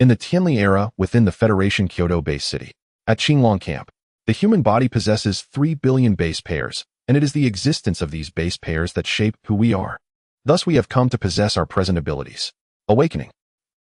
In the Tianli era, within the Federation Kyoto base city, at Qinglong Camp, the human body possesses 3 billion base pairs, and it is the existence of these base pairs that shape who we are. Thus we have come to possess our present abilities. Awakening.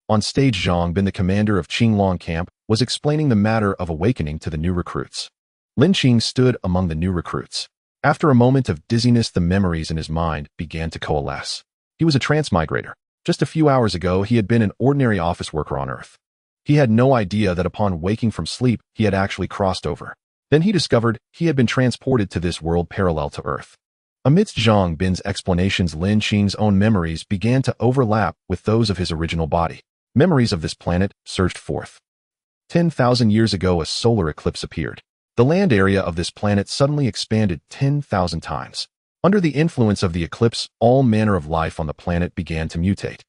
On stage, Zhang Bin, the commander of Qinglong Camp, was explaining the matter of awakening to the new recruits. Lin Qing stood among the new recruits. After a moment of dizziness, the memories in his mind began to coalesce. He was a transmigrator. Just a few hours ago, he had been an ordinary office worker on Earth. He had no idea that upon waking from sleep, he had actually crossed over. Then he discovered he had been transported to this world parallel to Earth. Amidst Zhang Bin's explanations, Lin Qing's own memories began to overlap with those of his original body. Memories of this planet surged forth. 10,000 years ago, a solar eclipse appeared. The land area of this planet suddenly expanded 10,000 times. Under the influence of the eclipse, all manner of life on the planet began to mutate.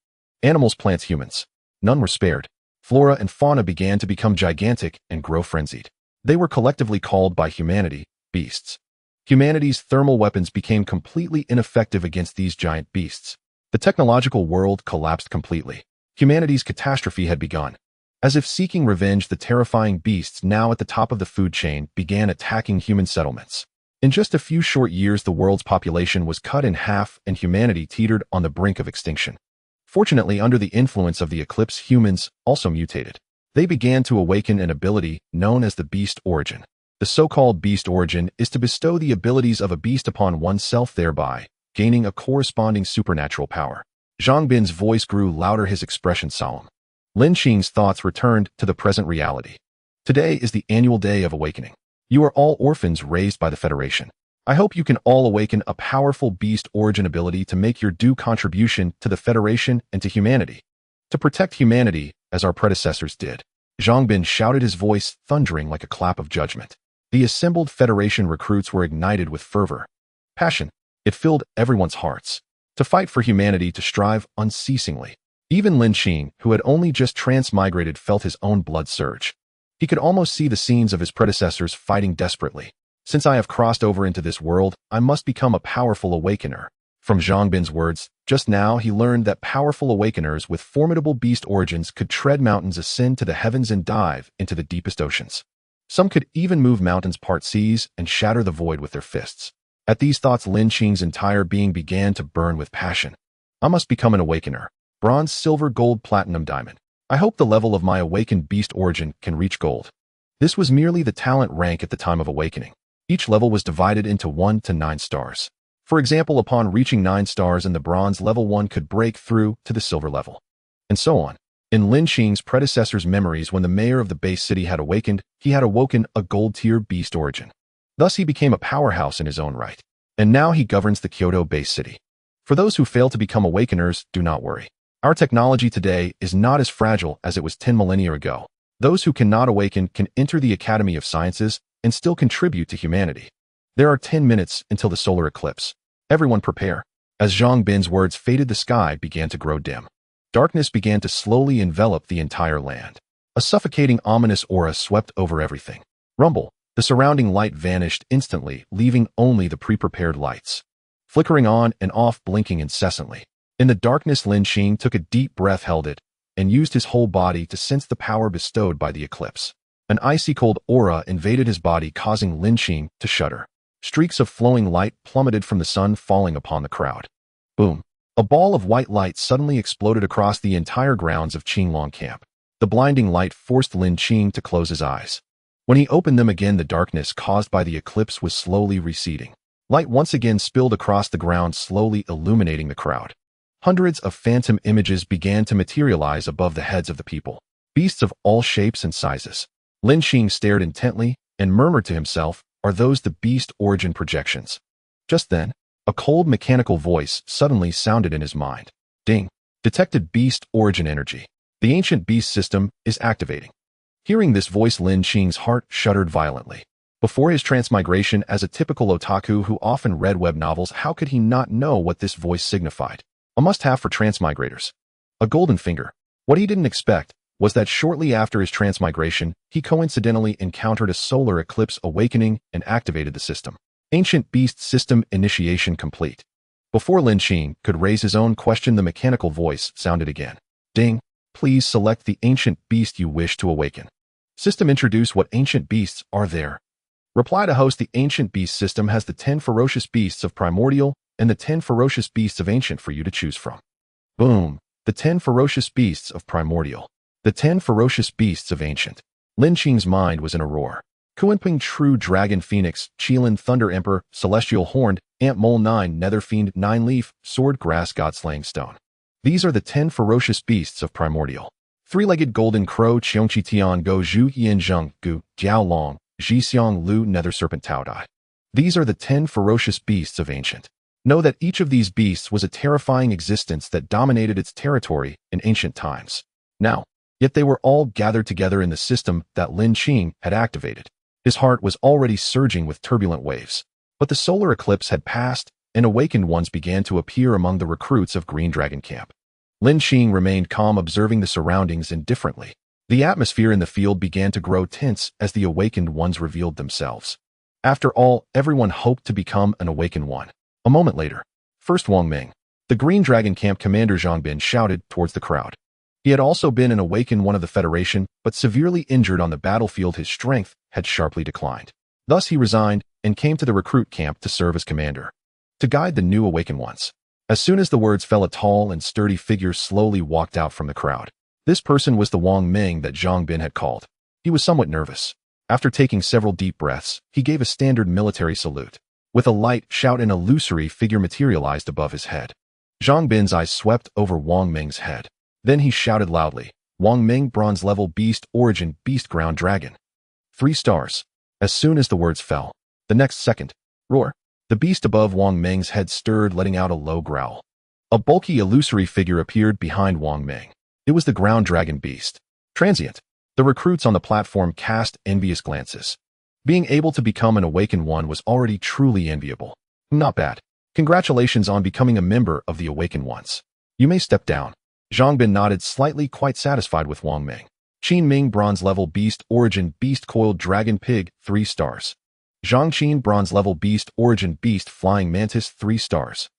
Animals, plants, humans. None were spared. Flora and fauna began to become gigantic and grow frenzied. They were collectively called by humanity beasts. Humanity's thermal weapons became completely ineffective against these giant beasts. The technological world collapsed completely. Humanity's catastrophe had begun. As if seeking revenge, the terrifying beasts now at the top of the food chain began attacking human settlements. In just a few short years, the world's population was cut in half and humanity teetered on the brink of extinction. Fortunately, under the influence of the eclipse, humans also mutated. They began to awaken an ability known as the beast origin. The so-called beast origin is to bestow the abilities of a beast upon oneself, thereby gaining a corresponding supernatural power. Zhang Bin's voice grew louder, his expression solemn. Lin Qing's thoughts returned to the present reality. Today is the annual day of awakening. You are all orphans raised by the Federation. I hope you can all awaken a powerful beast origin ability to make your due contribution to the Federation and to humanity. To protect humanity, as our predecessors did. Zhang Bin shouted, his voice thundering like a clap of judgment. The assembled Federation recruits were ignited with fervor. Passion. It filled everyone's hearts. To fight for humanity, to strive unceasingly. Even Lin Qing, who had only just transmigrated, felt his own blood surge. He could almost see the scenes of his predecessors fighting desperately. Since I have crossed over into this world, I must become a powerful awakener. From Zhang Bin's words, just now he learned that powerful awakeners with formidable beast origins could tread mountains, ascend to the heavens, and dive into the deepest oceans. Some could even move mountains, part seas, and shatter the void with their fists. At these thoughts, Lin Qing's entire being began to burn with passion. I must become an awakener. Bronze, silver, gold, platinum, diamond. I hope the level of my awakened beast origin can reach gold. This was merely the talent rank at the time of awakening. Each level was divided into 1 to 9 stars. For example, upon reaching 9 stars in the bronze level, one could break through to the silver level. And so on. In Lin Qing's predecessor's memories, when the mayor of the base city had awakened, he had awoken a gold-tier beast origin. Thus he became a powerhouse in his own right. And now he governs the Kyoto base city. For those who fail to become awakeners, do not worry. Our technology today is not as fragile as it was 10 millennia ago. Those who cannot awaken can enter the Academy of Sciences and still contribute to humanity. There are 10 minutes until the solar eclipse. Everyone prepare. As Zhang Bin's words faded, the sky began to grow dim. Darkness began to slowly envelop the entire land. A suffocating, ominous aura swept over everything. Rumble. The surrounding light vanished instantly, leaving only the pre-prepared lights. Flickering on and off, blinking incessantly. In the darkness, Lin Qing took a deep breath, held it, and used his whole body to sense the power bestowed by the eclipse. An icy cold aura invaded his body, causing Lin Qing to shudder. Streaks of flowing light plummeted from the sun, falling upon the crowd. Boom. A ball of white light suddenly exploded across the entire grounds of Qinglong Camp. The blinding light forced Lin Qing to close his eyes. When he opened them again, the darkness caused by the eclipse was slowly receding. Light once again spilled across the ground, slowly illuminating the crowd. Hundreds of phantom images began to materialize above the heads of the people. Beasts of all shapes and sizes. Lin Qing stared intently and murmured to himself, "Are those the beast origin projections?" Just then, a cold mechanical voice suddenly sounded in his mind. Ding. Detected beast origin energy. The ancient beast system is activating. Hearing this voice, Lin Qing's heart shuddered violently. Before his transmigration, as a typical otaku who often read web novels, how could he not know what this voice signified? A must-have for transmigrators. A golden finger. What he didn't expect was that shortly after his transmigration, he coincidentally encountered a solar eclipse awakening and activated the system. Ancient beast system initiation complete. Before Lin Qing could raise his own question, the mechanical voice sounded again. Ding. Please select the ancient beast you wish to awaken. System introduce what ancient beasts are there. Reply to host. The ancient beast system has the 10 ferocious beasts of primordial and the 10 ferocious beasts of ancient for you to choose from. Boom. The 10 ferocious beasts of primordial. The 10 ferocious beasts of ancient. Lin Qing's mind was in a roar. Kuanping True Dragon Phoenix, Qilin Thunder Emperor, Celestial Horned, Ant Mole 9, Nether Fiend 9 Leaf, Sword Grass God-Slaying Stone. These are the 10 ferocious beasts of primordial. Three-legged golden crow Qiongqi Tian Go Zhu Yin Zheng Gu Jiao Long, Xixiang Lu Nether Serpent Tao Dai. These are the 10 ferocious beasts of ancient. Know that each of these beasts was a terrifying existence that dominated its territory in ancient times. Yet they were all gathered together in the system that Lin Qing had activated. His heart was already surging with turbulent waves. But the solar eclipse had passed, and awakened ones began to appear among the recruits of Green Dragon Camp. Lin Qing remained calm, observing the surroundings indifferently. The atmosphere in the field began to grow tense as the awakened ones revealed themselves. After all, everyone hoped to become an awakened one. A moment later, first Wang Ming, the Green Dragon Camp commander Zhang Bin, shouted towards the crowd. He had also been an awakened one of the Federation, but severely injured on the battlefield. His strength had sharply declined. Thus he resigned and came to the recruit camp to serve as commander, to guide the new awakened ones. As soon as the words fell, a tall and sturdy figure slowly walked out from the crowd. This person was the Wang Ming that Zhang Bin had called. He was somewhat nervous. After taking several deep breaths, he gave a standard military salute. With a light shout, an illusory figure materialized above his head. Zhang Bin's eyes swept over Wang Ming's head. Then he shouted loudly, "Wang Ming, bronze level beast, origin, beast ground dragon. 3 stars. As soon as the words fell, the next second, roar. The beast above Wang Ming's head stirred, letting out a low growl. A bulky illusory figure appeared behind Wang Ming. It was the ground dragon beast. Transient. The recruits on the platform cast envious glances. Being able to become an awakened one was already truly enviable. Not bad. Congratulations on becoming a member of the awakened ones. You may step down. Zhang Bin nodded slightly, quite satisfied with Wang Ming. Qin Ming, bronze level beast, origin, beast coiled dragon pig, 3 stars. Zhang Qin, bronze level beast, origin, beast flying mantis, 3 stars.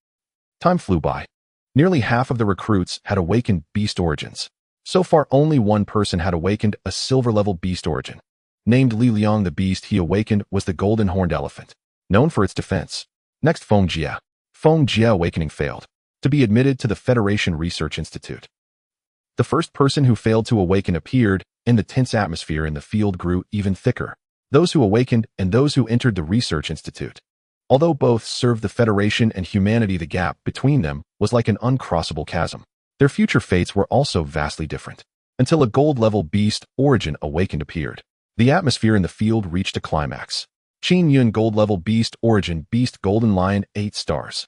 Time flew by. Nearly half of the recruits had awakened beast origins. So far, only one person had awakened a silver level beast origin. Named Li Liang, the beast he awakened was the golden horned elephant, known for its defense. Next, Feng Jia. Feng Jia awakening failed to be admitted to the Federation Research Institute. The first person who failed to awaken appeared, and the tense atmosphere in the field grew even thicker. Those who awakened and those who entered the Research Institute. Although both served the Federation and humanity, the gap between them was like an uncrossable chasm. Their future fates were also vastly different. Until a gold-level beast origin awakened appeared. The atmosphere in the field reached a climax. Qin Yun, gold-level beast origin, beast golden lion, 8 stars.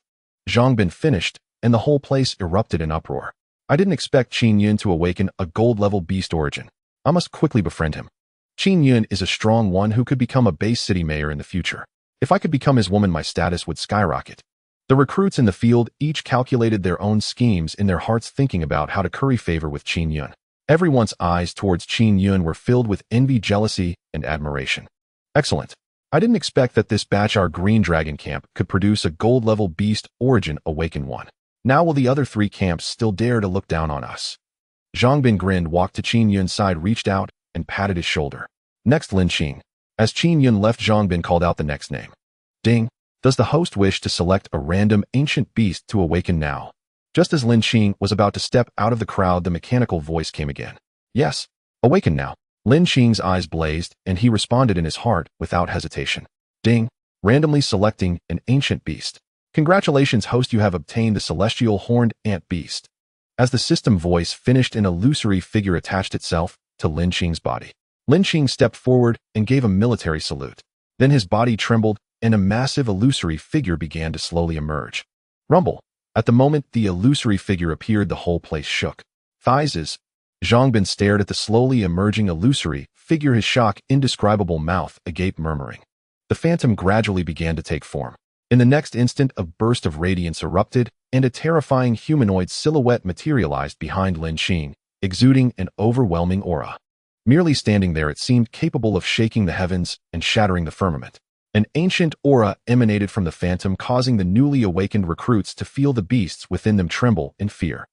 Zhang Bin finished, and the whole place erupted in uproar. I didn't expect Qin Yun to awaken a gold-level beast origin. I must quickly befriend him. Qin Yun is a strong one who could become a base city mayor in the future. If I could become his woman, my status would skyrocket. The recruits in the field each calculated their own schemes in their hearts, thinking about how to curry favor with Qin Yun. Everyone's eyes towards Qin Yun were filled with envy, jealousy, and admiration. Excellent. I didn't expect that this batch, our Green Dragon Camp, could produce a gold-level beast origin awakened one. Now will the other 3 camps still dare to look down on us? Zhang Bin grinned, walked to Qin Yun's side, reached out, and patted his shoulder. Next, Lin Qing. As Qin Yun left, Zhang Bin called out the next name. Ding. Does the host wish to select a random ancient beast to awaken now? Just as Lin Qing was about to step out of the crowd, the mechanical voice came again. Yes. Awaken now. Lin Qing's eyes blazed, and he responded in his heart without hesitation. Ding. Randomly selecting an ancient beast. Congratulations, host, you have obtained the celestial horned ant beast. As the system voice finished, an illusory figure attached itself to Lin Qing's body. Lin Qing stepped forward and gave a military salute. Then his body trembled, and a massive illusory figure began to slowly emerge. Rumble. At the moment the illusory figure appeared, the whole place shook. Thighs. Zhang Bin stared at the slowly emerging illusory figure, his shock indescribable, mouth agape, murmuring. The phantom gradually began to take form. In the next instant, a burst of radiance erupted, and a terrifying humanoid silhouette materialized behind Lin Qing, exuding an overwhelming aura. Merely standing there, it seemed capable of shaking the heavens and shattering the firmament. An ancient aura emanated from the phantom, causing the newly awakened recruits to feel the beasts within them tremble in fear.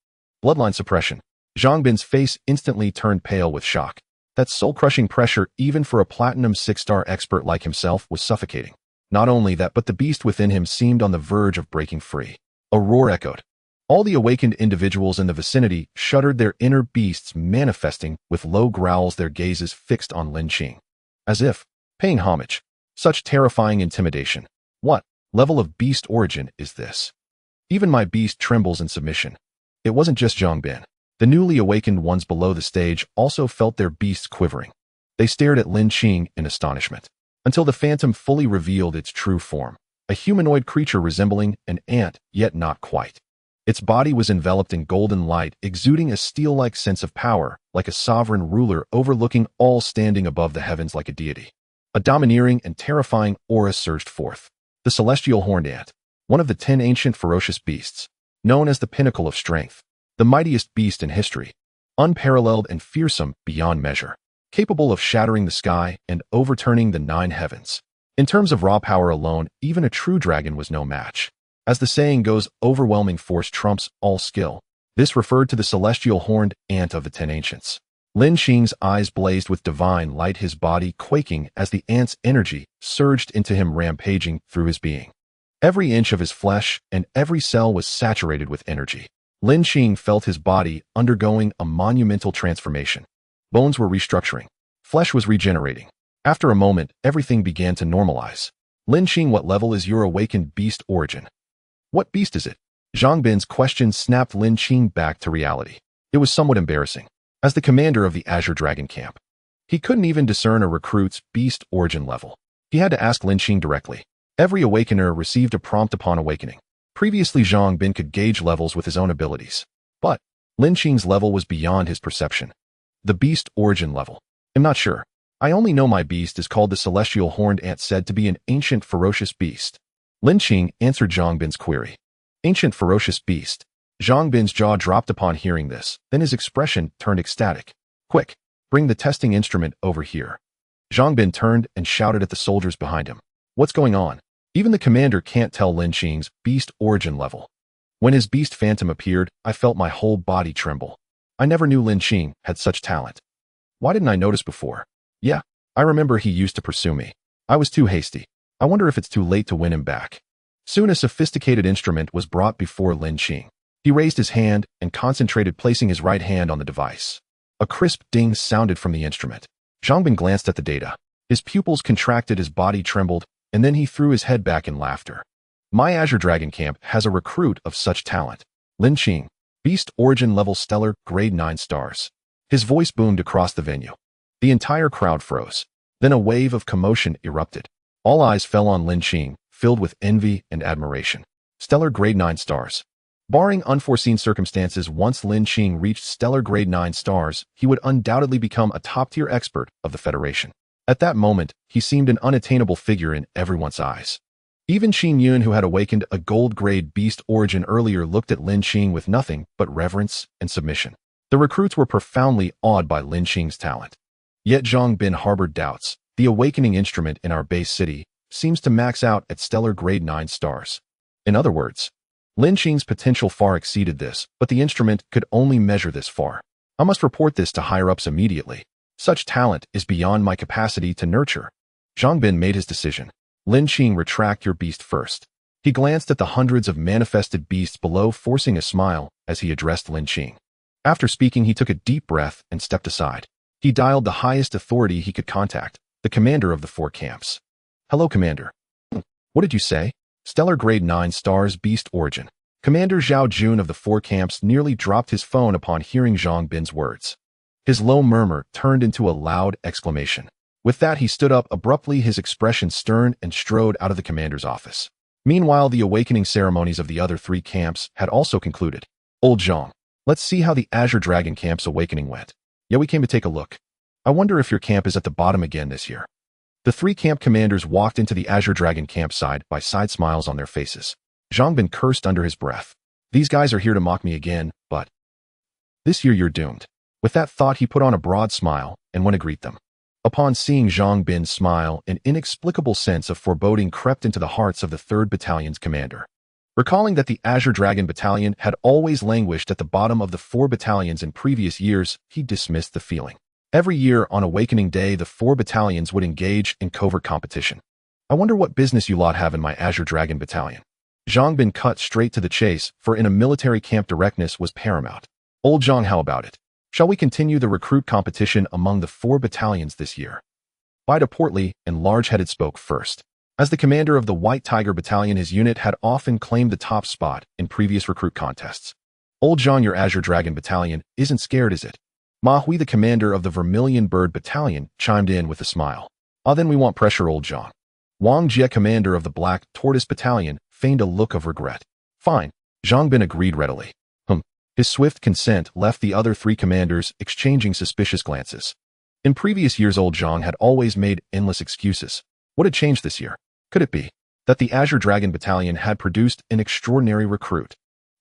Bloodline suppression. Zhang Bin's face instantly turned pale with shock. That soul-crushing pressure, even for a platinum 6-star expert like himself, was suffocating. Not only that, but the beast within him seemed on the verge of breaking free. A roar echoed. All the awakened individuals in the vicinity shuddered, their inner beasts manifesting with low growls, their gazes fixed on Lin Qing, as if paying homage. Such terrifying intimidation. What level of beast origin is this? Even my beast trembles in submission. It wasn't just Zhang Bin. The newly awakened ones below the stage also felt their beasts quivering. They stared at Lin Qing in astonishment, until the phantom fully revealed its true form, a humanoid creature resembling an ant, yet not quite. Its body was enveloped in golden light, exuding a steel-like sense of power, like a sovereign ruler overlooking all, standing above the heavens like a deity. A domineering and terrifying aura surged forth. The celestial horned ant, one of the 10 ancient ferocious beasts, known as the pinnacle of strength, the mightiest beast in history, unparalleled and fearsome beyond measure, capable of shattering the sky and overturning the 9 heavens. In terms of raw power alone, even a true dragon was no match. As the saying goes, overwhelming force trumps all skill. This referred to the celestial horned ant of the 10 ancients. Lin Qing's eyes blazed with divine light, his body quaking as the ant's energy surged into him, rampaging through his being. Every inch of his flesh and every cell was saturated with energy. Lin Qing felt his body undergoing a monumental transformation. Bones were restructuring. Flesh was regenerating. After a moment, everything began to normalize. Lin Qing, what level is your awakened beast origin? What beast is it? Zhang Bin's question snapped Lin Qing back to reality. It was somewhat embarrassing. As the commander of the Azure Dragon camp, he couldn't even discern a recruit's beast origin level. He had to ask Lin Qing directly. Every awakener received a prompt upon awakening. Previously, Zhang Bin could gauge levels with his own abilities, but Lin Qing's level was beyond his perception. The beast origin level. I'm not sure. I only know my beast is called the celestial horned ant, said to be an ancient ferocious beast. Lin Qing answered Zhang Bin's query. Ancient ferocious beast. Zhang Bin's jaw dropped upon hearing this, then his expression turned ecstatic. Quick, bring the testing instrument over here. Zhang Bin turned and shouted at the soldiers behind him. What's going on? Even the commander can't tell Lin Qing's beast origin level. When his beast phantom appeared, I felt my whole body tremble. I never knew Lin Qing had such talent. Why didn't I notice before? Yeah, I remember he used to pursue me. I was too hasty. I wonder if it's too late to win him back. Soon a sophisticated instrument was brought before Lin Qing. He raised his hand and concentrated, placing his right hand on the device. A crisp ding sounded from the instrument. Zhang Bin glanced at the data. His pupils contracted, his body trembled, and then he threw his head back in laughter. My Azure Dragon camp has a recruit of such talent. Lin Qing, beast origin level stellar, grade 9 stars. His voice boomed across the venue. The entire crowd froze. Then a wave of commotion erupted. All eyes fell on Lin Qing, filled with envy and admiration. Stellar grade 9 stars. Barring unforeseen circumstances, once Lin Qing reached stellar grade 9 stars, he would undoubtedly become a top-tier expert of the Federation. At that moment, he seemed an unattainable figure in everyone's eyes. Even Qin Yun, who had awakened a gold-grade beast origin earlier, looked at Lin Qing with nothing but reverence and submission. The recruits were profoundly awed by Lin Qing's talent. Yet Zhang Bin harbored doubts. The awakening instrument in our base city seems to max out at stellar grade 9 stars. In other words, Lin Qing's potential far exceeded this, but the instrument could only measure this far. I must report this to higher-ups immediately. Such talent is beyond my capacity to nurture. Zhang Bin made his decision. Lin Qing, retract your beast first. He glanced at the hundreds of manifested beasts below, forcing a smile as he addressed Lin Qing. After speaking, he took a deep breath and stepped aside. He dialed the highest authority he could contact, the commander of the 4 camps. Hello, Commander. What did you say? Stellar grade 9 stars, beast origin. Commander Zhao Jun of the 4 camps nearly dropped his phone upon hearing Zhang Bin's words. His low murmur turned into a loud exclamation. With that, he stood up abruptly, his expression stern, and strode out of the commander's office. Meanwhile, the awakening ceremonies of the other 3 camps had also concluded. Old Zhang, let's see how the Azure Dragon camp's awakening went. Yeah, we came to take a look. I wonder if your camp is at the bottom again this year. The 3 camp commanders walked into the Azure Dragon camp side by side, smiles on their faces. Zhang Bin cursed under his breath. These guys are here to mock me again, but this year you're doomed. With that thought, he put on a broad smile and went to greet them. Upon seeing Zhang Bin's smile, an inexplicable sense of foreboding crept into the hearts of the 3rd Battalion's commander. Recalling that the Azure Dragon Battalion had always languished at the bottom of the 4 battalions in previous years, he dismissed the feeling. Every year on Awakening Day, the 4 battalions would engage in covert competition. I wonder what business you lot have in my Azure Dragon Battalion. Zhang Bin cut straight to the chase, for in a military camp directness was paramount. Old Zhang, how about it? Shall we continue the recruit competition among the 4 battalions this year? Bida portly and large-headed spoke first. As the commander of the White Tiger Battalion, his unit had often claimed the top spot in previous recruit contests. Old Zhang, your Azure Dragon Battalion isn't scared, is it? Ma Hui, the commander of the Vermilion Bird Battalion, chimed in with a smile. Ah, then we want pressure, Old Zhang. Wang Jie, commander of the Black Tortoise Battalion, feigned a look of regret. Fine. Zhang Bin agreed readily. His swift consent left the other 3 commanders exchanging suspicious glances. In previous years, Old Zhang had always made endless excuses. What had changed this year? Could it be that the Azure Dragon Battalion had produced an extraordinary recruit?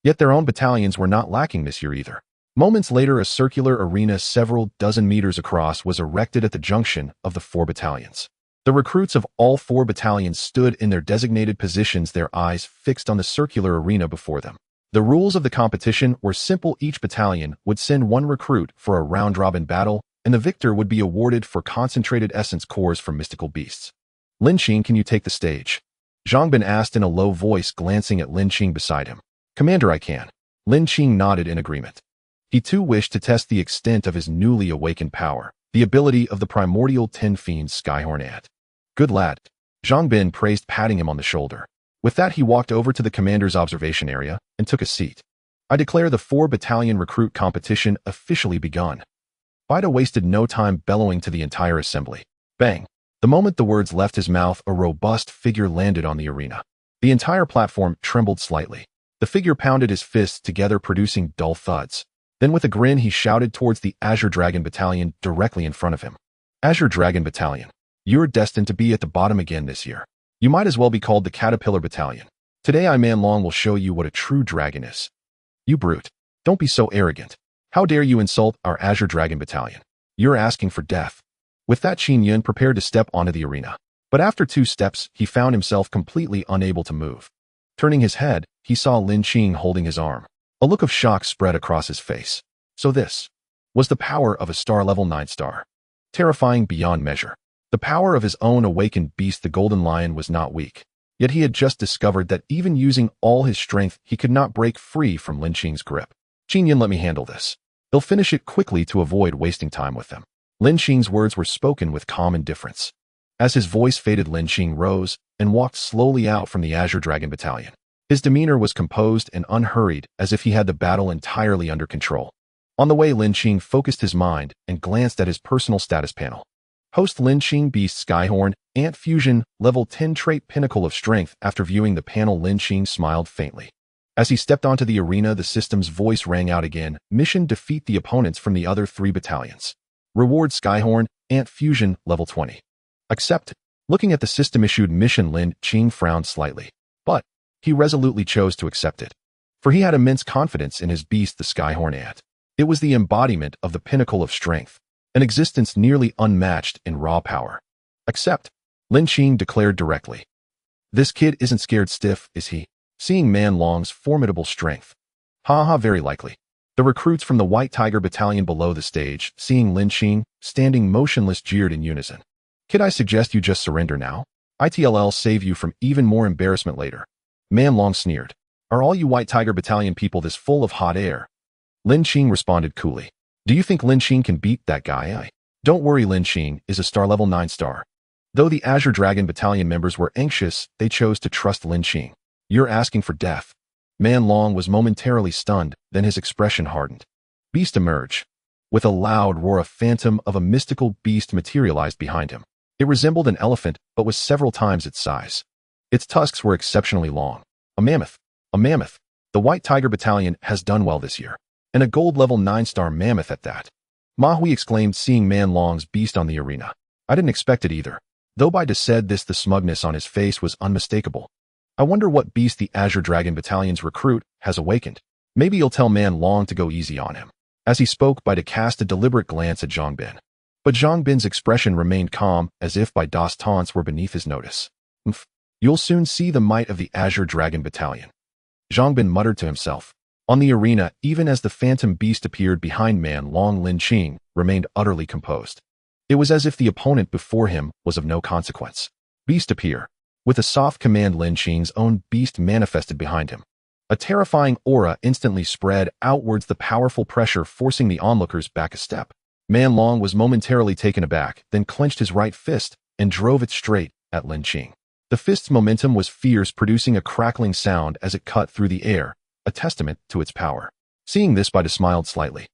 Yet their own battalions were not lacking this year either. Moments later, a circular arena several dozen meters across was erected at the junction of the 4 battalions. The recruits of all 4 battalions stood in their designated positions, their eyes fixed on the circular arena before them. The rules of the competition were simple. Each battalion would send 1 recruit for a round-robin battle, and the victor would be awarded for concentrated essence cores from mythical beasts. Lin Qing, can you take the stage? Zhang Bin asked in a low voice, glancing at Lin Qing beside him. Commander, I can. Lin Qing nodded in agreement. He too wished to test the extent of his newly awakened power, the ability of the Primordial 10 Fiends Skyhorn Ant. Good lad. Zhang Bin praised, patting him on the shoulder. With that, he walked over to the commander's observation area and took a seat. I declare the 4 battalion recruit competition officially begun. Bida wasted no time bellowing to the entire assembly. Bang! The moment the words left his mouth, a robust figure landed on the arena. The entire platform trembled slightly. The figure pounded his fists together, producing dull thuds. Then with a grin, he shouted towards the Azure Dragon Battalion directly in front of him. Azure Dragon Battalion, you're destined to be at the bottom again this year. You might as well be called the Caterpillar Battalion. Today I, Man Long, will show you what a true dragon is. You brute. Don't be so arrogant. How dare you insult our Azure Dragon Battalion? You're asking for death. With that, Qin Yun prepared to step onto the arena. But after 2 steps, he found himself completely unable to move. Turning his head, he saw Lin Qing holding his arm. A look of shock spread across his face. So this was the power of a star-level 9-star. Terrifying beyond measure. The power of his own awakened beast, the Golden Lion, was not weak. Yet he had just discovered that even using all his strength, he could not break free from Lin Qing's grip. Qin Yun, let me handle this. They'll finish it quickly to avoid wasting time with them. Lin Qing's words were spoken with calm indifference. As his voice faded, Lin Qing rose and walked slowly out from the Azure Dragon Battalion. His demeanor was composed and unhurried, as if he had the battle entirely under control. On the way, Lin Qing focused his mind and glanced at his personal status panel. Host Lin Qing, Beast Skyhorn, Ant Fusion, Level 10 Trait, Pinnacle of Strength. After viewing the panel, Lin Qing smiled faintly. As he stepped onto the arena, the system's voice rang out again. Mission: defeat the opponents from the other 3 battalions. Reward: Skyhorn, Ant Fusion, Level 20. Accept. Looking at the system-issued mission, Lin Qing frowned slightly. But he resolutely chose to accept it. For he had immense confidence in his beast, the Skyhorn Ant. It was the embodiment of the pinnacle of strength, an existence nearly unmatched in raw power. Accept, Lin Qing declared directly. This kid isn't scared stiff, is he? Seeing Man Long's formidable strength. Ha, very likely. The recruits from the White Tiger Battalion below the stage, seeing Lin Qing standing motionless, jeered in unison. Kid, I suggest you just surrender now. It'll save you from even more embarrassment later. Man Long sneered. Are all you White Tiger Battalion people this full of hot air? Lin Qing responded coolly. Do you think Lin Qing can beat that guy? Don't worry, Lin Qing is a star-level 9-star. Though the Azure Dragon Battalion members were anxious, they chose to trust Lin Qing. You're asking for death. Man Long was momentarily stunned, then his expression hardened. Beast emerged. With a loud roar, a phantom of a mystical beast materialized behind him. It resembled an elephant, but was several times its size. Its tusks were exceptionally long. A mammoth. A mammoth. The White Tiger Battalion has done well this year. And a gold-level 9-star mammoth at that. Ma Hui exclaimed, seeing Man Long's beast on the arena. I didn't expect it either. Though Bida said this, the smugness on his face was unmistakable. I wonder what beast the Azure Dragon Battalion's recruit has awakened. Maybe he'll tell Man Long to go easy on him. As he spoke, Bida cast a deliberate glance at Zhang Bin. But Zhang Bin's expression remained calm, as if Bida's taunts were beneath his notice. You'll soon see the might of the Azure Dragon Battalion. Zhang Bin muttered to himself. On the arena, even as the phantom beast appeared behind Man Long, Lin Qing remained utterly composed. It was as if the opponent before him was of no consequence. Beast appear. With a soft command, Lin Qing's own beast manifested behind him. A terrifying aura instantly spread outwards, the powerful pressure forcing the onlookers back a step. Man Long was momentarily taken aback, then clenched his right fist and drove it straight at Lin Qing. The fist's momentum was fierce, producing a crackling sound as it cut through the air, a testament to its power. Seeing this, Bida smiled slightly.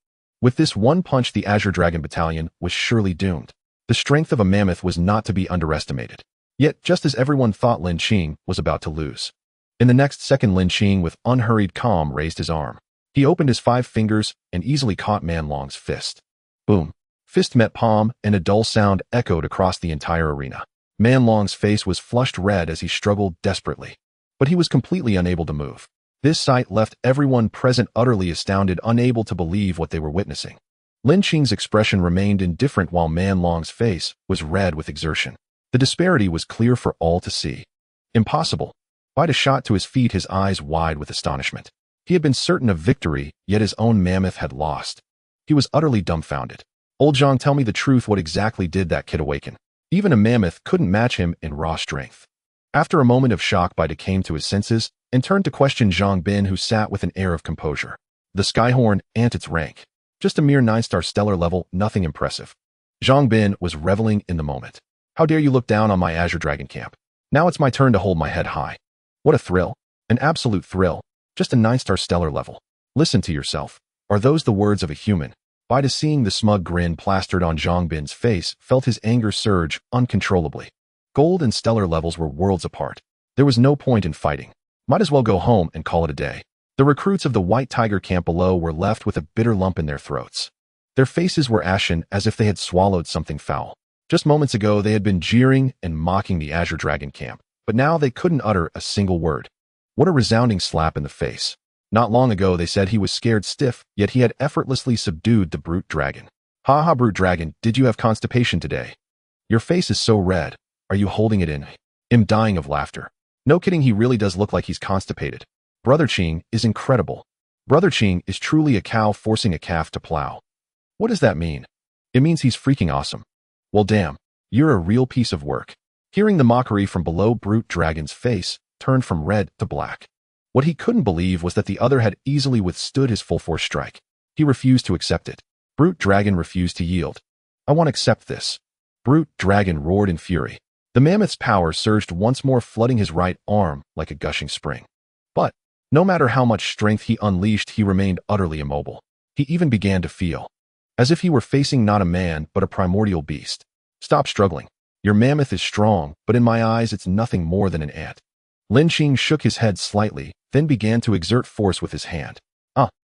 With this one punch, the Azure Dragon Battalion was surely doomed. The strength of a mammoth was not to be underestimated. Yet, just as everyone thought, Lin Qing was about to lose. In the next second, Lin Qing, with unhurried calm, raised his arm. He opened his 5 fingers and easily caught Man Long's fist. Boom. Fist met palm, and a dull sound echoed across the entire arena. Man Long's face was flushed red as he struggled desperately. But he was completely unable to move. This sight left everyone present utterly astounded, unable to believe what they were witnessing. Lin Qing's expression remained indifferent while Man Long's face was red with exertion. The disparity was clear for all to see. Impossible. Bida shot to his feet, his eyes wide with astonishment. He had been certain of victory, yet his own mammoth had lost. He was utterly dumbfounded. Old Zhang, tell me the truth, what exactly did that kid awaken? Even a mammoth couldn't match him in raw strength. After a moment of shock, Bida came to his senses and turned to question Zhang Bin, who sat with an air of composure. The Skyhorn and its rank. Just a mere 9-star stellar level, nothing impressive. Zhang Bin was reveling in the moment. How dare you look down on my Azure Dragon camp? Now it's my turn to hold my head high. What a thrill. An absolute thrill. Just a 9-star stellar level. Listen to yourself. Are those the words of a human? Bida, seeing the smug grin plastered on Zhang Bin's face, felt his anger surge uncontrollably. Gold and stellar levels were worlds apart. There was no point in fighting. Might as well go home and call it a day. The recruits of the White Tiger camp below were left with a bitter lump in their throats. Their faces were ashen as if they had swallowed something foul. Just moments ago, they had been jeering and mocking the Azure Dragon camp, but now they couldn't utter a single word. What a resounding slap in the face. Not long ago, they said he was scared stiff, yet he had effortlessly subdued the brute dragon. Ha ha, brute dragon, did you have constipation today? Your face is so red. Are you holding it in? I'm dying of laughter. No kidding, he really does look like he's constipated. Brother Qing is incredible. Brother Qing is truly a cow forcing a calf to plow. What does that mean? It means he's freaking awesome. Well, damn, you're a real piece of work. Hearing the mockery from below, Brute Dragon's face turned from red to black. What he couldn't believe was that the other had easily withstood his full force strike. He refused to accept it. Brute Dragon refused to yield. I won't accept this. Brute Dragon roared in fury. The mammoth's power surged once more, flooding his right arm like a gushing spring. But, no matter how much strength he unleashed, he remained utterly immobile. He even began to feel as if he were facing not a man, but a primordial beast. Stop struggling. Your mammoth is strong, but in my eyes it's nothing more than an ant. Lin Qing shook his head slightly, then began to exert force with his hand.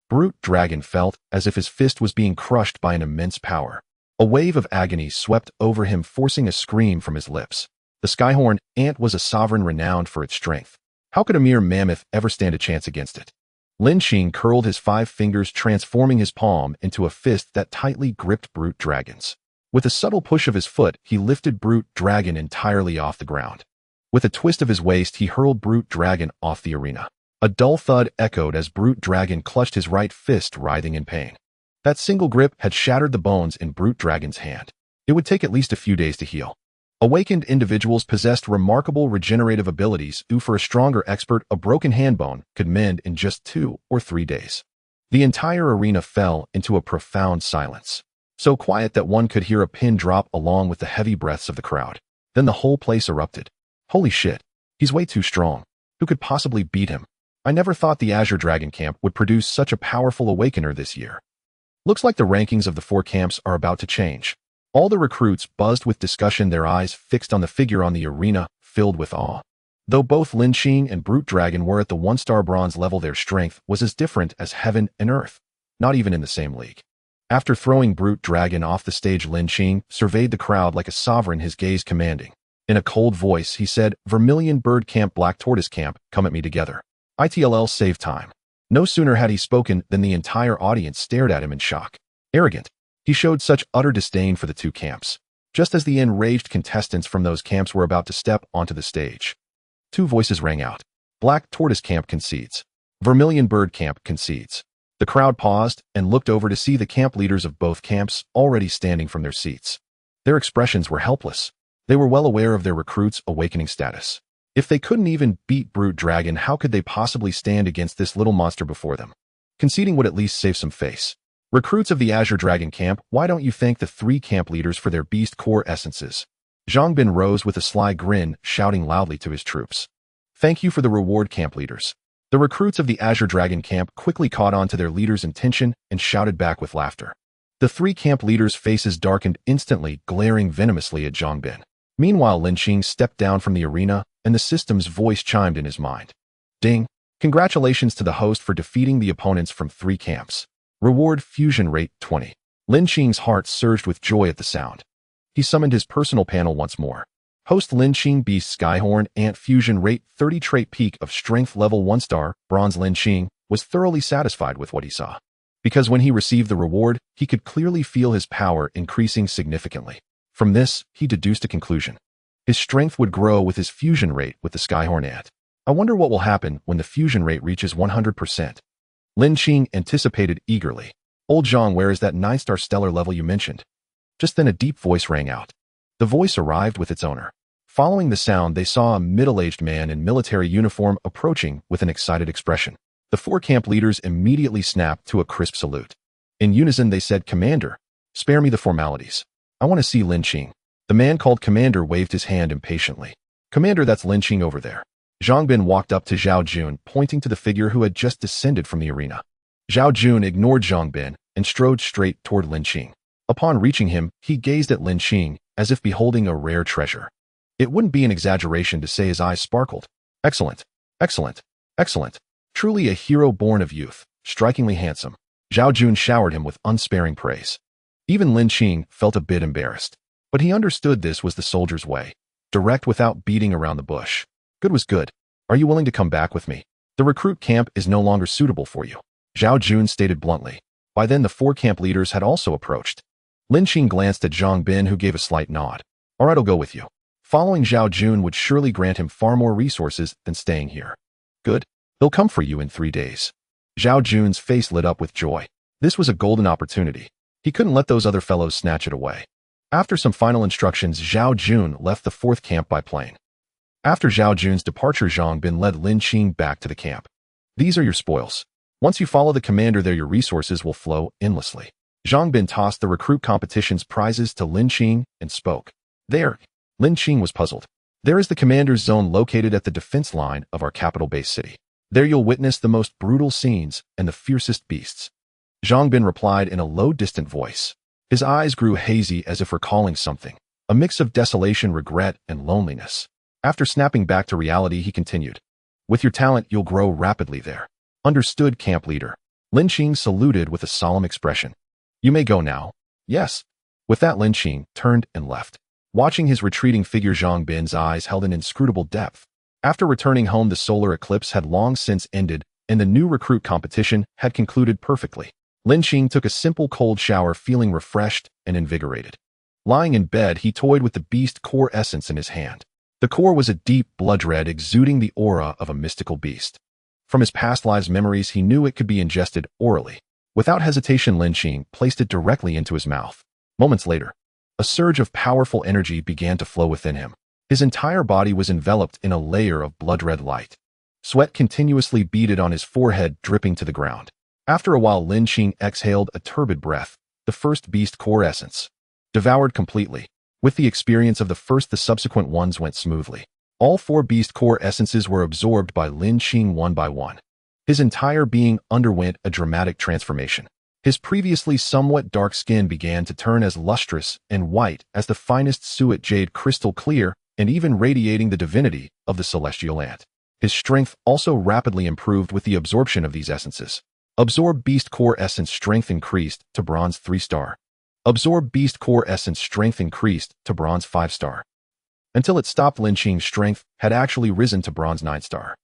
Brute Dragon felt as if his fist was being crushed by an immense power. A wave of agony swept over him, forcing a scream from his lips. The Skyhorn ant was a sovereign renowned for its strength. How could a mere mammoth ever stand a chance against it? Lin Qing curled his 5 fingers, transforming his palm into a fist that tightly gripped Brute Dragon's. With a subtle push of his foot, he lifted Brute Dragon entirely off the ground. With a twist of his waist, he hurled Brute Dragon off the arena. A dull thud echoed as Brute Dragon clutched his right fist, writhing in pain. That single grip had shattered the bones in Brute Dragon's hand. It would take at least a few days to heal. Awakened individuals possessed remarkable regenerative abilities who, for a stronger expert, a broken hand bone could mend in just 2 or 3 days. The entire arena fell into a profound silence. So quiet that one could hear a pin drop along with the heavy breaths of the crowd. Then the whole place erupted. Holy shit. He's way too strong. Who could possibly beat him? I never thought the Azure Dragon camp would produce such a powerful awakener this year. Looks like the rankings of the 4 camps are about to change. All the recruits buzzed with discussion, their eyes fixed on the figure on the arena, filled with awe. Though both Lin Qing and Brute Dragon were at the 1-star bronze level, their strength was as different as heaven and earth, not even in the same league. After throwing Brute Dragon off the stage, Lin Qing surveyed the crowd like a sovereign, his gaze commanding. In a cold voice, he said, "Vermilion Bird Camp, Black Tortoise Camp, come at me together. ITLL, save time." No sooner had he spoken than the entire audience stared at him in shock. Arrogant. He showed such utter disdain for the 2 camps. Just as the enraged contestants from those camps were about to step onto the stage, 2 voices rang out. Black Tortoise Camp concedes. Vermilion Bird Camp concedes. The crowd paused and looked over to see the camp leaders of both camps already standing from their seats. Their expressions were helpless. They were well aware of their recruit's awakening status. If they couldn't even beat Brute Dragon, how could they possibly stand against this little monster before them? Conceding would at least save some face. Recruits of the Azure Dragon Camp, why don't you thank the 3 camp leaders for their beast core essences? Zhang Bin rose with a sly grin, shouting loudly to his troops. Thank you for the reward, camp leaders. The recruits of the Azure Dragon Camp quickly caught on to their leader's intention and shouted back with laughter. The 3 camp leaders' faces darkened instantly, glaring venomously at Zhang Bin. Meanwhile, Lin Qing stepped down from the arena, and the system's voice chimed in his mind. Ding! Congratulations to the host for defeating the opponents from 3 camps. Reward fusion rate 20. Lin Qing's heart surged with joy at the sound. He summoned his personal panel once more. Host Lin Qing Beast Skyhorn Ant Fusion Rate 30 Trait Peak of Strength Level 1 star, Bronze. Lin Qing was thoroughly satisfied with what he saw. Because when he received the reward, he could clearly feel his power increasing significantly. From this, he deduced a conclusion. His strength would grow with his fusion rate with the Skyhorn Ant. I wonder what will happen when the fusion rate reaches 100%. Lin Qing anticipated eagerly. Old Zhang, where is that 9-star stellar level you mentioned? Just then a deep voice rang out. The voice arrived with its owner. Following the sound, they saw a middle-aged man in military uniform approaching with an excited expression. The 4 camp leaders immediately snapped to a crisp salute. In unison, they said, Commander, spare me the formalities. I want to see Lin Qing. The man called Commander waved his hand impatiently. Commander, that's Lin Qing over there. Zhang Bin walked up to Zhao Jun, pointing to the figure who had just descended from the arena. Zhao Jun ignored Zhang Bin and strode straight toward Lin Qing. Upon reaching him, he gazed at Lin Qing as if beholding a rare treasure. It wouldn't be an exaggeration to say his eyes sparkled. Excellent, excellent, excellent. Truly a hero born of youth, strikingly handsome. Zhao Jun showered him with unsparing praise. Even Lin Qing felt a bit embarrassed. But he understood this was the soldier's way. Direct without beating around the bush. Good was good. Are you willing to come back with me? The recruit camp is no longer suitable for you. Zhao Jun stated bluntly. By then the 4 camp leaders had also approached. Lin Qing glanced at Zhang Bin, who gave a slight nod. All right, I'll go with you. Following Zhao Jun would surely grant him far more resources than staying here. Good. He'll come for you in 3 days. Zhao Jun's face lit up with joy. This was a golden opportunity. He couldn't let those other fellows snatch it away. After some final instructions, Zhao Jun left the 4th camp by plane. After Zhao Jun's departure, Zhang Bin led Lin Qing back to the camp. These are your spoils. Once you follow the commander there, your resources will flow endlessly. Zhang Bin tossed the recruit competition's prizes to Lin Qing and spoke. There. Lin Qing was puzzled. There is the commander's zone located at the defense line of our capital-based city. There you'll witness the most brutal scenes and the fiercest beasts. Zhang Bin replied in a low, distant voice. His eyes grew hazy as if recalling something, a mix of desolation, regret, and loneliness. After snapping back to reality, he continued. With your talent, you'll grow rapidly there. Understood, camp leader. Lin Qing saluted with a solemn expression. You may go now. Yes. With that, Lin Qing turned and left. Watching his retreating figure, Zhang Bin's eyes held an inscrutable depth. After returning home, the solar eclipse had long since ended, and the new recruit competition had concluded perfectly. Lin Qing took a simple cold shower, feeling refreshed and invigorated. Lying in bed, he toyed with the beast core essence in his hand. The core was a deep blood red, exuding the aura of a mystical beast. From his past lives' memories, he knew it could be ingested orally. Without hesitation, Lin Qing placed it directly into his mouth. Moments later, a surge of powerful energy began to flow within him. His entire body was enveloped in a layer of blood-red light. Sweat continuously beaded on his forehead, dripping to the ground. After a while, Lin Qing exhaled a turbid breath, the first beast core essence. Devoured completely. With the experience of the first, the subsequent ones went smoothly. All 4 beast core essences were absorbed by Lin Qing one by one. His entire being underwent a dramatic transformation. His previously somewhat dark skin began to turn as lustrous and white as the finest suet jade, crystal clear, and even radiating the divinity of the celestial ant. His strength also rapidly improved with the absorption of these essences. Absorb beast core essence, strength increased to bronze 3-star. Absorb beast core essence, strength increased to bronze 5-star. Until it stopped, Lin Qing's strength had actually risen to bronze 9-star.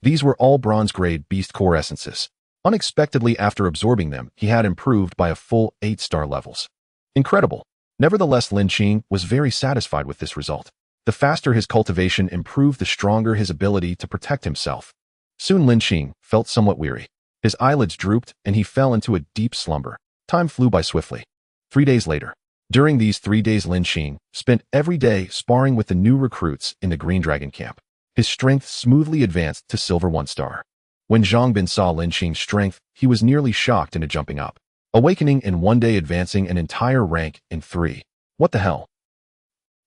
These were all bronze-grade beast core essences. Unexpectedly, after absorbing them, he had improved by a full 8-star levels. Incredible. Nevertheless, Lin Qing was very satisfied with this result. The faster his cultivation improved, the stronger his ability to protect himself. Soon Lin Qing felt somewhat weary. His eyelids drooped and he fell into a deep slumber. Time flew by swiftly. 3 days later. During these 3 days, Lin Qing spent every day sparring with the new recruits in the Green Dragon camp. His strength smoothly advanced to Silver 1 star. When Zhang Bin saw Lin Qing's strength, he was nearly shocked into jumping up. Awakening in 1 day, advancing an entire rank in 3. What the hell?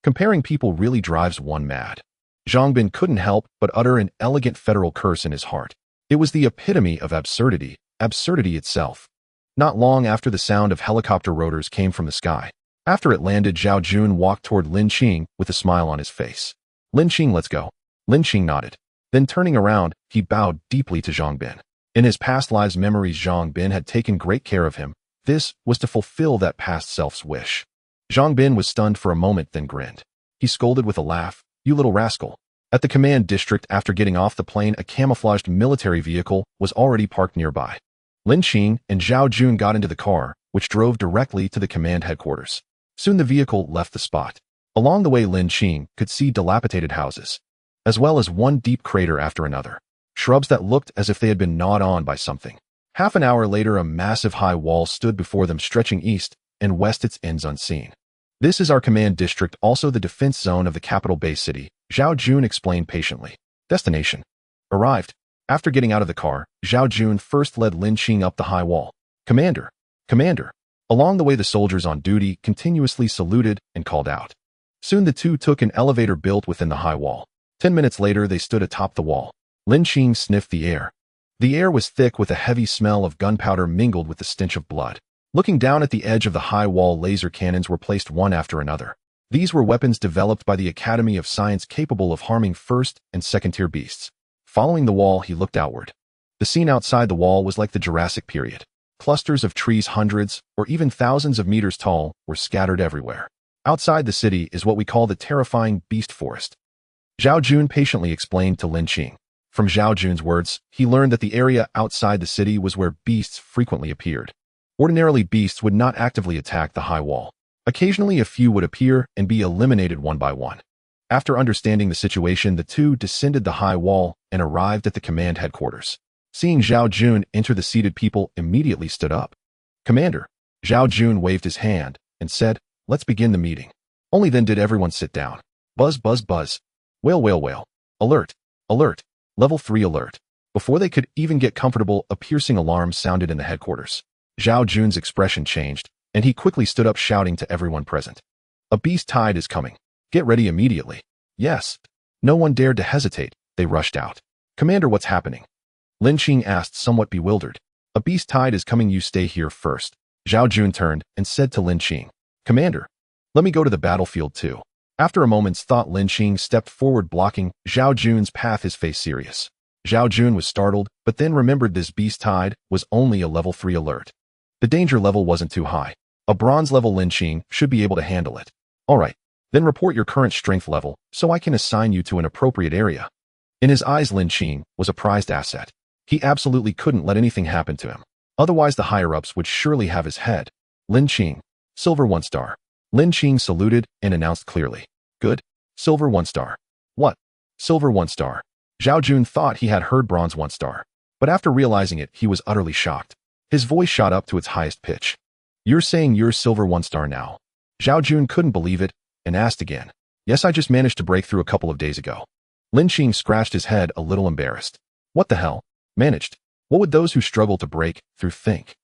Comparing people really drives one mad. Zhang Bin couldn't help but utter an elegant federal curse in his heart. It was the epitome of absurdity, absurdity itself. Not long after, the sound of helicopter rotors came from the sky. After it landed, Zhao Jun walked toward Lin Qing with a smile on his face. Lin Qing, let's go. Lin Qing nodded. Then turning around, he bowed deeply to Zhang Bin. In his past lives memories, Zhang Bin had taken great care of him. This was to fulfill that past self's wish. Zhang Bin was stunned for a moment, then grinned. He scolded with a laugh, "You little rascal." At the command district, after getting off the plane, a camouflaged military vehicle was already parked nearby. Lin Qing and Zhao Jun got into the car, which drove directly to the command headquarters. Soon the vehicle left the spot. Along the way, Lin Qing could see dilapidated houses, as well as one deep crater after another. Shrubs that looked as if they had been gnawed on by something. Half an hour later, a massive high wall stood before them, stretching east and west, its ends unseen. This is our command district, also the defense zone of the capital base city, Zhao Jun explained patiently. Destination. Arrived. After getting out of the car, Zhao Jun first led Lin Qing up the high wall. Commander. Commander. Along the way, the soldiers on duty continuously saluted and called out. Soon the two took an elevator built within the high wall. 10 minutes later, they stood atop the wall. Lin Qing sniffed the air. The air was thick with a heavy smell of gunpowder mingled with the stench of blood. Looking down at the edge of the high wall, laser cannons were placed one after another. These were weapons developed by the Academy of Science, capable of harming first and second-tier beasts. Following the wall, he looked outward. The scene outside the wall was like the Jurassic period. Clusters of trees, hundreds or even thousands of meters tall, were scattered everywhere. Outside the city is what we call the terrifying beast forest. Zhao Jun patiently explained to Lin Qing. From Zhao Jun's words, he learned that the area outside the city was where beasts frequently appeared. Ordinarily, beasts would not actively attack the high wall. Occasionally, a few would appear and be eliminated one by one. After understanding the situation, the two descended the high wall and arrived at the command headquarters. Seeing Zhao Jun enter, the seated people immediately stood up. Commander. Zhao Jun waved his hand and said, "Let's begin the meeting." Only then did everyone sit down. Buzz, buzz, buzz. Wail, wail, wail. Alert. Alert. Level 3 alert. Before they could even get comfortable, a piercing alarm sounded in the headquarters. Zhao Jun's expression changed, and he quickly stood up, shouting to everyone present. "A beast tide is coming. Get ready immediately." Yes. No one dared to hesitate. They rushed out. "Commander, what's happening?" Lin Qing asked, somewhat bewildered. "A beast tide is coming. You stay here first." Zhao Jun turned and said to Lin Qing, "Commander, let me go to the battlefield too." After a moment's thought, Lin Qing stepped forward, blocking Zhao Jun's path, his face serious. Zhao Jun was startled, but then remembered this beast tide was only a level 3 alert. The danger level wasn't too high. A bronze level Lin Qing should be able to handle it. All right, then report your current strength level so I can assign you to an appropriate area. In his eyes, Lin Qing was a prized asset. He absolutely couldn't let anything happen to him. Otherwise, the higher-ups would surely have his head. Lin Qing, Silver 1 star. Lin Qing saluted and announced clearly. Good. Silver 1 star. What? Silver 1 star. Zhao Jun thought he had heard Bronze 1 star, but after realizing it, he was utterly shocked. His voice shot up to its highest pitch. You're saying you're Silver 1 star now? Zhao Jun couldn't believe it and asked again. Yes, I just managed to break through a couple of days ago. Lin Qing scratched his head, a little embarrassed. What the hell? Managed? What would those who struggle to break through think?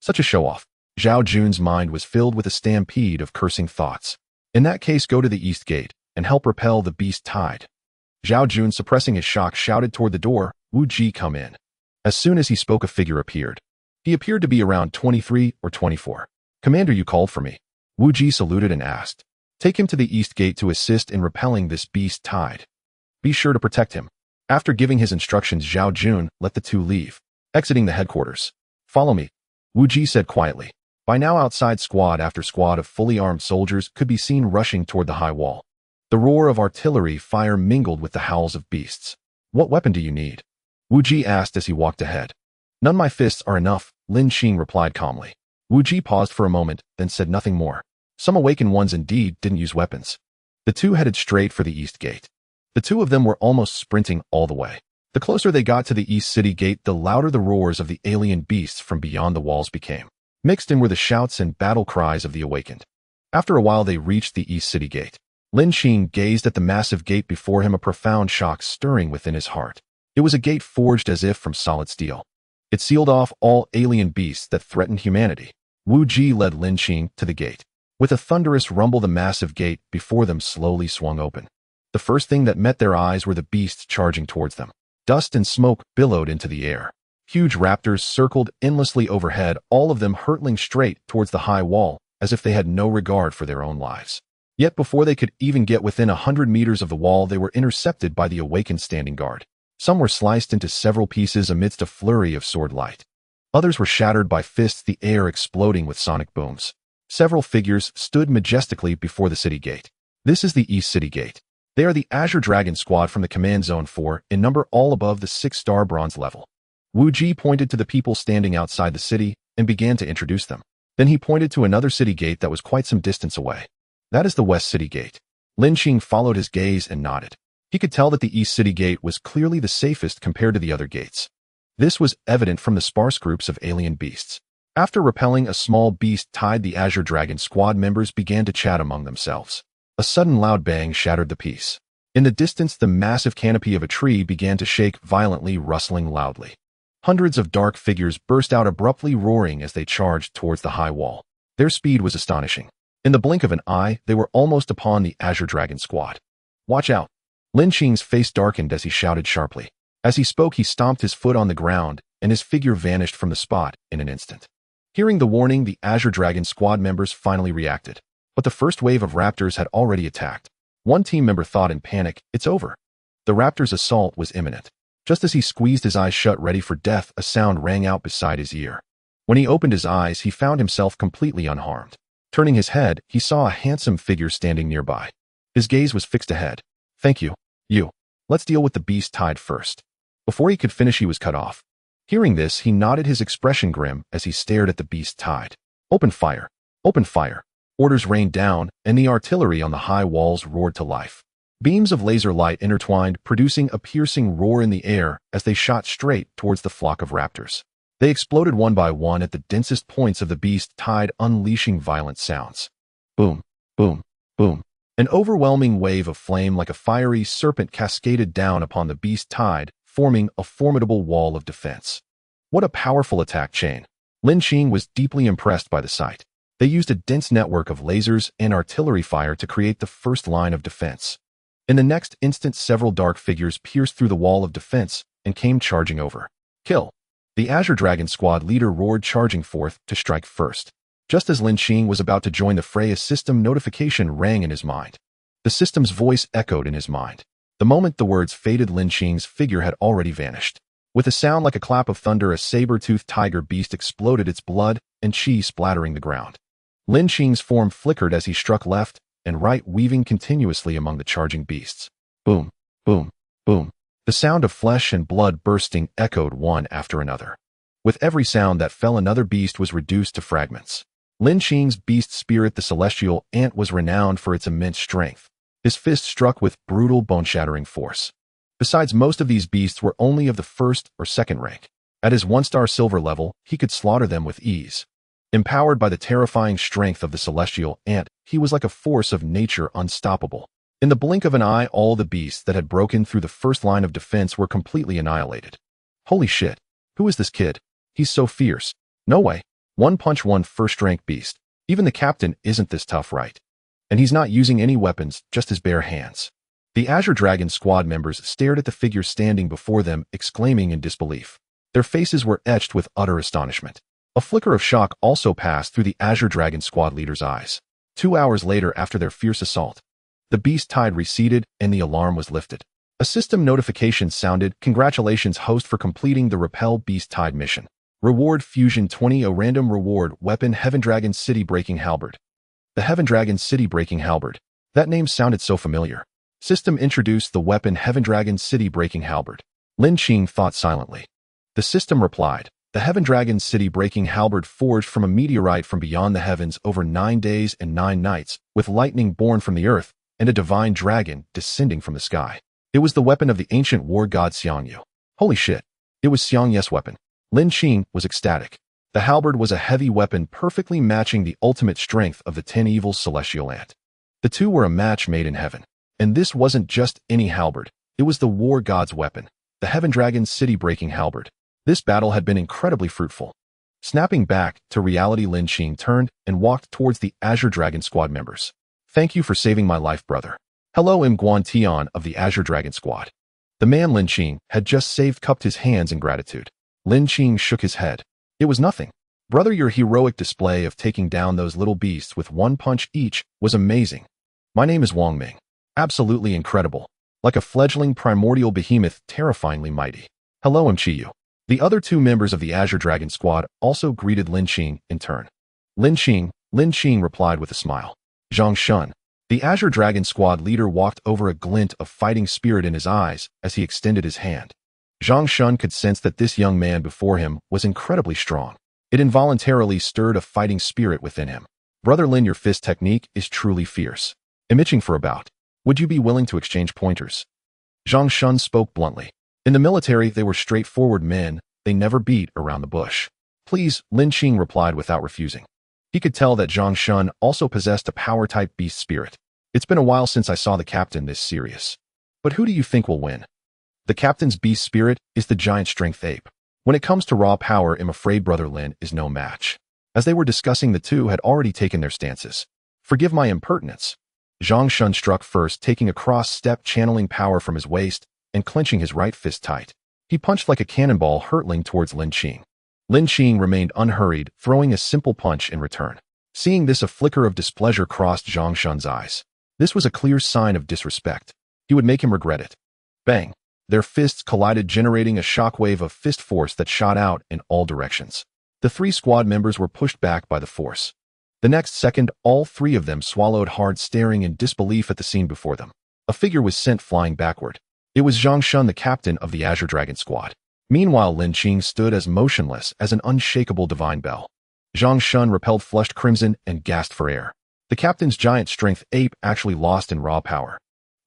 Such a show-off. Zhao Jun's mind was filled with a stampede of cursing thoughts. In that case, go to the east gate and help repel the beast tide. Zhao Jun, suppressing his shock, shouted toward the door, Wu Ji, come in. As soon as he spoke, a figure appeared. He appeared to be around 23 or 24. Commander, you called for me. Wu Ji saluted and asked. Take him to the east gate to assist in repelling this beast tide. Be sure to protect him. After giving his instructions, Zhao Jun let the two leave, exiting the headquarters. Follow me, Wu Ji said quietly. By now, outside, squad after squad of fully armed soldiers could be seen rushing toward the high wall. The roar of artillery fire mingled with the howls of beasts. What weapon do you need? Wu Ji asked as he walked ahead. None, my fists are enough, Lin Qing replied calmly. Wu Ji paused for a moment, then said nothing more. Some awakened ones indeed didn't use weapons. The two headed straight for the east gate. The two of them were almost sprinting all the way. The closer they got to the East City Gate, the louder the roars of the alien beasts from beyond the walls became. Mixed in were the shouts and battle cries of the awakened. After a while they reached the East City Gate. Lin Qing gazed at the massive gate before him, a profound shock stirring within his heart. It was a gate forged as if from solid steel. It sealed off all alien beasts that threatened humanity. Wu Ji led Lin Qing to the gate. With a thunderous rumble, the massive gate before them slowly swung open. The first thing that met their eyes were the beasts charging towards them. Dust and smoke billowed into the air. Huge raptors circled endlessly overhead, all of them hurtling straight towards the high wall, as if they had no regard for their own lives. Yet before they could even get within 100 meters of the wall, they were intercepted by the awakened standing guard. Some were sliced into several pieces amidst a flurry of sword light. Others were shattered by fists, the air exploding with sonic booms. Several figures stood majestically before the city gate. This is the East City Gate. They are the Azure Dragon Squad from the Command Zone 4, in number all above the 6-star bronze level. Wu Ji pointed to the people standing outside the city and began to introduce them. Then he pointed to another city gate that was quite some distance away. That is the West City Gate. Lin Qing followed his gaze and nodded. He could tell that the East City Gate was clearly the safest compared to the other gates. This was evident from the sparse groups of alien beasts. After repelling a small beast tied, the Azure Dragon Squad members began to chat among themselves. A sudden loud bang shattered the peace. In the distance, the massive canopy of a tree began to shake violently, rustling loudly. Hundreds of dark figures burst out abruptly, roaring as they charged towards the high wall. Their speed was astonishing. In the blink of an eye, they were almost upon the Azure Dragon Squad. "Watch out!" Lin Qing's face darkened as he shouted sharply. As he spoke, he stomped his foot on the ground, and his figure vanished from the spot in an instant. Hearing the warning, the Azure Dragon Squad members finally reacted. But the first wave of raptors had already attacked. One team member thought in panic, "It's over." The raptors' assault was imminent. Just as he squeezed his eyes shut ready for death, a sound rang out beside his ear. When he opened his eyes, he found himself completely unharmed. Turning his head, he saw a handsome figure standing nearby. His gaze was fixed ahead. "Thank you. You. Let's deal with the beast tied first." Before he could finish, he was cut off. Hearing this, he nodded, his expression grim as he stared at the beast tied. "Open fire! Open fire!" Orders rained down, and the artillery on the high walls roared to life. Beams of laser light intertwined, producing a piercing roar in the air as they shot straight towards the flock of raptors. They exploded one by one at the densest points of the beast tied, unleashing violent sounds. Boom, boom, boom. An overwhelming wave of flame like a fiery serpent cascaded down upon the beast tied, forming a formidable wall of defense. What a powerful attack chain! Lin Qing was deeply impressed by the sight. They used a dense network of lasers and artillery fire to create the first line of defense. In the next instant, several dark figures pierced through the wall of defense and came charging over. "Kill!" The Azure Dragon Squad leader roared, charging forth to strike first. Just as Lin Qing was about to join the fray, a system notification rang in his mind. The system's voice echoed in his mind. The moment the words faded, Lin Qing's figure had already vanished. With a sound like a clap of thunder, a saber-toothed tiger beast exploded, its blood and chi splattering the ground. Lin Qing's form flickered as he struck left and right, weaving continuously among the charging beasts. Boom, boom, boom. The sound of flesh and blood bursting echoed one after another. With every sound that fell, another beast was reduced to fragments. Lin Qing's beast spirit, the celestial ant, was renowned for its immense strength. His fist struck with brutal, bone-shattering force. Besides, most of these beasts were only of the first or second rank. At his 1-star silver level, he could slaughter them with ease. Empowered by the terrifying strength of the celestial ant, he was like a force of nature, unstoppable. In the blink of an eye, all the beasts that had broken through the first line of defense were completely annihilated. Holy shit! Who is this kid? He's so fierce. No way. One punch, one first-rank beast. Even the captain isn't this tough, right? And he's not using any weapons, just his bare hands. The Azure Dragon Squad members stared at the figure standing before them, exclaiming in disbelief. Their faces were etched with utter astonishment. A flicker of shock also passed through the Azure Dragon Squad leader's eyes. 2 hours later, after their fierce assault, the beast tide receded and the alarm was lifted. A system notification sounded. "Congratulations, host, for completing the Repel Beast Tide mission. Reward Fusion 20, a random reward weapon, Heaven Dragon City Breaking Halberd." The Heaven Dragon City Breaking Halberd. That name sounded so familiar. System introduced the weapon Heaven Dragon City Breaking Halberd. Lin Qing thought silently. The system replied, "The Heaven Dragon City Breaking Halberd, forged from a meteorite from beyond the heavens over 9 days and 9 nights, with lightning born from the earth, and a divine dragon descending from the sky. It was the weapon of the ancient war god Xiangyu. Holy shit. It was Xiang Ye's weapon. Lin Qing was ecstatic. The halberd was a heavy weapon perfectly matching the ultimate strength of the 10 Evils celestial ant. The two were a match made in heaven. And this wasn't just any halberd. It was the war god's weapon, the Heaven Dragon's city-breaking halberd. This battle had been incredibly fruitful. Snapping back to reality, Lin Qing turned and walked towards the Azure Dragon Squad members. Thank you for saving my life, brother. Hello, Guan Tian of the Azure Dragon Squad. The man Lin Qing had just saved cupped his hands in gratitude. Lin Qing shook his head. It was nothing. Brother, your heroic display of taking down those little beasts with one punch each was amazing. My name is Wang Ming. Absolutely incredible. Like a fledgling primordial behemoth, terrifyingly mighty. Hello, Chiyu. The other two members of the Azure Dragon Squad also greeted Lin Qing in turn. Lin Qing replied with a smile. Zhang Shun. The Azure Dragon Squad leader walked over, a glint of fighting spirit in his eyes as he extended his hand. Zhang Shun could sense that this young man before him was incredibly strong. It involuntarily stirred a fighting spirit within him. Brother Lin, your fist technique is truly fierce. I'm itching for a bout. Would you be willing to exchange pointers? Zhang Shun spoke bluntly. In the military, they were straightforward men. They never beat around the bush. Please, Lin Qing replied without refusing. He could tell that Zhang Shun also possessed a power-type beast spirit. It's been a while since I saw the captain this serious. But who do you think will win? The captain's beast spirit is the giant strength ape. When it comes to raw power, I'm afraid Brother Lin is no match. As they were discussing, the two had already taken their stances. Forgive my impertinence. Zhang Shun struck first, taking a cross-step, channeling power from his waist and clenching his right fist tight. He punched like a cannonball, hurtling towards Lin Qing. Lin Qing remained unhurried, throwing a simple punch in return. Seeing this, a flicker of displeasure crossed Zhang Shun's eyes. This was a clear sign of disrespect. He would make him regret it. Bang! Their fists collided, generating a shockwave of fist force that shot out in all directions. The three squad members were pushed back by the force. The next second, all three of them swallowed hard, staring in disbelief at the scene before them. A figure was sent flying backward. It was Zhang Shun, the captain of the Azure Dragon Squad. Meanwhile, Lin Qing stood as motionless as an unshakable divine bell. Zhang Shun repelled, flushed crimson, and gasped for air. The captain's giant strength ape actually lost in raw power.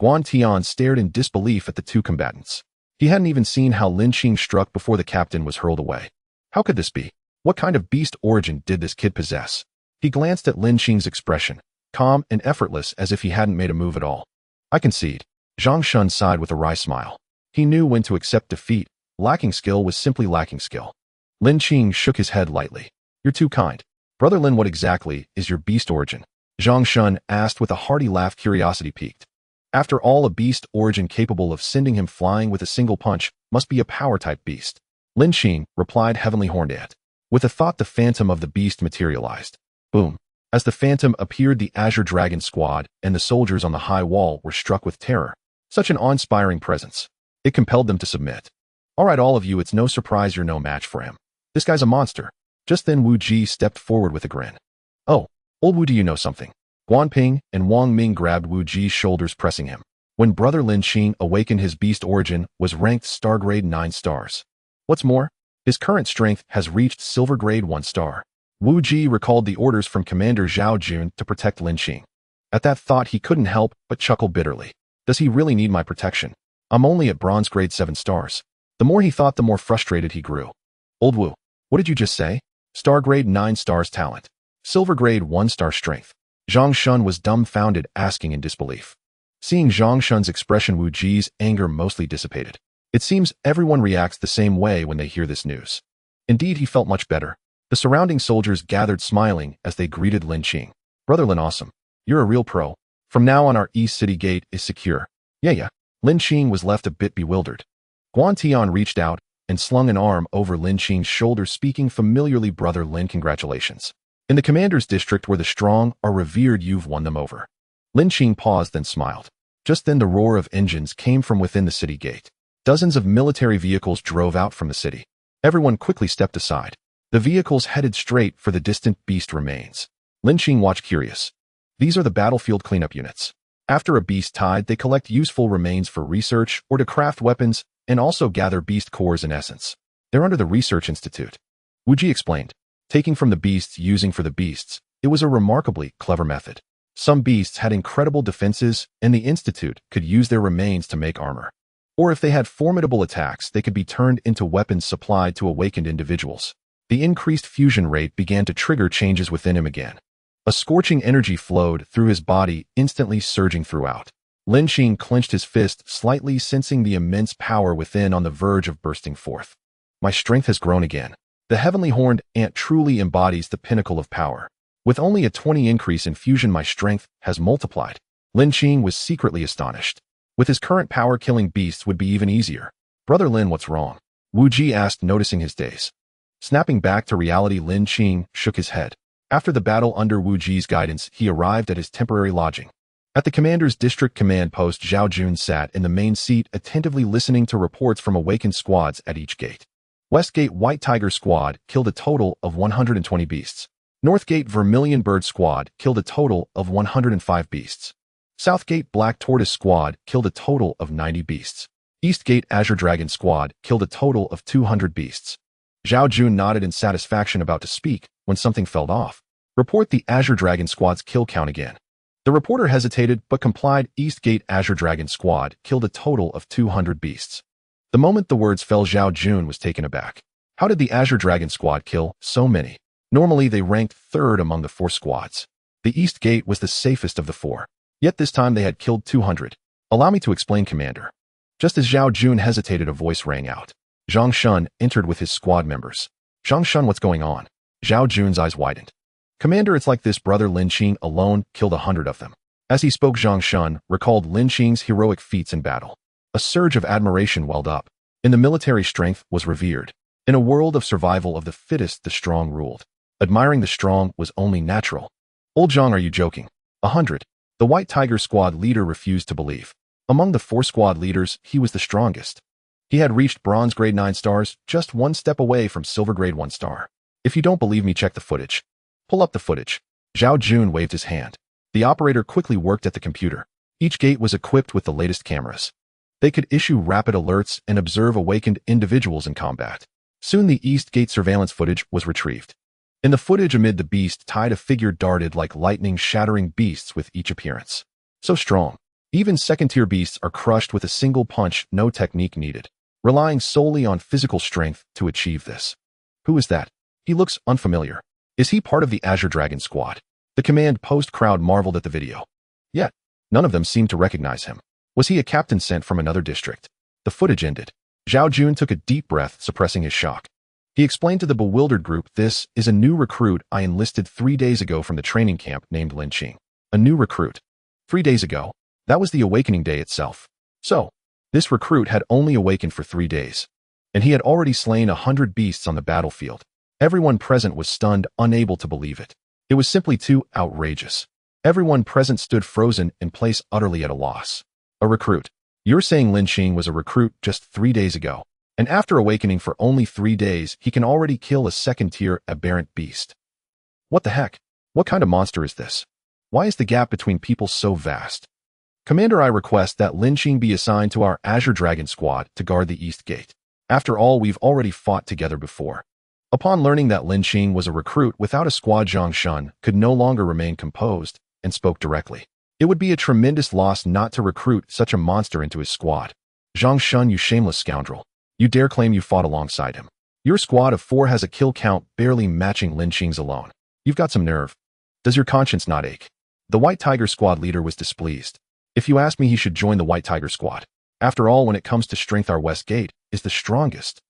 Guan Tian stared in disbelief at the two combatants. He hadn't even seen how Lin Qing struck before the captain was hurled away. How could this be? What kind of beast origin did this kid possess? He glanced at Lin Qing's expression, calm and effortless as if he hadn't made a move at all. I concede. Zhang Shun sighed with a wry smile. He knew when to accept defeat. Lacking skill was simply lacking skill. Lin Qing shook his head lightly. You're too kind. Brother Lin, what exactly is your beast origin? Zhang Shun asked with a hearty laugh, curiosity piqued. After all, a beast origin capable of sending him flying with a single punch must be a power-type beast. Lin Qing replied, heavenly horned at. With a thought, the phantom of the beast materialized. Boom. As the phantom appeared, the Azure Dragon Squad and the soldiers on the high wall were struck with terror. Such an awe-inspiring presence. It compelled them to submit. All right, all of you, it's no surprise you're no match for him. This guy's a monster. Just then Wu Ji stepped forward with a grin. Oh, old Wu, do you know something? Guan Ping and Wang Ming grabbed Wu Ji's shoulders, pressing him. When Brother Lin Qing awakened, his beast origin was ranked star grade 9 stars. What's more, his current strength has reached silver grade 1 star. Wu Ji recalled the orders from Commander Zhao Jun to protect Lin Qing. At that thought, he couldn't help but chuckle bitterly. Does he really need my protection? I'm only at bronze grade 7 stars. The more he thought, the more frustrated he grew. Old Wu, what did you just say? Star grade 9 stars talent. Silver grade 1 star strength. Zhang Shun was dumbfounded, asking in disbelief. Seeing Zhang Shun's expression, Wu Ji's anger mostly dissipated. It seems everyone reacts the same way when they hear this news. Indeed, he felt much better. The surrounding soldiers gathered, smiling as they greeted Lin Qing. Brother Lin, awesome. You're a real pro. From now on, our East City gate is secure. Yeah. Lin Qing was left a bit bewildered. Guan Tian reached out and slung an arm over Lin Qing's shoulder, speaking familiarly. Brother Lin, congratulations. In the commander's district where the strong are revered, you've won them over. Lin Qing paused, then smiled. Just then the roar of engines came from within the city gate. Dozens of military vehicles drove out from the city. Everyone quickly stepped aside. The vehicles headed straight for the distant beast remains. Lin Qing watched, curious. These are the battlefield cleanup units. After a beast died, they collect useful remains for research or to craft weapons and also gather beast cores in essence. They're under the Research Institute. Wu Ji explained. Taking from the beasts, using for the beasts. It was a remarkably clever method. Some beasts had incredible defenses, and the Institute could use their remains to make armor. Or if they had formidable attacks, they could be turned into weapons supplied to awakened individuals. The increased fusion rate began to trigger changes within him again. A scorching energy flowed through his body, instantly surging throughout. Lin Qing clenched his fist, slightly sensing the immense power within on the verge of bursting forth. My strength has grown again. The heavenly horned ant truly embodies the pinnacle of power. With only a 20 increase in fusion, my strength has multiplied. Lin Qing was secretly astonished. With his current power, killing beasts would be even easier. Brother Lin, what's wrong? Wu Ji asked, noticing his daze. Snapping back to reality, Lin Qing shook his head. After the battle under Wu Ji's guidance, he arrived at his temporary lodging. At the commander's district command post, Zhao Jun sat in the main seat, attentively listening to reports from awakened squads at each gate. West Gate White Tiger Squad killed a total of 120 beasts. North Gate Vermilion Bird Squad killed a total of 105 beasts. South Gate Black Tortoise Squad killed a total of 90 beasts. East Gate Azure Dragon Squad killed a total of 200 beasts. Zhao Jun nodded in satisfaction, about to speak, when something fell off. Report the Azure Dragon Squad's kill count again. The reporter hesitated but complied. East Gate Azure Dragon Squad killed a total of 200 beasts. The moment the words fell, Zhao Jun was taken aback. How did the Azure Dragon Squad kill so many? Normally they ranked third among the 4 squads. The East Gate was the safest of the 4. Yet this time they had killed 200. Allow me to explain, Commander. Just as Zhao Jun hesitated, a voice rang out. Zhang Shun entered with his squad members. Zhang Shun, what's going on? Zhao Jun's eyes widened. Commander, it's like this. Brother Lin Qing alone killed 100 of them. As he spoke, Zhang Shun recalled Lin Qing's heroic feats in battle. A surge of admiration welled up. In the military, strength was revered. In a world of survival of the fittest, the strong ruled. Admiring the strong was only natural. Old Zhang, are you joking? 100. The White Tiger Squad leader refused to believe. Among the 4 squad leaders, he was the strongest. He had reached bronze grade 9 stars, just 1 step away from silver grade 1 star. If you don't believe me, check the footage. Pull up the footage. Zhao Jun waved his hand. The operator quickly worked at the computer. Each gate was equipped with the latest cameras. They could issue rapid alerts and observe awakened individuals in combat. Soon the East Gate surveillance footage was retrieved. In the footage, amid the beast tide, a figure darted like lightning, shattering beasts with each appearance. So strong. Even second-tier beasts are crushed with a single punch, no technique needed. Relying solely on physical strength to achieve this. Who is that? He looks unfamiliar. Is he part of the Azure Dragon Squad? The command post crowd marveled at the video. Yet, none of them seemed to recognize him. Was he a captain sent from another district? The footage ended. Zhao Jun took a deep breath, suppressing his shock. He explained to the bewildered group, this is a new recruit I enlisted 3 days ago from the training camp named Lin Qing. A new recruit. 3 days ago? That was the awakening day itself. So, this recruit had only awakened for 3 days. And he had already slain 100 beasts on the battlefield. Everyone present was stunned, unable to believe it. It was simply too outrageous. Everyone present stood frozen in place, utterly at a loss. A recruit. You're saying Lin Qing was a recruit just 3 days ago, and after awakening for only 3 days, he can already kill a second-tier aberrant beast. What the heck? What kind of monster is this? Why is the gap between people so vast? Commander, I request that Lin Qing be assigned to our Azure Dragon Squad to guard the East Gate. After all, we've already fought together before. Upon learning that Lin Qing was a recruit without a squad, Zhang Shun could no longer remain composed and spoke directly. It would be a tremendous loss not to recruit such a monster into his squad. Zhang Shun, you shameless scoundrel. You dare claim you fought alongside him. Your squad of 4 has a kill count barely matching Lin Qing's alone. You've got some nerve. Does your conscience not ache? The White Tiger Squad leader was displeased. If you ask me, he should join the White Tiger Squad. After all, when it comes to strength, our West Gate is the strongest.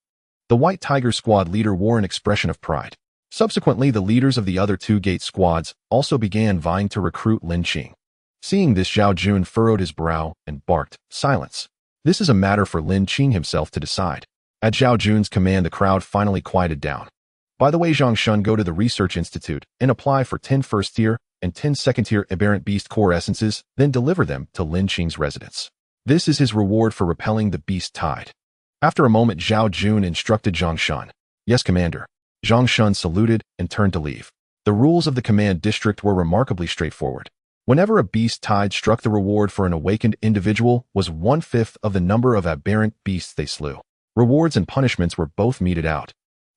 The White Tiger Squad leader wore an expression of pride. Subsequently, the leaders of the other 2 gate squads also began vying to recruit Lin Qing. Seeing this, Zhao Jun furrowed his brow and barked, silence. This is a matter for Lin Qing himself to decide. At Zhao Jun's command, the crowd finally quieted down. By the way, Zhang Shun, go to the Research Institute and apply for 10 first-tier and 10 second-tier aberrant beast core essences, then deliver them to Lin Qing's residence. This is his reward for repelling the beast tide. After a moment, Zhao Jun instructed Zhang Shun. Yes, Commander. Zhang Shun saluted and turned to leave. The rules of the command district were remarkably straightforward. Whenever a beast tide struck, the reward for an awakened individual was 1/5 of the number of aberrant beasts they slew. Rewards and punishments were both meted out.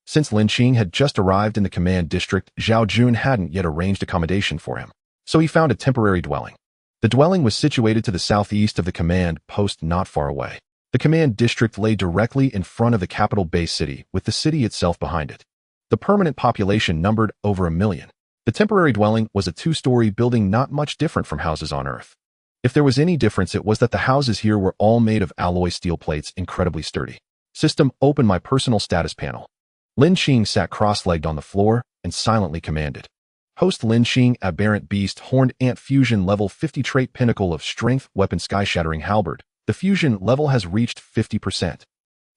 Since Lin Qing had just arrived in the command district, Zhao Jun hadn't yet arranged accommodation for him. So he found a temporary dwelling. The dwelling was situated to the southeast of the command post, not far away. The command district lay directly in front of the capital base city, with the city itself behind it. The permanent population numbered over 1 million. The temporary dwelling was a 2-story building not much different from houses on Earth. If there was any difference, it was that the houses here were all made of alloy steel plates, incredibly sturdy. System, open my personal status panel. Lin Qing sat cross-legged on the floor and silently commanded. Host Lin Qing, aberrant beast, horned ant fusion level 50 trait pinnacle of strength, weapon sky shattering halberd. The fusion level has reached 50%.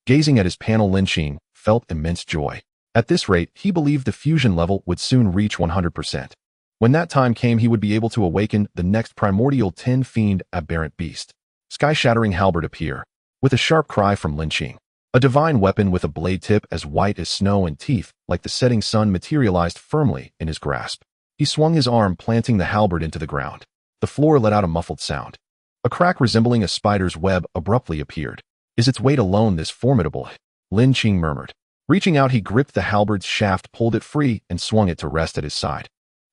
Gazing at his panel, Lin Qing felt immense joy. At this rate, he believed the fusion level would soon reach 100%. When that time came, he would be able to awaken the next Primordial 10 fiend, aberrant beast. Sky shattering halberd appear. With a sharp cry from Lin Qing, a divine weapon with a blade tip as white as snow and teeth like the setting sun materialized firmly in his grasp. He swung his arm, planting the halberd into the ground. The floor let out a muffled sound. A crack resembling a spider's web abruptly appeared. Is its weight alone this formidable? Lin Qing murmured. Reaching out, he gripped the halberd's shaft, pulled it free, and swung it to rest at his side.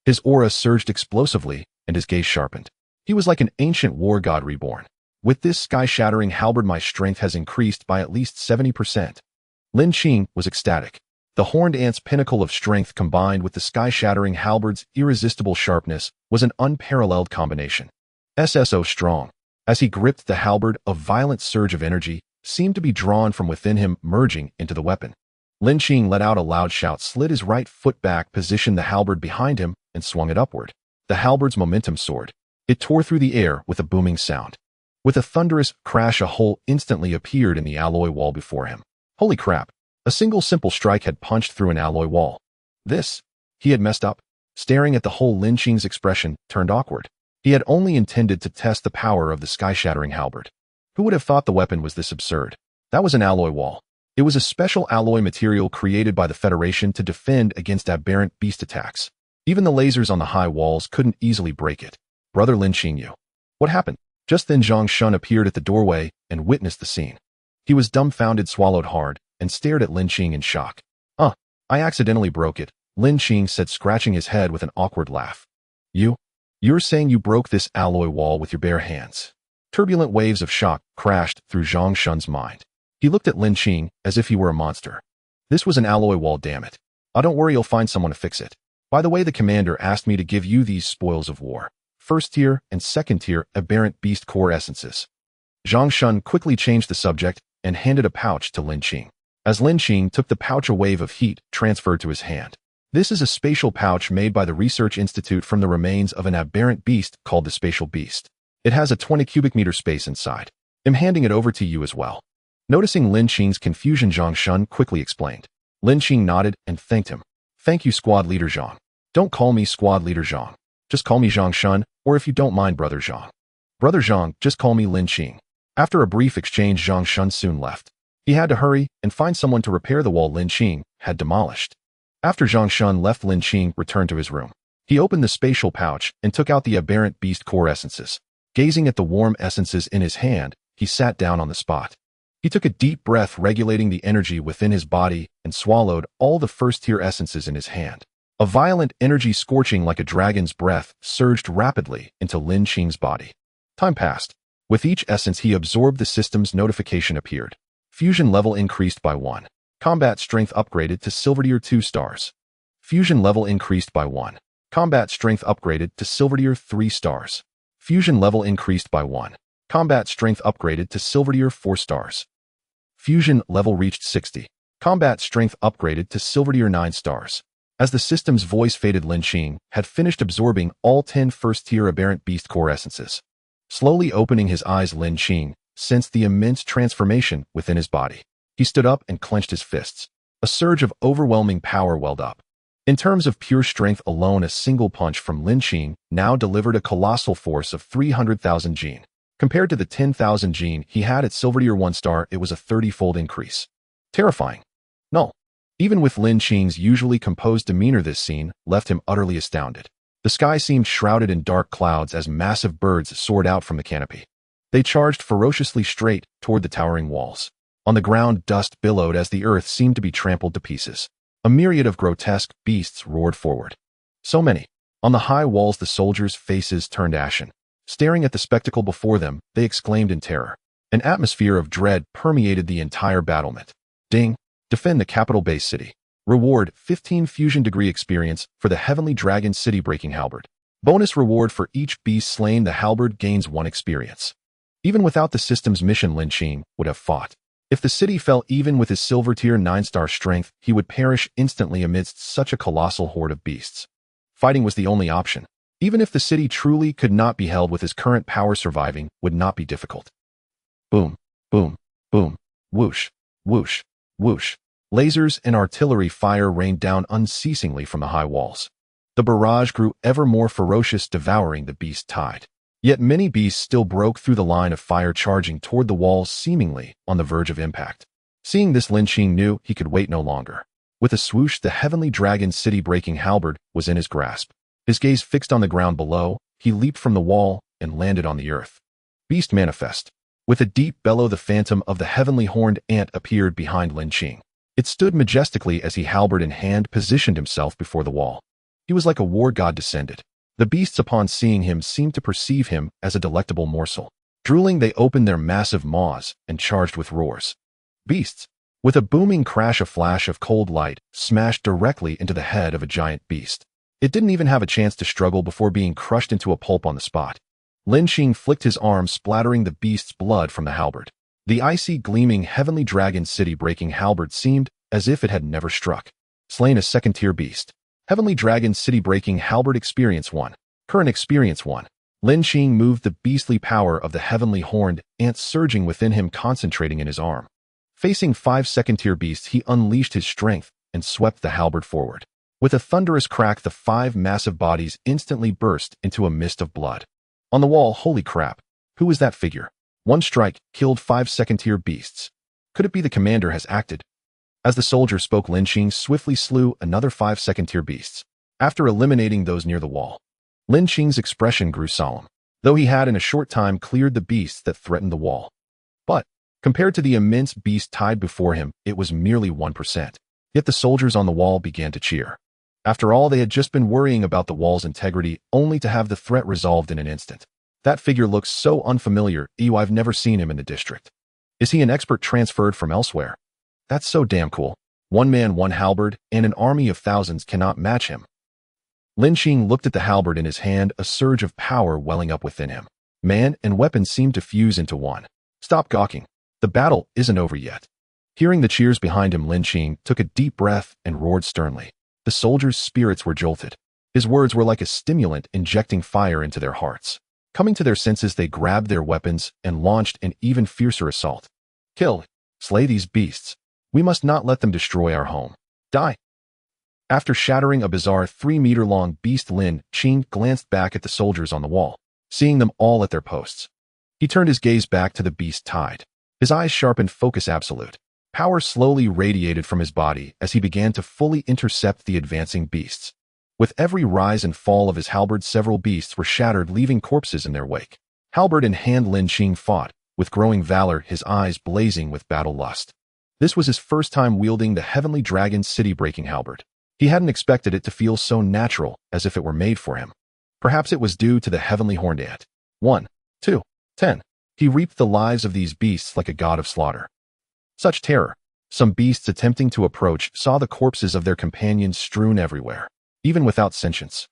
His aura surged explosively, and his gaze sharpened. He was like an ancient war god reborn. With this sky-shattering halberd, my strength has increased by at least 70%. Lin Qing was ecstatic. The horned ant's pinnacle of strength combined with the sky-shattering halberd's irresistible sharpness was an unparalleled combination. SSO strong. As he gripped the halberd, a violent surge of energy seemed to be drawn from within him, merging into the weapon. Lin Qing let out a loud shout, slid his right foot back, positioned the halberd behind him, and swung it upward. The halberd's momentum soared. It tore through the air with a booming sound. With a thunderous crash, a hole instantly appeared in the alloy wall before him. Holy crap! A single simple strike had punched through an alloy wall. He had messed up. Staring at the hole, Lin Qing's expression turned awkward. He had only intended to test the power of the sky-shattering halberd. Who would have thought the weapon was this absurd? That was an alloy wall. It was a special alloy material created by the Federation to defend against aberrant beast attacks. Even the lasers on the high walls couldn't easily break it. Brother Lin Qing, what happened? Just then Zhang Shun appeared at the doorway and witnessed the scene. He was dumbfounded, swallowed hard, and stared at Lin Qing in shock. I accidentally broke it, Lin Qing said, scratching his head with an awkward laugh. You're saying you broke this alloy wall with your bare hands? Turbulent waves of shock crashed through Zhang Shun's mind. He looked at Lin Qing as if he were a monster. This was an alloy wall, damn it. Don't worry, you'll find someone to fix it. By the way, the commander asked me to give you these spoils of war. First-tier and second-tier aberrant beast core essences. Zhang Shun quickly changed the subject and handed a pouch to Lin Qing. As Lin Qing took the pouch, a wave of heat transferred to his hand. This is a spatial pouch made by the Research Institute from the remains of an aberrant beast called the Spatial Beast. It has a 20 cubic meter space inside. I'm handing it over to you as well. Noticing Lin Qing's confusion, Zhang Shun quickly explained. Lin Qing nodded and thanked him. Thank you, Squad Leader Zhang. Don't call me Squad Leader Zhang. Just call me Zhang Shun, or if you don't mind, Brother Zhang. Brother Zhang, just call me Lin Qing. After a brief exchange, Zhang Shun soon left. He had to hurry and find someone to repair the wall Lin Qing had demolished. After Zhang Shun left, Lin Qing returned to his room. He opened the spatial pouch and took out the aberrant beast core essences. Gazing at the warm essences in his hand, he sat down on the spot. He took a deep breath, regulating the energy within his body, and swallowed all the first-tier essences in his hand. A violent energy, scorching like a dragon's breath, surged rapidly into Lin Qing's body. Time passed. With each essence he absorbed, the system's notification appeared. Fusion level increased by 1. Combat strength upgraded to silver tier 2 stars. Fusion level increased by 1. Combat strength upgraded to silver tier 3 stars. Fusion level increased by 1. Combat strength upgraded to silver tier 4 stars. Fusion level reached 60. Combat strength upgraded to silver tier 9 stars. As the system's voice faded, Lin Qing had finished absorbing all 10 first-tier aberrant beast core essences. Slowly opening his eyes, Lin Qing sensed the immense transformation within his body. He stood up and clenched his fists. A surge of overwhelming power welled up. In terms of pure strength alone, a single punch from Lin Qing now delivered a colossal force of 300,000 gene. Compared to the 10,000 gene he had at silver tier 1 star, it was a 30-fold increase. Terrifying. No. Even with Lin Qing's usually composed demeanor, this scene left him utterly astounded. The sky seemed shrouded in dark clouds as massive birds soared out from the canopy. They charged ferociously straight toward the towering walls. On the ground, dust billowed as the earth seemed to be trampled to pieces. A myriad of grotesque beasts roared forward. So many. On the high walls, the soldiers' faces turned ashen. Staring at the spectacle before them, they exclaimed in terror. An atmosphere of dread permeated the entire battlement. Ding! Defend the capital base city. Reward 15 fusion degree experience for the Heavenly Dragon City Breaking Halberd. Bonus reward for each beast slain, the halberd gains 1 experience. Even without the system's mission, Lin Qing would have fought. If the city fell even with his silver tier 9-star strength, he would perish instantly amidst such a colossal horde of beasts. Fighting was the only option. Even if the city truly could not be held with his current power, surviving would not be difficult. Boom, boom, boom, whoosh, whoosh, whoosh. Lasers and artillery fire rained down unceasingly from the high walls. The barrage grew ever more ferocious, devouring the beast tide. Yet many beasts still broke through the line of fire, charging toward the walls, seemingly on the verge of impact. Seeing this, Lin Qing knew he could wait no longer. With a swoosh, the Heavenly Dragon City Breaking Halberd was in his grasp. His gaze fixed on the ground below, he leaped from the wall and landed on the earth. Beast manifest. With a deep bellow, the phantom of the Heavenly Horned Ant appeared behind Lin Qing. It stood majestically as he, halberd in hand, positioned himself before the wall. He was like a war god descended. The beasts, upon seeing him, seemed to perceive him as a delectable morsel. Drooling, they opened their massive maws and charged with roars. Beasts. With a booming crash, a flash of cold light smashed directly into the head of a giant beast. It didn't even have a chance to struggle before being crushed into a pulp on the spot. Lin Qing flicked his arm, splattering the beast's blood from the halberd. The icy, gleaming Heavenly Dragon City Breaking Halberd seemed as if it had never struck. Slain a 2nd-tier beast. Heavenly Dragon City Breaking Halberd Experience 1. Current Experience 1. Lin Qing moved the beastly power of the Heavenly Horned Ant surging within him, concentrating in his arm. Facing 5 2nd-tier beasts, he unleashed his strength and swept the halberd forward. With a thunderous crack, the 5 massive bodies instantly burst into a mist of blood. On the wall, holy crap. Who is that figure? One strike killed 5 2nd-tier beasts. Could it be the commander has acted? As the soldier spoke, Lin Qing swiftly slew another 5 2nd-tier beasts. After eliminating those near the wall, Lin Qing's expression grew solemn, though he had in a short time cleared the beasts that threatened the wall. But, compared to the immense beast tide before him, it was merely 1%. Yet the soldiers on the wall began to cheer. After all, they had just been worrying about the wall's integrity, only to have the threat resolved in an instant. That figure looks so unfamiliar. I've never seen him in the district. Is he an expert transferred from elsewhere? That's so damn cool. 1 man, 1 halberd, and an army of thousands cannot match him. Lin Qing looked at the halberd in his hand, a surge of power welling up within him. Man and weapon seemed to fuse into one. Stop gawking. The battle isn't over yet. Hearing the cheers behind him, Lin Qing took a deep breath and roared sternly. The soldiers' spirits were jolted. His words were like a stimulant injecting fire into their hearts. Coming to their senses, they grabbed their weapons and launched an even fiercer assault. Kill. Slay these beasts. We must not let them destroy our home. Die. After shattering a bizarre 3-meter-long beast, Lin Qing glanced back at the soldiers on the wall, seeing them all at their posts. He turned his gaze back to the beast tide. His eyes sharpened, focus absolute. Power slowly radiated from his body as he began to fully intercept the advancing beasts. With every rise and fall of his halberd, several beasts were shattered, leaving corpses in their wake. Halberd in hand, Lin Qing fought, with growing valor, his eyes blazing with battle lust. This was his first time wielding the Heavenly Dragon City Breaking Halberd. He hadn't expected it to feel so natural, as if it were made for him. Perhaps it was due to the Heavenly Horned Ant. 1, 2, 10. He reaped the lives of these beasts like a god of slaughter. Such terror. Some beasts attempting to approach saw the corpses of their companions strewn everywhere, even without sentience.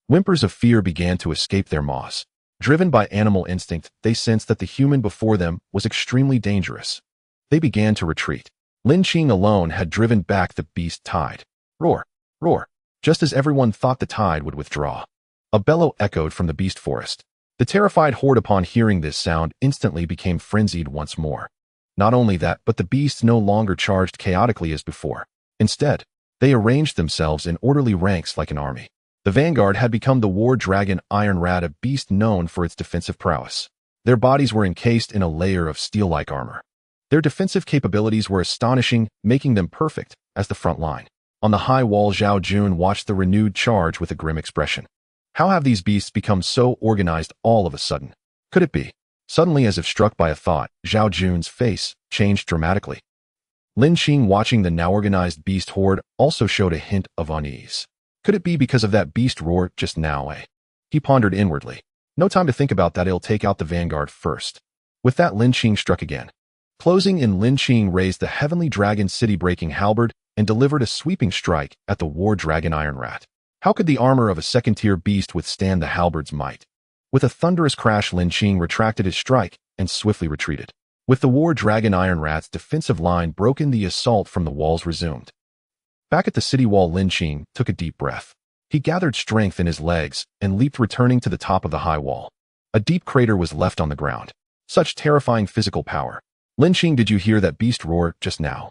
Whimpers of fear began to escape their maws. Driven by animal instinct, they sensed that the human before them was extremely dangerous. They began to retreat. Lin Qing alone had driven back the beast tide. Roar, roar, just as everyone thought the tide would withdraw. A bellow echoed from the beast forest. The terrified horde, upon hearing this sound, instantly became frenzied once more. Not only that, but the beasts no longer charged chaotically as before. Instead, they arranged themselves in orderly ranks like an army. The vanguard had become the war dragon Iron Rat, a beast known for its defensive prowess. Their bodies were encased in a layer of steel-like armor. Their defensive capabilities were astonishing, making them perfect as the front line. On the high wall, Zhao Jun watched the renewed charge with a grim expression. How have these beasts become so organized all of a sudden? Could it be? Suddenly, as if struck by a thought, Zhao Jun's face changed dramatically. Lin Qing, watching the now organized beast horde, also showed a hint of unease. Could it be because of that beast roar just now, eh? He pondered inwardly. No time to think about that, he'll take out the vanguard first. With that, Lin Qing struck again. Closing in, Lin Qing raised the heavenly dragon city-breaking halberd and delivered a sweeping strike at the war dragon Iron Rat. How could the armor of a second-tier beast withstand the halberd's might? With a thunderous crash, Lin Qing retracted his strike and swiftly retreated. With the war dragon Iron Rat's defensive line broken, the assault from the walls resumed. Back at the city wall, Lin Qing took a deep breath. He gathered strength in his legs and leaped, returning to the top of the high wall. A deep crater was left on the ground. Such terrifying physical power. Lin Qing, did you hear that beast roar just now?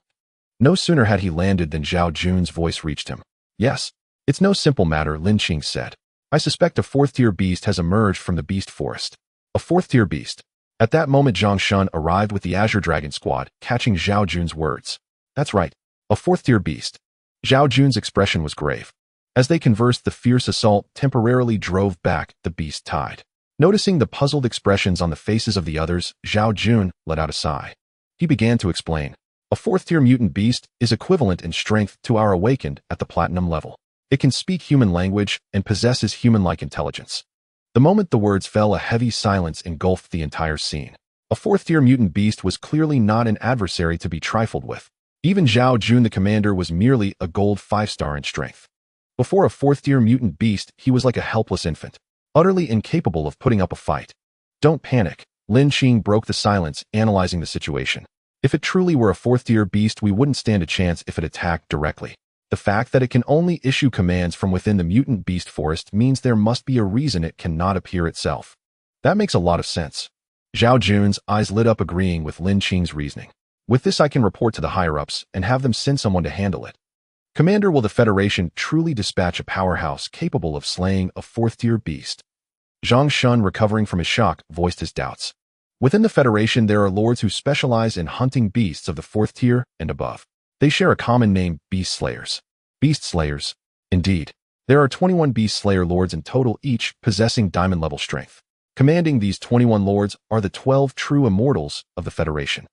No sooner had he landed than Zhao Jun's voice reached him. Yes. It's no simple matter, Lin Qing said. I suspect a fourth-tier beast has emerged from the beast forest. A fourth-tier beast. At that moment, Zhang Shun arrived with the Azure Dragon squad, catching Zhao Jun's words. That's right. A fourth-tier beast. Zhao Jun's expression was grave. As they conversed, the fierce assault temporarily drove back the beast tide. Noticing the puzzled expressions on the faces of the others, Zhao Jun let out a sigh. He began to explain. A fourth-tier mutant beast is equivalent in strength to our awakened at the platinum level. It can speak human language and possesses human-like intelligence. The moment the words fell, a heavy silence engulfed the entire scene. A fourth-tier mutant beast was clearly not an adversary to be trifled with. Even Zhao Jun, the commander, was merely a gold 5-star in strength. Before a fourth-tier mutant beast, he was like a helpless infant, utterly incapable of putting up a fight. Don't panic. Lin Qing broke the silence, analyzing the situation. If it truly were a fourth-tier beast, we wouldn't stand a chance if it attacked directly. The fact that it can only issue commands from within the mutant beast forest means there must be a reason it cannot appear itself. That makes a lot of sense. Zhao Jun's eyes lit up, agreeing with Lin Qing's reasoning. With this, I can report to the higher-ups and have them send someone to handle it. Commander, will the Federation truly dispatch a powerhouse capable of slaying a fourth-tier beast? Zhang Shun, recovering from his shock, voiced his doubts. Within the Federation, there are lords who specialize in hunting beasts of the fourth tier and above. They share a common name, beast slayers. Beast slayers. Indeed. There are 21 beast slayer lords in total, each possessing diamond-level strength. Commanding these 21 lords are the 12 true immortals of the Federation.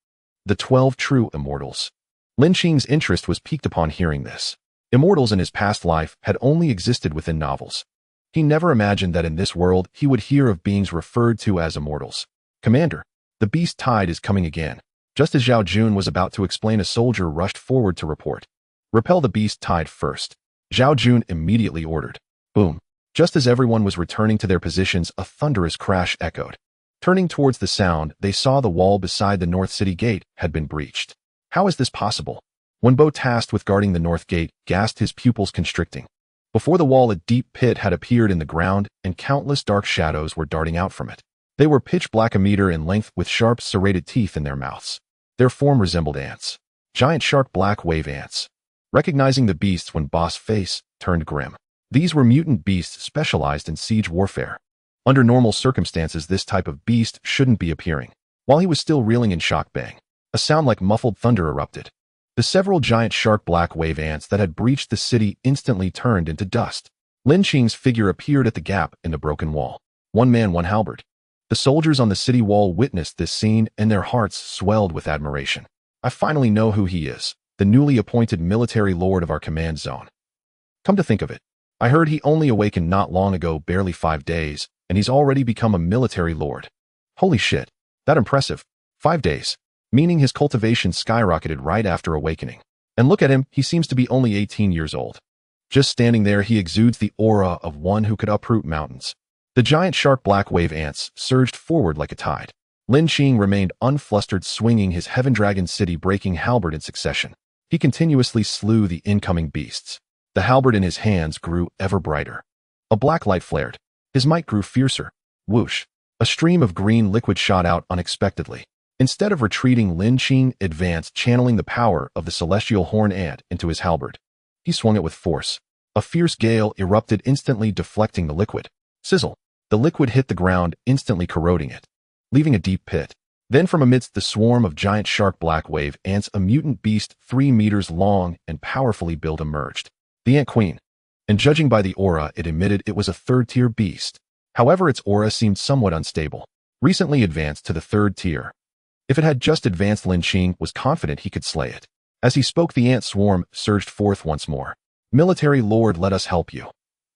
The 12 true immortals. Lin Qing's interest was piqued upon hearing this. Immortals in his past life had only existed within novels. He never imagined that in this world he would hear of beings referred to as immortals. Commander, the beast tide is coming again. Just as Zhao Jun was about to explain, a soldier rushed forward to report. Repel the beast tide first. Zhao Jun immediately ordered. Boom. Just as everyone was returning to their positions, a thunderous crash echoed. Turning towards the sound, they saw the wall beside the North City Gate had been breached. How is this possible? Wenbo, tasked with guarding the North Gate, gasped, his pupils constricting. Before the wall, a deep pit had appeared in the ground, and countless dark shadows were darting out from it. They were pitch black, a meter in length, with sharp, serrated teeth in their mouths. Their form resembled ants. Giant shark black wave ants. Recognizing the beasts, Wenbo's face turned grim. These were mutant beasts specialized in siege warfare. Under normal circumstances, this type of beast shouldn't be appearing. While he was still reeling in shock, bang. A sound like muffled thunder erupted. The several giant shark black wave ants that had breached the city instantly turned into dust. Lin Qing's figure appeared at the gap in the broken wall. One man, one halberd. The soldiers on the city wall witnessed this scene, and their hearts swelled with admiration. I finally know who he is, the newly appointed military lord of our command zone. Come to think of it, I heard he only awakened not long ago, barely 5 days, and he's already become a military lord. Holy shit, that impressive. 5 days. Meaning his cultivation skyrocketed right after awakening. And look at him, he seems to be only 18 years old. Just standing there, he exudes the aura of one who could uproot mountains. The giant shark black wave ants surged forward like a tide. Lin Qing remained unflustered, swinging his Heaven Dragon city-breaking halberd in succession. He continuously slew the incoming beasts. The halberd in his hands grew ever brighter. A black light flared. His might grew fiercer. Whoosh! A stream of green liquid shot out unexpectedly. Instead of retreating, Lin Qing advanced, channeling the power of the celestial horn ant into his halberd. He swung it with force. A fierce gale erupted, instantly deflecting the liquid. Sizzle! The liquid hit the ground, instantly corroding it, leaving a deep pit. Then from amidst the swarm of giant shark black wave ants, a mutant beast 3 meters long and powerfully built emerged. The Ant Queen. And judging by the aura it emitted, it was a 3rd-tier beast. However, its aura seemed somewhat unstable. Recently advanced to the 3rd tier. If it had just advanced, Lin Qing was confident he could slay it. As he spoke, the ant swarm surged forth once more. Military lord, let us help you.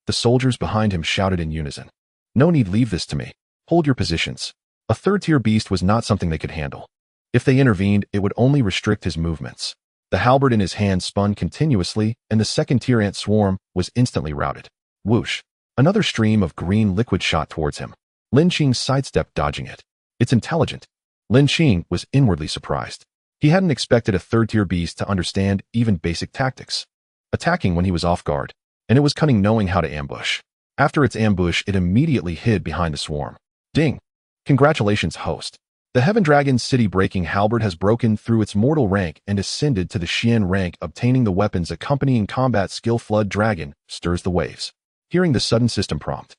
The soldiers behind him shouted in unison. No need, leave this to me. Hold your positions. A third-tier beast was not something they could handle. If they intervened, it would only restrict his movements. The halberd in his hand spun continuously, and the second-tier ant swarm was instantly routed. Whoosh! Another stream of green liquid shot towards him. Lin Qing sidestepped, dodging it. It's intelligent. Lin Qing was inwardly surprised. He hadn't expected a third-tier beast to understand even basic tactics. Attacking when he was off guard, and it was cunning knowing how to ambush. After its ambush, it immediately hid behind the swarm. Ding! Congratulations, host. The Heaven Dragon city-breaking halberd has broken through its mortal rank and ascended to the Xian rank, obtaining the weapons accompanying combat skill. Flood Dragon stirs the waves. Hearing the sudden system prompt,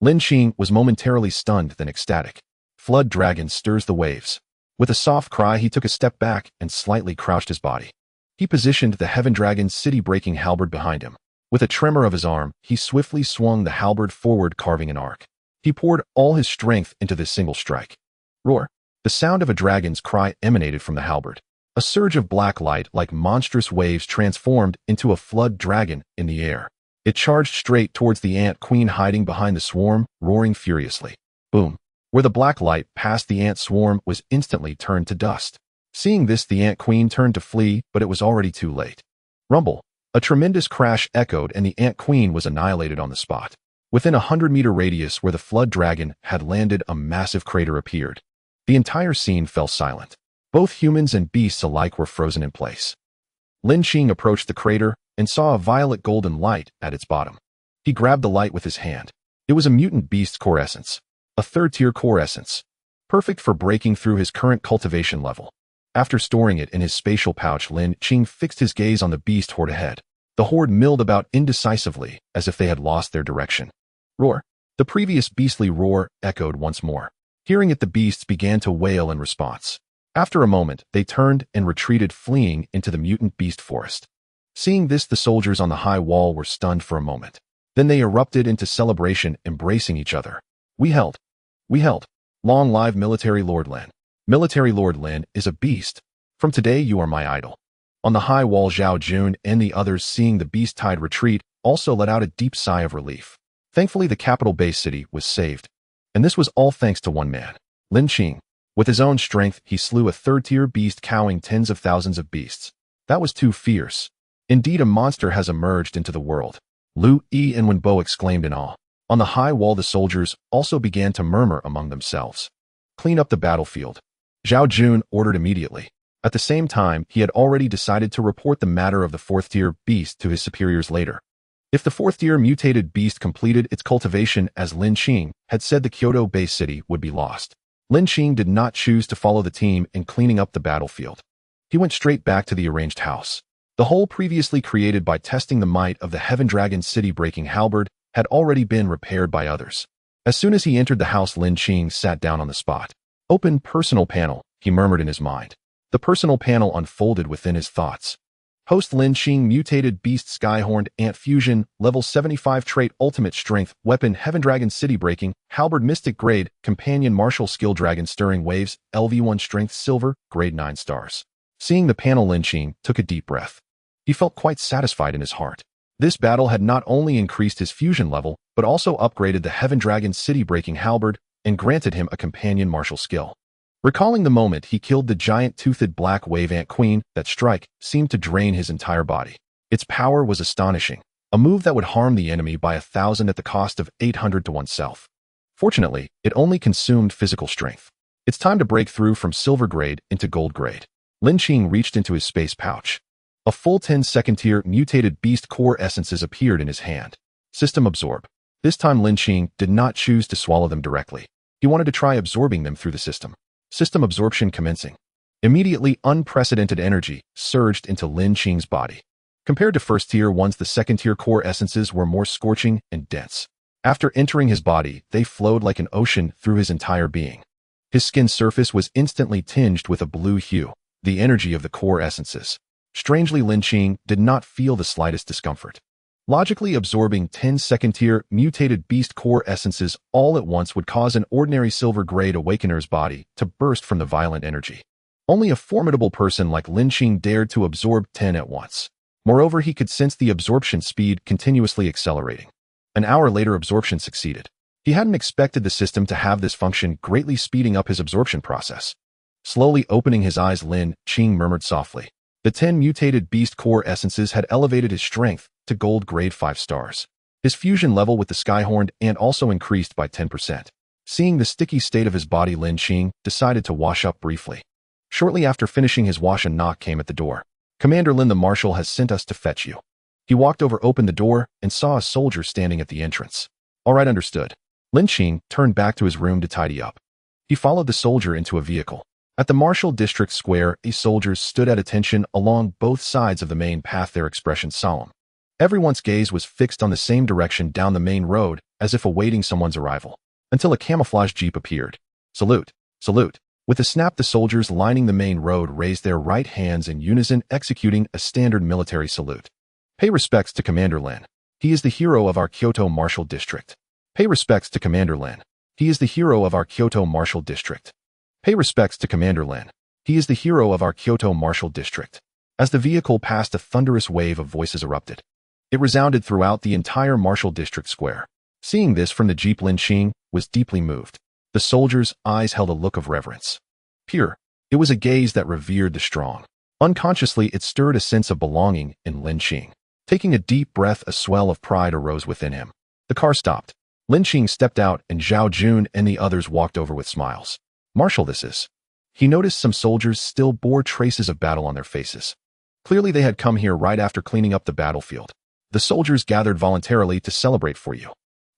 Lin Qing was momentarily stunned, then ecstatic. Flood Dragon stirs the waves. With a soft cry, he took a step back and slightly crouched his body. He positioned the Heaven Dragon's city-breaking halberd behind him. With a tremor of his arm, he swiftly swung the halberd forward, carving an arc. He poured all his strength into this single strike. Roar! The sound of a dragon's cry emanated from the halberd. A surge of black light, like monstrous waves, transformed into a flood dragon in the air. It charged straight towards the ant queen hiding behind the swarm, roaring furiously. Boom! Where the black light passed, the ant swarm was instantly turned to dust. Seeing this, the ant queen turned to flee, but it was already too late. Rumble! A tremendous crash echoed, and the ant queen was annihilated on the spot. Within a 100-meter radius where the flood dragon had landed, a massive crater appeared. The entire scene fell silent. Both humans and beasts alike were frozen in place. Lin Qing approached the crater and saw a violet golden light at its bottom. He grabbed the light with his hand. It was a mutant beast core essence. A third-tier core essence. Perfect for breaking through his current cultivation level. After storing it in his spatial pouch, Lin Qing fixed his gaze on the beast horde ahead. The horde milled about indecisively, as if they had lost their direction. Roar! The previous beastly roar echoed once more. Hearing it, the beasts began to wail in response. After a moment, they turned and retreated, fleeing into the mutant beast forest. Seeing this, the soldiers on the high wall were stunned for a moment. Then they erupted into celebration, embracing each other. We held. Long live Military Lord Lin. Military Lord Lin is a beast. From today you are my idol. On the high wall, Zhao Jun and the others, seeing the beast tide retreat, also let out a deep sigh of relief. Thankfully, the capital base city was saved. And this was all thanks to one man, Lin Qing. With his own strength, he slew a third-tier beast, cowing tens of thousands of beasts. That was too fierce. Indeed, a monster has emerged into the world. Lu Yi and Wenbo exclaimed in awe. On the high wall, the soldiers also began to murmur among themselves. Clean up the battlefield. Zhao Jun ordered immediately. At the same time, he had already decided to report the matter of the fourth-tier beast to his superiors later. If the fourth-tier mutated beast completed its cultivation as Lin Qing had said, the Kyoto base city would be lost. Lin Qing did not choose to follow the team in cleaning up the battlefield. He went straight back to the arranged house. The hole previously created by testing the might of the Heaven Dragon city-breaking halberd had already been repaired by others. As soon as he entered the house, Lin Qing sat down on the spot. Open personal panel, he murmured in his mind. The personal panel unfolded within his thoughts. Host Lin Qing, mutated beast, skyhorned ant fusion, level 75 trait, ultimate strength, weapon, Heaven Dragon city breaking, halberd, mystic grade, companion, martial skill, dragon stirring waves, LV1 strength, silver, grade 9 stars. Seeing the panel, Lin Qing took a deep breath. He felt quite satisfied in his heart. This battle had not only increased his fusion level, but also upgraded the Heaven Dragon city breaking halberd and granted him a companion martial skill. Recalling the moment he killed the giant-toothed black wave ant queen, that strike seemed to drain his entire body. Its power was astonishing, a move that would harm the enemy by 1,000 at the cost of 800 to oneself. Fortunately, it only consumed physical strength. It's time to break through from silver grade into gold grade. Lin Qing reached into his space pouch. A full 10 second-tier mutated beast core essences appeared in his hand. System absorb. This time Lin Qing did not choose to swallow them directly. He wanted to try absorbing them through the system. System absorption commencing. Immediately, unprecedented energy surged into Lin Qing's body. Compared to first-tier ones, the second-tier core essences were more scorching and dense. After entering his body, they flowed like an ocean through his entire being. His skin surface was instantly tinged with a blue hue, the energy of the core essences. Strangely, Lin Qing did not feel the slightest discomfort. Logically, absorbing 10 second-tier mutated beast core essences all at once would cause an ordinary silver-grade awakener's body to burst from the violent energy. Only a formidable person like Lin Qing dared to absorb 10 at once. Moreover, he could sense the absorption speed continuously accelerating. An hour later, absorption succeeded. He hadn't expected the system to have this function, greatly speeding up his absorption process. Slowly opening his eyes, Lin Qing murmured softly. The 10 mutated beast core essences had elevated his strength to gold grade 5 stars. His fusion level with the Skyhorned ant also increased by 10%. Seeing the sticky state of his body, Lin Qing decided to wash up briefly. Shortly after finishing his wash, a knock came at the door. Commander Lin, the marshal has sent us to fetch you. He walked over, opened the door, and saw a soldier standing at the entrance. All right, understood. Lin Qing turned back to his room to tidy up. He followed the soldier into a vehicle. At the Marshal District Square, soldiers stood at attention along both sides of the main path, their expression solemn. Everyone's gaze was fixed on the same direction down the main road, as if awaiting someone's arrival, until a camouflage jeep appeared. Salute! Salute! With a snap, the soldiers lining the main road raised their right hands in unison, executing a standard military salute. Pay respects to Commander Lin. He is the hero of our Kyoto Marshal District. Pay respects to Commander Lin. He is the hero of our Kyoto Marshal District. Pay respects to Commander Lin. He is the hero of our Kyoto Marshal District. As the vehicle passed, a thunderous wave of voices erupted. It resounded throughout the entire Marshal District Square. Seeing this from the jeep, Lin Qing was deeply moved. The soldier's eyes held a look of reverence. Pure. It was a gaze that revered the strong. Unconsciously, it stirred a sense of belonging in Lin Qing. Taking a deep breath, a swell of pride arose within him. The car stopped. Lin Qing stepped out, and Zhao Jun and the others walked over with smiles. Marshal, this is. He noticed some soldiers still bore traces of battle on their faces. Clearly they had come here right after cleaning up the battlefield. The soldiers gathered voluntarily to celebrate for you.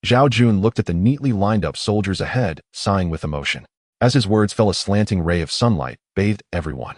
Zhao Jun looked at the neatly lined up soldiers ahead, sighing with emotion. As his words fell, a slanting ray of sunlight bathed everyone.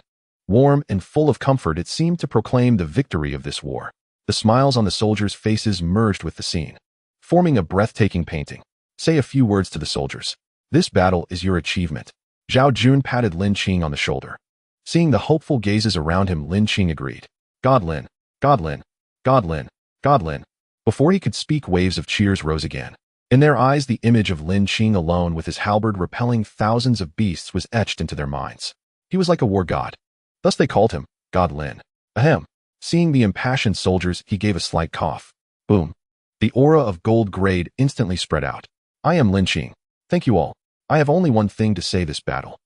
Warm and full of comfort, it seemed to proclaim the victory of this war. The smiles on the soldiers' faces merged with the scene, forming a breathtaking painting. Say a few words to the soldiers. This battle is your achievement. Zhao Jun patted Lin Qing on the shoulder. Seeing the hopeful gazes around him, Lin Qing agreed. God Lin, God Lin, God Lin, God Lin. Before he could speak, waves of cheers rose again. In their eyes, the image of Lin Qing alone with his halberd repelling thousands of beasts was etched into their minds. He was like a war god. Thus they called him God Lin. Ahem. Seeing the impassioned soldiers, he gave a slight cough. Boom. The aura of gold grade instantly spread out. I am Lin Qing. Thank you all. I have only one thing to say: this battle.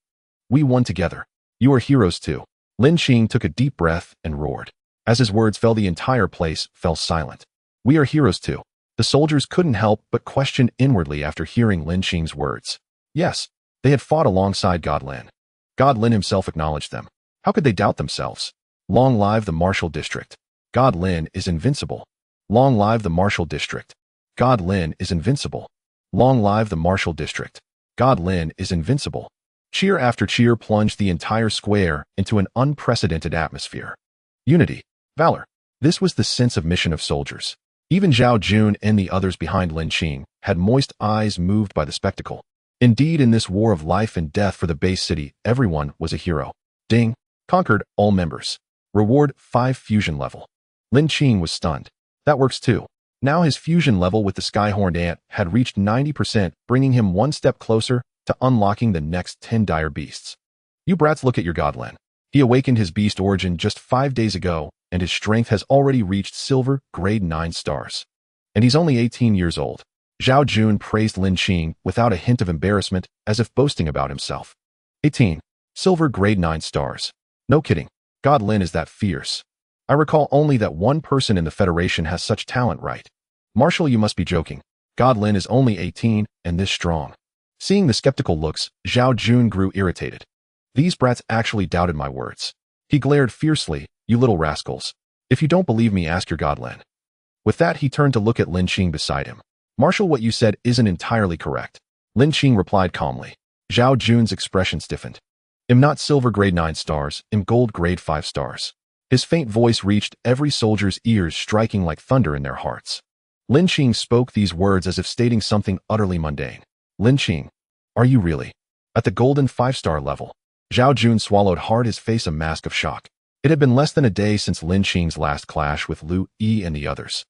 We won together. You are heroes too. Lin Qing took a deep breath and roared. As his words fell, the entire place fell silent. We are heroes too. The soldiers couldn't help but question inwardly after hearing Lin Qing's words. Yes, they had fought alongside God Lin. God Lin himself acknowledged them. How could they doubt themselves? Long live the Marshal District. God Lin is invincible. Long live the Marshal District. God Lin is invincible. Long live the Marshal District. God Lin is invincible. Cheer after cheer plunged the entire square into an unprecedented atmosphere. Unity. Valor. This was the sense of mission of soldiers. Even Zhao Jun and the others behind Lin Qing had moist eyes moved by the spectacle. Indeed, in this war of life and death for the base city, everyone was a hero. Ding. Conquered all members. Reward 5 fusion level. Lin Qing was stunned. That works too. Now his fusion level with the Skyhorned ant had reached 90%, bringing him one step closer to unlocking the next 10 dire beasts. You brats, look at your God Lin. He awakened his beast origin just 5 days ago, and his strength has already reached silver grade 9 stars. And he's only 18 years old. Zhao Jun praised Lin Qing without a hint of embarrassment, as if boasting about himself. 18. Silver grade 9 stars. No kidding. God Lin is that fierce. I recall only that one person in the Federation has such talent, right? Marshal, you must be joking. God Lin is only 18 and this strong. Seeing the skeptical looks, Zhao Jun grew irritated. These brats actually doubted my words. He glared fiercely. You little rascals. If you don't believe me, ask your God Lin. With that, he turned to look at Lin Qing beside him. Marshal, what you said isn't entirely correct. Lin Qing replied calmly. Zhao Jun's expression stiffened. Am not silver grade 9 stars, am gold grade 5 stars. His faint voice reached every soldier's ears, striking like thunder in their hearts. Lin Qing spoke these words as if stating something utterly mundane. Lin Qing, are you really at the golden 5-star level? Zhao Jun swallowed hard, his face a mask of shock. It had been less than a day since Lin Qing's last clash with Lu Yi and the others.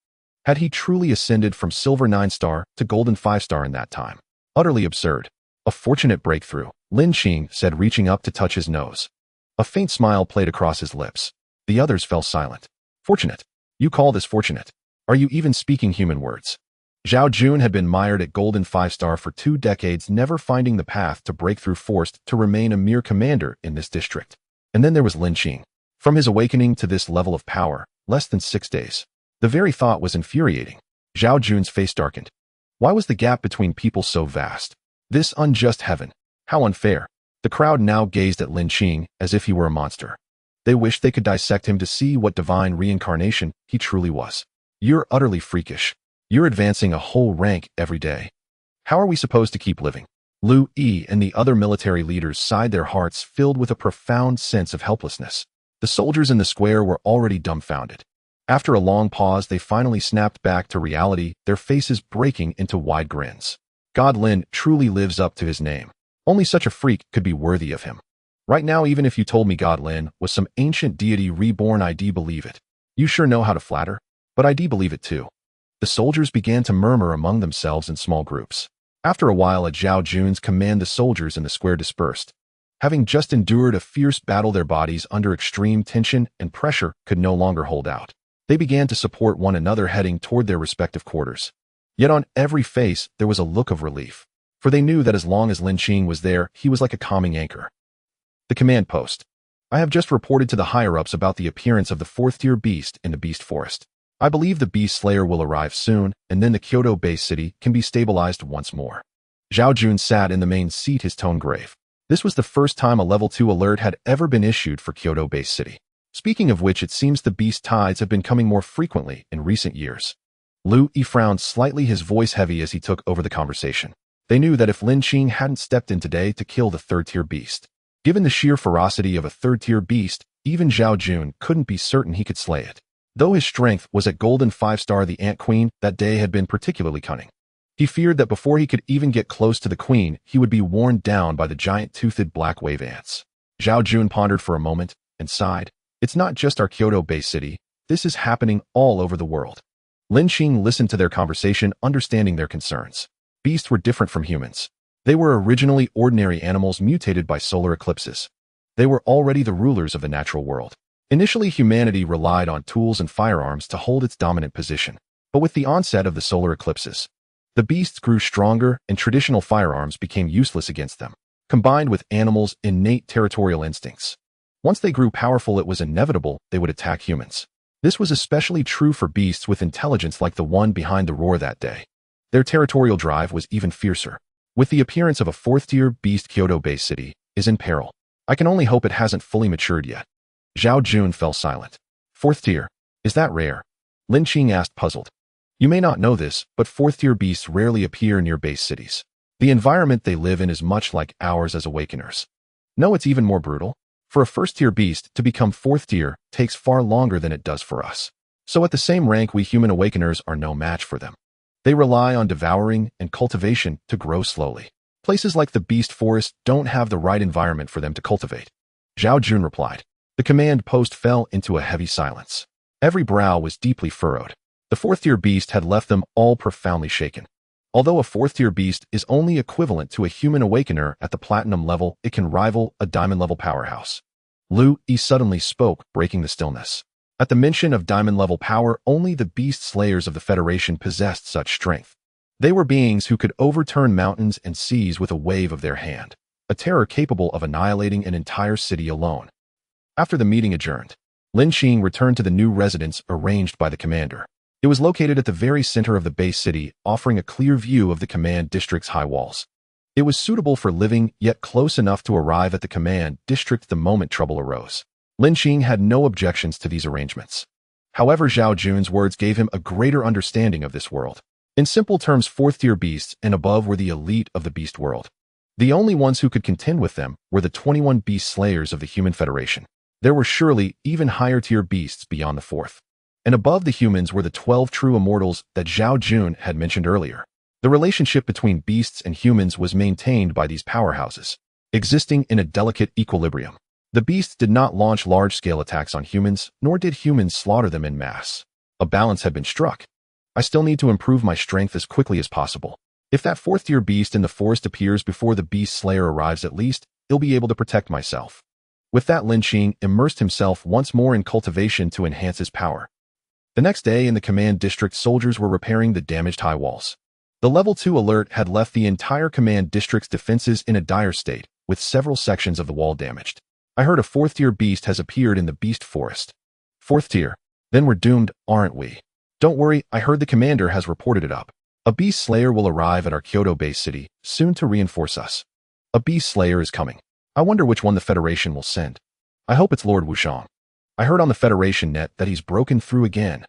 Had he truly ascended from silver 9-star to golden 5-star in that time? Utterly absurd. A fortunate breakthrough, Lin Qing said, reaching up to touch his nose. A faint smile played across his lips. The others fell silent. Fortunate? You call this fortunate? Are you even speaking human words? Zhao Jun had been mired at Golden 5-star for 2 decades, never finding the path to breakthrough, forced to remain a mere commander in this district. And then there was Lin Qing. From his awakening to this level of power, less than 6 days. The very thought was infuriating. Zhao Jun's face darkened. Why was the gap between people so vast? This unjust heaven. How unfair. The crowd now gazed at Lin Qing as if he were a monster. They wished they could dissect him to see what divine reincarnation he truly was. You're utterly freakish. You're advancing a whole rank every day. How are we supposed to keep living? Lu Yi and the other military leaders sighed, their hearts filled with a profound sense of helplessness. The soldiers in the square were already dumbfounded. After a long pause, they finally snapped back to reality, their faces breaking into wide grins. God Lin truly lives up to his name. Only such a freak could be worthy of him. Right now, even if you told me God Lin was some ancient deity reborn, I'd believe it. You sure know how to flatter, but I'd believe it too. The soldiers began to murmur among themselves in small groups. After a while, at Zhao Jun's command, the soldiers in the square dispersed. Having just endured a fierce battle, their bodies under extreme tension and pressure could no longer hold out. They began to support one another, heading toward their respective quarters. Yet on every face there was a look of relief, for they knew that as long as Lin Qing was there, he was like a calming anchor. The command post. I have just reported to the higher-ups about the appearance of the 4th-tier beast in the Beast Forest. I believe the Beast Slayer will arrive soon, and then the Kyoto base city can be stabilized once more. Zhao Jun sat in the main seat, his tone grave. This was the first time a level 2 alert had ever been issued for Kyoto base city. Speaking of which, it seems the beast tides have been coming more frequently in recent years. Lu Yi frowned slightly, his voice heavy as he took over the conversation. They knew that if Lin Qing hadn't stepped in today to kill the 3rd-tier beast, given the sheer ferocity of a 3rd-tier beast, even Zhao Jun couldn't be certain he could slay it. Though his strength was at Golden 5-star, the Ant Queen that day had been particularly cunning. He feared that before he could even get close to the queen, he would be worn down by the giant-toothed black wave ants. Zhao Jun pondered for a moment and sighed. It's not just our Kyoto base city. This is happening all over the world. Lin Qing listened to their conversation, understanding their concerns. Beasts were different from humans. They were originally ordinary animals mutated by solar eclipses. They were already the rulers of the natural world. Initially, humanity relied on tools and firearms to hold its dominant position. But with the onset of the solar eclipses, the beasts grew stronger and traditional firearms became useless against them, combined with animals' innate territorial instincts. Once they grew powerful, it was inevitable they would attack humans. This was especially true for beasts with intelligence like the one behind the roar that day. Their territorial drive was even fiercer. With the appearance of a 4th-tier beast, Kyoto base city is in peril. I can only hope it hasn't fully matured yet. Zhao Jun fell silent. 4th tier? Is that rare? Lin Qing asked, puzzled. You may not know this, but 4th-tier beasts rarely appear near base cities. The environment they live in is much like ours as awakeners. No, it's even more brutal. For a 1st-tier beast to become 4th tier takes far longer than it does for us. So at the same rank, we human awakeners are no match for them. They rely on devouring and cultivation to grow slowly. Places like the Beast Forest don't have the right environment for them to cultivate. Zhao Jun replied. The command post fell into a heavy silence. Every brow was deeply furrowed. The 4th-tier beast had left them all profoundly shaken. Although a 4th-tier beast is only equivalent to a human awakener at the platinum level, it can rival a diamond-level powerhouse. Lu Yi suddenly spoke, breaking the stillness. At the mention of diamond-level power, only the beast slayers of the Federation possessed such strength. They were beings who could overturn mountains and seas with a wave of their hand, a terror capable of annihilating an entire city alone. After the meeting adjourned, Lin Qing returned to the new residence arranged by the commander. It was located at the very center of the base city, offering a clear view of the command district's high walls. It was suitable for living, yet close enough to arrive at the command district the moment trouble arose. Lin Qing had no objections to these arrangements. However, Zhao Jun's words gave him a greater understanding of this world. In simple terms, 4th-tier beasts and above were the elite of the beast world. The only ones who could contend with them were the 21 beast slayers of the human federation. There were surely even higher-tier beasts beyond the 4th. And above the humans were the 12 true immortals that Zhao Jun had mentioned earlier. The relationship between beasts and humans was maintained by these powerhouses, existing in a delicate equilibrium. The beasts did not launch large-scale attacks on humans, nor did humans slaughter them in mass. A balance had been struck. I still need to improve my strength as quickly as possible. If that 4th-tier beast in the forest appears before the beast slayer arrives, at least he'll be able to protect myself. With that, Lin Qing immersed himself once more in cultivation to enhance his power. The next day in the command district, soldiers were repairing the damaged high walls. The level 2 alert had left the entire command district's defenses in a dire state, with several sections of the wall damaged. I heard a 4th tier beast has appeared in the beast forest. 4th tier? Then we're doomed, aren't we? Don't worry, I heard the commander has reported it up. A beast slayer will arrive at our Kyoto base city soon to reinforce us. A beast slayer is coming. I wonder which one the Federation will send. I hope it's Lord Wushang. I heard on the Federation net that he's broken through again.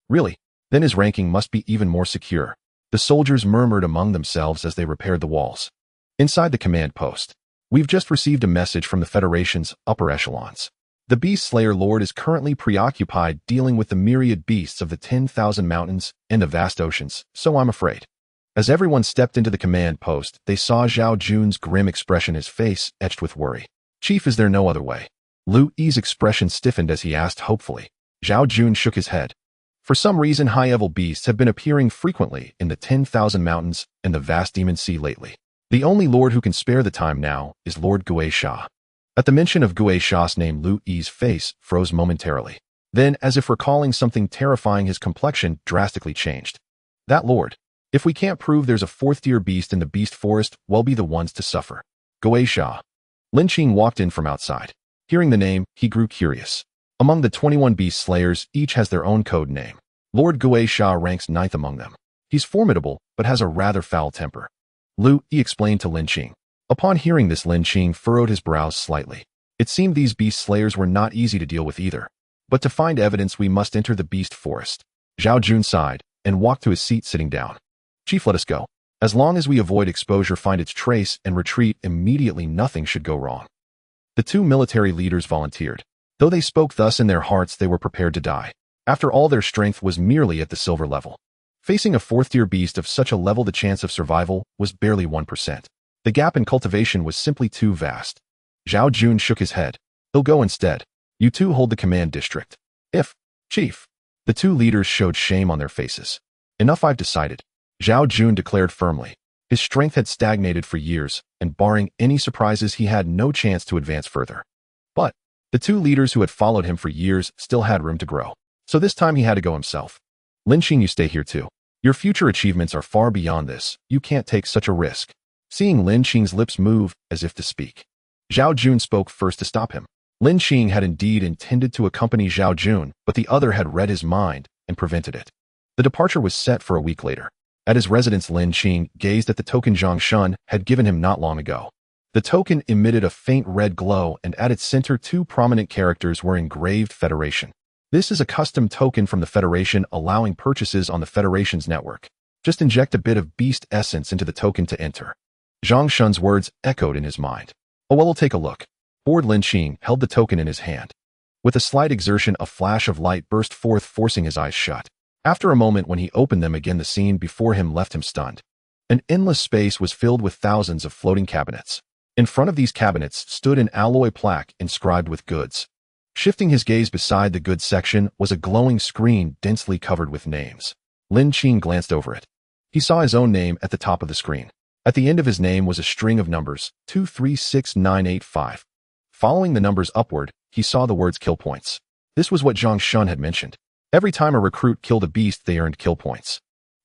Really? Then his ranking must be even more secure. The soldiers murmured among themselves as they repaired the walls. Inside the command post, we've just received a message from the Federation's upper echelons. The Beast Slayer Lord is currently preoccupied dealing with the myriad beasts of the 10,000 mountains and the vast oceans, so I'm afraid. As everyone stepped into the command post, they saw Zhao Jun's grim expression, his face etched with worry. Chief, is there no other way? Lu Yi's expression stiffened as he asked hopefully. Zhao Jun shook his head. For some reason, high-level beasts have been appearing frequently in the 10,000 mountains and the vast demon sea lately. The only lord who can spare the time now is Lord Gui Sha. At the mention of Gui Sha's name, Lu Yi's face froze momentarily. Then, as if recalling something terrifying, his complexion drastically changed. That lord. If we can't prove there's a 4th tier beast in the beast forest, we'll be the ones to suffer. Gui Sha. Lin Qing walked in from outside. Hearing the name, he grew curious. Among the 21 beast slayers, each has their own code name. Lord Gui Sha ranks 9th among them. He's formidable, but has a rather foul temper. Lu Yi explained to Lin Qing. Upon hearing this, Lin Qing furrowed his brows slightly. It seemed these beast slayers were not easy to deal with either. But to find evidence, we must enter the beast forest. Zhao Jun sighed and walked to his seat, sitting down. Chief, let us go. As long as we avoid exposure, find its trace, and retreat immediately, nothing should go wrong. The 2 military leaders volunteered. Though they spoke thus in their hearts, they were prepared to die. After all, their strength was merely at the silver level. Facing a 4th tier beast of such a level, the chance of survival was barely 1%. The gap in cultivation was simply too vast. Zhao Jun shook his head. He'll go instead. You 2 hold the command district. If, Chief. The 2 leaders showed shame on their faces. Enough, I've decided. Zhao Jun declared firmly. His strength had stagnated for years, and barring any surprises, he had no chance to advance further. But the 2 leaders who had followed him for years still had room to grow. So this time he had to go himself. Lin Qing, you stay here too. Your future achievements are far beyond this. You can't take such a risk. Seeing Lin Qing's lips move as if to speak, Zhao Jun spoke first to stop him. Lin Qing had indeed intended to accompany Zhao Jun, but the other had read his mind and prevented it. The departure was set for a week later. At his residence, Lin Qing gazed at the token Zhang Shun had given him not long ago. The token emitted a faint red glow, and at its center 2 prominent characters were engraved: Federation. This is a custom token from the Federation, allowing purchases on the Federation's network. Just inject a bit of beast essence into the token to enter. Zhang Shun's words echoed in his mind. Oh, well, we'll take a look. Bored, Lin Qing held the token in his hand. With a slight exertion, a flash of light burst forth, forcing his eyes shut. After a moment, when he opened them again, the scene before him left him stunned. An endless space was filled with thousands of floating cabinets. In front of these cabinets stood an alloy plaque inscribed with goods. Shifting his gaze, beside the goods section was a glowing screen densely covered with names. Lin Qing glanced over it. He saw his own name at the top of the screen. At the end of his name was a string of numbers, 236985. Following the numbers upward, he saw the words kill points. This was what Zhang Shun had mentioned. Every time a recruit killed a beast, they earned kill points.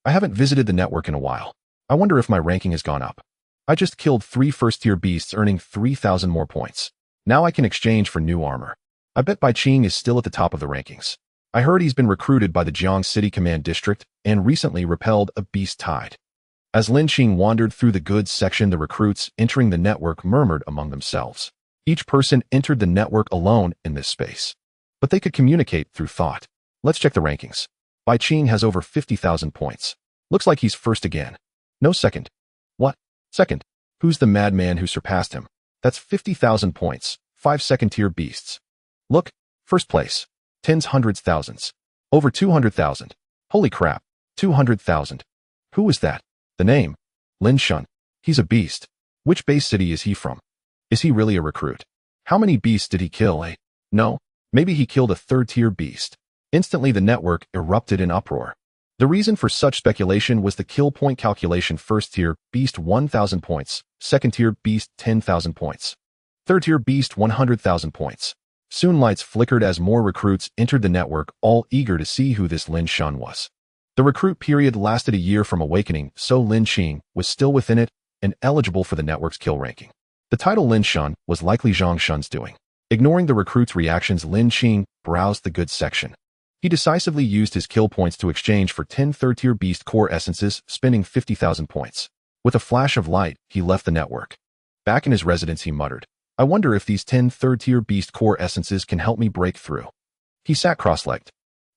I haven't visited the network in a while. I wonder if my ranking has gone up. I just killed 3 first-tier beasts, earning 3,000 more points. Now I can exchange for new armor. I bet Bai Qing is still at the top of the rankings. I heard he's been recruited by the Jiang City Command District and recently repelled a beast tide. As Lin Qing wandered through the goods section, the recruits entering the network murmured among themselves. Each person entered the network alone in this space, but they could communicate through thought. Let's check the rankings. Bai Qing has over 50,000 points. Looks like he's first again. No, second. What? Second? Who's the madman who surpassed him? That's 50,000 points, 5 second-tier beasts. Look, first place. Tens, hundreds, thousands. Over 200,000. Holy crap, 200,000. Who is that? The name? Lin Shun. He's a beast. Which base city is he from? Is he really a recruit? How many beasts did he kill, eh? No, maybe he killed a 3rd-tier beast. Instantly the network erupted in uproar. The reason for such speculation was the kill point calculation. 1st-tier beast 1,000 points, 2nd-tier beast 10,000 points, 3rd-tier beast 100,000 points. Soon lights flickered as more recruits entered the network, all eager to see who this Lin Qing was. The recruit period lasted a year from awakening, so Lin Qing was still within it and eligible for the network's kill ranking. The title Lin Qing was likely Zhang Shun's doing. Ignoring the recruits' reactions, Lin Qing browsed the goods section. He decisively used his kill points to exchange for 10 third-tier beast core essences, spending 50,000 points. With a flash of light, he left the network. Back in his residence, he muttered, "I wonder if these 10 third-tier beast core essences can help me break through." He sat cross-legged.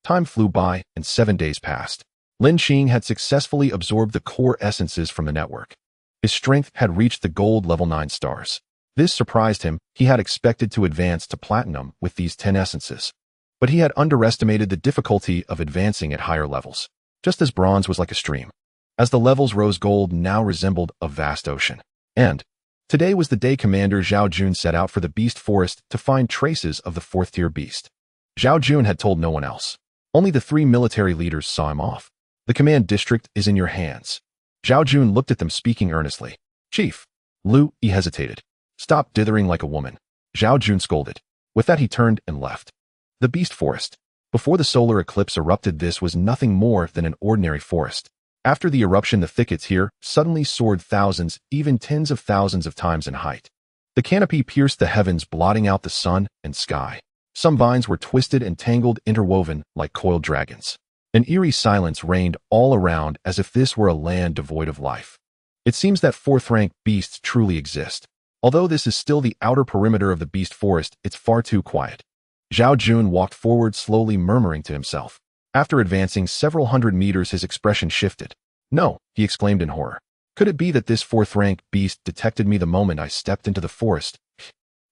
Time flew by, and 7 days passed. Lin Qing had successfully absorbed the core essences from the network. His strength had reached the gold level 9 stars. This surprised him. He had expected to advance to platinum with these 10 essences. But he had underestimated the difficulty of advancing at higher levels. Just as bronze was like a stream. As the levels rose, gold now resembled a vast ocean. And today was the day Commander Zhao Jun set out for the beast forest to find traces of the 4th-tier beast. Zhao Jun had told no one else. Only the 3 military leaders saw him off. "The command district is in your hands." Zhao Jun looked at them, speaking earnestly. "Chief." Lu Yi hesitated. "Stop dithering like a woman," Zhao Jun scolded. With that, he turned and left. The beast forest. Before the solar eclipse erupted, this was nothing more than an ordinary forest. After the eruption, the thickets here suddenly soared thousands, even tens of thousands of times in height. The canopy pierced the heavens, blotting out the sun and sky. Some vines were twisted and tangled, interwoven like coiled dragons. An eerie silence reigned all around, as if this were a land devoid of life. It seems that 4th-rank beasts truly exist. Although this is still the outer perimeter of the beast forest, it's far too quiet. Zhao Jun walked forward slowly, murmuring to himself. After advancing several hundred meters, his expression shifted. "No," he exclaimed in horror. "Could it be that this 4th-rank beast detected me the moment I stepped into the forest?"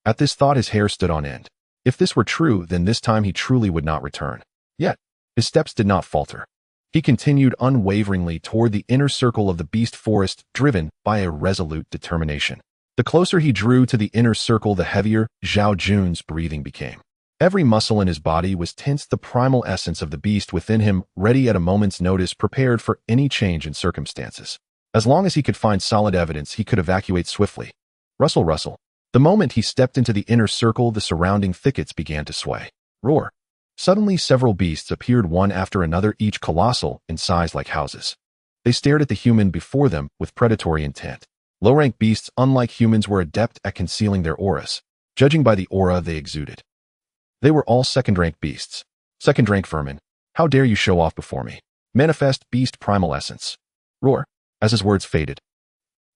At this thought, his hair stood on end. If this were true, then this time he truly would not return. Yet, his steps did not falter. He continued unwaveringly toward the inner circle of the beast forest, driven by a resolute determination. The closer he drew to the inner circle, the heavier Zhao Jun's breathing became. Every muscle in his body was tense, the primal essence of the beast within him, ready at a moment's notice, prepared for any change in circumstances. As long as he could find solid evidence, he could evacuate swiftly. Rustle, rustle. The moment he stepped into the inner circle, the surrounding thickets began to sway. Roar. Suddenly, several beasts appeared, one after another, each colossal in size like houses. They stared at the human before them with predatory intent. Low-rank beasts, unlike humans, were adept at concealing their auras, judging by the aura they exuded. They were all 2nd-rank beasts. 2nd-rank vermin. How dare you show off before me? Manifest beast primal essence. Roar. As his words faded,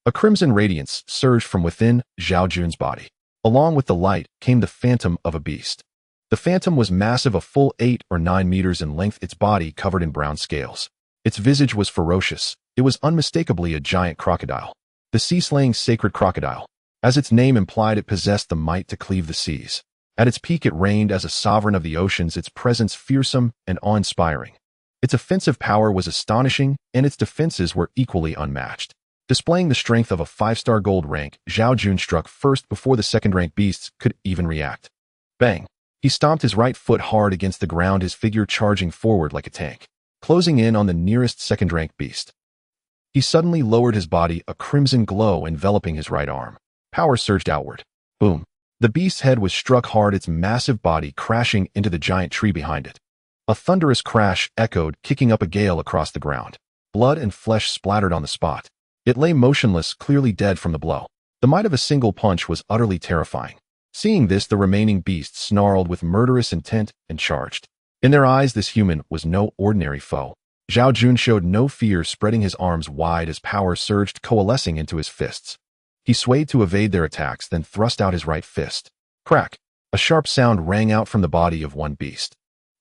a crimson radiance surged from within Zhao Jun's body. Along with the light came the phantom of a beast. The phantom was massive, a full 8 or 9 meters in length, its body covered in brown scales. Its visage was ferocious. It was unmistakably a giant crocodile. The sea-slaying sacred crocodile. As its name implied, it possessed the might to cleave the seas. At its peak, it reigned as a sovereign of the oceans, its presence fearsome and awe-inspiring. Its offensive power was astonishing, and its defenses were equally unmatched. Displaying the strength of a 5-star gold rank, Zhao Jun struck first before the 2nd-rank beasts could even react. Bang! He stomped his right foot hard against the ground, his figure charging forward like a tank, closing in on the nearest 2nd-rank beast. He suddenly lowered his body, a crimson glow enveloping his right arm. Power surged outward. Boom! The beast's head was struck hard, its massive body crashing into the giant tree behind it. A thunderous crash echoed, kicking up a gale across the ground. Blood and flesh splattered on the spot. It lay motionless, clearly dead from the blow. The might of a single punch was utterly terrifying. Seeing this, the remaining beasts snarled with murderous intent and charged. In their eyes, this human was no ordinary foe. Zhao Jun showed no fear, spreading his arms wide as power surged, coalescing into his fists. He swayed to evade their attacks, then thrust out his right fist. Crack! A sharp sound rang out from the body of one beast.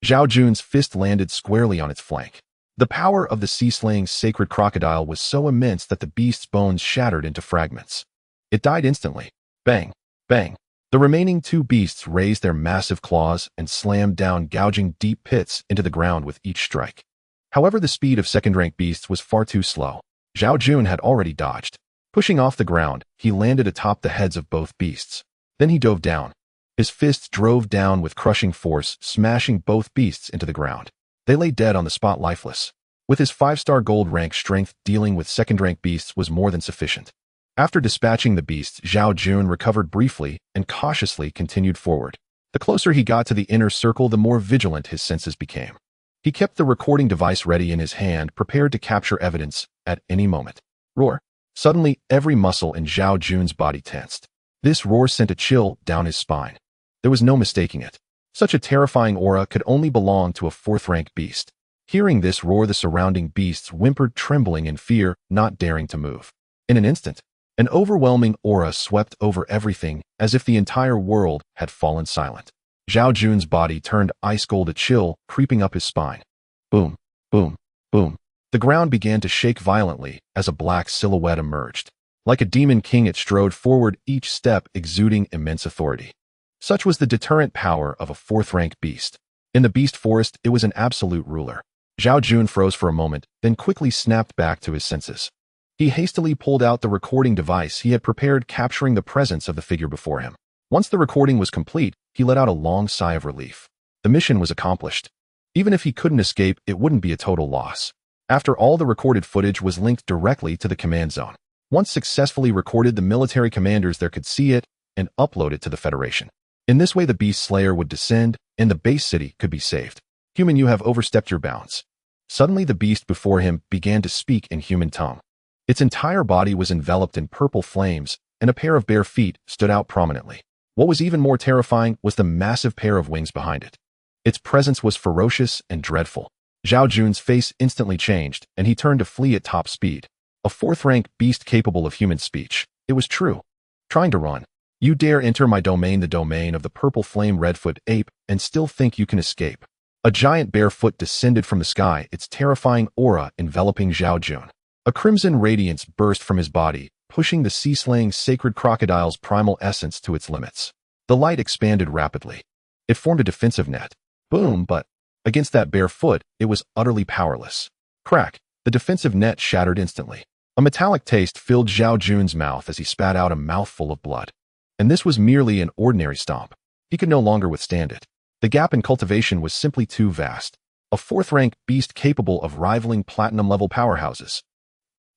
Zhao Jun's fist landed squarely on its flank. The power of the sea-slaying sacred crocodile was so immense that the beast's bones shattered into fragments. It died instantly. Bang! Bang! The remaining 2 beasts raised their massive claws and slammed down, gouging deep pits into the ground with each strike. However, the speed of 2nd-rank beasts was far too slow. Zhao Jun had already dodged. Pushing off the ground, he landed atop the heads of both beasts. Then he dove down. His fists drove down with crushing force, smashing both beasts into the ground. They lay dead on the spot, lifeless. With his 5-star gold rank, strength dealing with 2nd-rank beasts was more than sufficient. After dispatching the beasts, Zhao Jun recovered briefly and cautiously continued forward. The closer he got to the inner circle, the more vigilant his senses became. He kept the recording device ready in his hand, prepared to capture evidence at any moment. Roar. Suddenly, every muscle in Zhao Jun's body tensed. This roar sent a chill down his spine. There was no mistaking it. Such a terrifying aura could only belong to a fourth-rank beast. Hearing this roar, the surrounding beasts whimpered, trembling in fear, not daring to move. In an instant, an overwhelming aura swept over everything, as if the entire world had fallen silent. Zhao Jun's body turned ice cold, a chill creeping up his spine. Boom, boom, boom. The ground began to shake violently as a black silhouette emerged. Like a demon king, it strode forward, each step exuding immense authority. Such was the deterrent power of a fourth-rank beast. In the beast forest, it was an absolute ruler. Zhao Jun froze for a moment, then quickly snapped back to his senses. He hastily pulled out the recording device he had prepared, capturing the presence of the figure before him. Once the recording was complete, he let out a long sigh of relief. The mission was accomplished. Even if he couldn't escape, it wouldn't be a total loss. After all, the recorded footage was linked directly to the command zone. Once successfully recorded, the military commanders there could see it and upload it to the Federation. In this way, the Beast Slayer would descend, and the base city could be saved. Human, you have overstepped your bounds. Suddenly, the beast before him began to speak in human tongue. Its entire body was enveloped in purple flames, and a pair of bare feet stood out prominently. What was even more terrifying was the massive pair of wings behind it. Its presence was ferocious and dreadful. Zhao Jun's face instantly changed, and he turned to flee at top speed. A fourth-rank beast capable of human speech. It was true. Trying to run. You dare enter my domain, the domain of the purple flame redfoot ape, and still think you can escape. A giant bare foot descended from the sky, its terrifying aura enveloping Zhao Jun. A crimson radiance burst from his body, pushing the sea-slaying sacred crocodile's primal essence to its limits. The light expanded rapidly. It formed a defensive net. Boom, but against that bare foot, it was utterly powerless. Crack. The defensive net shattered instantly. A metallic taste filled Zhao Jun's mouth as he spat out a mouthful of blood. And this was merely an ordinary stomp. He could no longer withstand it. The gap in cultivation was simply too vast. A fourth-rank beast capable of rivaling platinum-level powerhouses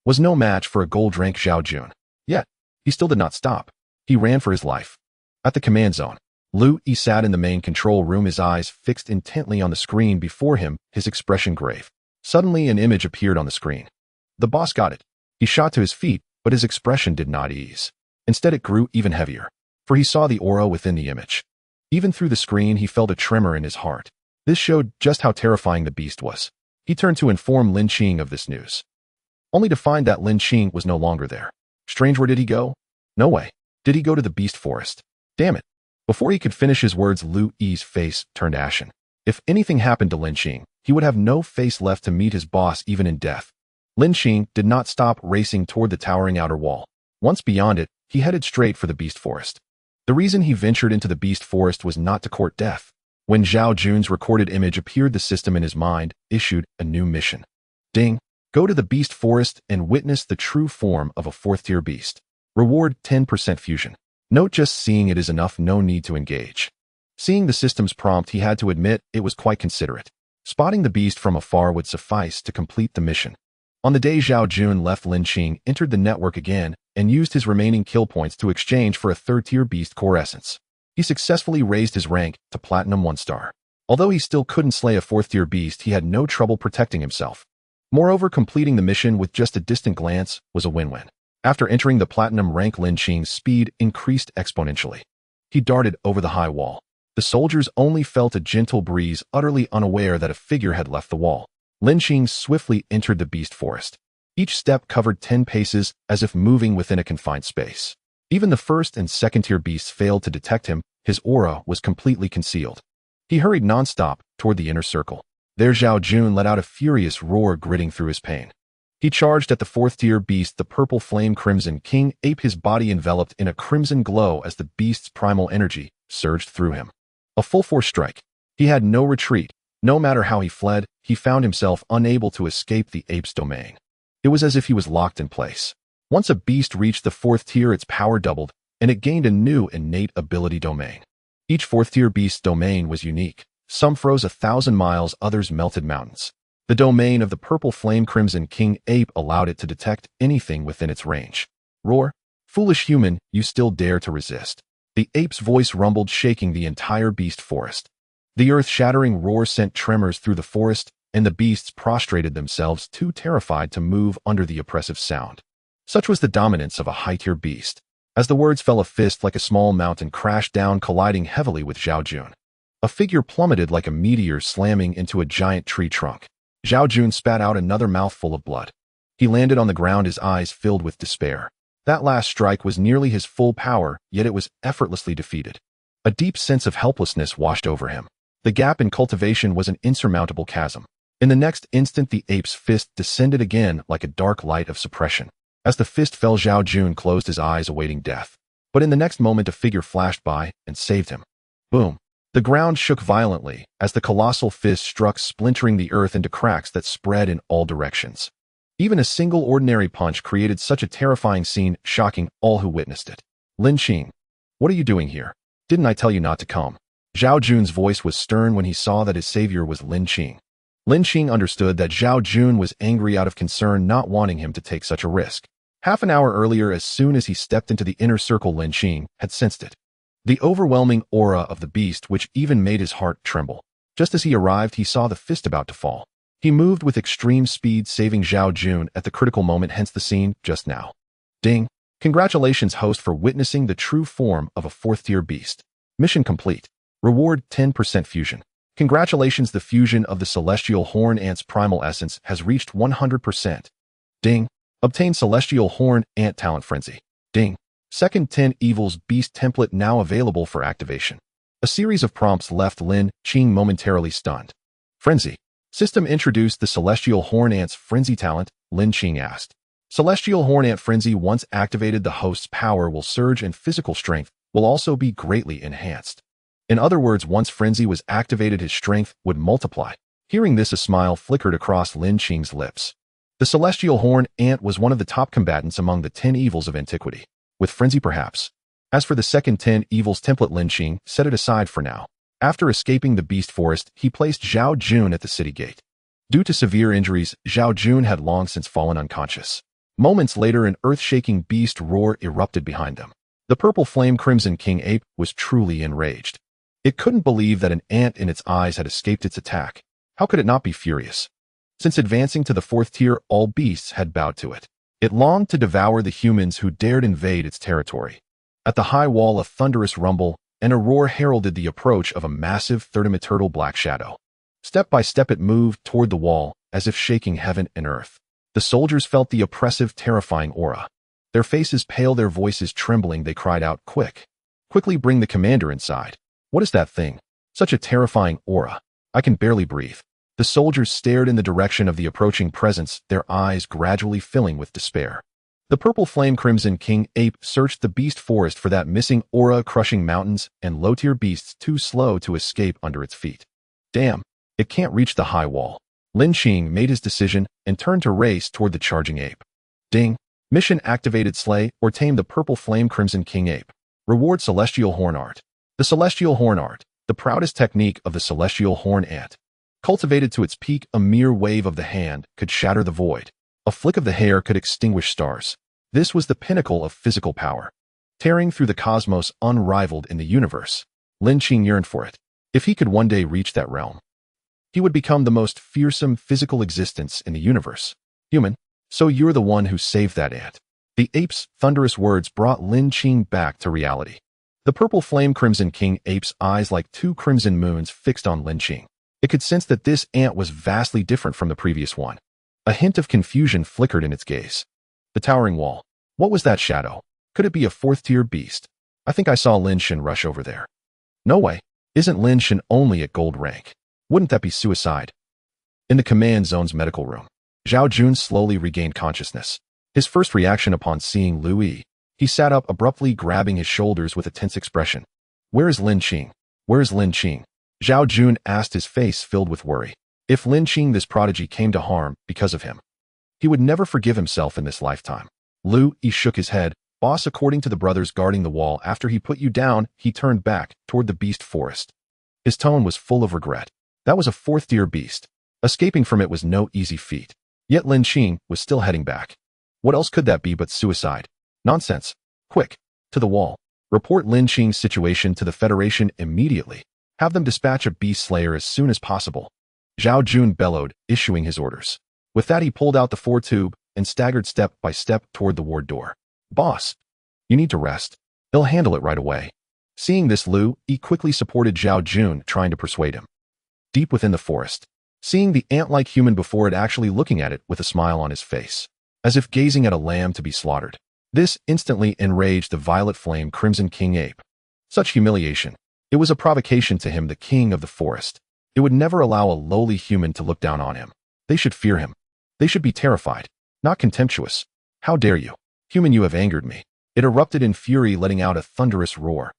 was no match for a gold-rank Zhao Jun. Yet, he still did not stop. He ran for his life. At the command zone, Lu Yi sat in the main control room, his eyes fixed intently on the screen before him, his expression grave. Suddenly, an image appeared on the screen. The boss got it. He shot to his feet, but his expression did not ease. Instead, it grew even heavier, for he saw the aura within the image. Even through the screen, he felt a tremor in his heart. This showed just how terrifying the beast was. He turned to inform Lin Qing of this news, only to find that Lin Qing was no longer there. Strange, where did he go? No way. Did he go to the beast forest? Damn it. Before he could finish his words, Lu Yi's face turned ashen. If anything happened to Lin Qing, he would have no face left to meet his boss even in death. Lin Qing did not stop racing toward the towering outer wall. Once beyond it, he headed straight for the beast forest. The reason he ventured into the beast forest was not to court death. When Zhao Jun's recorded image appeared, the system in his mind issued a new mission. Ding. Go to the beast forest and witness the true form of a fourth-tier beast. Reward 10% fusion. Note, just seeing it is enough, no need to engage. Seeing the system's prompt, he had to admit it was quite considerate. Spotting the beast from afar would suffice to complete the mission. On the day Zhao Jun left, Lin Qing entered the network again and used his remaining kill points to exchange for a third-tier beast core essence. He successfully raised his rank to Platinum 1-star. Although he still couldn't slay a fourth-tier beast, he had no trouble protecting himself. Moreover, completing the mission with just a distant glance was a win-win. After entering the Platinum rank, Lin Qing's speed increased exponentially. He darted over the high wall. The soldiers only felt a gentle breeze, utterly unaware that a figure had left the wall. Lin Qing swiftly entered the beast forest. Each step covered 10 paces, as if moving within a confined space. Even the first and second-tier beasts failed to detect him. His aura was completely concealed. He hurried non-stop toward the inner circle. There, Zhao Jun let out a furious roar, gritting through his pain. He charged at the fourth-tier beast, the purple flame Crimson King ape, his body enveloped in a crimson glow as the beast's primal energy surged through him. A full-force strike. He had no retreat. No matter how he fled, he found himself unable to escape the ape's domain. It was as if he was locked in place. Once a beast reached the fourth tier, its power doubled, and it gained a new innate ability domain. Each fourth-tier beast's domain was unique. Some froze 1,000 miles, others melted mountains. The domain of the purple flame Crimson King ape allowed it to detect anything within its range. Roar. Foolish human, you still dare to resist. The ape's voice rumbled, shaking the entire beast forest. The earth-shattering roar sent tremors through the forest, and the beasts prostrated themselves, too terrified to move under the oppressive sound. Such was the dominance of a high-tier beast. As the words fell, a fist like a small mountain crashed down, colliding heavily with Zhao Jun. A figure plummeted like a meteor, slamming into a giant tree trunk. Zhao Jun spat out another mouthful of blood. He landed on the ground, his eyes filled with despair. That last strike was nearly his full power, yet it was effortlessly defeated. A deep sense of helplessness washed over him. The gap in cultivation was an insurmountable chasm. In the next instant, the ape's fist descended again like a dark light of suppression. As the fist fell, Zhao Jun closed his eyes, awaiting death. But in the next moment, a figure flashed by and saved him. Boom! The ground shook violently as the colossal fist struck, splintering the earth into cracks that spread in all directions. Even a single ordinary punch created such a terrifying scene, shocking all who witnessed it. Lin Qing, what are you doing here? Didn't I tell you not to come? Zhao Jun's voice was stern when he saw that his savior was Lin Qing. Lin Qing understood that Zhao Jun was angry out of concern, not wanting him to take such a risk. Half an hour earlier, as soon as he stepped into the inner circle, Lin Qing had sensed it. The overwhelming aura of the beast, which even made his heart tremble. Just as he arrived, he saw the fist about to fall. He moved with extreme speed, saving Zhao Jun at the critical moment, hence the scene just now. Ding! Congratulations, host, for witnessing the true form of a fourth-tier beast. Mission complete. Reward 10% fusion. Congratulations, the fusion of the celestial horn ant's primal essence has reached 100%. Ding! Obtain celestial horn ant talent frenzy. Ding! Second 10 Evils Beast template now available for activation. A series of prompts left Lin Qing momentarily stunned. Frenzy. System introduced the Celestial Horn Ant's Frenzy talent, Lin Qing asked. Celestial Horn Ant Frenzy, once activated, the host's power will surge and physical strength will also be greatly enhanced. In other words, once Frenzy was activated, his strength would multiply. Hearing this, a smile flickered across Lin Qing's lips. The Celestial Horn Ant was one of the top combatants among the 10 evils of antiquity. With Frenzy, perhaps. As for the second 10 Evils template, Lin Qing set it aside for now. After escaping the beast forest, he placed Zhao Jun at the city gate. Due to severe injuries, Zhao Jun had long since fallen unconscious. Moments later, an earth-shaking beast roar erupted behind them. The purple flame Crimson King ape was truly enraged. It couldn't believe that an ant in its eyes had escaped its attack. How could it not be furious? Since advancing to the fourth tier, all beasts had bowed to it. It longed to devour the humans who dared invade its territory. At the high wall, a thunderous rumble and a roar heralded the approach of a massive third-dimensional black shadow. Step by step, it moved toward the wall, as if shaking heaven and earth. The soldiers felt the oppressive, terrifying aura. Their faces pale, their voices trembling, they cried out, "Quick! Quickly bring the commander inside." What is that thing? Such a terrifying aura. I can barely breathe. The soldiers stared in the direction of the approaching presence, their eyes gradually filling with despair. The purple flame Crimson King ape searched the beast forest for that missing aura, crushing mountains and low-tier beasts too slow to escape under its feet. Damn, it can't reach the high wall. Lin Qing made his decision and turned to race toward the charging ape. Ding! Mission activated. Slay or tame the purple flame Crimson King ape. Reward Celestial Horn Art. The Celestial Horn Art, the proudest technique of the Celestial Horn Ant. Cultivated to its peak, a mere wave of the hand could shatter the void. A flick of the hair could extinguish stars. This was the pinnacle of physical power. Tearing through the cosmos, unrivaled in the universe. Lin Qing yearned for it. If he could one day reach that realm, he would become the most fearsome physical existence in the universe. Human, so you're the one who saved that ant. The ape's thunderous words brought Lin Qing back to reality. The purple flame Crimson King ape's eyes like two crimson moons fixed on Lin Qing. It could sense that this ant was vastly different from the previous one. A hint of confusion flickered in its gaze. The towering wall. What was that shadow? Could it be a fourth-tier beast? I think I saw Lin Qing rush over there. No way. Isn't Lin Qing only at gold rank? Wouldn't that be suicide? In the command zone's medical room, Zhao Jun slowly regained consciousness. His first reaction upon seeing Lu Yi, he sat up abruptly, grabbing his shoulders with a tense expression. Where is Lin Qing? Where is Lin Qing? Zhao Jun asked, his face filled with worry. If Lin Qing, this prodigy, came to harm because of him, he would never forgive himself in this lifetime. Lu Yi shook his head. Boss, according to the brothers guarding the wall, after he put you down, he turned back toward the beast forest. His tone was full of regret. That was a fourth-tier beast. Escaping from it was no easy feat. Yet Lin Qing was still heading back. What else could that be but suicide? Nonsense. Quick. To the wall. Report Lin Qing's situation to the Federation immediately. Have them dispatch a beast slayer as soon as possible. Zhao Jun bellowed, issuing his orders. With that, he pulled out the four-tube and staggered step by step toward the ward door. Boss, you need to rest. He'll handle it right away. Seeing this, Lu Yi quickly supported Zhao Jun, trying to persuade him. Deep within the forest, seeing the ant-like human before it actually looking at it with a smile on his face, as if gazing at a lamb to be slaughtered. This instantly enraged the violet flame Crimson King ape. Such humiliation. It was a provocation to him, the king of the forest. It would never allow a lowly human to look down on him. They should fear him. They should be terrified, not contemptuous. How dare you? Human, you have angered me. It erupted in fury, letting out a thunderous roar.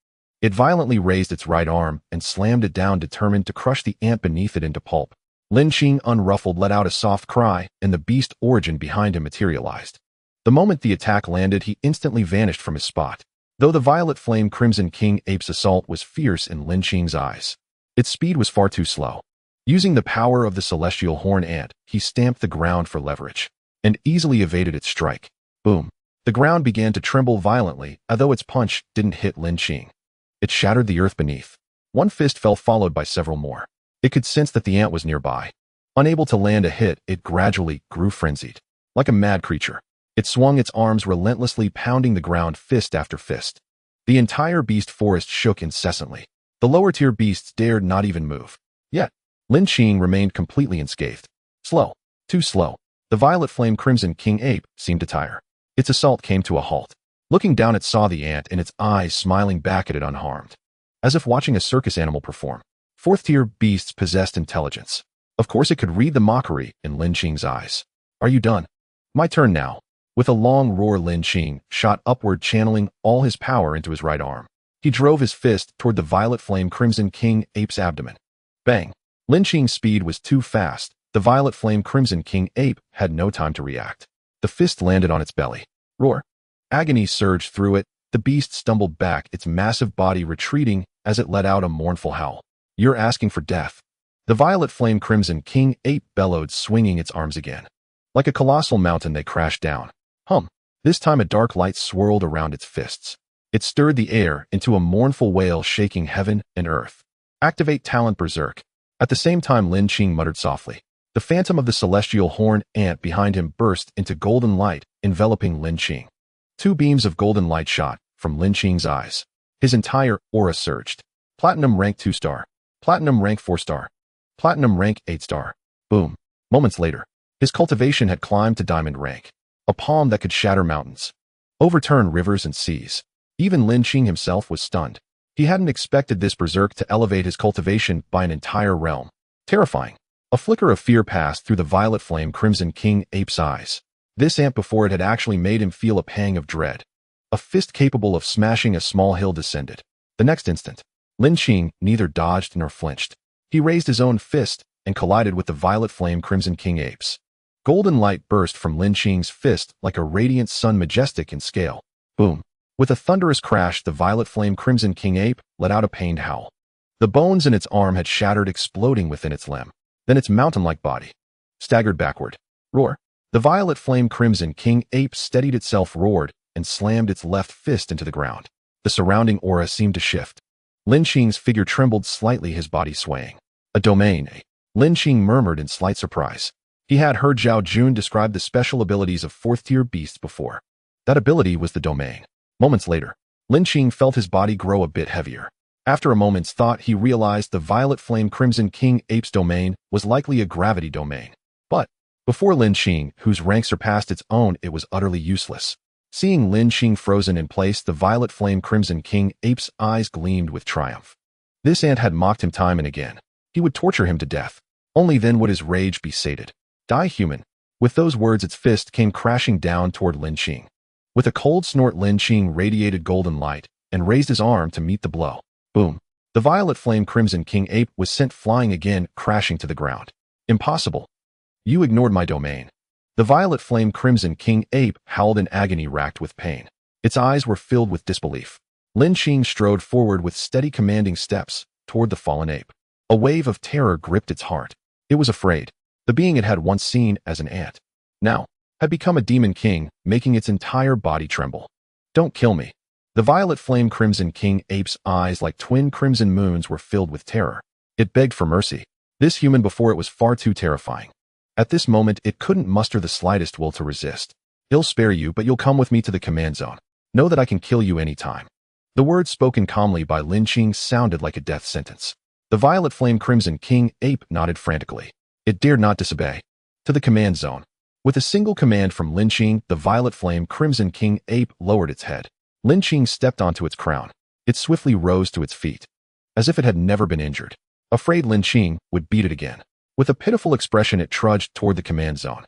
It violently raised its right arm and slammed it down, determined to crush the ant beneath it into pulp. Lin Qing, unruffled, let out a soft cry, and the beast origin behind him materialized. The moment the attack landed, he instantly vanished from his spot. Though the violet flame Crimson King ape's assault was fierce in Lin Qing's eyes, its speed was far too slow. Using the power of the celestial horn ant, he stamped the ground for leverage and easily evaded its strike. Boom. The ground began to tremble violently, although its punch didn't hit Lin Qing. It shattered the earth beneath. One fist fell, followed by several more. It could sense that the ant was nearby. Unable to land a hit, it gradually grew frenzied. Like a mad creature, it swung its arms relentlessly, pounding the ground fist after fist. The entire beast forest shook incessantly. The lower-tier beasts dared not even move. Yet, Lin Qing remained completely unscathed. Slow. Too slow. The violet flame Crimson King ape seemed to tire. Its assault came to a halt. Looking down, it saw the ant and its eyes smiling back at it unharmed, as if watching a circus animal perform. Fourth-tier beasts possessed intelligence. Of course, it could read the mockery in Lin Qing's eyes. Are you done? My turn now. With a long roar, Lin Qing shot upward, channeling all his power into his right arm. He drove his fist toward the violet flame Crimson King ape's abdomen. Bang! Lin Qing's speed was too fast. The violet flame Crimson King ape had no time to react. The fist landed on its belly. Roar! Agony surged through it. The beast stumbled back, its massive body retreating as it let out a mournful howl. You're asking for death. The violet flame Crimson King ape bellowed, swinging its arms again. Like a colossal mountain, they crashed down. This time a dark light swirled around its fists. It stirred the air into a mournful wail, shaking heaven and earth. Activate talent Berserk. At the same time, Lin Qing muttered softly. The phantom of the celestial horn ant behind him burst into golden light, enveloping Lin Qing. Two beams of golden light shot from Lin Qing's eyes. His entire aura surged. Platinum rank 2-star. Platinum rank 4-star. Platinum rank 8-star. Boom. Moments later, his cultivation had climbed to diamond rank. A palm that could shatter mountains, overturn rivers and seas. Even Lin Qing himself was stunned. He hadn't expected this berserk to elevate his cultivation by an entire realm. Terrifying. A flicker of fear passed through the violet flame Crimson King ape's eyes. This ant before it had actually made him feel a pang of dread. A fist capable of smashing a small hill descended. The next instant, Lin Qing neither dodged nor flinched. He raised his own fist and collided with the violet flame Crimson King ape's. Golden light burst from Lin Qing's fist like a radiant sun, majestic in scale. Boom. With a thunderous crash, the violet flame Crimson King ape let out a pained howl. The bones in its arm had shattered, exploding within its limb. Then its mountain-like body staggered backward. Roar. The violet flame Crimson King ape steadied itself, roared, and slammed its left fist into the ground. The surrounding aura seemed to shift. Lin Qing's figure trembled slightly, his body swaying. A domain, eh? Lin Qing murmured in slight surprise. He had heard Zhao Jun describe the special abilities of fourth-tier beasts before. That ability was the domain. Moments later, Lin Qing felt his body grow a bit heavier. After a moment's thought, he realized the violet flame Crimson King ape's domain was likely a gravity domain. But before Lin Qing, whose rank surpassed its own, it was utterly useless. Seeing Lin Qing frozen in place, the violet flame Crimson King ape's eyes gleamed with triumph. This ant had mocked him time and again. He would torture him to death. Only then would his rage be sated. Die, human. With those words, its fist came crashing down toward Lin Qing. With a cold snort, Lin Qing radiated golden light and raised his arm to meet the blow. Boom. The violet flame Crimson King ape was sent flying again, crashing to the ground. Impossible. You ignored my domain. The violet flame Crimson King ape howled in agony, racked with pain. Its eyes were filled with disbelief. Lin Qing strode forward with steady, commanding steps toward the fallen ape. A wave of terror gripped its heart. It was afraid. The being it had once seen as an ant now had become a demon king, making its entire body tremble. Don't kill me. The violet flame Crimson King ape's eyes like twin crimson moons were filled with terror. It begged for mercy. This human before it was far too terrifying. At this moment, it couldn't muster the slightest will to resist. I'll spare you, but you'll come with me to the command zone. Know that I can kill you any time. The words spoken calmly by Lin Qing sounded like a death sentence. The violet flame Crimson King ape nodded frantically. It dared not disobey. To the command zone. With a single command from Lin Qing, the violet flame Crimson King ape lowered its head. Lin Qing stepped onto its crown. It swiftly rose to its feet. As if it had never been injured. Afraid Lin Qing would beat it again. With a pitiful expression, it trudged toward the command zone.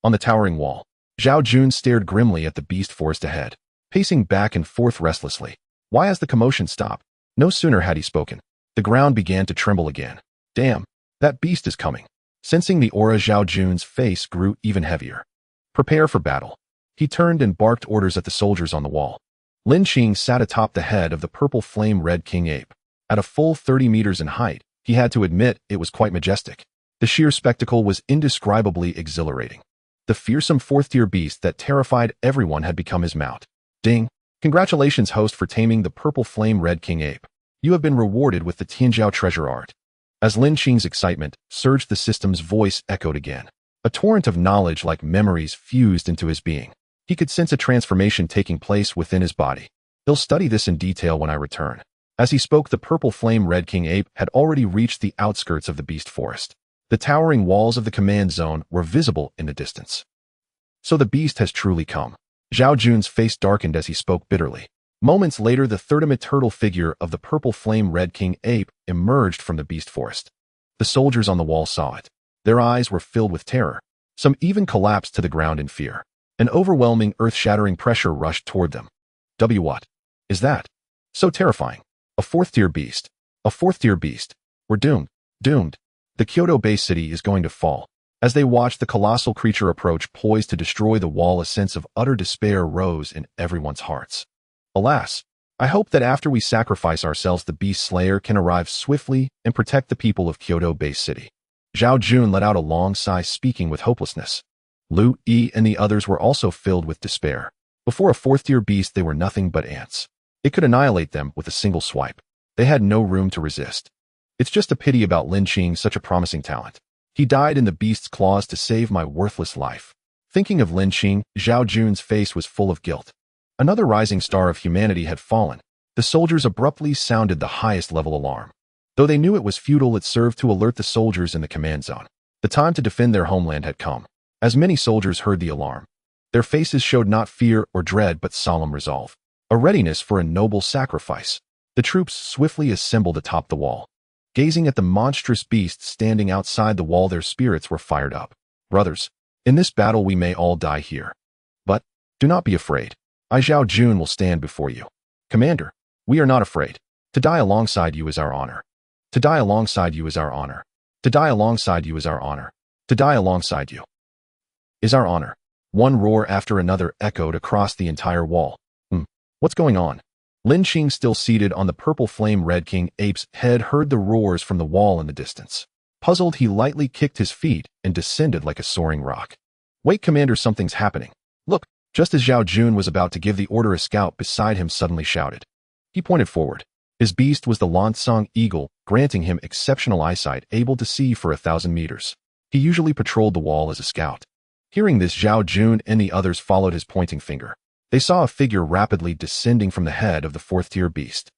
On the towering wall, Zhao Jun stared grimly at the beast forest ahead, pacing back and forth restlessly. Why has the commotion stopped? No sooner had he spoken. The ground began to tremble again. Damn, that beast is coming. Sensing the aura, Zhao Jun's face grew even heavier. Prepare for battle. He turned and barked orders at the soldiers on the wall. Lin Qing sat atop the head of the purple flame red king ape. At a full 30 meters in height, he had to admit it was quite majestic. The sheer spectacle was indescribably exhilarating. The fearsome fourth-tier beast that terrified everyone had become his mount. Ding! Congratulations, host, for taming the purple flame red king ape. You have been rewarded with the Tianjiao treasure art. As Lin Qing's excitement surged, the system's voice echoed again. A torrent of knowledge like memories fused into his being. He could sense a transformation taking place within his body. He'll study this in detail when I return. As he spoke, the purple flame red king ape had already reached the outskirts of the beast forest. The towering walls of the command zone were visible in the distance. So the beast has truly come. Zhao Jun's face darkened as he spoke bitterly. Moments later, the third-turtle figure of the purple flame red king ape emerged from the beast forest. The soldiers on the wall saw it. Their eyes were filled with terror. Some even collapsed to the ground in fear. An overwhelming, earth-shattering pressure rushed toward them. What is that? So terrifying. A fourth-tier beast. A fourth-tier beast. We're doomed. Doomed. The Kyoto-based city is going to fall. As they watched the colossal creature approach, poised to destroy the wall, a sense of utter despair rose in everyone's hearts. Alas, I hope that after we sacrifice ourselves, the beast slayer can arrive swiftly and protect the people of Kyoto-based city. Zhao Jun let out a long sigh, speaking with hopelessness. Lu Yi and the others were also filled with despair. Before a fourth-tier beast, they were nothing but ants. It could annihilate them with a single swipe. They had no room to resist. It's just a pity about Lin Qing, such a promising talent. He died in the beast's claws to save my worthless life. Thinking of Lin Qing, Zhao Jun's face was full of guilt. Another rising star of humanity had fallen. The soldiers abruptly sounded the highest level alarm. Though they knew it was futile, it served to alert the soldiers in the command zone. The time to defend their homeland had come. As many soldiers heard the alarm, their faces showed not fear or dread but solemn resolve. A readiness for a noble sacrifice. The troops swiftly assembled atop the wall. Gazing at the monstrous beast standing outside the wall, their spirits were fired up. Brothers, in this battle we may all die here. But do not be afraid. I, Zhao Jun, will stand before you. Commander, we are not afraid. To die alongside you is our honor. To die alongside you is our honor. To die alongside you is our honor. To die alongside you is our honor. One roar after another echoed across the entire wall. What's going on? Lin Qing, still seated on the purple flame red king ape's head, heard the roars from the wall in the distance. Puzzled, he lightly kicked his feet and descended like a soaring rock. Wait, Commander, something's happening. Look! Just as Zhao Jun was about to give the order, a scout beside him suddenly shouted. He pointed forward. His beast was the Lansong eagle, granting him exceptional eyesight, able to see for 1,000 meters. He usually patrolled the wall as a scout. Hearing this, Zhao Jun and the others followed his pointing finger. They saw a figure rapidly descending from the head of the fourth-tier beast.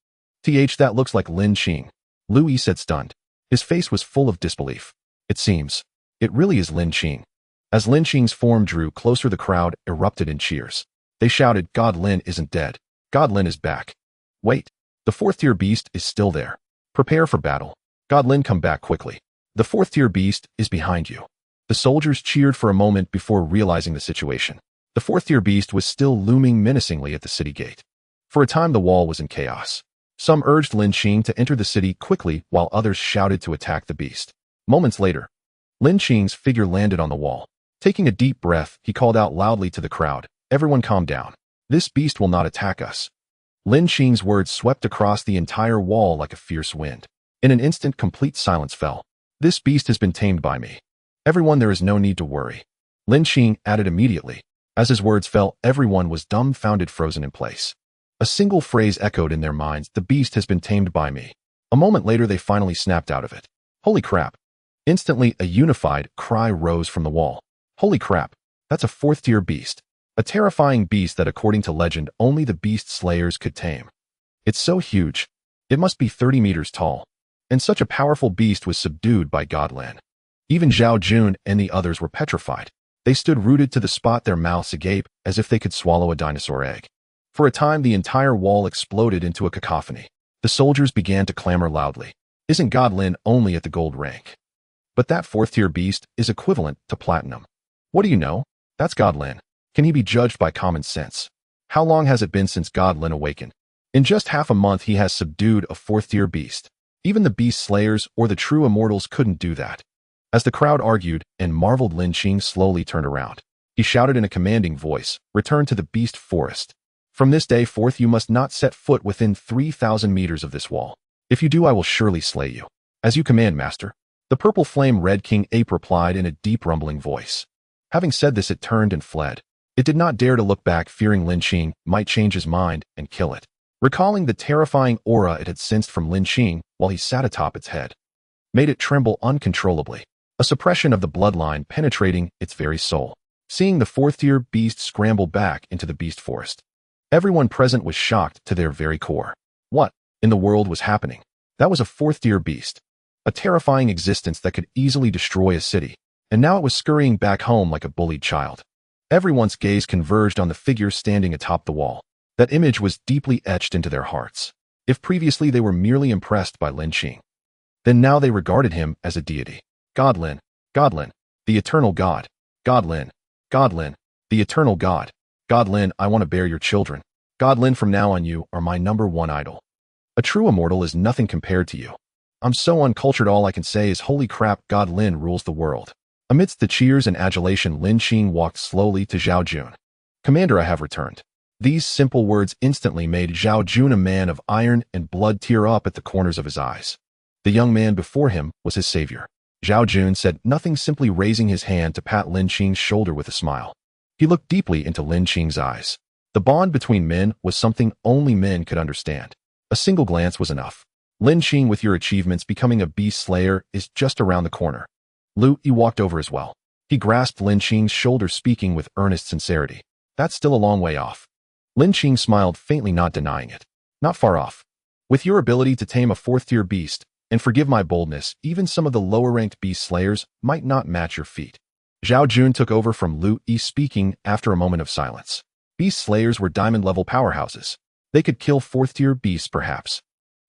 That looks like Lin Qing. Lu Yi said, stunned. His face was full of disbelief. It seems. It really is Lin Qing. As Lin Qing's form drew closer, the crowd erupted in cheers. They shouted, God, Lin isn't dead. God, Lin is back. Wait. The fourth-tier beast is still there. Prepare for battle. God, Lin, come back quickly. The fourth-tier beast is behind you. The soldiers cheered for a moment before realizing the situation. The fourth-tier beast was still looming menacingly at the city gate. For a time, the wall was in chaos. Some urged Lin Qing to enter the city quickly, while others shouted to attack the beast. Moments later, Lin Qing's figure landed on the wall. Taking a deep breath, he called out loudly to the crowd, everyone calm down. This beast will not attack us. Lin Qing's words swept across the entire wall like a fierce wind. In an instant, complete silence fell. This beast has been tamed by me. Everyone, there is no need to worry. Lin Qing added immediately. As his words fell, everyone was dumbfounded, frozen in place. A single phrase echoed in their minds, "The beast has been tamed by me." A moment later, they finally snapped out of it. "Holy crap." Instantly, a unified cry rose from the wall. "Holy crap. That's a fourth-tier beast. A terrifying beast that, according to legend, only the beast slayers could tame. It's so huge. It must be 30 meters tall. And such a powerful beast was subdued by God Lin." Even Zhao Jun and the others were petrified. They stood rooted to the spot, their mouths agape, as if they could swallow a dinosaur egg. For a time, the entire wall exploded into a cacophony. The soldiers began to clamor loudly. "Isn't God Lin only at the gold rank? But that fourth-tier beast is equivalent to platinum. What do you know? That's God Lin. Can he be judged by common sense? How long has it been since God Lin awakened? In just half a month, he has subdued a fourth-tier beast. Even the beast slayers or the true immortals couldn't do that." As the crowd argued and marveled, Lin Qing slowly turned around. He shouted in a commanding voice, "Return to the beast forest. From this day forth, you must not set foot within 3,000 meters of this wall. If you do, I will surely slay you." "As you command, master." The purple flame red king ape replied in a deep rumbling voice. Having said this, it turned and fled. It did not dare to look back, fearing Lin Qing might change his mind and kill it. Recalling the terrifying aura it had sensed from Lin Qing while he sat atop its head, made it tremble uncontrollably, a suppression of the bloodline penetrating its very soul. Seeing the fourth-tier beast scramble back into the beast forest, everyone present was shocked to their very core. What in the world was happening? That was a fourth-tier beast, a terrifying existence that could easily destroy a city, and now it was scurrying back home like a bullied child. Everyone's gaze converged on the figure standing atop the wall. That image was deeply etched into their hearts. If previously they were merely impressed by Lin Qing, then now they regarded him as a deity. God Lin, the eternal God. God Lin, the eternal God. God Lin, I want to bear your children. God Lin, from now on you are my #1 idol. A true immortal is nothing compared to you. I'm so uncultured, all I can say is holy crap, God Lin rules the world." Amidst the cheers and adulation, Lin Qing walked slowly to Zhao Jun. "Commander, I have returned." These simple words instantly made Zhao Jun, a man of iron and blood, tear up at the corners of his eyes. The young man before him was his savior. Zhao Jun said nothing, simply raising his hand to pat Lin Qing's shoulder with a smile. He looked deeply into Lin Qing's eyes. The bond between men was something only men could understand. A single glance was enough. "Lin Qing, with your achievements, becoming a beast slayer is just around the corner." Lu Yi walked over as well. He grasped Lin Qing's shoulder, speaking with earnest sincerity. "That's still a long way off." Lin Qing smiled faintly, not denying it. "Not far off. With your ability to tame a fourth-tier beast, and forgive my boldness, even some of the lower-ranked beast slayers might not match your feat." Zhao Jun took over from Lu Yi, speaking after a moment of silence. Beast slayers were diamond-level powerhouses. They could kill fourth-tier beasts, perhaps.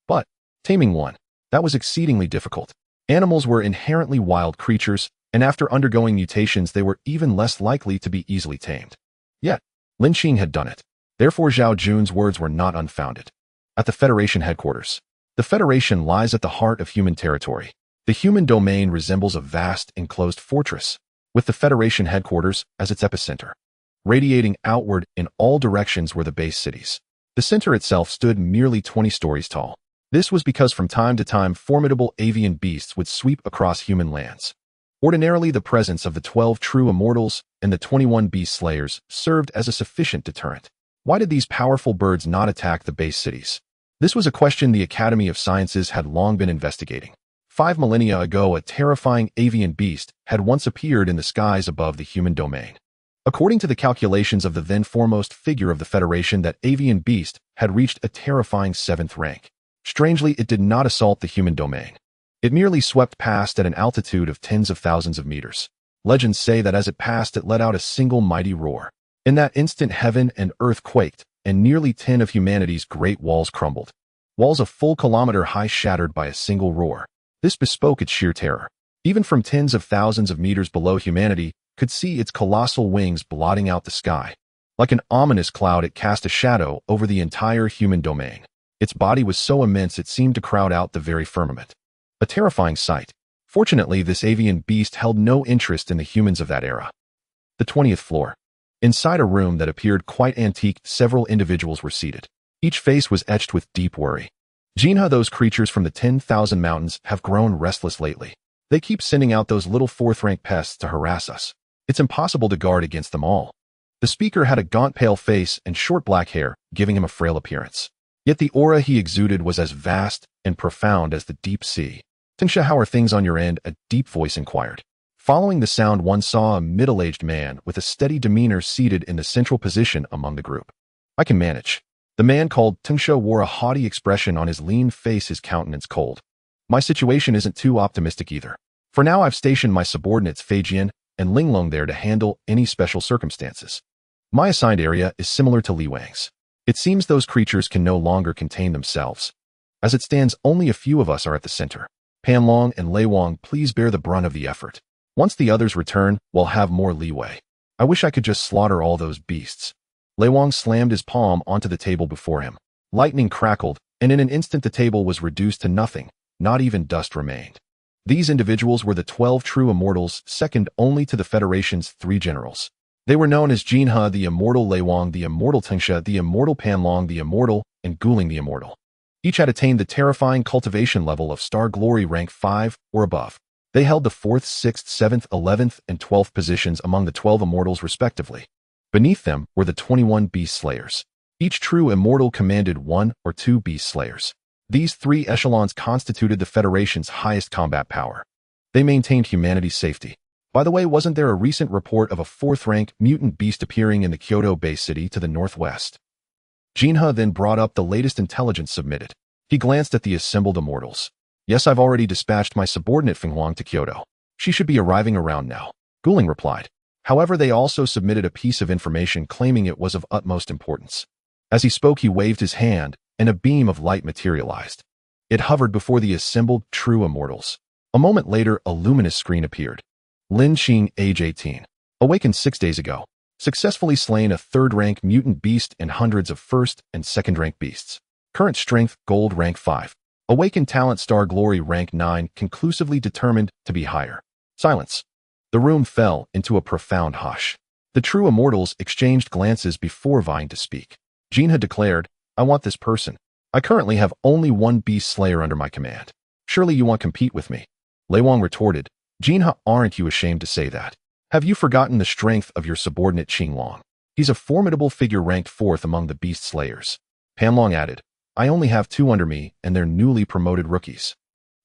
But taming one, that was exceedingly difficult. Animals were inherently wild creatures, and after undergoing mutations, they were even less likely to be easily tamed. Yet, Lin Qing had done it. Therefore, Zhao Jun's words were not unfounded. At the Federation headquarters. The Federation lies at the heart of human territory. The human domain resembles a vast, enclosed fortress, with the Federation headquarters as its epicenter. Radiating outward in all directions were the base cities. The center itself stood merely 20 stories tall. This was because from time to time, formidable avian beasts would sweep across human lands. Ordinarily, the presence of the 12 true immortals and the 21 beast slayers served as a sufficient deterrent. Why did these powerful birds not attack the base cities? This was a question the Academy of Sciences had long been investigating. 5 millennia ago, a terrifying avian beast had once appeared in the skies above the human domain. According to the calculations of the then foremost figure of the Federation, that avian beast had reached a terrifying 7th rank. Strangely, it did not assault the human domain. It merely swept past at an altitude of tens of thousands of meters. Legends say that as it passed, it let out a single mighty roar. In that instant, heaven and earth quaked, and nearly 10 of humanity's great walls crumbled. Walls a full kilometer high shattered by a single roar. This bespoke its sheer terror. Even from tens of thousands of meters below, humanity could see its colossal wings blotting out the sky. Like an ominous cloud, it cast a shadow over the entire human domain. Its body was so immense it seemed to crowd out the very firmament. A terrifying sight. Fortunately, this avian beast held no interest in the humans of that era. The 20th floor. Inside a room that appeared quite antique, several individuals were seated. Each face was etched with deep worry. Jinha, those creatures from the 10,000 mountains have grown restless lately. They keep sending out those little 4th-rank pests to harass us. It's impossible to guard against them all. The speaker had a gaunt pale face and short black hair, giving him a frail appearance. Yet the aura he exuded was as vast and profound as the deep sea. "Tingsha, how are things on your end?" a deep voice inquired. Following the sound, one saw a middle-aged man with a steady demeanor seated in the central position among the group. "I can manage." The man called Tingsha wore a haughty expression on his lean face, his countenance cold. "My situation isn't too optimistic either. For now, I've stationed my subordinates Feijian and Linglong there to handle any special circumstances. My assigned area is similar to Li Wang's. It seems those creatures can no longer contain themselves. As it stands, only a few of us are at the center. Panlong and Lei Wang, please bear the brunt of the effort. Once the others return, we'll have more leeway. I wish I could just slaughter all those beasts." Lei Wang slammed his palm onto the table before him. Lightning crackled, and in an instant the table was reduced to nothing. Not even dust remained. These individuals were the 12 true immortals, second only to the Federation's 3 generals. They were known as Jinhe the Immortal, Lei Wang the Immortal, Tingsha the Immortal, Panlong the Immortal, and Guling the Immortal. Each had attained the terrifying cultivation level of Star Glory rank 5 or above. They held the 4th, 6th, 7th, 11th, and 12th positions among the 12 immortals respectively. Beneath them were the 21 beast slayers. Each true immortal commanded 1 or 2 beast slayers. These 3 echelons constituted the Federation's highest combat power. They maintained humanity's safety. By the way, wasn't there a recent report of a 4th-rank mutant beast appearing in the Kyoto Bay City to the northwest? Jinhe then brought up the latest intelligence submitted. He glanced at the assembled immortals. "Yes, I've already dispatched my subordinate Fenghuang to Kyoto. She should be arriving around now," Guling replied. However, they also submitted a piece of information claiming it was of utmost importance. As he spoke, he waved his hand, and a beam of light materialized. It hovered before the assembled true immortals. A moment later, a luminous screen appeared. Lin Qing, age 18. Awakened 6 days ago. Successfully slain a 3rd-rank mutant beast and hundreds of 1st and 2nd-rank beasts. Current strength, gold rank 5. Awakened talent, Star Glory rank 9, conclusively determined to be higher. Silence. The room fell into a profound hush. The true immortals exchanged glances before vying to speak. Jinhe declared, "I want this person. I currently have only 1 beast slayer under my command. Surely you want to compete with me?" Lei Wang retorted, "Jinhe, aren't you ashamed to say that? Have you forgotten the strength of your subordinate Qinglong? He's a formidable figure ranked 4th among the beast slayers." Panlong added, "I only have 2 under me, and they're newly promoted rookies.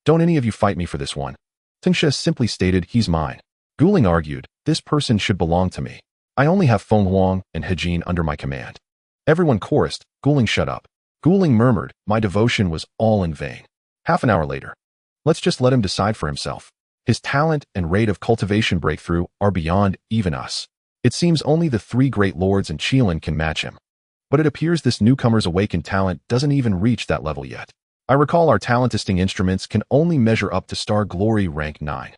Don't any of you fight me for this one." Tingsha simply stated, "He's mine." Guling argued, "This person should belong to me. I only have Fenghuang and Hejin under my command." Everyone chorused, "Guling, shut up." Guling murmured, "My devotion was all in vain." Half an hour later, "Let's just let him decide for himself. His talent and rate of cultivation breakthrough are beyond even us. It seems only the 3 great lords and Qilin can match him. But it appears this newcomer's awakened talent doesn't even reach that level yet. I recall our talent testing instruments can only measure up to Star Glory rank 9.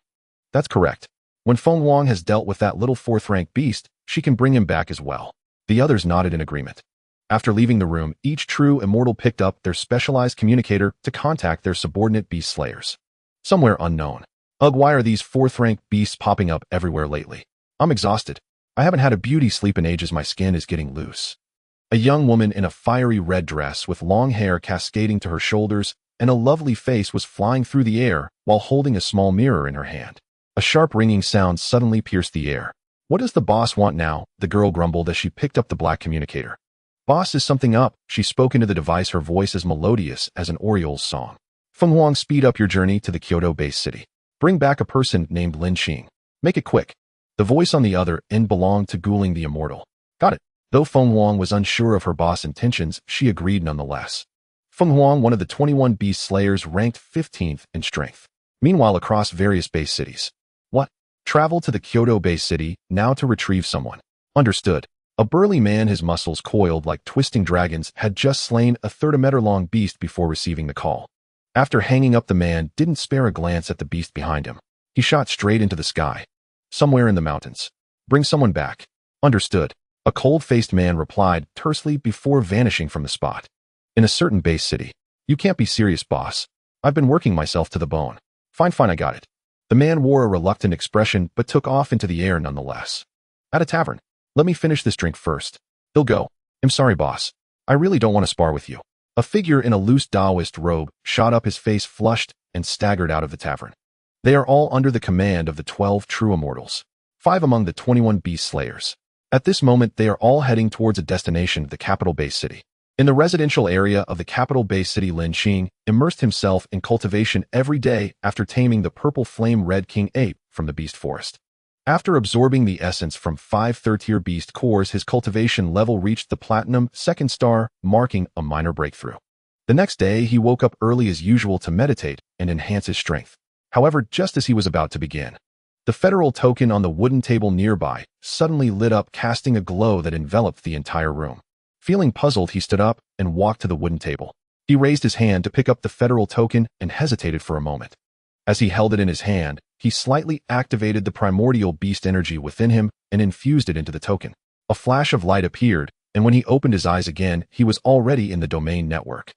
That's correct. When Fenghuang has dealt with that little 4th-rank beast, she can bring him back as well." The others nodded in agreement. After leaving the room, each true immortal picked up their specialized communicator to contact their subordinate beast slayers. Somewhere unknown. "Ugh, why are these 4th-rank beasts popping up everywhere lately? I'm exhausted. I haven't had a beauty sleep in ages. My skin is getting loose." A young woman in a fiery red dress with long hair cascading to her shoulders and a lovely face was flying through the air while holding a small mirror in her hand. A sharp ringing sound suddenly pierced the air. "What does the boss want now?" the girl grumbled as she picked up the black communicator. "Boss, is something up?" She spoke into the device, her voice as melodious as an oriole's song. "Fenghuang, speed up your journey to the Kyoto Bay City. Bring back a person named Lin Qing. Make it quick." The voice on the other end belonged to Guling the Immortal. "Got it." Though Fenghuang was unsure of her boss' intentions, she agreed nonetheless. Fenghuang, one of the 21 beast slayers, ranked 15th in strength. Meanwhile, across various base cities. "What? Travel to the Kyoto Bay City, now to retrieve someone." "Understood." A burly man, his muscles coiled like twisting dragons, had just slain a 30-meter-long beast before receiving the call. After hanging up, the man didn't spare a glance at the beast behind him. He shot straight into the sky. "Somewhere in the mountains. Bring someone back." "Understood." A cold-faced man replied tersely before vanishing from the spot. "In a certain base city." "You can't be serious, boss. I've been working myself to the bone." Fine, I got it." The man wore a reluctant expression but took off into the air nonetheless. "At a tavern. Let me finish this drink first." "He'll go." "I'm sorry, boss. I really don't want to spar with you." A figure in a loose Taoist robe shot up, his face flushed, and staggered out of the tavern. "They are all under the command of the 12 true immortals. 5 among the 21 beast slayers. At this moment, they are all heading towards a destination, the capital base city. In the residential area of the capital base city, Lin Qing immersed himself in cultivation every day after taming the purple flame red king ape from the beast forest. After absorbing the essence from 5 third-tier beast cores, his cultivation level reached the platinum 2nd star, marking a minor breakthrough. The next day, he woke up early as usual to meditate and enhance his strength. However, just as he was about to begin, the federal token on the wooden table nearby suddenly lit up, casting a glow that enveloped the entire room. Feeling puzzled, he stood up and walked to the wooden table. He raised his hand to pick up the federal token and hesitated for a moment. As he held it in his hand, he slightly activated the primordial beast energy within him and infused it into the token. A flash of light appeared, and when he opened his eyes again, he was already in the domain network.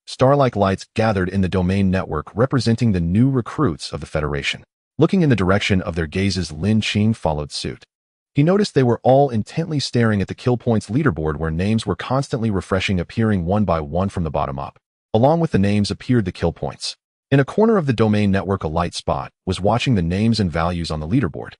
Star-like lights gathered in the domain network, representing the new recruits of the Federation. Looking in the direction of their gazes, Lin Qing followed suit. He noticed they were all intently staring at the kill points leaderboard, where names were constantly refreshing, appearing one by one from the bottom up. Along with the names appeared the kill points. In a corner of the domain network, a light spot was watching the names and values on the leaderboard.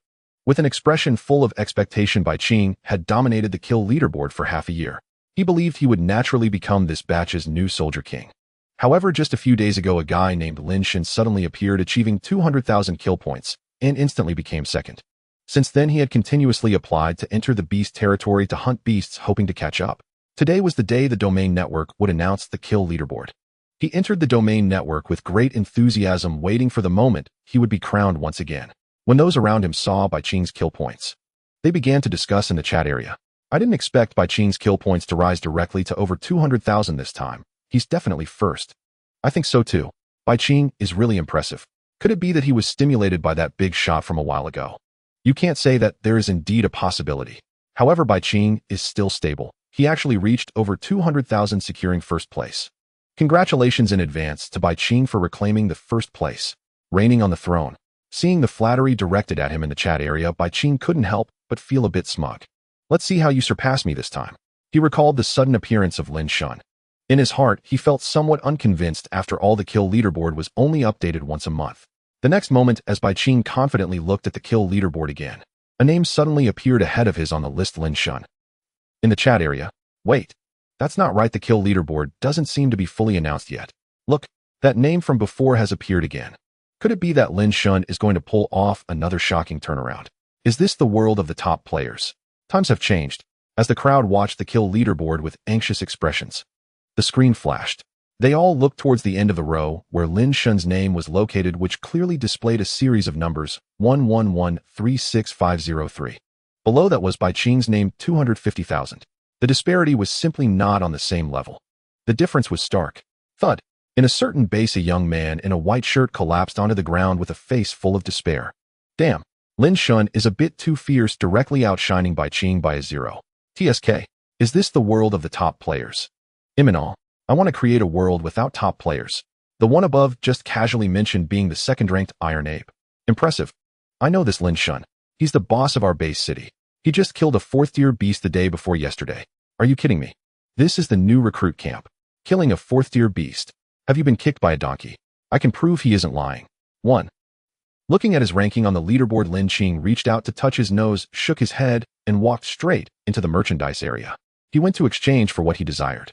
With an expression full of expectation, Bai Qing had dominated the kill leaderboard for half a year. He believed he would naturally become this batch's new soldier king. However, just a few days ago, a guy named Lin Qing suddenly appeared, achieving 200,000 kill points, and instantly became second. Since then, he had continuously applied to enter the beast territory to hunt beasts, hoping to catch up. Today was the day the domain network would announce the kill leaderboard. He entered the domain network with great enthusiasm, waiting for the moment he would be crowned once again. When those around him saw Bai Qing's kill points, they began to discuss in the chat area. I didn't expect Bai Qing's kill points to rise directly to over 200,000 this time. He's definitely first. I think so too. Bai Qing is really impressive. Could it be that he was stimulated by that big shot from a while ago? You can't say that. There is indeed a possibility. However, Bai Qing is still stable. He actually reached over 200,000, securing first place. Congratulations in advance to Bai Qing for reclaiming the first place, reigning on the throne. Seeing the flattery directed at him in the chat area, Bai Qing couldn't help but feel a bit smug. Let's see how you surpass me this time. He recalled the sudden appearance of Lin Qing. In his heart, he felt somewhat unconvinced. After all, the kill leaderboard was only updated once a month. The next moment, as Bai Qing confidently looked at the kill leaderboard again, a name suddenly appeared ahead of his on the list: Lin Qing. In the chat area, wait, that's not right. The kill leaderboard doesn't seem to be fully announced yet. Look, that name from before has appeared again. Could it be that Lin Qing is going to pull off another shocking turnaround? Is this the world of the top players? Times have changed. As the crowd watched the kill leaderboard with anxious expressions, the screen flashed. They all looked towards the end of the row where Lin Qing's name was located, which clearly displayed a series of numbers 111-36503. Below that was Bai Qing's name, 250,000. The disparity was simply not on the same level. The difference was stark. Thud. In a certain base, a young man in a white shirt collapsed onto the ground with a face full of despair. Damn, Lin Qing is a bit too fierce, directly outshining Bai Qing by a 0. TSK. Is this the world of the top players? Imanol. I want to create a world without top players. The one above just casually mentioned being the second-ranked Iron Ape. Impressive. I know this Lin Qing. He's the boss of our base city. He just killed a 4th-tier beast the day before yesterday. Are you kidding me? This is the new recruit camp. Killing a 4th-tier beast. Have you been kicked by a donkey? I can prove he isn't lying. 1. Looking at his ranking on the leaderboard, Lin Qing reached out to touch his nose, shook his head, and walked straight into the merchandise area. He went to exchange for what he desired.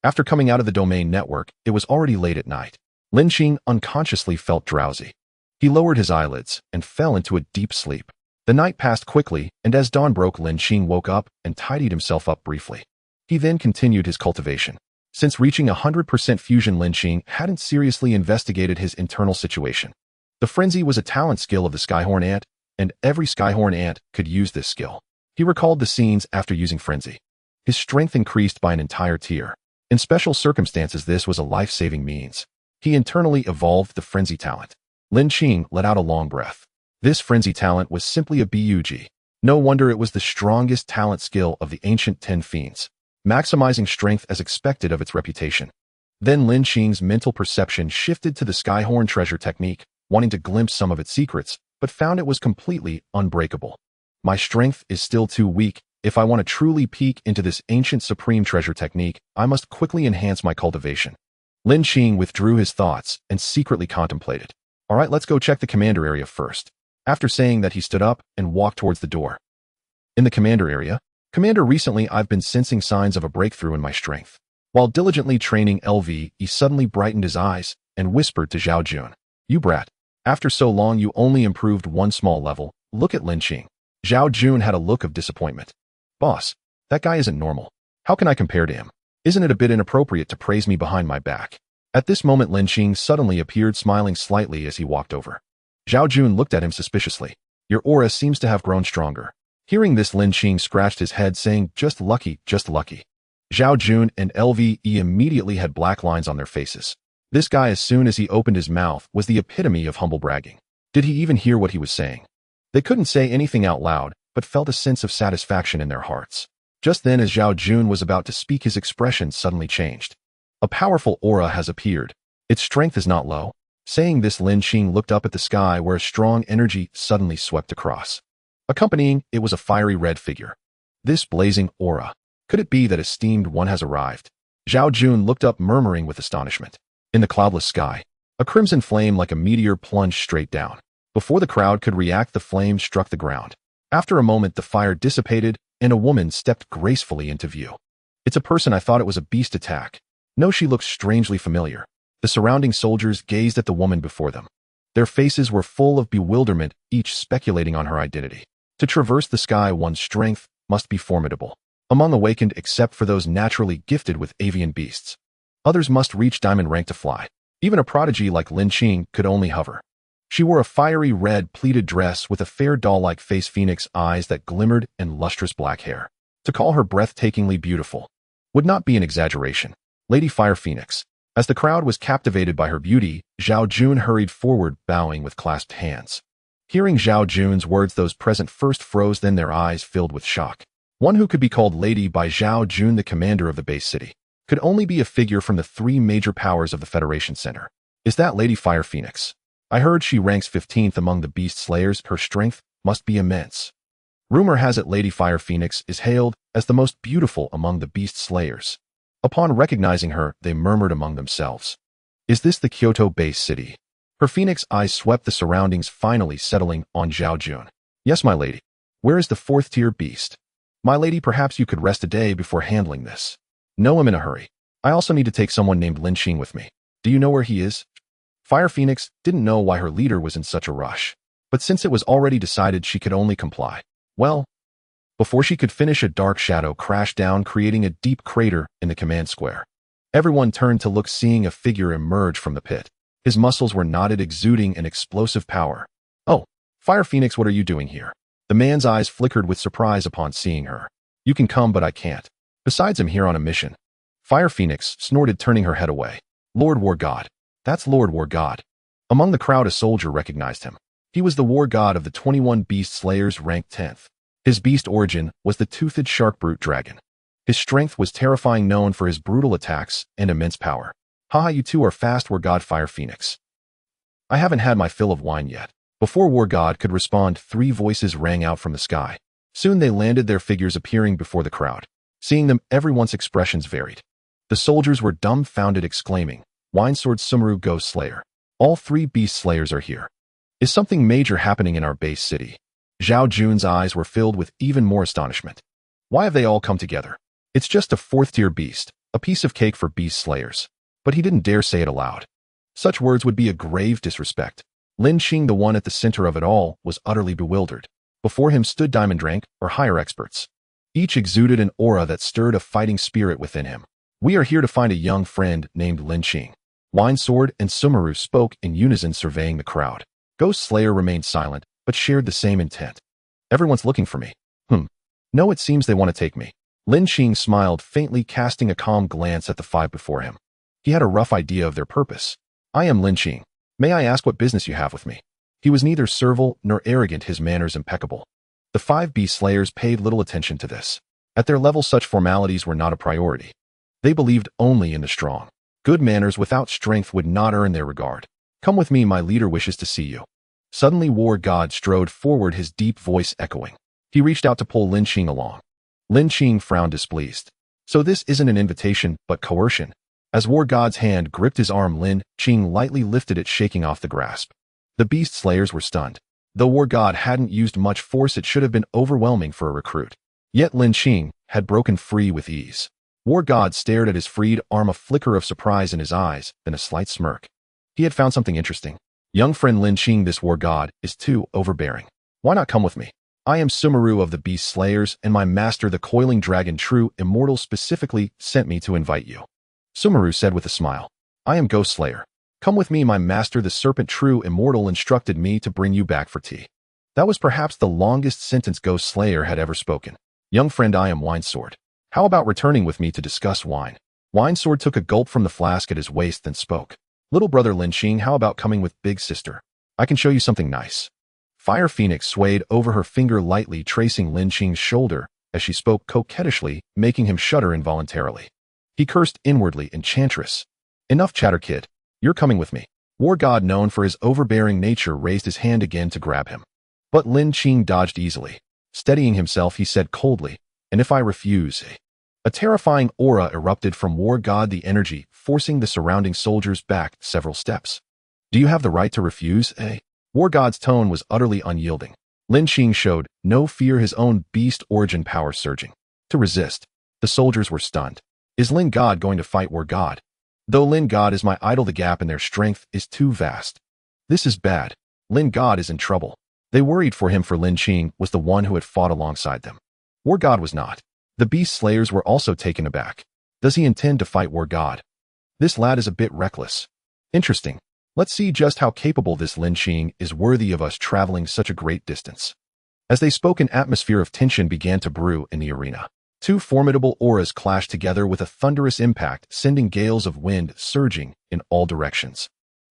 After coming out of the domain network, it was already late at night. Lin Qing unconsciously felt drowsy. He lowered his eyelids and fell into a deep sleep. The night passed quickly, and as dawn broke, Lin Qing woke up and tidied himself up briefly. He then continued his cultivation. Since reaching 100% fusion, Lin Qing hadn't seriously investigated his internal situation. The frenzy was a talent skill of the Skyhorn ant, and every Skyhorn ant could use this skill. He recalled the scenes after using frenzy. His strength increased by an entire tier. In special circumstances, this was a life-saving means. He internally evolved the frenzy talent. Lin Qing let out a long breath. This frenzy talent was simply a bug. No wonder it was the strongest talent skill of the ancient 10 fiends, maximizing strength as expected of its reputation. Then Lin Qing's mental perception shifted to the Skyhorn treasure technique, wanting to glimpse some of its secrets, but found it was completely unbreakable. My strength is still too weak. If I want to truly peek into this ancient supreme treasure technique, I must quickly enhance my cultivation. Lin Qing withdrew his thoughts and secretly contemplated. All right, let's go check the commander area first. After saying that, he stood up and walked towards the door. In the commander area, Commander, recently I've been sensing signs of a breakthrough in my strength. While diligently training LV, he suddenly brightened his eyes and whispered to Zhao Jun, "You brat. After so long you only improved one small level. Look at Lin Qing." Zhao Jun had a look of disappointment. "Boss, that guy isn't normal. How can I compare to him? Isn't it a bit inappropriate to praise me behind my back?" At this moment Lin Qing suddenly appeared, smiling slightly as he walked over. Zhao Jun looked at him suspiciously. "Your aura seems to have grown stronger." Hearing this, Lin Qing scratched his head, saying, "Just lucky, just lucky." Zhao Jun and LVE immediately had black lines on their faces. This guy, as soon as he opened his mouth, was the epitome of humble bragging. Did he even hear what he was saying? They couldn't say anything out loud, but felt a sense of satisfaction in their hearts. Just then, as Zhao Jun was about to speak, his expression suddenly changed. "A powerful aura has appeared. Its strength is not low." Saying this, Lin Qing looked up at the sky, where a strong energy suddenly swept across. Accompanying it was a fiery red figure. This blazing aura. Could it be that esteemed one has arrived? Zhao Jun looked up, murmuring with astonishment. In the cloudless sky, a crimson flame like a meteor plunged straight down. Before the crowd could react, the flame struck the ground. After a moment, the fire dissipated, and a woman stepped gracefully into view. "It's a person. I thought it was a beast attack." No, she looked strangely familiar. The surrounding soldiers gazed at the woman before them. Their faces were full of bewilderment, each speculating on her identity. To traverse the sky, one's strength must be formidable. Among awakened, except for those naturally gifted with avian beasts, others must reach diamond rank to fly. Even a prodigy like Lin Qing could only hover. She wore a fiery red pleated dress with a fair doll-like face, phoenix eyes that glimmered, and lustrous black hair. To call her breathtakingly beautiful would not be an exaggeration. Lady Fire Phoenix. As the crowd was captivated by her beauty, Zhao Jun hurried forward, bowing with clasped hands. Hearing Zhao Jun's words, those present first froze, then their eyes filled with shock. One who could be called Lady by Zhao Jun, the commander of the base city, could only be a figure from the three major powers of the Federation Center. Is that Lady Fire Phoenix? I heard she ranks 15th among the beast slayers. Her strength must be immense. Rumor has it Lady Fire Phoenix is hailed as the most beautiful among the beast slayers. Upon recognizing her, they murmured among themselves, "Is this the Kyoto base city?" Her phoenix eyes swept the surroundings, finally settling on Zhao Jun. "Yes, my lady. Where is the fourth-tier beast?" "My lady, perhaps you could rest a day before handling this." "No, I'm in a hurry. I also need to take someone named Lin Qing with me. Do you know where he is?" Fire Phoenix didn't know why her leader was in such a rush, but since it was already decided, she could only comply. Well, before she could finish, a dark shadow crashed down, creating a deep crater in the command square. Everyone turned to look, seeing a figure emerge from the pit. His muscles were knotted, exuding an explosive power. "Oh, Fire Phoenix, what are you doing here?" The man's eyes flickered with surprise upon seeing her. "You can come, but I can't. Besides, I'm here on a mission." Fire Phoenix snorted, turning her head away. "Lord War God. That's Lord War God." Among the crowd, a soldier recognized him. He was the war god of the 21 beast slayers, ranked 10th. His beast origin was the toothed shark brute dragon. His strength was terrifying, known for his brutal attacks and immense power. "Haha, you two are fast, War God Fire Phoenix. I haven't had my fill of wine yet." Before War God could respond, three voices rang out from the sky. Soon they landed, their figures appearing before the crowd. Seeing them, everyone's expressions varied. The soldiers were dumbfounded, exclaiming, "Winesword Sumeru Ghost Slayer. All three beast slayers are here. Is something major happening in our base city?" Zhao Jun's eyes were filled with even more astonishment. Why have they all come together? It's just a fourth-tier beast, a piece of cake for beast slayers. But he didn't dare say it aloud. Such words would be a grave disrespect. Lin Qing, the one at the center of it all, was utterly bewildered. Before him stood diamond rank or higher experts. Each exuded an aura that stirred a fighting spirit within him. "We are here to find a young friend named Lin Qing." Winesword and Sumeru spoke in unison, surveying the crowd. Ghost Slayer remained silent, but shared the same intent. "Everyone's looking for me." "No, it seems they want to take me." Lin Qing smiled faintly, casting a calm glance at the five before him. He had a rough idea of their purpose. "I am Lin Qing. May I ask what business you have with me?" He was neither servile nor arrogant, his manners impeccable. The five beast slayers paid little attention to this. At their level, such formalities were not a priority. They believed only in the strong. Good manners without strength would not earn their regard. "Come with me, my leader wishes to see you." Suddenly War God strode forward, his deep voice echoing. He reached out to pull Lin Qing along. Lin Qing frowned, displeased. So this isn't an invitation, but coercion. As War God's hand gripped his arm, Lin Qing lightly lifted it, shaking off the grasp. The beast slayers were stunned. Though War God hadn't used much force, it should have been overwhelming for a recruit. Yet Lin Qing had broken free with ease. War God stared at his freed arm, a flicker of surprise in his eyes, then a slight smirk. He had found something interesting. Young friend Lin Qing, this war god is too overbearing. Why not come with me? I am Sumeru of the Beast Slayers, and my master, the coiling dragon, true immortal, specifically sent me to invite you. Sumeru said with a smile. I am Ghost Slayer. Come with me, my master, the serpent true immortal, instructed me to bring you back for tea. That was perhaps the longest sentence Ghost Slayer had ever spoken. Young friend, I am Winesword. How about returning with me to discuss wine? Winesword took a gulp from the flask at his waist, then spoke. Little brother Lin Qing, how about coming with big sister? I can show you something nice. Fire Phoenix swayed over her finger, lightly tracing Lin Qing's shoulder as she spoke coquettishly, making him shudder involuntarily. He cursed inwardly, enchantress. Enough chatter, kid. You're coming with me. War God, known for his overbearing nature, raised his hand again to grab him. But Lin Qing dodged easily. Steadying himself, he said coldly, and if I refuse? A terrifying aura erupted from War God, the energy forcing the surrounding soldiers back several steps. Do you have the right to refuse, War God's tone was utterly unyielding. Lin Qing showed no fear, his own beast origin power surging. To resist. The soldiers were stunned. Is Lin God going to fight War God? Though Lin God is my idol, the gap in their strength is too vast. This is bad. Lin God is in trouble. They worried for him, for Lin Qing was the one who had fought alongside them. War God was not. The Beast Slayers were also taken aback. Does he intend to fight War God? This lad is a bit reckless. Interesting. Let's see just how capable this Lin Qing is, worthy of us traveling such a great distance. As they spoke, an atmosphere of tension began to brew in the arena. Two formidable auras clashed together with a thunderous impact, sending gales of wind surging in all directions.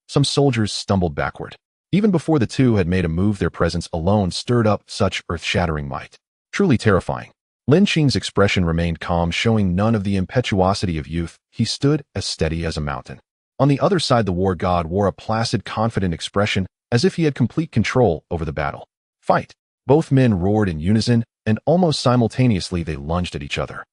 Some soldiers stumbled backward. Even before the two had made a move, their presence alone stirred up such earth-shattering might. Truly terrifying. Lin Qing's expression remained calm, showing none of the impetuosity of youth. He stood as steady as a mountain. On the other side, the war god wore a placid, confident expression, as if he had complete control over the battle. Fight! Both men roared in unison, and almost simultaneously they lunged at each other.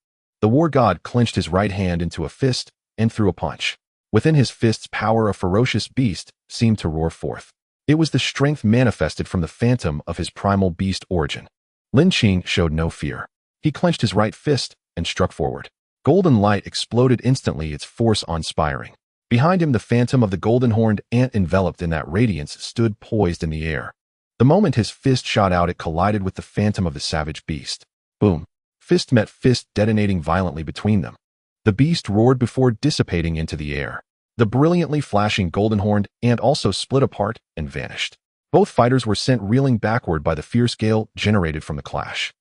The war god clenched his right hand into a fist and threw a punch. Within his fist's power, a ferocious beast seemed to roar forth. It was the strength manifested from the phantom of his primal beast origin. Lin Qing showed no fear. He clenched his right fist and struck forward. Golden light exploded instantly, its force awe-inspiring. Behind him, the phantom of the golden-horned ant, enveloped in that radiance, stood poised in the air. The moment his fist shot out, it collided with the phantom of the savage beast. Boom. Fist met fist, detonating violently between them. The beast roared before dissipating into the air. The brilliantly flashing golden-horned ant also split apart and vanished. Both fighters were sent reeling backward by the fierce gale generated from the clash.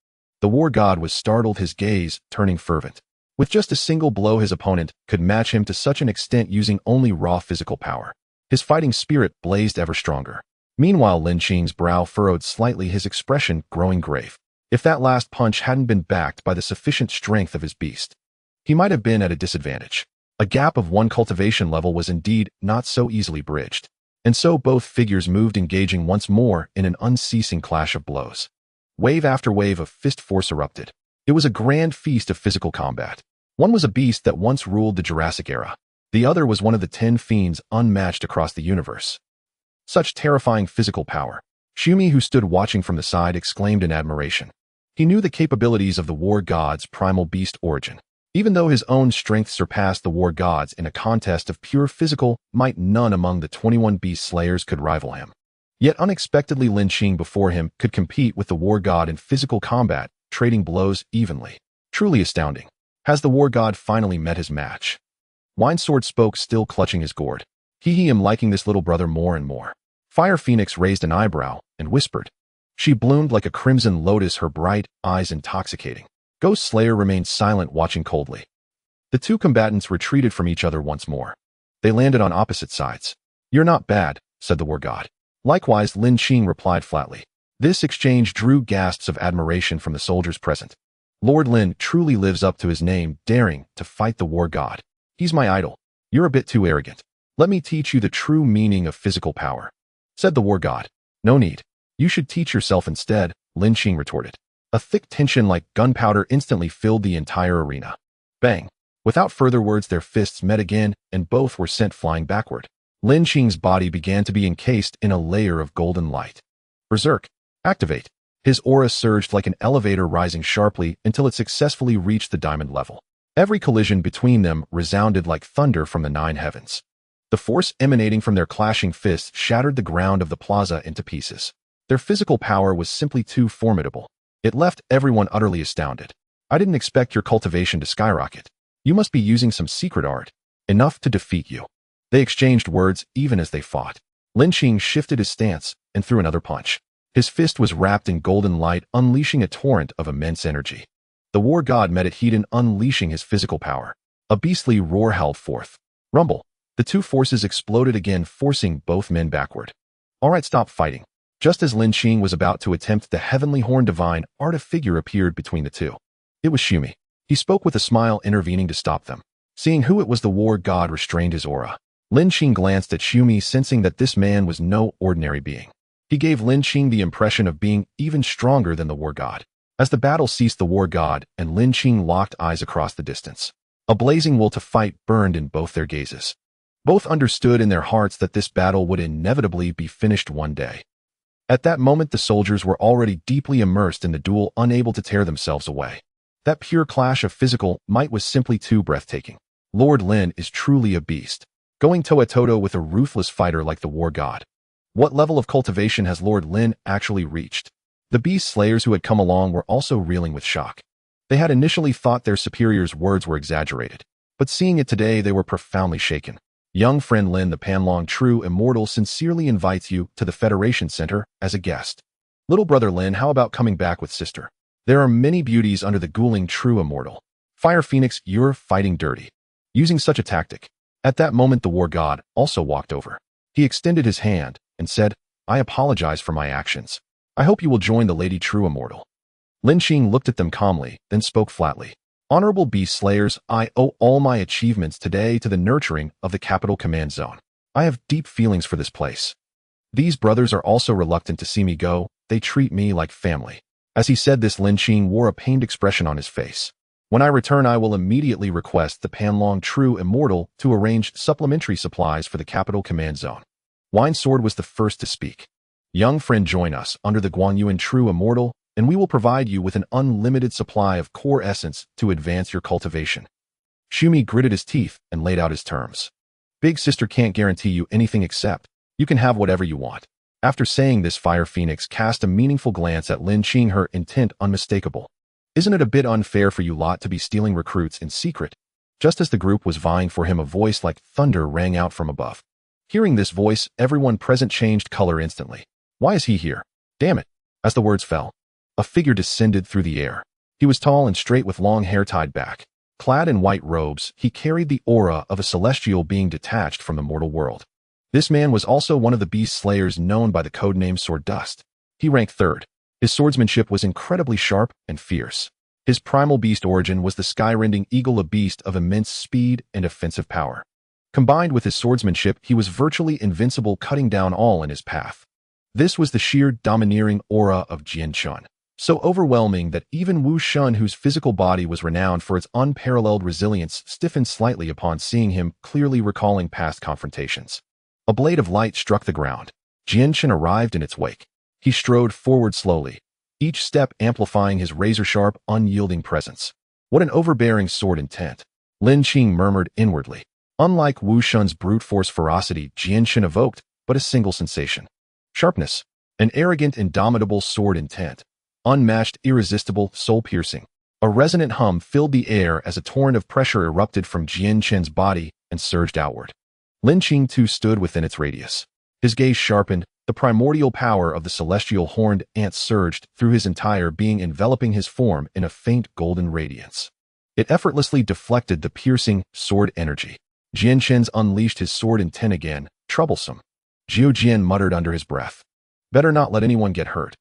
The war god was startled, his gaze turning fervent. With just a single blow, his opponent could match him to such an extent, using only raw physical power. His fighting spirit blazed ever stronger. Meanwhile, Lin Qing's brow furrowed slightly, his expression growing grave. If that last punch hadn't been backed by the sufficient strength of his beast, he might have been at a disadvantage. A gap of one cultivation level was indeed not so easily bridged. And so both figures moved, engaging once more in an unceasing clash of blows. Wave after wave of fist force erupted. It was a grand feast of physical combat. One was a beast that once ruled the Jurassic era. The other was one of the 10 fiends unmatched across the universe. Such terrifying physical power. Shumi, who stood watching from the side, exclaimed in admiration. He knew the capabilities of the war god's primal beast origin. Even though his own strength surpassed the war gods in a contest of pure physical might, none among the 21 beast slayers could rival him. Yet unexpectedly, Lin Qing before him could compete with the war god in physical combat, trading blows evenly. Truly astounding. Has the war god finally met his match? Winesword spoke, still clutching his gourd. He am liking this little brother more and more. Fire Phoenix raised an eyebrow and whispered. She bloomed like a crimson lotus, her bright eyes intoxicating. Ghost Slayer remained silent, watching coldly. The two combatants retreated from each other once more. They landed on opposite sides. You're not bad, said the war god. Likewise, Lin Qing replied flatly. This exchange drew gasps of admiration from the soldiers present. Lord Lin truly lives up to his name, daring to fight the war god. He's my idol. You're a bit too arrogant. Let me teach you the true meaning of physical power, said the war god. No need. You should teach yourself instead, Lin Qing retorted. A thick tension like gunpowder instantly filled the entire arena. Bang! Without further words, their fists met again, and both were sent flying backward. Lin Qing's body began to be encased in a layer of golden light. Berserk! Activate! His aura surged like an elevator, rising sharply until it successfully reached the diamond level. Every collision between them resounded like thunder from the nine heavens. The force emanating from their clashing fists shattered the ground of the plaza into pieces. Their physical power was simply too formidable. It left everyone utterly astounded. I didn't expect your cultivation to skyrocket. You must be using some secret art. Enough to defeat you. They exchanged words even as they fought. Lin Qing shifted his stance and threw another punch. His fist was wrapped in golden light, unleashing a torrent of immense energy. The war god met it heat, unleashing his physical power. A beastly roar howled forth. Rumble. The two forces exploded again, forcing both men backward. All right, stop fighting. Just as Lin Qing was about to attempt the heavenly horn, divine art, a figure appeared between the two. It was Shumi. He spoke with a smile, intervening to stop them. Seeing who it was, the war god restrained his aura. Lin Qing glanced at Shumi, sensing that this man was no ordinary being. He gave Lin Qing the impression of being even stronger than the war god. As the battle ceased, the war god and Lin Qing locked eyes across the distance. A blazing will to fight burned in both their gazes. Both understood in their hearts that this battle would inevitably be finished one day. At that moment, the soldiers were already deeply immersed in the duel, unable to tear themselves away. That pure clash of physical might was simply too breathtaking. Lord Lin is truly a beast, going toe-to-toe with a ruthless fighter like the war god. What level of cultivation has Lord Lin actually reached? The beast slayers who had come along were also reeling with shock. They had initially thought their superior's words were exaggerated, but seeing it today, they were profoundly shaken. Young friend Lin, the Panlong True Immortal, sincerely invites you to the Federation Center as a guest. Little brother Lin, how about coming back with sister? There are many beauties under the Guling True Immortal. Fire Phoenix, you're fighting dirty. Using such a tactic. At that moment, the war god also walked over. He extended his hand and said, I apologize for my actions. I hope you will join the Lady True Immortal. Lin Qing looked at them calmly, then spoke flatly. Honorable beast slayers, I owe all my achievements today to the nurturing of the Capital Command Zone. I have deep feelings for this place. These brothers are also reluctant to see me go. They treat me like family. As he said this, Lin Qing wore a pained expression on his face. When I return, I will immediately request the Panlong True Immortal to arrange supplementary supplies for the Capital Command Zone. Wine Sword was the first to speak. Young friend, join us under the Guanyuan True Immortal, and we will provide you with an unlimited supply of core essence to advance your cultivation. Shumi gritted his teeth and laid out his terms. Big sister can't guarantee you anything except you can have whatever you want. After saying this, Fire Phoenix cast a meaningful glance at Lin Qing, her intent unmistakable. Isn't it a bit unfair for you lot to be stealing recruits in secret? Just as the group was vying for him, a voice like thunder rang out from above. Hearing this voice, everyone present changed color instantly. Why is he here? Damn it! As the words fell, a figure descended through the air. He was tall and straight with long hair tied back. Clad in white robes, he carried the aura of a celestial being detached from the mortal world. This man was also one of the beast slayers known by the codename Sword Dust. He ranked third. His swordsmanship was incredibly sharp and fierce. His primal beast origin was the skyrending eagle, a beast of immense speed and offensive power. Combined with his swordsmanship, he was virtually invincible, cutting down all in his path. This was the sheer domineering aura of Jian Chun, so overwhelming that even Wu Shun, whose physical body was renowned for its unparalleled resilience, stiffened slightly upon seeing him, clearly recalling past confrontations. A blade of light struck the ground. Jian Chun arrived in its wake. He strode forward slowly, each step amplifying his razor-sharp, unyielding presence. What an overbearing sword intent! Lin Qing murmured inwardly. Unlike Wu Shun's brute force ferocity, Jian Chun evoked but a single sensation. Sharpness. An arrogant, indomitable sword intent. Unmatched, irresistible, soul-piercing. A resonant hum filled the air as a torrent of pressure erupted from Jian Chun's body and surged outward. Lin Qing too stood within its radius. His gaze sharpened. The primordial power of the celestial horned ant surged through his entire being, enveloping his form in a faint golden radiance. It effortlessly deflected the piercing sword energy. Jian Chun's unleashed his sword intent again. Troublesome. Jiu Jian muttered under his breath. Better not let anyone get hurt.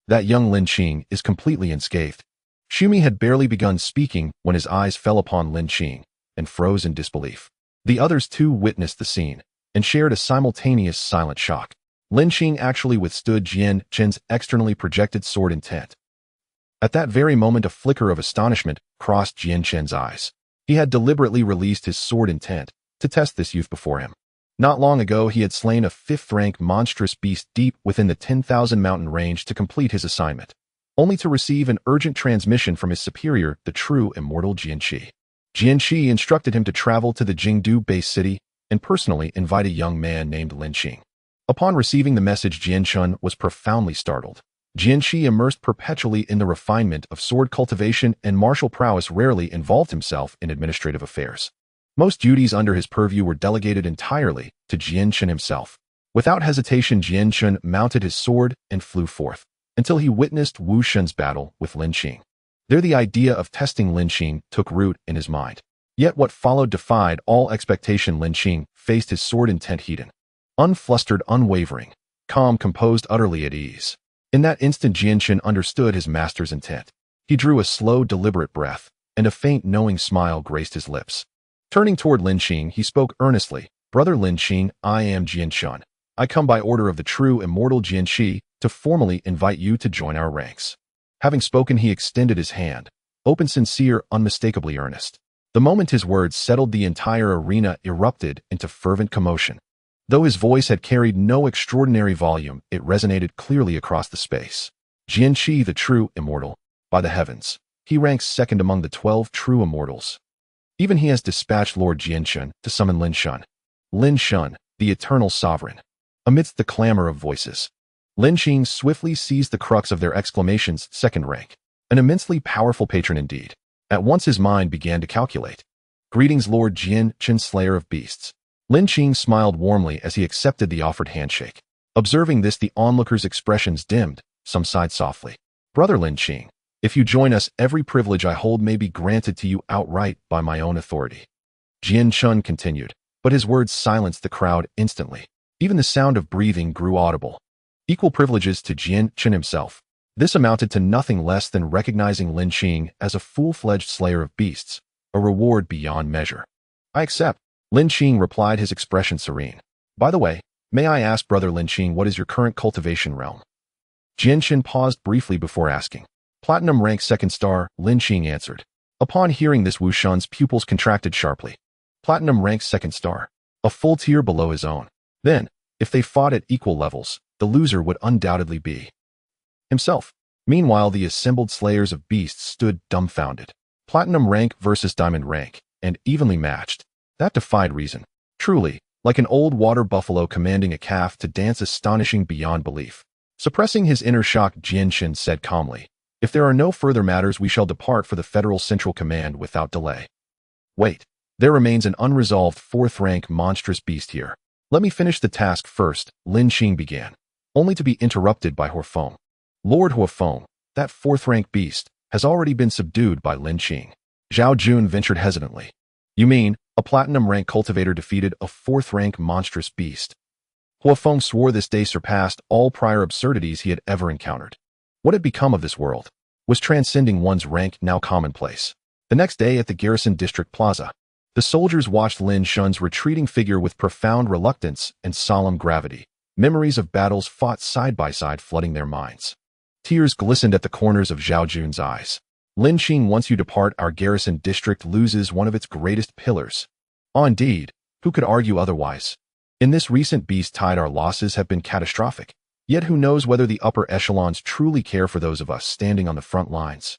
That young Lin Qing is completely unscathed. Shumi had barely begun speaking when his eyes fell upon Lin Qing and froze in disbelief. The others too witnessed the scene and shared a simultaneous silent shock. Lin Qing actually withstood Jian Chun's externally projected sword intent. At that very moment, a flicker of astonishment crossed Jian Chun's eyes. He had deliberately released his sword intent to test this youth before him. Not long ago, he had slain a 5th-rank monstrous beast deep within the 10,000 mountain range to complete his assignment, only to receive an urgent transmission from his superior, the true immortal Jianqi. Jianqi instructed him to travel to the Jingdu base city and personally invite a young man named Lin Qing. Upon receiving the message, Jianshun was profoundly startled. Jianqi, immersed perpetually in the refinement of sword cultivation and martial prowess, rarely involved himself in administrative affairs. Most duties under his purview were delegated entirely to Jianshun himself. Without hesitation, Jianshun mounted his sword and flew forth, until he witnessed Wu Shun's battle with Lin Qing. There the idea of testing Lin Qing took root in his mind. Yet what followed defied all expectation. Lin Qing faced his sword intent hidden, unflustered, unwavering, calm, composed, utterly at ease. In that instant, Jianshun understood his master's intent. He drew a slow, deliberate breath, and a faint, knowing smile graced his lips. Turning toward Lin Qing, he spoke earnestly. "Brother Lin Qing, I am Jianshun. I come by order of the true immortal Jianqi to formally invite you to join our ranks." Having spoken, he extended his hand, open, sincere, unmistakably earnest. The moment his words settled, the entire arena erupted into fervent commotion. Though his voice had carried no extraordinary volume, it resonated clearly across the space. Jianqi, the true immortal, by the heavens, he ranks second among the 12 true immortals. Even he has dispatched Lord Jianshun to summon Lin Shun. Lin Shun, the eternal sovereign. Amidst the clamor of voices, Lin Qing swiftly seized the crux of their exclamations. Second rank. An immensely powerful patron indeed. At once his mind began to calculate. "Greetings, Lord Jianshun, slayer of beasts." Lin Qing smiled warmly as he accepted the offered handshake. Observing this, the onlookers' expressions dimmed. Some sighed softly. "Brother Lin Qing, if you join us, every privilege I hold may be granted to you outright by my own authority." Jianshun continued, but his words silenced the crowd instantly. Even the sound of breathing grew audible. Equal privileges to Jianshun himself. This amounted to nothing less than recognizing Lin Qing as a full-fledged slayer of beasts, a reward beyond measure. "I accept," Lin Qing replied, his expression serene. "By the way, may I ask, Brother Lin Qing, what is your current cultivation realm?" Jianshun paused briefly before asking. "Platinum rank 2nd star," Lin Qing answered. Upon hearing this, Wu Shun's pupils contracted sharply. Platinum rank 2nd star, a full tier below his own. Then, if they fought at equal levels, the loser would undoubtedly be himself. Meanwhile, the assembled slayers of beasts stood dumbfounded. Platinum rank versus diamond rank, and evenly matched. That defied reason. Truly, like an old water buffalo commanding a calf to dance, astonishing beyond belief. Suppressing his inner shock, Jianshun said calmly, "If there are no further matters, we shall depart for the Federal Central Command without delay." "Wait, there remains an unresolved 4th-rank monstrous beast here. Let me finish the task first," Lin Qing began, only to be interrupted by Huafeng. "Lord Huafeng, that 4th-rank beast has already been subdued by Lin Qing." Zhao Jun ventured hesitantly. "You mean a platinum-rank cultivator defeated a 4th-rank monstrous beast?" Huafeng swore this day surpassed all prior absurdities he had ever encountered. What had become of this world? Was transcending one's rank now commonplace? The next day at the Garrison District Plaza, the soldiers watched Lin Shun's retreating figure with profound reluctance and solemn gravity. Memories of battles fought side by side flooding their minds. Tears glistened at the corners of Zhao Jun's eyes. "Lin Qing, once you depart, our Garrison District loses one of its greatest pillars." "Oh, indeed, who could argue otherwise? In this recent beast tide, our losses have been catastrophic. Yet who knows whether the upper echelons truly care for those of us standing on the front lines?"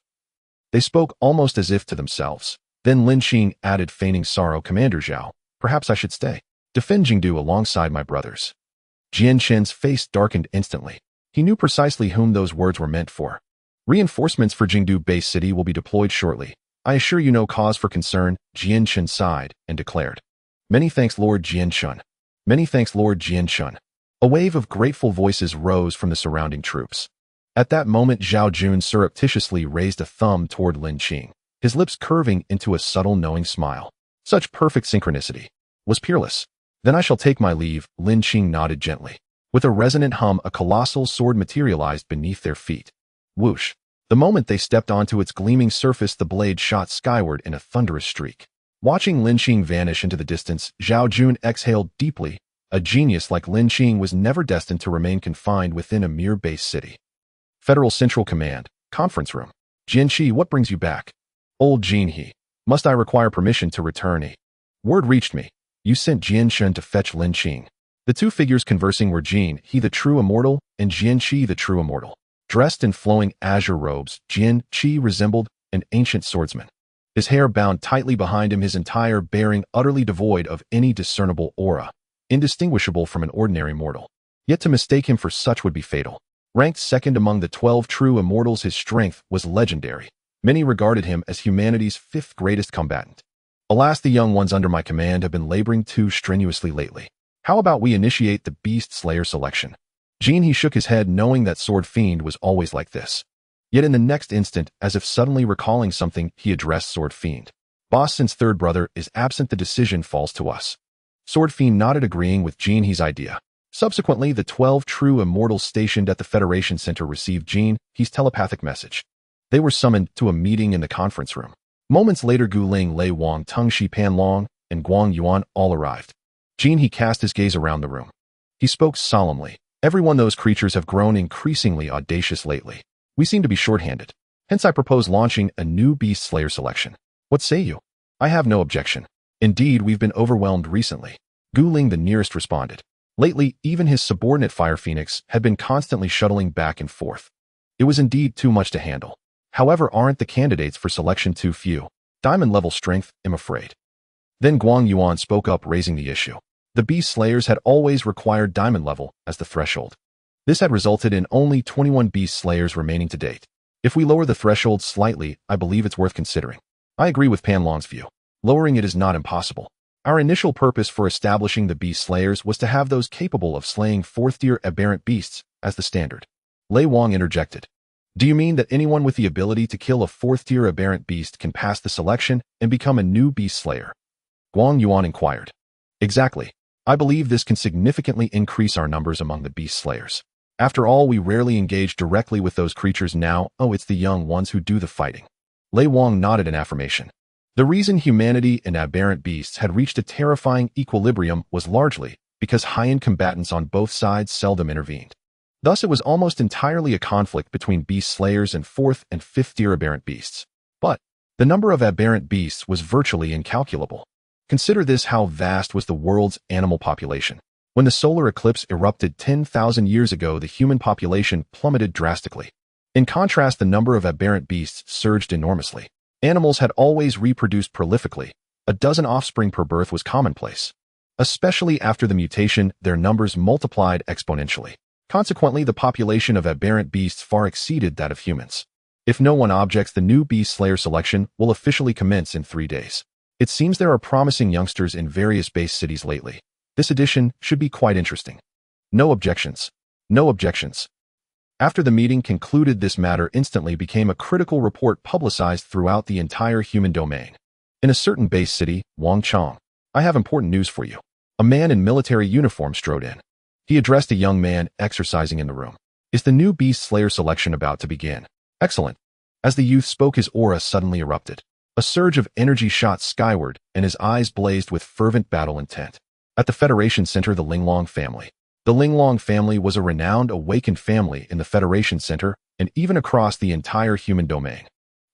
They spoke almost as if to themselves. Then Lin Qing added, feigning sorrow, "Commander Zhao, perhaps I should stay. Defend Jingdu alongside my brothers." Jianshun's face darkened instantly. He knew precisely whom those words were meant for. "Reinforcements for Jingdu base city will be deployed shortly. I assure you no cause for concern." Jianshun sighed and declared, "Many thanks, Lord Jianshun. Many thanks, Lord Jianshun." A wave of grateful voices rose from the surrounding troops. At that moment, Zhao Jun surreptitiously raised a thumb toward Lin Qing, his lips curving into a subtle, knowing smile. Such perfect synchronicity was peerless. "Then I shall take my leave," Lin Qing nodded gently. With a resonant hum, a colossal sword materialized beneath their feet. Whoosh! The moment they stepped onto its gleaming surface, the blade shot skyward in a thunderous streak. Watching Lin Qing vanish into the distance, Zhao Jun exhaled deeply. A genius like Lin Qing was never destined to remain confined within a mere base city. Federal Central Command, conference room. "Jianqi, what brings you back?" "Old Jin He. Must I require permission to return?" "Word reached me. You sent Jian Shen to fetch Lin Qing. The two figures conversing were Jian, he the true immortal, and Jian Qi the true immortal. Dressed in flowing azure robes, Jian Qi resembled an ancient swordsman. His hair bound tightly behind him, his entire bearing utterly devoid of any discernible aura, indistinguishable from an ordinary mortal. Yet to mistake him for such would be fatal. Ranked second among the 12 true immortals, his strength was legendary. Many regarded him as humanity's 5th greatest combatant. Alas, the young ones under my command have been laboring too strenuously lately. How about we initiate the Beast Slayer selection? Jian he shook his head, knowing that Sword Fiend was always like this. Yet in the next instant, as if suddenly recalling something, he addressed Sword Fiend. Boss, since third brother is absent, the decision falls to us. Sword Fiend nodded, agreeing with Jian He's idea. Subsequently, the 12 true immortals stationed at the Federation Center received Jian He's telepathic message. They were summoned to a meeting in the conference room. Moments later, Gu Ling, Lei Wang, Teng Shi Pan Long, and Guang Yuan all arrived. Jian he cast his gaze around the room. He spoke solemnly. Everyone, those creatures have grown increasingly audacious lately. We seem to be short-handed. Hence I propose launching a new Beast Slayer selection. What say you? I have no objection. Indeed, we've been overwhelmed recently. Gu Ling the nearest responded. Lately, even his subordinate Fire Phoenix had been constantly shuttling back and forth. It was indeed too much to handle. However, aren't the candidates for selection too few? Diamond-level strength, I'm afraid. Then Guang Yuan spoke up, raising the issue. The Beast Slayers had always required Diamond level as the threshold. This had resulted in only 21 Beast Slayers remaining to date. If we lower the threshold slightly, I believe it's worth considering. I agree with Pan Long's view. Lowering it is not impossible. Our initial purpose for establishing the Beast Slayers was to have those capable of slaying 4th-tier aberrant beasts as the standard. Lei Wang interjected. Do you mean that anyone with the ability to kill a 4th-tier aberrant beast can pass the selection and become a new Beast Slayer? Guang Yuan inquired. Exactly. I believe this can significantly increase our numbers among the Beast Slayers. After all, we rarely engage directly with those creatures now. Oh, it's the young ones who do the fighting. Lei Wang nodded in affirmation. The reason humanity and aberrant beasts had reached a terrifying equilibrium was largely because high-end combatants on both sides seldom intervened. Thus, it was almost entirely a conflict between Beast Slayers and 4th and 5th-tier aberrant beasts. But the number of aberrant beasts was virtually incalculable. Consider this: how vast was the world's animal population. When the solar eclipse erupted 10,000 years ago, the human population plummeted drastically. In contrast, the number of aberrant beasts surged enormously. Animals had always reproduced prolifically. A dozen offspring per birth was commonplace. Especially after the mutation, their numbers multiplied exponentially. Consequently, the population of aberrant beasts far exceeded that of humans. If no one objects, the new Beast Slayer selection will officially commence in 3 days. It seems there are promising youngsters in various base cities lately. This edition should be quite interesting. No objections. No objections. After the meeting concluded, this matter instantly became a critical report publicized throughout the entire human domain. In a certain base city, Wangchang, I have important news for you. A man in military uniform strode in. He addressed a young man exercising in the room. Is the new Beast Slayer selection about to begin? Excellent. As the youth spoke, his aura suddenly erupted. A surge of energy shot skyward, and his eyes blazed with fervent battle intent. At the Federation Center, the Linglong family. The Linglong family was a renowned awakened family in the Federation Center and even across the entire human domain.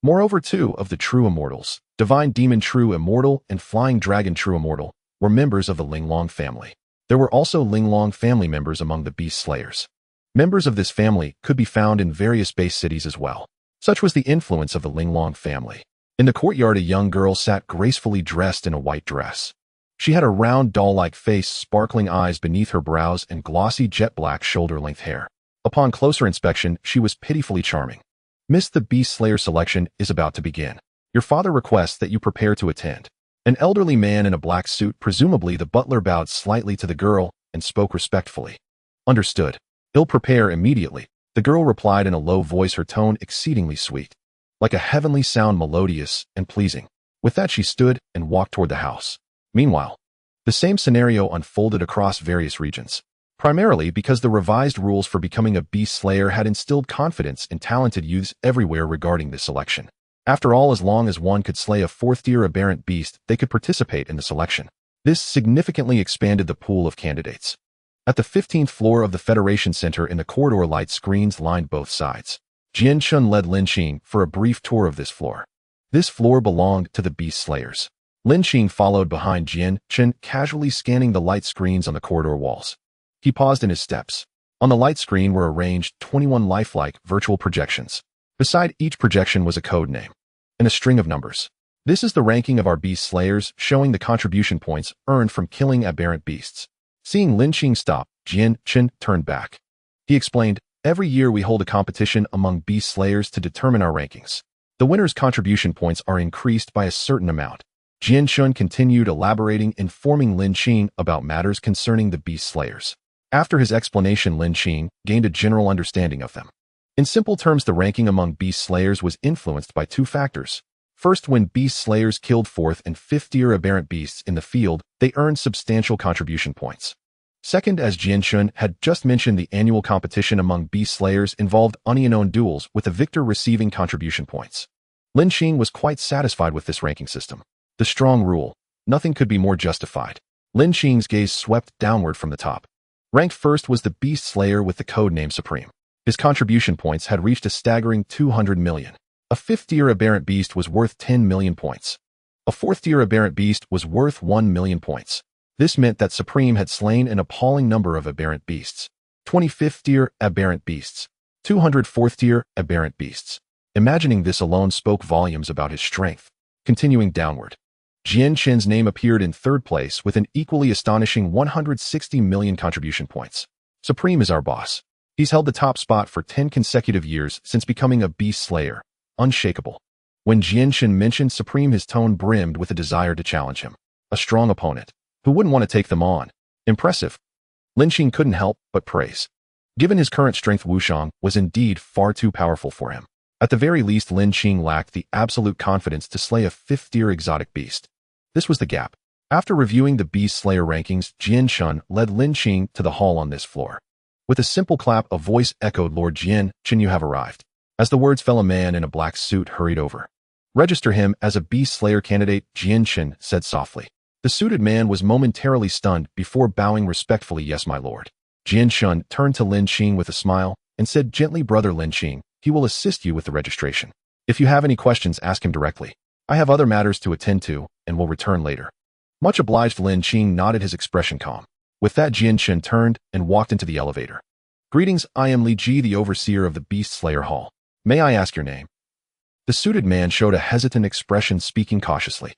Moreover, 2 of the True Immortals, Divine Demon True Immortal and Flying Dragon True Immortal, were members of the Linglong family. There were also Linglong family members among the Beast Slayers. Members of this family could be found in various base cities as well. Such was the influence of the Linglong family. In the courtyard, a young girl sat gracefully dressed in a white dress. She had a round, doll-like face, sparkling eyes beneath her brows, and glossy jet-black shoulder-length hair. Upon closer inspection, she was pitifully charming. Miss, the Beast Slayer selection is about to begin. Your father requests that you prepare to attend. An elderly man in a black suit, presumably the butler, bowed slightly to the girl and spoke respectfully. Understood. I'll prepare immediately, the girl replied in a low voice, her tone exceedingly sweet. Like a heavenly sound, melodious and pleasing. With that, she stood and walked toward the house. Meanwhile, the same scenario unfolded across various regions, primarily because the revised rules for becoming a Beast Slayer had instilled confidence in talented youths everywhere regarding this selection. After all, as long as one could slay a 4th-tier aberrant beast, they could participate in the selection. This significantly expanded the pool of candidates. At the 15th floor of the Federation Center, in the corridor, light screens lined both sides. Jian Chun led Lin Qing for a brief tour of this floor. This floor belonged to the Beast Slayers. Lin Qing followed behind Jian Chen, casually scanning the light screens on the corridor walls. He paused in his steps. On the light screen were arranged 21 lifelike virtual projections. Beside each projection was a code name and a string of numbers. This is the ranking of our beast slayers, showing the contribution points earned from killing aberrant beasts. Seeing Lin Qing stop, Jian Chen turned back. He explained, every year we hold a competition among beast slayers to determine our rankings. The winner's contribution points are increased by a certain amount. Jian Chen continued elaborating, informing Lin Qing about matters concerning the beast slayers. After his explanation, Lin Qing gained a general understanding of them. In simple terms, the ranking among beast slayers was influenced by two factors. First, when beast slayers killed 4th and 5th tier aberrant beasts in the field, they earned substantial contribution points. Second, as Jian Chen had just mentioned, the annual competition among beast slayers involved unknown duels, with the victor receiving contribution points. Lin Qing was quite satisfied with this ranking system. The strong rule. Nothing could be more justified. Lin Qing's gaze swept downward from the top. Ranked first was the beast slayer with the code name Supreme. His contribution points had reached a staggering 200 million. A 5th tier aberrant beast was worth 10 million points. A 4th tier aberrant beast was worth 1 million points. This meant that Supreme had slain an appalling number of aberrant beasts. 25th tier aberrant beasts. 204th tier aberrant beasts. Imagining this alone spoke volumes about his strength. Continuing downward, Jian Chen's name appeared in 3rd place with an equally astonishing 160 million contribution points. Supreme is our boss. He's held the top spot for 10 consecutive years since becoming a beast slayer. Unshakable. When Jian Chen mentioned Supreme, his tone brimmed with a desire to challenge him. A strong opponent. Who wouldn't want to take them on? Impressive. Lin Qing couldn't help but praise. Given his current strength, Wushang was indeed far too powerful for him. At the very least, Lin Qing lacked the absolute confidence to slay a 5th tier exotic beast. This was the gap. After reviewing the beast slayer rankings, Jian Chen led Lin Qing to the hall on this floor. With a simple clap, a voice echoed, "Lord Jian Chen, you have arrived." As the words fell, a man in a black suit hurried over. "Register him as a beast slayer candidate," Jian Chen said softly. The suited man was momentarily stunned before bowing respectfully. "Yes, my lord." Jian Chen turned to Lin Qing with a smile and said gently, "Brother Lin Qing, he will assist you with the registration. If you have any questions, ask him directly. I have other matters to attend to and will return later." Much obliged. Lin Qing nodded, his expression calm. With that, Jian Chen turned and walked into the elevator. "Greetings, I am Li Ji, the overseer of the Beast Slayer Hall. May I ask your name?" The suited man showed a hesitant expression, speaking cautiously.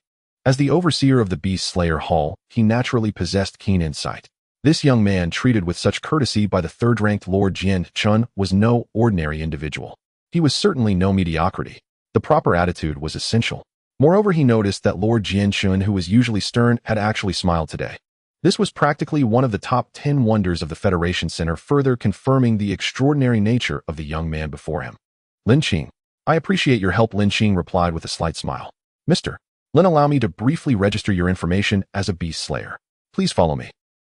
As the overseer of the Beast Slayer Hall, he naturally possessed keen insight. This young man, treated with such courtesy by the 3rd-ranked Lord Jian Chen, was no ordinary individual. He was certainly no mediocrity. The proper attitude was essential. Moreover, he noticed that Lord Jian Chen, who was usually stern, had actually smiled today. This was practically one of the top 10 wonders of the Federation Center, further confirming the extraordinary nature of the young man before him. "Lin Qing, I appreciate your help," Lin Qing replied with a slight smile. "Mr. Lin, allow me to briefly register your information as a beast slayer. Please follow me."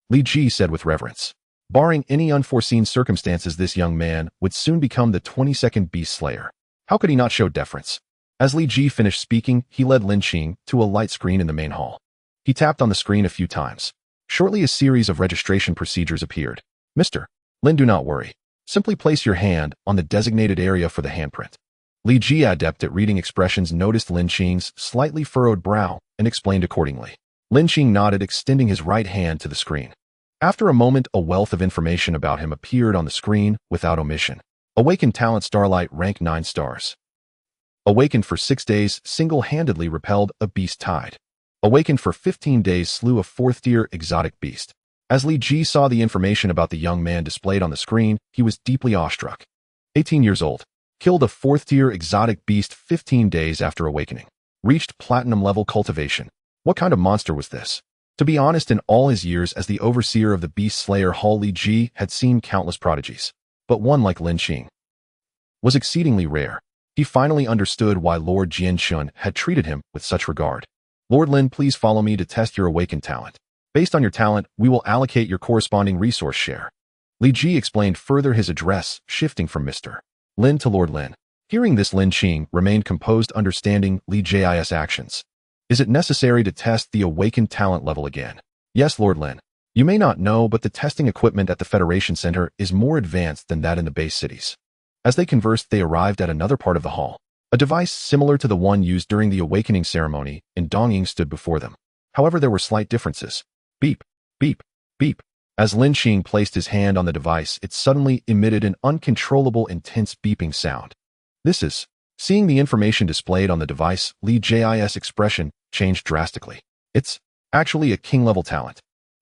Li Ji said with reverence. Barring any unforeseen circumstances, this young man would soon become the 22nd beast slayer. How could he not show deference? As Li Ji finished speaking, he led Lin Qing to a light screen in the main hall. He tapped on the screen a few times. Shortly, a series of registration procedures appeared. "Mr. Lin, do not worry. Simply place your hand on the designated area for the handprint." Li Ji, adept at reading expressions, noticed Lin Qing's slightly furrowed brow and explained accordingly. Lin Qing nodded, extending his right hand to the screen. After a moment, a wealth of information about him appeared on the screen without omission. Awaken talent, Starlight, rank 9 stars. Awakened for 6 days, single-handedly repelled a beast tide. Awakened for 15 days, slew a 4th-tier exotic beast. As Li Ji saw the information about the young man displayed on the screen, he was deeply awestruck. 18 years old. Killed a 4th-tier exotic beast 15 days after awakening. Reached platinum-level cultivation. What kind of monster was this? To be honest, in all his years as the overseer of the Beast Slayer Hall, Li Ji had seen countless prodigies. But one like Lin Qing was exceedingly rare. He finally understood why Lord Jian Chen had treated him with such regard. "Lord Lin, please follow me to test your awakened talent. Based on your talent, we will allocate your corresponding resource share." Li Ji explained further, his address shifting from Mr. Lin to Lord Lin. Hearing this, Lin Qing remained composed, understanding Li Ji's actions. "Is it necessary to test the awakened talent level again?" "Yes, Lord Lin. You may not know, but the testing equipment at the Federation Center is more advanced than that in the base cities." As they conversed, they arrived at another part of the hall. A device similar to the one used during the awakening ceremony in Dongying stood before them. However, there were slight differences. Beep, beep, beep. As Lin Qing placed his hand on the device, it suddenly emitted an uncontrollable, intense beeping sound. This is... Seeing the information displayed on the device, Li Ji's expression changed drastically. It's actually a king-level talent.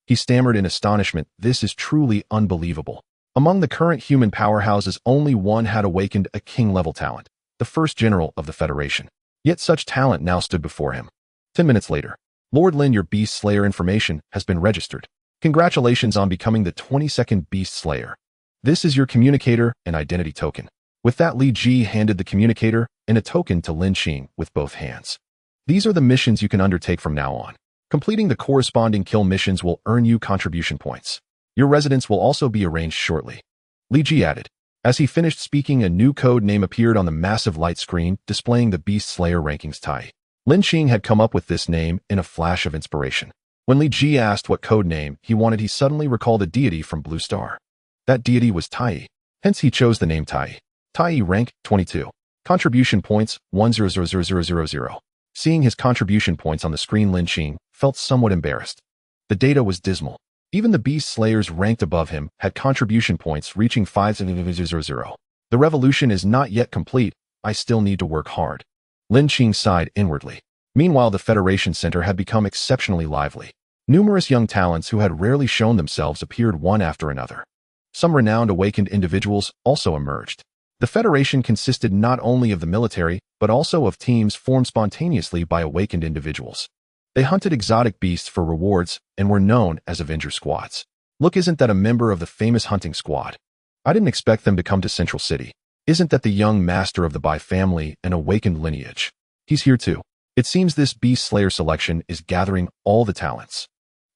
He stammered in astonishment. This is truly unbelievable. Among the current human powerhouses, only one had awakened a king-level talent, the first general of the Federation. Yet such talent now stood before him. 10 minutes later, Lord Lin, your Beast Slayer information has been registered. Congratulations on becoming the 22nd Beast Slayer. This is your communicator and identity token. With that, Li Ji handed the communicator and a token to Lin Qing with both hands. These are the missions you can undertake from now on. Completing the corresponding kill missions will earn you contribution points. Your residence will also be arranged shortly. Li Ji added. As he finished speaking, a new code name appeared on the massive light screen, displaying the Beast Slayer rankings Tai. Lin Qing had come up with this name in a flash of inspiration. When Li Ji asked what code name he wanted, he suddenly recalled a deity from Blue Star. That deity was Tai. Hence he chose the name Tai. Tai rank 22. Contribution points 100000. Seeing his contribution points on the screen, Lin Qing felt somewhat embarrassed. The data was dismal. Even the Beast Slayers ranked above him had contribution points reaching 5000. The revolution is not yet complete. I still need to work hard. Lin Qing sighed inwardly. Meanwhile, the Federation Center had become exceptionally lively. Numerous young talents who had rarely shown themselves appeared one after another. Some renowned awakened individuals also emerged. The Federation consisted not only of the military, but also of teams formed spontaneously by awakened individuals. They hunted exotic beasts for rewards and were known as Avenger Squads. Look, isn't that a member of the famous hunting squad? I didn't expect them to come to Central City. Isn't that the young master of the Bai family and awakened lineage? He's here too. It seems this Beast Slayer selection is gathering all the talents.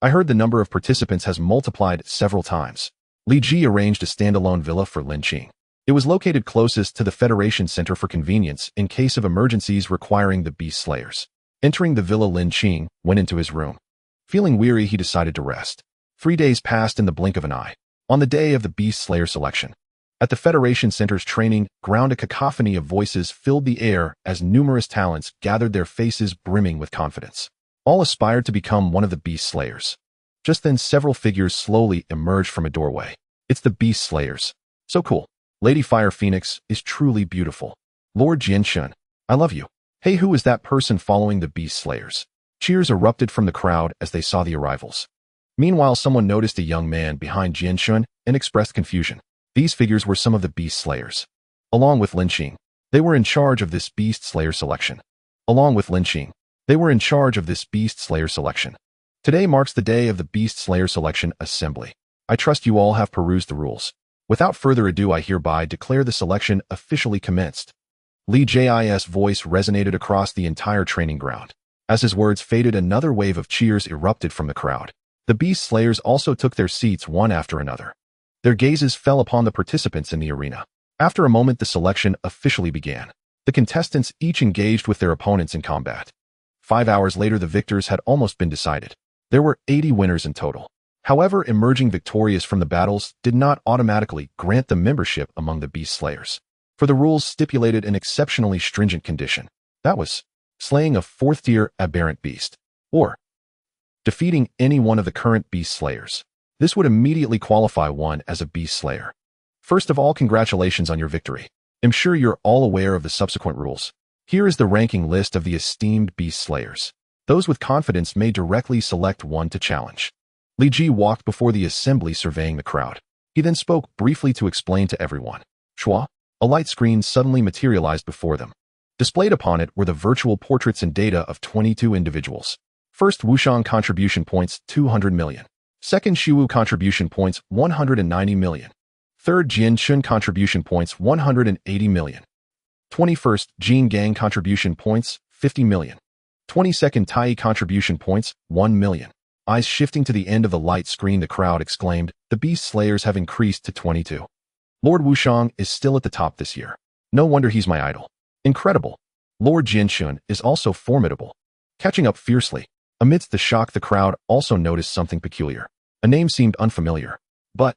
I heard the number of participants has multiplied several times. Li Ji arranged a standalone villa for Lin Qing. It was located closest to the Federation Center for convenience in case of emergencies requiring the Beast Slayers. Entering the villa, Lin Qing went into his room. Feeling weary, he decided to rest. 3 days passed in the blink of an eye. On the day of the Beast Slayer selection, at the Federation Center's training ground, a cacophony of voices filled the air as numerous talents gathered, their faces brimming with confidence. All aspired to become one of the Beast Slayers. Just then, several figures slowly emerged from a doorway. It's the Beast Slayers. So cool. Lady Fire Phoenix is truly beautiful. Lord Jianshun, I love you. Hey, who is that person following the Beast Slayers? Cheers erupted from the crowd as they saw the arrivals. Meanwhile, someone noticed a young man behind Jianshun and expressed confusion. These figures were some of the Beast Slayers. Along with Lin Qing, they were in charge of this Beast Slayer selection. Today marks the day of the Beast Slayer selection assembly. I trust you all have perused the rules. Without further ado, I hereby declare the selection officially commenced. Li Ji's voice resonated across the entire training ground. As his words faded, another wave of cheers erupted from the crowd. The Beast Slayers also took their seats one after another. Their gazes fell upon the participants in the arena. After a moment, the selection officially began. The contestants each engaged with their opponents in combat. 5 hours later, the victors had almost been decided. There were 80 winners in total. However, emerging victorious from the battles did not automatically grant them membership among the Beast Slayers, for the rules stipulated an exceptionally stringent condition. That was slaying a 4th-tier aberrant beast, or defeating any one of the current Beast Slayers. This would immediately qualify one as a Beast Slayer. First of all, congratulations on your victory. I'm sure you're all aware of the subsequent rules. Here is the ranking list of the esteemed Beast Slayers. Those with confidence may directly select one to challenge. Li Ji walked before the assembly, surveying the crowd. He then spoke briefly to explain to everyone. Shua, a light screen suddenly materialized before them. Displayed upon it were the virtual portraits and data of 22 individuals. First, Wushang contribution points 200 million. Second, Shiwu contribution points 190 million. Third, Jianshun contribution points 180 million. 21st, Jin Gang contribution points 50 million. 22nd, Tai contribution points 1 million. Eyes shifting to the end of the light screen, the crowd exclaimed, the Beast Slayers have increased to 22. Lord Wushang is still at the top this year. No wonder he's my idol. Incredible. Lord Jianshun is also formidable. Catching up fiercely. Amidst the shock, the crowd also noticed something peculiar. A name seemed unfamiliar. But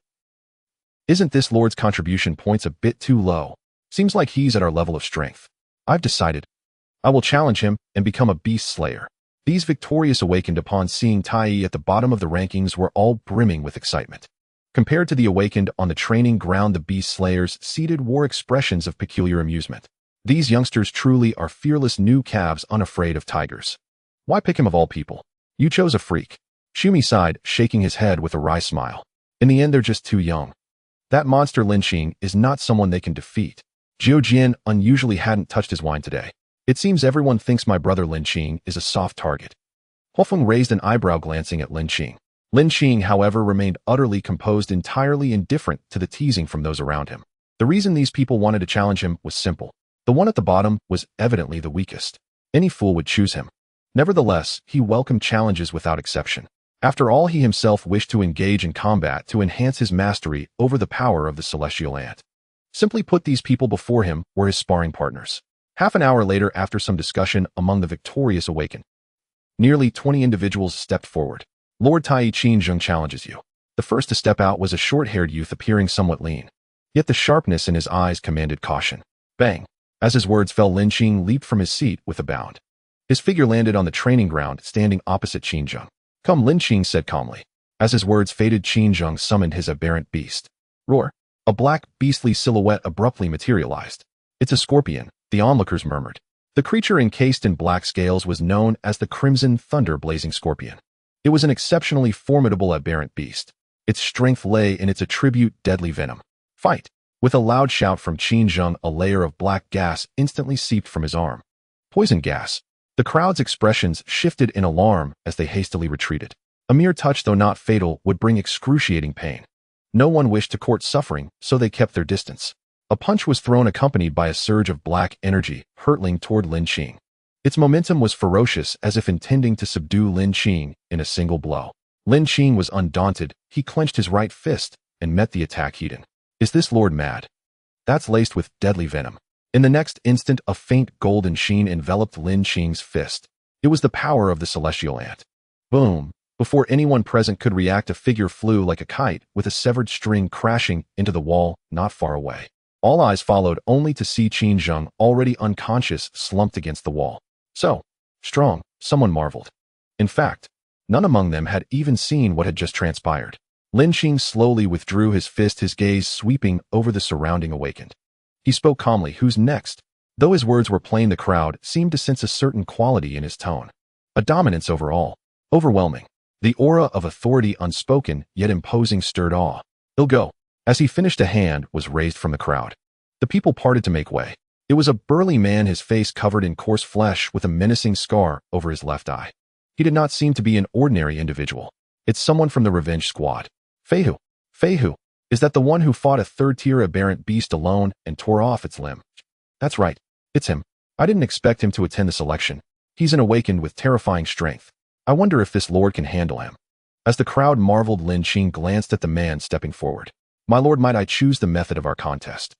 isn't this Lord's contribution points a bit too low? Seems like he's at our level of strength. I've decided. I will challenge him and become a beast slayer. These victorious awakened upon seeing Tai at the bottom of the rankings were all brimming with excitement. Compared to the awakened on the training ground, the beast slayers seated wore expressions of peculiar amusement. These youngsters truly are fearless new calves unafraid of tigers. Why pick him of all people? You chose a freak. Shumi sighed, shaking his head with a wry smile. In the end, they're just too young. That monster Lin Qing is not someone they can defeat. Jiu Jian unusually hadn't touched his wine today. It seems everyone thinks my brother Lin Qing is a soft target. Huofeng raised an eyebrow glancing at Lin Qing. Lin Qing, however, remained utterly composed, entirely indifferent to the teasing from those around him. The reason these people wanted to challenge him was simple. The one at the bottom was evidently the weakest. Any fool would choose him. Nevertheless, he welcomed challenges without exception. After all, he himself wished to engage in combat to enhance his mastery over the power of the celestial ant. Simply put, these people before him were his sparring partners. Half an hour later, after some discussion among the victorious awakened, nearly 20 individuals stepped forward. Lord Tai Qinzheng challenges you. The first to step out was a short-haired youth appearing somewhat lean. Yet the sharpness in his eyes commanded caution. Bang! As his words fell, Lin Qing leaped from his seat with a bound. His figure landed on the training ground, standing opposite Qinzheng. Come, Lin Qing said calmly. As his words faded, Qinzheng summoned his aberrant beast. Roar! A black, beastly silhouette abruptly materialized. It's a scorpion, the onlookers murmured. The creature encased in black scales was known as the Crimson Thunder-blazing Scorpion. It was an exceptionally formidable aberrant beast. Its strength lay in its attribute deadly venom. Fight! With a loud shout from Qinzheng, a layer of black gas instantly seeped from his arm. Poison gas. The crowd's expressions shifted in alarm as they hastily retreated. A mere touch, though not fatal, would bring excruciating pain. No one wished to court suffering, so they kept their distance. A punch was thrown, accompanied by a surge of black energy hurtling toward Lin Qing. Its momentum was ferocious, as if intending to subdue Lin Qing in a single blow. Lin Qing was undaunted. He clenched his right fist and met the attack head-on. Is this lord mad? That's laced with deadly venom. In the next instant, a faint golden sheen enveloped Lin Qing's fist. It was the power of the celestial ant. Boom! Before anyone present could react, a figure flew like a kite, with a severed string crashing into the wall not far away. All eyes followed, only to see Qinzheng, already unconscious, slumped against the wall. So strong, someone marveled. In fact, none among them had even seen what had just transpired. Lin Qing slowly withdrew his fist, his gaze sweeping over the surrounding awakened. He spoke calmly. Who's next? Though his words were plain, the crowd seemed to sense a certain quality in his tone. A dominance over all. Overwhelming. The aura of authority, unspoken yet imposing, stirred awe. He'll go. As he finished, a hand was raised from the crowd. The people parted to make way. It was a burly man, his face covered in coarse flesh, with a menacing scar over his left eye. He did not seem to be an ordinary individual. It's someone from the revenge squad. Feihu. Feihu. Is that the one who fought a third-tier aberrant beast alone and tore off its limb? That's right. It's him. I didn't expect him to attend the selection. He's an awakened with terrifying strength. I wonder if this lord can handle him. As the crowd marveled, Lin Qing glanced at the man stepping forward. My lord, might I choose the method of our contest?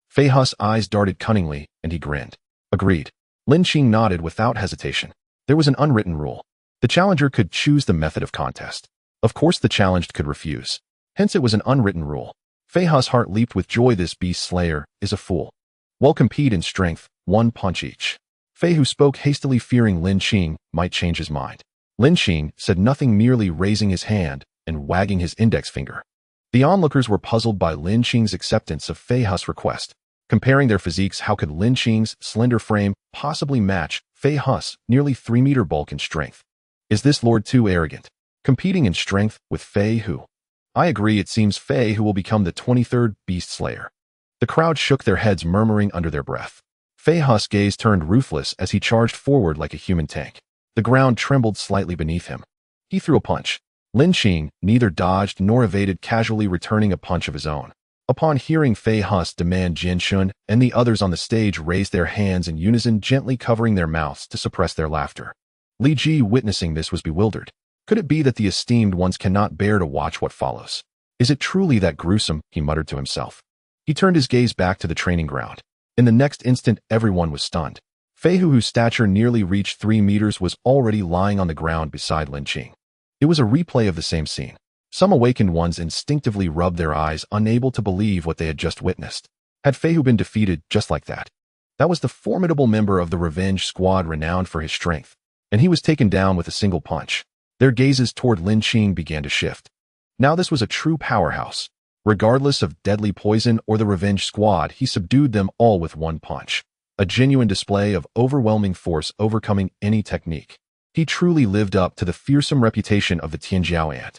Fei Hu's eyes darted cunningly, and he grinned. Agreed. Lin Qing nodded without hesitation. There was an unwritten rule. The challenger could choose the method of contest. Of course, the challenged could refuse. Hence, it was an unwritten rule. Fei Hu's heart leaped with joy. This beast slayer is a fool. We'll compete in strength, one punch each. Fei Hu spoke hastily, fearing Lin Qing might change his mind. Lin Qing said nothing, merely raising his hand and wagging his index finger. The onlookers were puzzled by Lin Qing's acceptance of Fei Hu's request. Comparing their physiques, how could Lin Qing's slender frame possibly match Fei Hu's nearly 3-meter bulk and strength? Is this lord too arrogant? Competing in strength with Fei Hu? I agree, it seems Fei Hu will become the 23rd beast slayer. The crowd shook their heads, murmuring under their breath. Fei Hu's gaze turned ruthless as he charged forward like a human tank. The ground trembled slightly beneath him. He threw a punch. Lin Qing neither dodged nor evaded, casually returning a punch of his own. Upon hearing Fei Hu's demand, Jian Shun and the others on the stage raised their hands in unison, gently covering their mouths to suppress their laughter. Li Ji, witnessing this, was bewildered. Could it be that the esteemed ones cannot bear to watch what follows? Is it truly that gruesome? He muttered to himself. He turned his gaze back to the training ground. In the next instant, everyone was stunned. Fei Hu, whose stature nearly reached 3 meters, was already lying on the ground beside Lin Qing. It was a replay of the same scene. Some awakened ones instinctively rubbed their eyes, unable to believe what they had just witnessed. Had Fei Hu been defeated just like that? That was the formidable member of the revenge squad renowned for his strength, and he was taken down with a single punch. Their gazes toward Lin Qing began to shift. Now this was a true powerhouse. Regardless of deadly poison or the revenge squad, he subdued them all with one punch. A genuine display of overwhelming force overcoming any technique. He truly lived up to the fearsome reputation of the Tianjiao ant.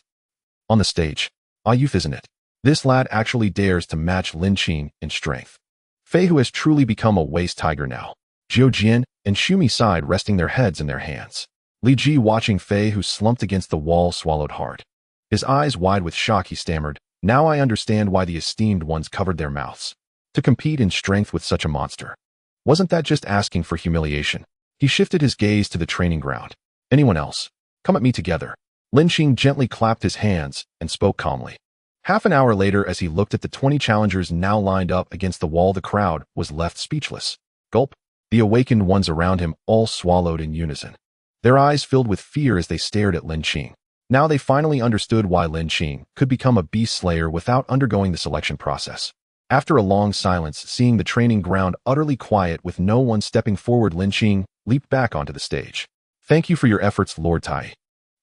On the stage, youth isn't it? This lad actually dares to match Lin Qing in strength. Fei, who has truly become a waste tiger now. Zhou Jian and Xumi sighed, resting their heads in their hands. Li Ji, watching Fei, who slumped against the wall, swallowed hard. His eyes wide with shock, he stammered, "Now I understand why the esteemed ones covered their mouths. To compete in strength with such a monster. Wasn't that just asking for humiliation?" He shifted his gaze to the training ground. "Anyone else? Come at me together." Lin Qing gently clapped his hands and spoke calmly. Half an hour later, as he looked at the 20 challengers now lined up against the wall, the crowd was left speechless. Gulp. The awakened ones around him all swallowed in unison. Their eyes filled with fear as they stared at Lin Qing. Now they finally understood why Lin Qing could become a beast slayer without undergoing the selection process. After a long silence, seeing the training ground utterly quiet with no one stepping forward, Lin Qing leaped back onto the stage. "Thank you for your efforts, Lord Tai."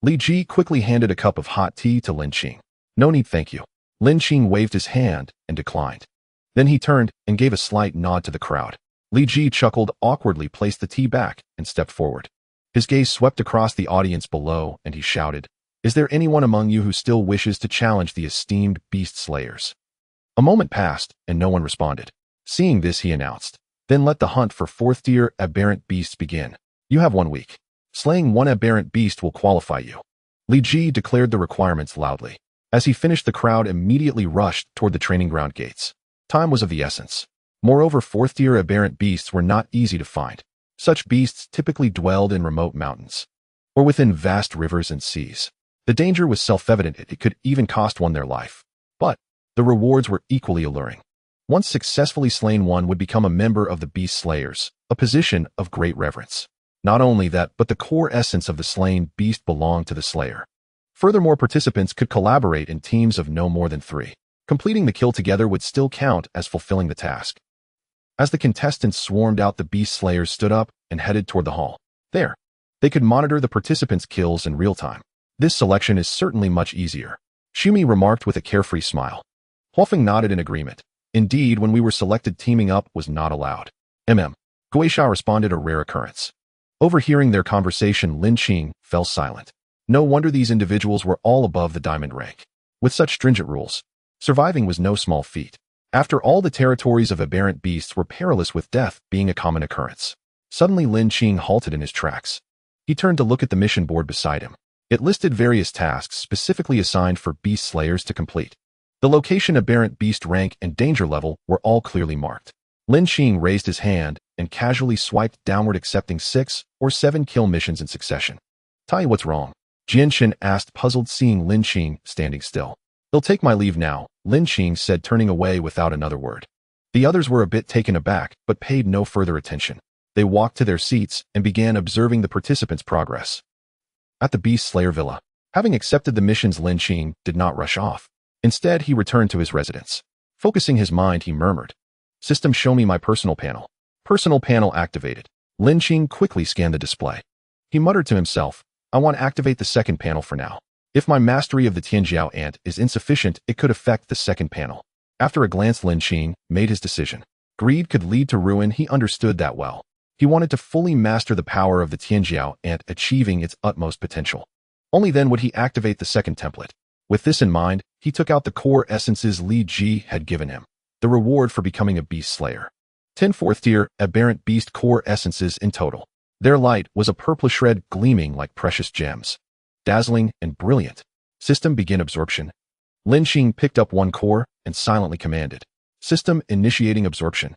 Li Ji quickly handed a cup of hot tea to Lin Qing. "No need, thank you." Lin Qing waved his hand and declined. Then he turned and gave a slight nod to the crowd. Li Ji chuckled awkwardly, placed the tea back, and stepped forward. His gaze swept across the audience below, and he shouted, "Is there anyone among you who still wishes to challenge the esteemed beast slayers?" A moment passed, and no one responded. Seeing this, he announced, "Then let the hunt for fourth-tier aberrant beasts begin. You have 1 week. Slaying one aberrant beast will qualify you." Li Ji declared the requirements loudly. As he finished, the crowd immediately rushed toward the training ground gates. Time was of the essence. Moreover, fourth-tier aberrant beasts were not easy to find. Such beasts typically dwelled in remote mountains or within vast rivers and seas. The danger was self-evident. It could even cost one their life. But the rewards were equally alluring. Once successfully slain, one would become a member of the beast slayers, a position of great reverence. Not only that, but the core essence of the slain beast belonged to the slayer. Furthermore, participants could collaborate in teams of no more than 3. Completing the kill together would still count as fulfilling the task. As the contestants swarmed out, the beast slayers stood up and headed toward the hall. There, they could monitor the participants' kills in real time. "This selection is certainly much easier," Xumi remarked with a carefree smile. Huofeng nodded in agreement. "Indeed, when we were selected, teaming up was not allowed." Guisha responded, "A rare occurrence." Overhearing their conversation, Lin Qing fell silent. No wonder these individuals were all above the diamond rank. With such stringent rules, surviving was no small feat. After all, the territories of aberrant beasts were perilous, with death being a common occurrence. Suddenly, Lin Qing halted in his tracks. He turned to look at the mission board beside him. It listed various tasks specifically assigned for beast slayers to complete. The location, aberrant beast rank, and danger level were all clearly marked. Lin Qing raised his hand and casually swiped downward, accepting 6 or 7 kill missions in succession. "Tai, what's wrong?" Jianshan asked, puzzled, seeing Lin Qing standing still. "They'll take my leave now," Lin Qing said, turning away without another word. The others were a bit taken aback, but paid no further attention. They walked to their seats and began observing the participants' progress. At the Beast Slayer Villa, having accepted the missions, Lin Qing did not rush off. Instead, he returned to his residence. Focusing his mind, he murmured, "System, show me my personal panel." Personal panel activated. Lin Qing quickly scanned the display. He muttered to himself, "I want to activate the second panel for now. If my mastery of the Tianjiao ant is insufficient, it could affect the second panel." After a glance, Lin Qing made his decision. Greed could lead to ruin. He understood that well. He wanted to fully master the power of the Tianjiao ant, achieving its utmost potential. Only then would he activate the second template. With this in mind, he took out the core essences Li Ji had given him, the reward for becoming a beast slayer. 10 fourth-tier aberrant beast core essences in total. Their light was a purplish red, gleaming like precious gems. Dazzling and brilliant. System, begin absorption. Lin Qing picked up one core and silently commanded, "System, initiating absorption."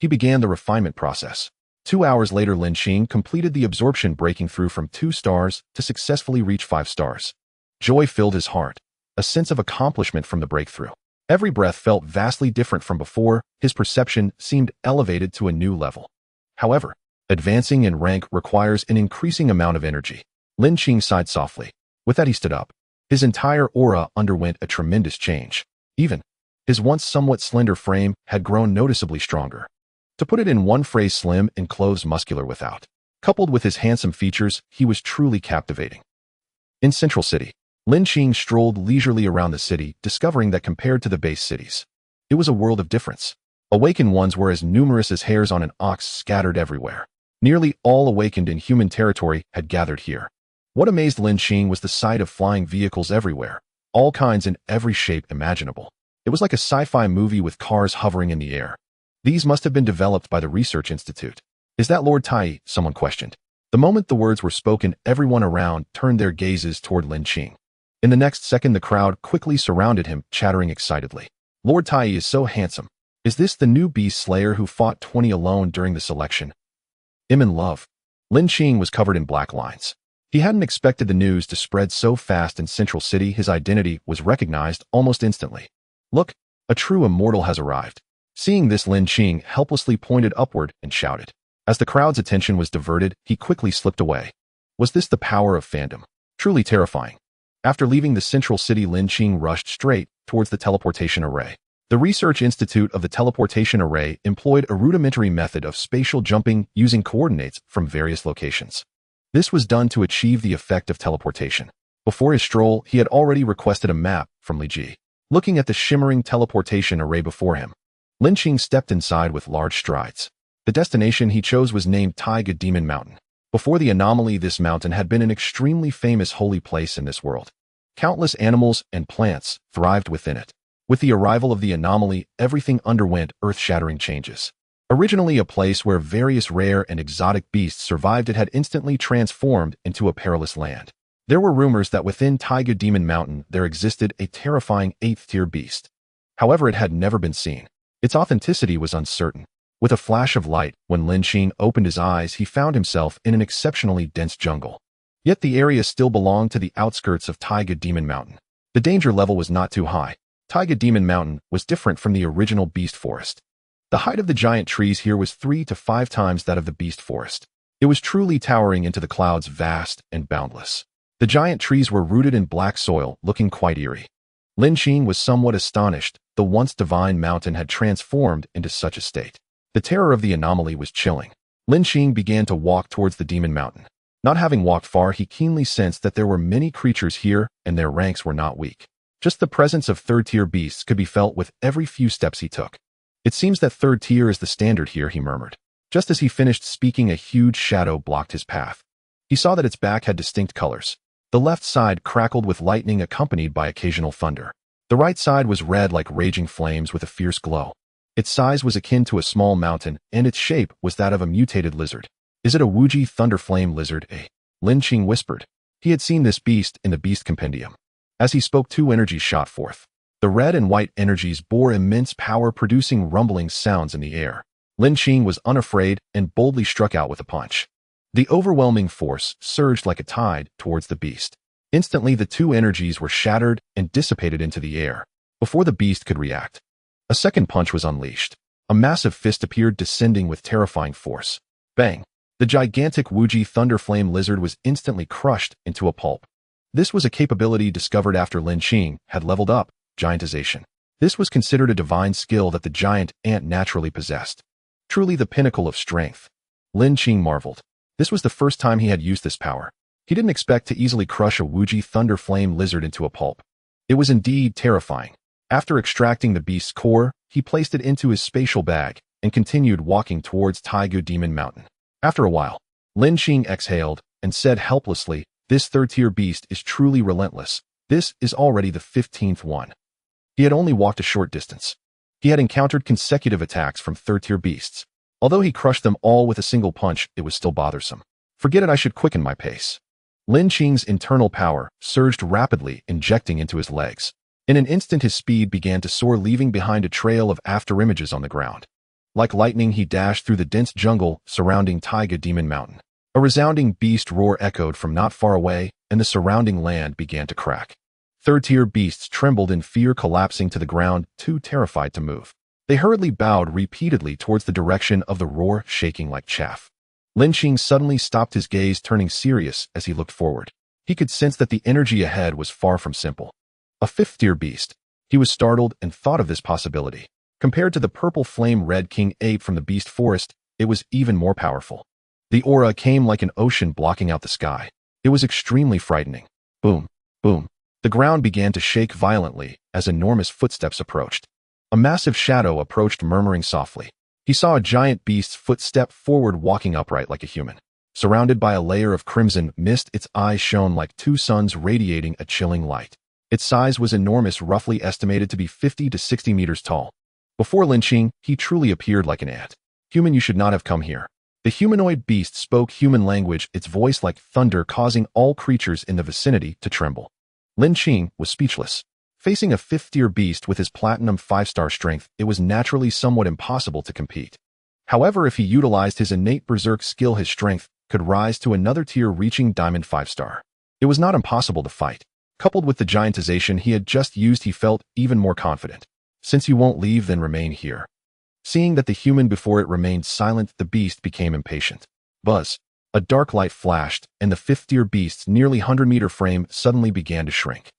He began the refinement process. 2 hours later, Lin Qing completed the absorption, breaking through from 2 stars to successfully reach 5 stars. Joy filled his heart, a sense of accomplishment from the breakthrough. Every breath felt vastly different from before. His perception seemed elevated to a new level. However, advancing in rank requires an increasing amount of energy. Lin Qing sighed softly. With that, he stood up. His entire aura underwent a tremendous change. Even his once somewhat slender frame had grown noticeably stronger. To put it in one phrase, slim, enclosed, muscular without. Coupled with his handsome features, he was truly captivating. In Central City, Lin Qing strolled leisurely around the city, discovering that compared to the base cities, it was a world of difference. Awakened ones were as numerous as hairs on an ox, scattered everywhere. Nearly all awakened in human territory had gathered here. What amazed Lin Qing was the sight of flying vehicles everywhere, all kinds in every shape imaginable. It was like a sci-fi movie with cars hovering in the air. These must have been developed by the Research Institute. Is that Lord Tai? Someone questioned. The moment the words were spoken, everyone around turned their gazes toward Lin Qing. In the next second, the crowd quickly surrounded him, chattering excitedly. Lord Tai is so handsome. Is this the new beast slayer who fought 20 alone during the selection? I'm in love. Lin Qing was covered in black lines. He hadn't expected the news to spread so fast in Central City. His identity was recognized almost instantly. Look, a true immortal has arrived. Seeing this, Lin Qing helplessly pointed upward and shouted. As the crowd's attention was diverted, he quickly slipped away. Was this the power of fandom? Truly terrifying. After leaving the Central City, Lin Qing rushed straight towards the teleportation array. The Research Institute of the Teleportation Array employed a rudimentary method of spatial jumping using coordinates from various locations. This was done to achieve the effect of teleportation. Before his stroll, he had already requested a map from Li Ji. Looking at the shimmering teleportation array before him, Lin Qing stepped inside with large strides. The destination he chose was named Taiga Demon Mountain. Before the anomaly, this mountain had been an extremely famous holy place in this world. Countless animals and plants thrived within it. With the arrival of the anomaly, everything underwent earth-shattering changes. Originally a place where various rare and exotic beasts survived, it had instantly transformed into a perilous land. There were rumors that within Taiga Demon Mountain there existed a terrifying 8th-tier beast. However, it had never been seen. Its authenticity was uncertain. With a flash of light, when Lin Qing opened his eyes, he found himself in an exceptionally dense jungle. Yet the area still belonged to the outskirts of Taiga Demon Mountain. The danger level was not too high. Taiga Demon Mountain was different from the original beast forest. The height of the giant trees here was 3 to 5 times that of the beast forest. It was truly towering into the clouds, vast and boundless. The giant trees were rooted in black soil, looking quite eerie. Lin Qing was somewhat astonished. The once divine mountain had transformed into such a state. The terror of the anomaly was chilling. Lin Qing began to walk towards the Demon Mountain. Not having walked far, he keenly sensed that there were many creatures here, and their ranks were not weak. Just the presence of 3rd-tier beasts could be felt with every few steps he took. It seems that 3rd tier is the standard here, he murmured. Just as he finished speaking, a huge shadow blocked his path. He saw that its back had distinct colors. The left side crackled with lightning accompanied by occasional thunder. The right side was red like raging flames with a fierce glow. Its size was akin to a small mountain, and its shape was that of a mutated lizard. Is it a Wuji thunderflame lizard? Lin Qing whispered. He had seen this beast in the Beast Compendium. As he spoke, 2 energies shot forth. The red and white energies bore immense power, producing rumbling sounds in the air. Lin Qing was unafraid and boldly struck out with a punch. The overwhelming force surged like a tide towards the beast. Instantly, the 2 energies were shattered and dissipated into the air. Before the beast could react, a second punch was unleashed. A massive fist appeared, descending with terrifying force. Bang! The gigantic Wuji thunderflame lizard was instantly crushed into a pulp. This was a capability discovered after Lin Qing had leveled up, giantization. This was considered a divine skill that the giant ant naturally possessed. Truly the pinnacle of strength. Lin Qing marveled. This was the first time he had used this power. He didn't expect to easily crush a Wuji thunderflame lizard into a pulp. It was indeed terrifying. After extracting the beast's core, he placed it into his spatial bag and continued walking towards Taiga Demon Mountain. After a while, Lin Qing exhaled and said helplessly, "This 3rd-tier beast is truly relentless. This is already the 15th one." He had only walked a short distance. He had encountered consecutive attacks from 3rd-tier beasts. Although he crushed them all with a single punch, it was still bothersome. Forget it, I should quicken my pace. Lin Qing's internal power surged rapidly, injecting into his legs. In an instant, his speed began to soar, leaving behind a trail of afterimages on the ground. Like lightning, he dashed through the dense jungle surrounding Taiga Demon Mountain. A resounding beast roar echoed from not far away, and the surrounding land began to crack. 3rd-tier beasts trembled in fear, collapsing to the ground, too terrified to move. They hurriedly bowed repeatedly towards the direction of the roar, shaking like chaff. Lin Qing suddenly stopped his gaze, turning serious as he looked forward. He could sense that the energy ahead was far from simple. A 5th-tier beast. He was startled and thought of this possibility. Compared to the purple flame-red king ape from the beast forest, it was even more powerful. The aura came like an ocean blocking out the sky. It was extremely frightening. Boom, boom. The ground began to shake violently as enormous footsteps approached. A massive shadow approached, murmuring softly. He saw a giant beast's foot step forward, walking upright like a human. Surrounded by a layer of crimson mist, its eyes shone like two suns, radiating a chilling light. Its size was enormous, roughly estimated to be 50 to 60 meters tall. Before Lin Qing, he truly appeared like an ant. "Human, you should not have come here." The humanoid beast spoke human language, its voice like thunder, causing all creatures in the vicinity to tremble. Lin Qing was speechless. Facing a fifth-tier beast with his platinum 5-star strength, it was naturally somewhat impossible to compete. However, if he utilized his innate berserk skill, his strength could rise to another tier, reaching diamond 5-star. It was not impossible to fight. Coupled with the giantization he had just used, he felt even more confident. "Since you won't leave, then remain here." Seeing that the human before it remained silent, the beast became impatient. Buzz. A dark light flashed, and the fifth-tier beast's nearly 100-meter frame suddenly began to shrink.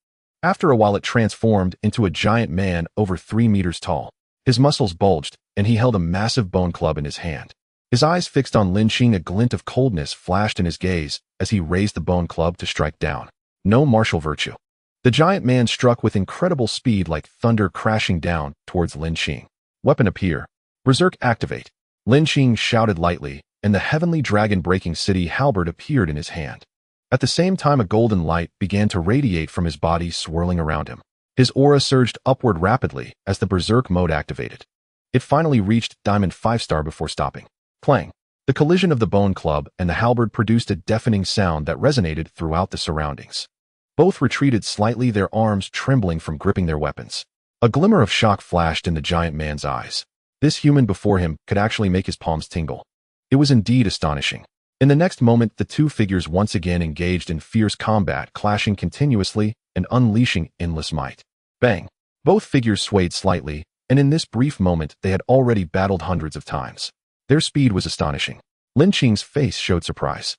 After a while, it transformed into a giant man over 3 meters tall. His muscles bulged, and he held a massive bone club in his hand. His eyes fixed on Lin Qing, a glint of coldness flashed in his gaze as he raised the bone club to strike down. No martial virtue. The giant man struck with incredible speed, like thunder, crashing down towards Lin Qing. Weapon appear. Berserk activate. Lin Qing shouted lightly, and the heavenly dragon-breaking city halberd appeared in his hand. At the same time, a golden light began to radiate from his body, swirling around him. His aura surged upward rapidly as the berserk mode activated. It finally reached diamond 5-star before stopping. Clang. The collision of the bone club and the halberd produced a deafening sound that resonated throughout the surroundings. Both retreated slightly, their arms trembling from gripping their weapons. A glimmer of shock flashed in the giant man's eyes. This human before him could actually make his palms tingle. It was indeed astonishing. In the next moment, the two figures once again engaged in fierce combat, clashing continuously and unleashing endless might. Bang! Both figures swayed slightly, and in this brief moment they had already battled hundreds of times. Their speed was astonishing. Lin Qing's face showed surprise.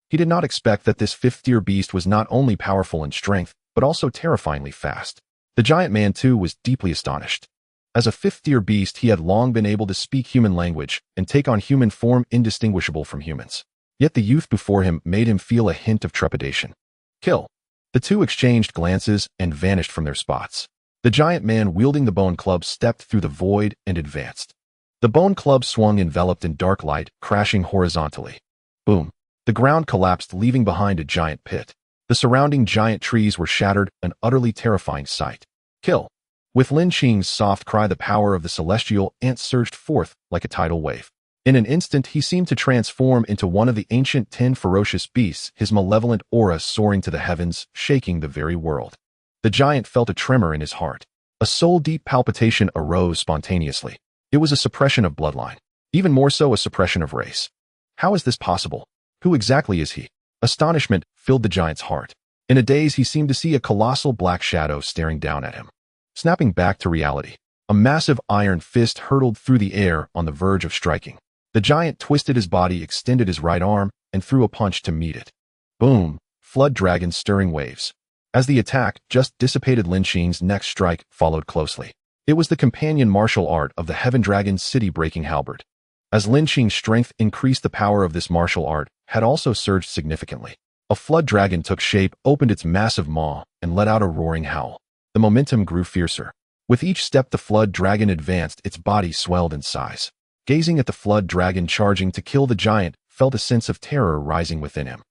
He did not expect that this fifth-tier beast was not only powerful in strength, but also terrifyingly fast. The giant man, too, was deeply astonished. As a fifth-tier beast, he had long been able to speak human language and take on human form indistinguishable from humans. Yet the youth before him made him feel a hint of trepidation. Kill. The two exchanged glances and vanished from their spots. The giant man wielding the bone club stepped through the void and advanced. The bone club swung, enveloped in dark light, crashing horizontally. Boom. The ground collapsed, leaving behind a giant pit. The surrounding giant trees were shattered, an utterly terrifying sight. Kill. With Lin Qing's soft cry, the power of the celestial ant surged forth like a tidal wave. In an instant, he seemed to transform into one of the ancient 10 ferocious beasts, his malevolent aura soaring to the heavens, shaking the very world. The giant felt a tremor in his heart. A soul-deep palpitation arose spontaneously. It was a suppression of bloodline. Even more so, a suppression of race. How is this possible? Who exactly is he? Astonishment filled the giant's heart. In a daze, he seemed to see a colossal black shadow staring down at him. Snapping back to reality, a massive iron fist hurtled through the air on the verge of striking. The giant twisted his body, extended his right arm, and threw a punch to meet it. Boom! Flood dragon stirring waves. As the attack just dissipated, Lin Qing's next strike followed closely. It was the companion martial art of the Heaven Dragon's city-breaking halberd. As Lin Qing's strength increased, the power of this martial art had also surged significantly. A flood dragon took shape, opened its massive maw, and let out a roaring howl. The momentum grew fiercer. With each step the flood dragon advanced, its body swelled in size. Gazing at the flood dragon charging to kill the giant, felt a sense of terror rising within him.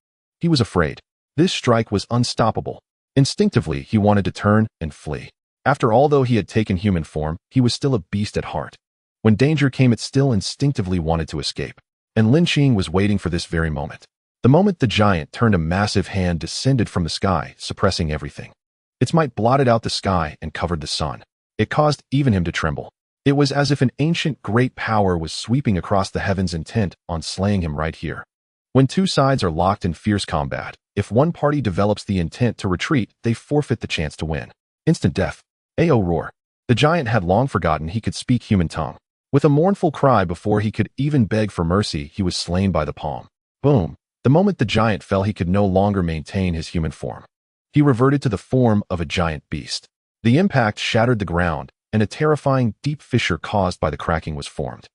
He was afraid. This strike was unstoppable. Instinctively, he wanted to turn and flee. After all, though he had taken human form, he was still a beast at heart. When danger came, it still instinctively wanted to escape. And Lin Qing was waiting for this very moment. The moment the giant turned, a massive hand descended from the sky, suppressing everything. Its might blotted out the sky and covered the sun. It caused even him to tremble. It was as if an ancient great power was sweeping across the heavens, intent on slaying him right here. When two sides are locked in fierce combat, if one party develops the intent to retreat, they forfeit the chance to win. Instant death. Ao roar. The giant had long forgotten he could speak human tongue. With a mournful cry, before he could even beg for mercy, he was slain by the palm. Boom. The moment the giant fell, he could no longer maintain his human form. He reverted to the form of a giant beast. The impact shattered the ground, and a terrifying, deep fissure caused by the cracking was formed.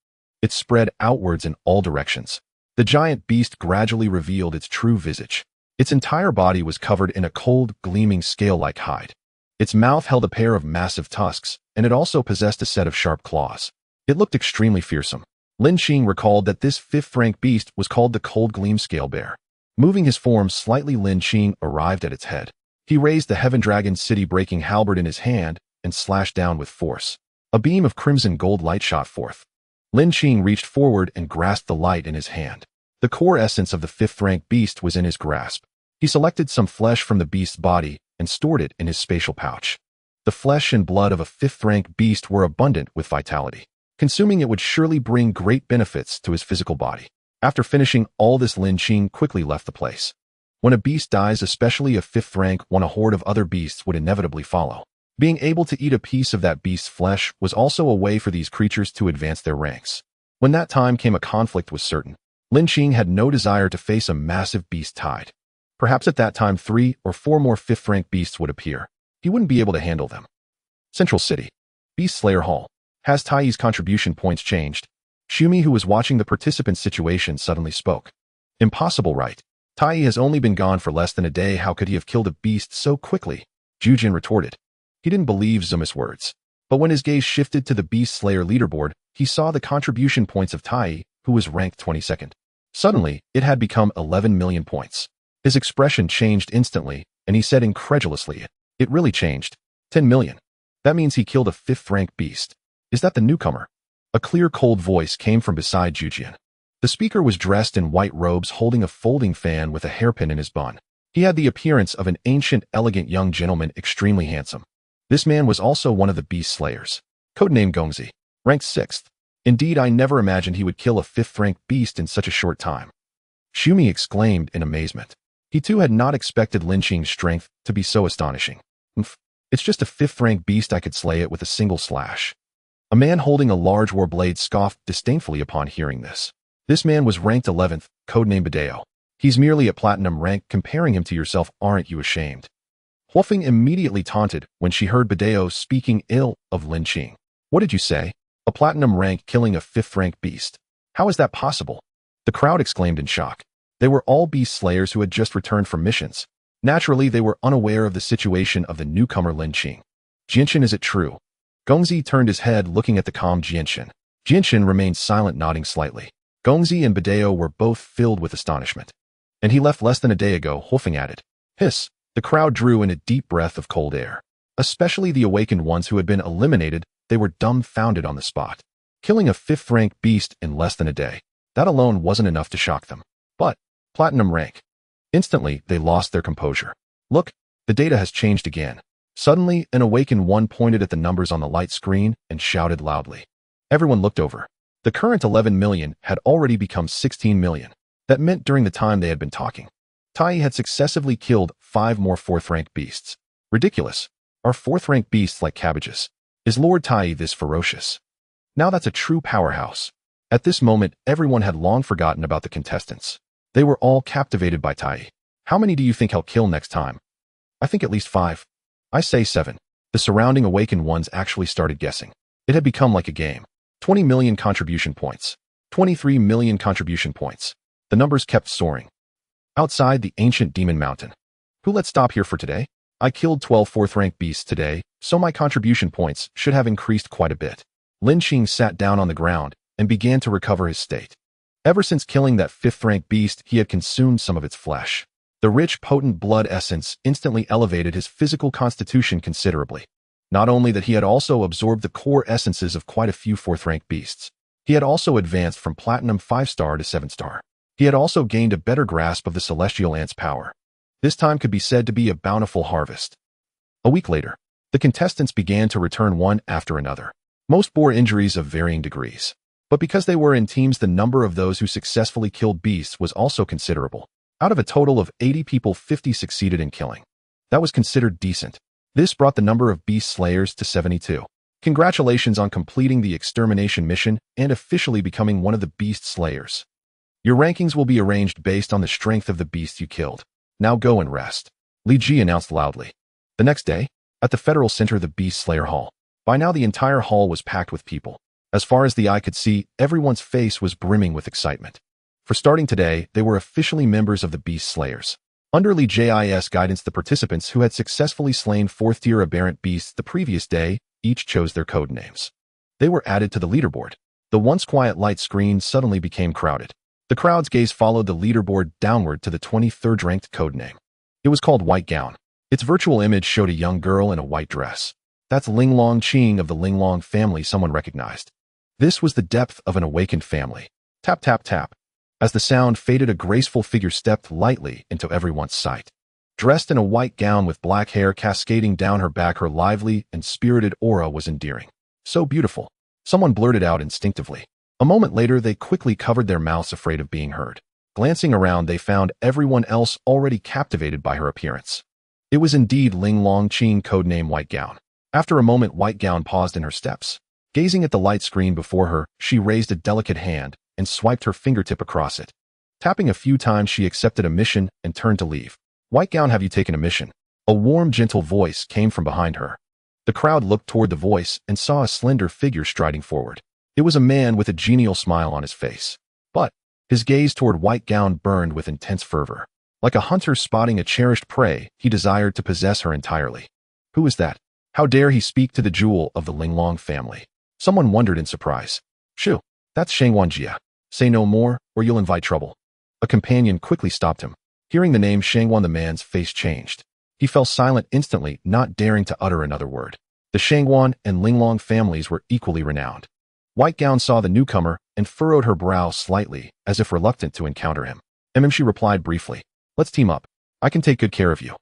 It spread outwards in all directions. The giant beast gradually revealed its true visage. Its entire body was covered in a cold, gleaming scale-like hide. Its mouth held a pair of massive tusks, and it also possessed a set of sharp claws. It looked extremely fearsome. Lin Qing recalled that this fifth-rank beast was called the Cold Gleam Scale Bear. Moving his form slightly, Lin Qing arrived at its head. He raised the Heaven Dragon city-breaking halberd in his hand and slashed down with force. A beam of crimson gold light shot forth. Lin Qing reached forward and grasped the light in his hand. The core essence of the fifth-rank beast was in his grasp. He selected some flesh from the beast's body and stored it in his spatial pouch. The flesh and blood of a fifth-rank beast were abundant with vitality. Consuming it would surely bring great benefits to his physical body. After finishing all this, Lin Qing quickly left the place. When a beast dies, especially a fifth rank one, a horde of other beasts would inevitably follow. Being able to eat a piece of that beast's flesh was also a way for these creatures to advance their ranks. When that time came, a conflict was certain. Lin Qing had no desire to face a massive beast tide. Perhaps at that time 3 or 4 more fifth-rank beasts would appear. He wouldn't be able to handle them. Central City. Beast Slayer Hall. Has Tai's contribution points changed? Shumi, who was watching the participant's situation, suddenly spoke. Impossible, right? Tai has only been gone for less than a day. How could he have killed a beast so quickly? Jujin retorted. He didn't believe Zuma's words. But when his gaze shifted to the Beast Slayer leaderboard, he saw the contribution points of Tai, who was ranked 22nd. Suddenly, it had become 11 million points. His expression changed instantly, and he said incredulously, "It really changed. 10 million. That means he killed a fifth-rank beast. Is that the newcomer?" A clear, cold voice came from beside Jujin. The speaker was dressed in white robes, holding a folding fan with a hairpin in his bun. He had the appearance of an ancient, elegant young gentleman, extremely handsome. This man was also one of the Beast Slayers. Codename Gongzi. Ranked 6th. Indeed, I never imagined he would kill a fifth-rank beast in such a short time. Shumi exclaimed in amazement. He too had not expected Lin Qing's strength to be so astonishing. It's just a fifth-rank beast. I could slay it with a single slash. A man holding a large war blade scoffed disdainfully upon hearing this. This man was ranked 11th, codename Badeo. He's merely at platinum rank. Comparing him to yourself, aren't you ashamed? Huofeng immediately taunted when she heard Badeo speaking ill of Lin Qing. What did you say? A platinum rank killing a fifth-rank beast? How is that possible? The crowd exclaimed in shock. They were all beast slayers who had just returned from missions. Naturally, they were unaware of the situation of the newcomer Lin Qing. Jinshin, is it true? Gongzi turned his head, looking at the calm Jinshin. Jinshin remained silent, nodding slightly. Gongzi and Badeo were both filled with astonishment. And he left less than a day ago, Huofeng added. Hiss. The crowd drew in a deep breath of cold air. Especially the awakened ones who had been eliminated, they were dumbfounded on the spot. Killing a fifth-rank beast in less than a day. That alone wasn't enough to shock them. But, platinum rank. Instantly, they lost their composure. Look, the data has changed again. Suddenly, an awakened one pointed at the numbers on the light screen and shouted loudly. Everyone looked over. The current 11 million had already become 16 million. That meant during the time they had been talking, Tai had successively killed 5 more fourth-rank beasts. Ridiculous. Are fourth-rank beasts like cabbages? Is Lord Tai this ferocious? Now that's a true powerhouse. At this moment, everyone had long forgotten about the contestants. They were all captivated by Tai. How many do you think he'll kill next time? I think at least 5. I say 7. The surrounding awakened ones actually started guessing. It had become like a game. 20 million contribution points. 23 million contribution points. The numbers kept soaring. Outside the ancient demon mountain. Who let's stop here for today? I killed 12 fourth-rank beasts today, so my contribution points should have increased quite a bit. Lin Qing sat down on the ground and began to recover his state. Ever since killing that fifth-rank beast, he had consumed some of its flesh. The rich, potent blood essence instantly elevated his physical constitution considerably. Not only that, he had also absorbed the core essences of quite a few fourth-rank beasts. He had also advanced from platinum 5-star to 7-star. He had also gained a better grasp of the celestial ant's power. This time could be said to be a bountiful harvest. A week later, the contestants began to return one after another. Most bore injuries of varying degrees. But because they were in teams, the number of those who successfully killed beasts was also considerable. Out of a total of 80 people, 50 succeeded in killing. That was considered decent. This brought the number of beast slayers to 72. Congratulations on completing the extermination mission and officially becoming one of the beast slayers. Your rankings will be arranged based on the strength of the beasts you killed. Now go and rest. Li Ji announced loudly. The next day, at the Federal Center, the Beast Slayer Hall. By now the entire hall was packed with people. As far as the eye could see, everyone's face was brimming with excitement. For starting today, they were officially members of the Beast Slayers. Under Li Jis guidance, the participants who had successfully slain 4th-tier aberrant beasts the previous day each chose their code names. They were added to the leaderboard. The once quiet light screen suddenly became crowded. The crowd's gaze followed the leaderboard downward to the 23rd ranked code name. It was called White Gown. Its virtual image showed a young girl in a white dress. That's Lin Qing of the Lin family, someone recognized. This was the depth of an awakened family. Tap, tap, tap. As the sound faded, a graceful figure stepped lightly into everyone's sight. Dressed in a white gown with black hair cascading down her back, her lively and spirited aura was endearing. So beautiful. Someone blurted out instinctively. A moment later, they quickly covered their mouths, afraid of being heard. Glancing around, they found everyone else already captivated by her appearance. It was indeed Lin Qing, codename White Gown. After a moment, White Gown paused in her steps. Gazing at the light screen before her, she raised a delicate hand and swiped her fingertip across it. Tapping a few times, she accepted a mission and turned to leave. White Gown, have you taken a mission? A warm, gentle voice came from behind her. The crowd looked toward the voice and saw a slender figure striding forward. It was a man with a genial smile on his face. But his gaze toward White Gown burned with intense fervor. Like a hunter spotting a cherished prey, he desired to possess her entirely. Who is that? How dare he speak to the jewel of the Lin family? Someone wondered in surprise. Shoo, that's Shangwan Jia. Say no more, or you'll invite trouble. A companion quickly stopped him. Hearing the name Shangwan, the man's face changed. He fell silent instantly, not daring to utter another word. The Shangwan and Lin families were equally renowned. White Gown saw the newcomer and furrowed her brow slightly, as if reluctant to encounter him. She replied briefly. Let's team up. I can take good care of you.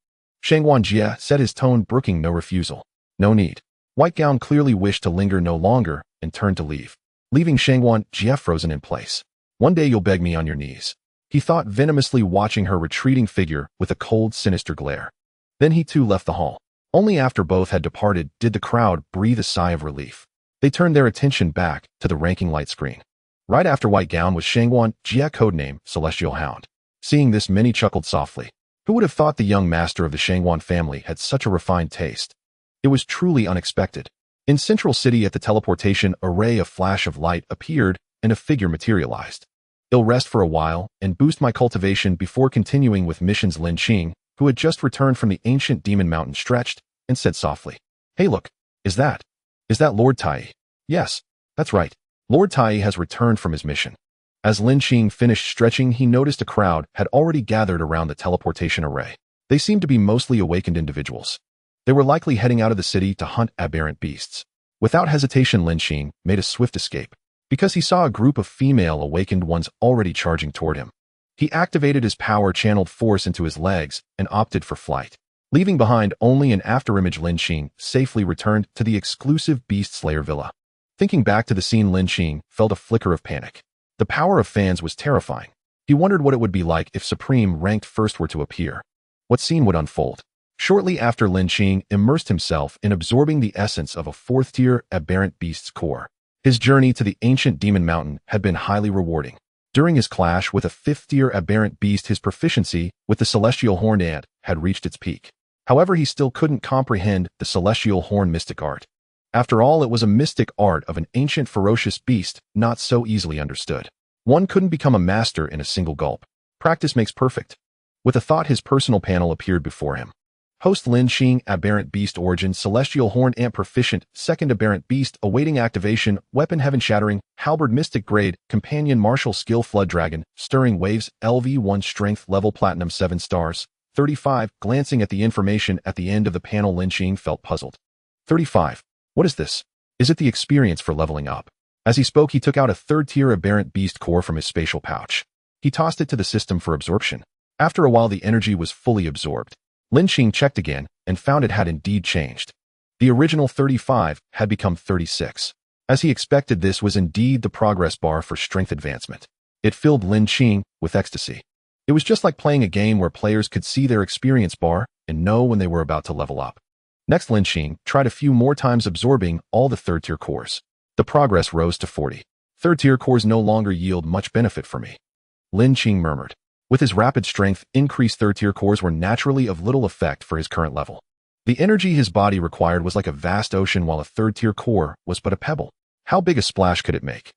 Shangwan Jia said, his tone brooking no refusal. No need. White Gown clearly wished to linger no longer and turned to leave, leaving Shangwan Jia frozen in place. One day you'll beg me on your knees, he thought, venomously watching her retreating figure with a cold, sinister glare. Then he too left the hall. Only after both had departed did the crowd breathe a sigh of relief. They turned their attention back to the ranking light screen. Right after White Gown was Shangwan Jia, codename Celestial Hound. Seeing this, many chuckled softly. Who would have thought the young master of the Shangwan family had such a refined taste? It was truly unexpected. In Central City at the teleportation array, a flash of light appeared and a figure materialized. I'll rest for a while and boost my cultivation before continuing with missions. Lin Qing, who had just returned from the ancient demon mountain, stretched and said softly, Hey look, is that Lord Tai? Yes, that's right. Lord Tai has returned from his mission. As Lin Qing finished stretching, he noticed a crowd had already gathered around the teleportation array. They seemed to be mostly awakened individuals. They were likely heading out of the city to hunt aberrant beasts. Without hesitation, Lin Qing made a swift escape, because he saw a group of female awakened ones already charging toward him. He activated his power, channeled force into his legs, and opted for flight. Leaving behind only an afterimage, Lin Qing safely returned to the exclusive Beast Slayer villa. Thinking back to the scene, Lin Qing felt a flicker of panic. The power of fans was terrifying. He wondered what it would be like if Supreme ranked first were to appear. What scene would unfold? Shortly after, Lin Qing immersed himself in absorbing the essence of a 4th-tier aberrant beast's core. His journey to the ancient demon mountain had been highly rewarding. During his clash with a 5th-tier aberrant beast, his proficiency with the celestial horn ant had reached its peak. However, he still couldn't comprehend the celestial horn mystic art. After all, it was a mystic art of an ancient ferocious beast, not so easily understood. One couldn't become a master in a single gulp. Practice makes perfect. With a thought, his personal panel appeared before him. Host Lin Qing, aberrant beast origin, celestial horn ant proficient, 2nd aberrant beast, awaiting activation, weapon heaven shattering, halberd mystic grade, companion martial skill flood dragon, stirring waves, LV1 strength level platinum 7 stars, 35. Glancing at the information at the end of the panel, Lin Qing felt puzzled. 35. What is this? Is it the experience for leveling up? As he spoke, he took out a 3rd-tier aberrant beast core from his spatial pouch. He tossed it to the system for absorption. After a while, the energy was fully absorbed. Lin Qing checked again and found it had indeed changed. The original 35 had become 36. As he expected, this was indeed the progress bar for strength advancement. It filled Lin Qing with ecstasy. It was just like playing a game where players could see their experience bar and know when they were about to level up. Next, Lin Qing tried a few more times, absorbing all the 3rd-tier cores. The progress rose to 40. 3rd-tier cores no longer yield much benefit for me, Lin Qing murmured. With his rapid strength increase, 3rd-tier cores were naturally of little effect for his current level. The energy his body required was like a vast ocean, while a third-tier core was but a pebble. How big a splash could it make?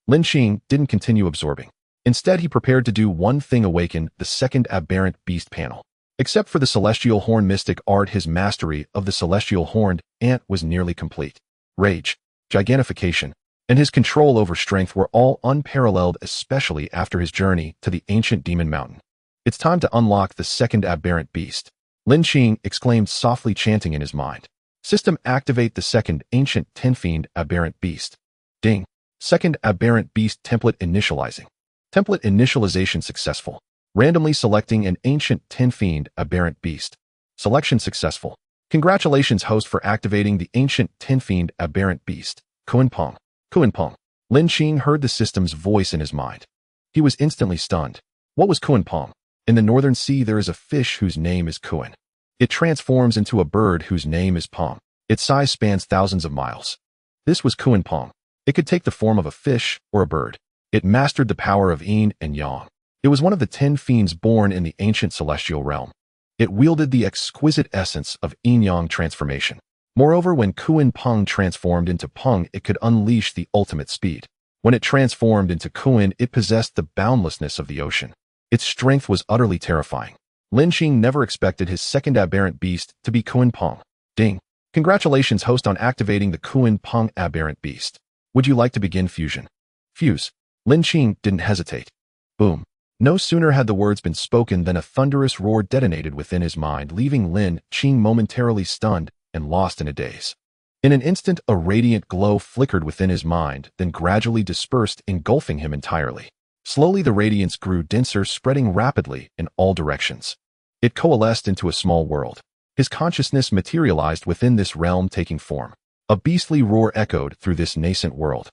Lin Qing didn't continue absorbing. Instead, he prepared to do one thing: awaken the second aberrant beast panel. Except for the celestial horn mystic art, his mastery of the celestial horned ant was nearly complete. Rage, gigantification, and his control over strength were all unparalleled, especially after his journey to the ancient demon mountain. It's time to unlock the second aberrant beast, Lin Qing exclaimed softly, chanting in his mind. System activate the second ancient ten-fiend aberrant beast. Ding. Second aberrant beast template initializing. Template initialization successful. Randomly selecting an ancient ten-fiend aberrant beast. Selection successful. Congratulations, host, for activating the ancient ten-fiend aberrant beast. Kuan-pong. Kuan-pong. Lin Qing heard the system's voice in his mind. He was instantly stunned. What was Kuan-pong? In the northern sea there is a fish whose name is Kuan. It transforms into a bird whose name is Pong. Its size spans thousands of miles. This was Kuan-pong. It could take the form of a fish or a bird. It mastered the power of yin and yang. It was one of the 10 fiends born in the ancient celestial realm. It wielded the exquisite essence of yin-yang transformation. Moreover, when Kuan-pong transformed into Pong, it could unleash the ultimate speed. When it transformed into Kuan, it possessed the boundlessness of the ocean. Its strength was utterly terrifying. Lin Qing never expected his second aberrant beast to be Kuan-pong. Ding. Congratulations, host, on activating the Kuan-pong aberrant beast. Would you like to begin fusion? Fuse. Lin Qing didn't hesitate. Boom. No sooner had the words been spoken than a thunderous roar detonated within his mind, leaving Lin Qing momentarily stunned and lost in a daze. In an instant, a radiant glow flickered within his mind, then gradually dispersed, engulfing him entirely. Slowly the radiance grew denser, spreading rapidly in all directions. It coalesced into a small world. His consciousness materialized within this realm, taking form. A beastly roar echoed through this nascent world.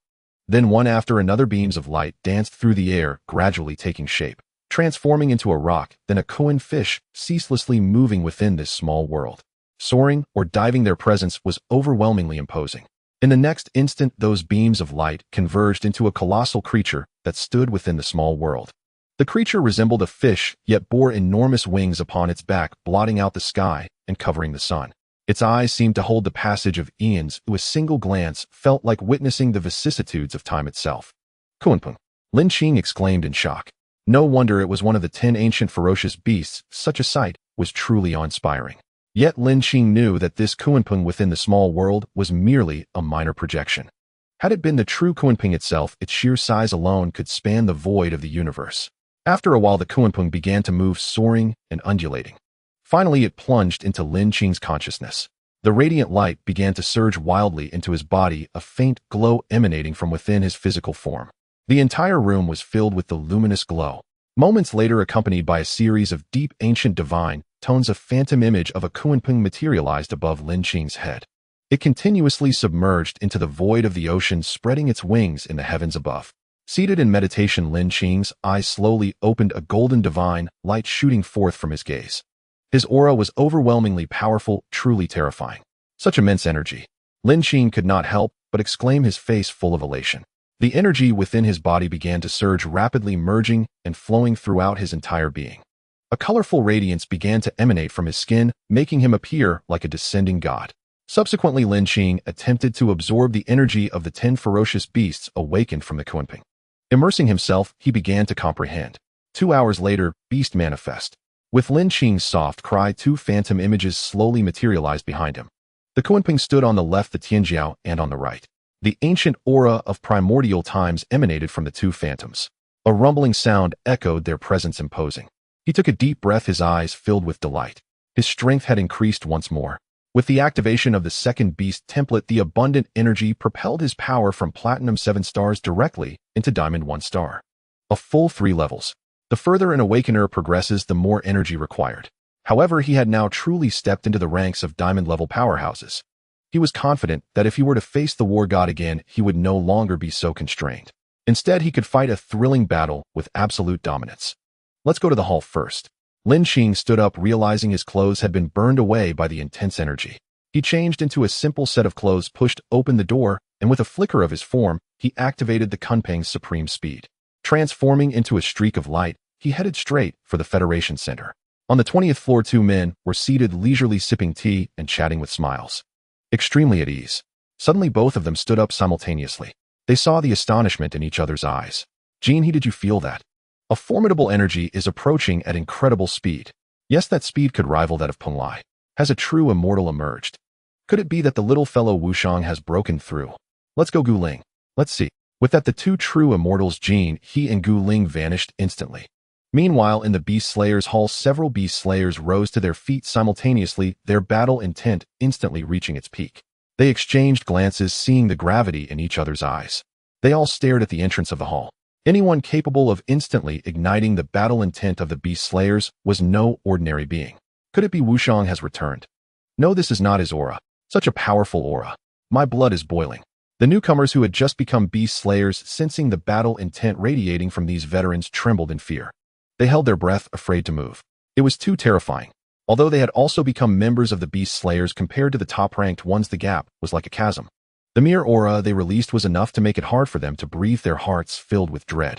Then one after another beams of light danced through the air, gradually taking shape, transforming into a rock, then a Kuan fish, ceaselessly moving within this small world. Soaring or diving, their presence was overwhelmingly imposing. In the next instant, those beams of light converged into a colossal creature that stood within the small world. The creature resembled a fish, yet bore enormous wings upon its back, blotting out the sky and covering the sun. Its eyes seemed to hold the passage of eons, who a single glance felt like witnessing the vicissitudes of time itself. Kuan-pong. Lin Qing exclaimed in shock. No wonder it was one of the 10 ancient ferocious beasts. Such a sight was truly awe-inspiring. Yet Lin Qing knew that this Kuan-pong within the small world was merely a minor projection. Had it been the true Kuan-pong itself, its sheer size alone could span the void of the universe. After a while, the Kuan-pong began to move, soaring and undulating. Finally, it plunged into Lin Qing's consciousness. The radiant light began to surge wildly into his body, a faint glow emanating from within his physical form. The entire room was filled with the luminous glow. Moments later, accompanied by a series of deep, ancient divine tones, a phantom image of a Kuan-pong materialized above Lin Qing's head. It continuously submerged into the void of the ocean, spreading its wings in the heavens above. Seated in meditation, Lin Qing's eyes slowly opened, a golden divine light shooting forth from his gaze. His aura was overwhelmingly powerful, truly terrifying. Such immense energy. Lin Qing could not help but exclaim, his face full of elation. The energy within his body began to surge rapidly, merging and flowing throughout his entire being. A colorful radiance began to emanate from his skin, making him appear like a descending god. Subsequently, Lin Qing attempted to absorb the energy of the 10 ferocious beasts awakened from the Kuan-pong. Immersing himself, he began to comprehend. 2 hours later, beast manifest. With Lin Qing's soft cry, 2 phantom images slowly materialized behind him. The Kuan-pong stood on the left, the Tianjiao, and on the right. The ancient aura of primordial times emanated from the 2 phantoms. A rumbling sound echoed their presence, imposing. He took a deep breath, his eyes filled with delight. His strength had increased once more. With the activation of the second beast template, the abundant energy propelled his power from Platinum 7 stars directly into Diamond 1 star. A full 3 levels. The further an awakener progresses, the more energy required. However, he had now truly stepped into the ranks of diamond-level powerhouses. He was confident that if he were to face the war god again, he would no longer be so constrained. Instead, he could fight a thrilling battle with absolute dominance. Let's go to the hall first. Lin Qing stood up, realizing his clothes had been burned away by the intense energy. He changed into a simple set of clothes, pushed open the door, and with a flicker of his form, he activated the Kunpeng's supreme speed. Transforming into a streak of light, he headed straight for the Federation Center. On the 20th floor, two men were seated leisurely sipping tea and chatting with smiles. Extremely at ease. Suddenly both of them stood up simultaneously. They saw the astonishment in each other's eyes. Jean, did you feel that? A formidable energy is approaching at incredible speed. Yes, that speed could rival that of Peng Lai. Has a true immortal emerged? Could it be that the little fellow Wushang has broken through? Let's go, Gu Ling. Let's see. With that, the two true immortals Jean, he and Gu Ling vanished instantly. Meanwhile, in the Beast Slayers' hall, several Beast Slayers rose to their feet simultaneously, their battle intent instantly reaching its peak. They exchanged glances, seeing the gravity in each other's eyes. They all stared at the entrance of the hall. Anyone capable of instantly igniting the battle intent of the Beast Slayers was no ordinary being. Could it be Wushang has returned? No, this is not his aura. Such a powerful aura. My blood is boiling. The newcomers who had just become Beast Slayers, sensing the battle intent radiating from these veterans, trembled in fear. They held their breath, afraid to move. It was too terrifying. Although they had also become members of the Beast Slayers, compared to the top-ranked ones, the gap was like a chasm. The mere aura they released was enough to make it hard for them to breathe, their hearts filled with dread.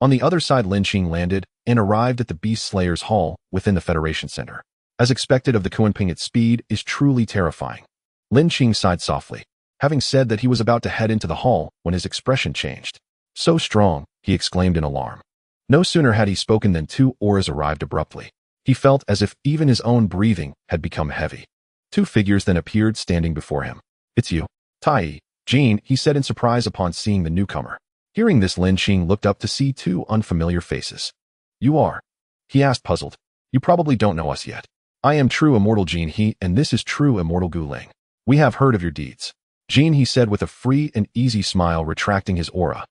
On the other side, Lin Qing landed and arrived at the Beast Slayers' hall within the Federation Center. As expected of the Kunping, its speed is truly terrifying. Lin Qing sighed softly, having said that he was about to head into the hall when his expression changed. So strong, he exclaimed in alarm. No sooner had he spoken than two auras arrived abruptly. He felt as if even his own breathing had become heavy. Two figures then appeared standing before him. It's you. Tai, Jean, he said in surprise upon seeing the newcomer. Hearing this, Lin Qing looked up to see two unfamiliar faces. You are? He asked, puzzled. You probably don't know us yet. I am true immortal Jean, and this is true immortal Gu Ling. We have heard of your deeds. Jean, he said with a free and easy smile, retracting his aura.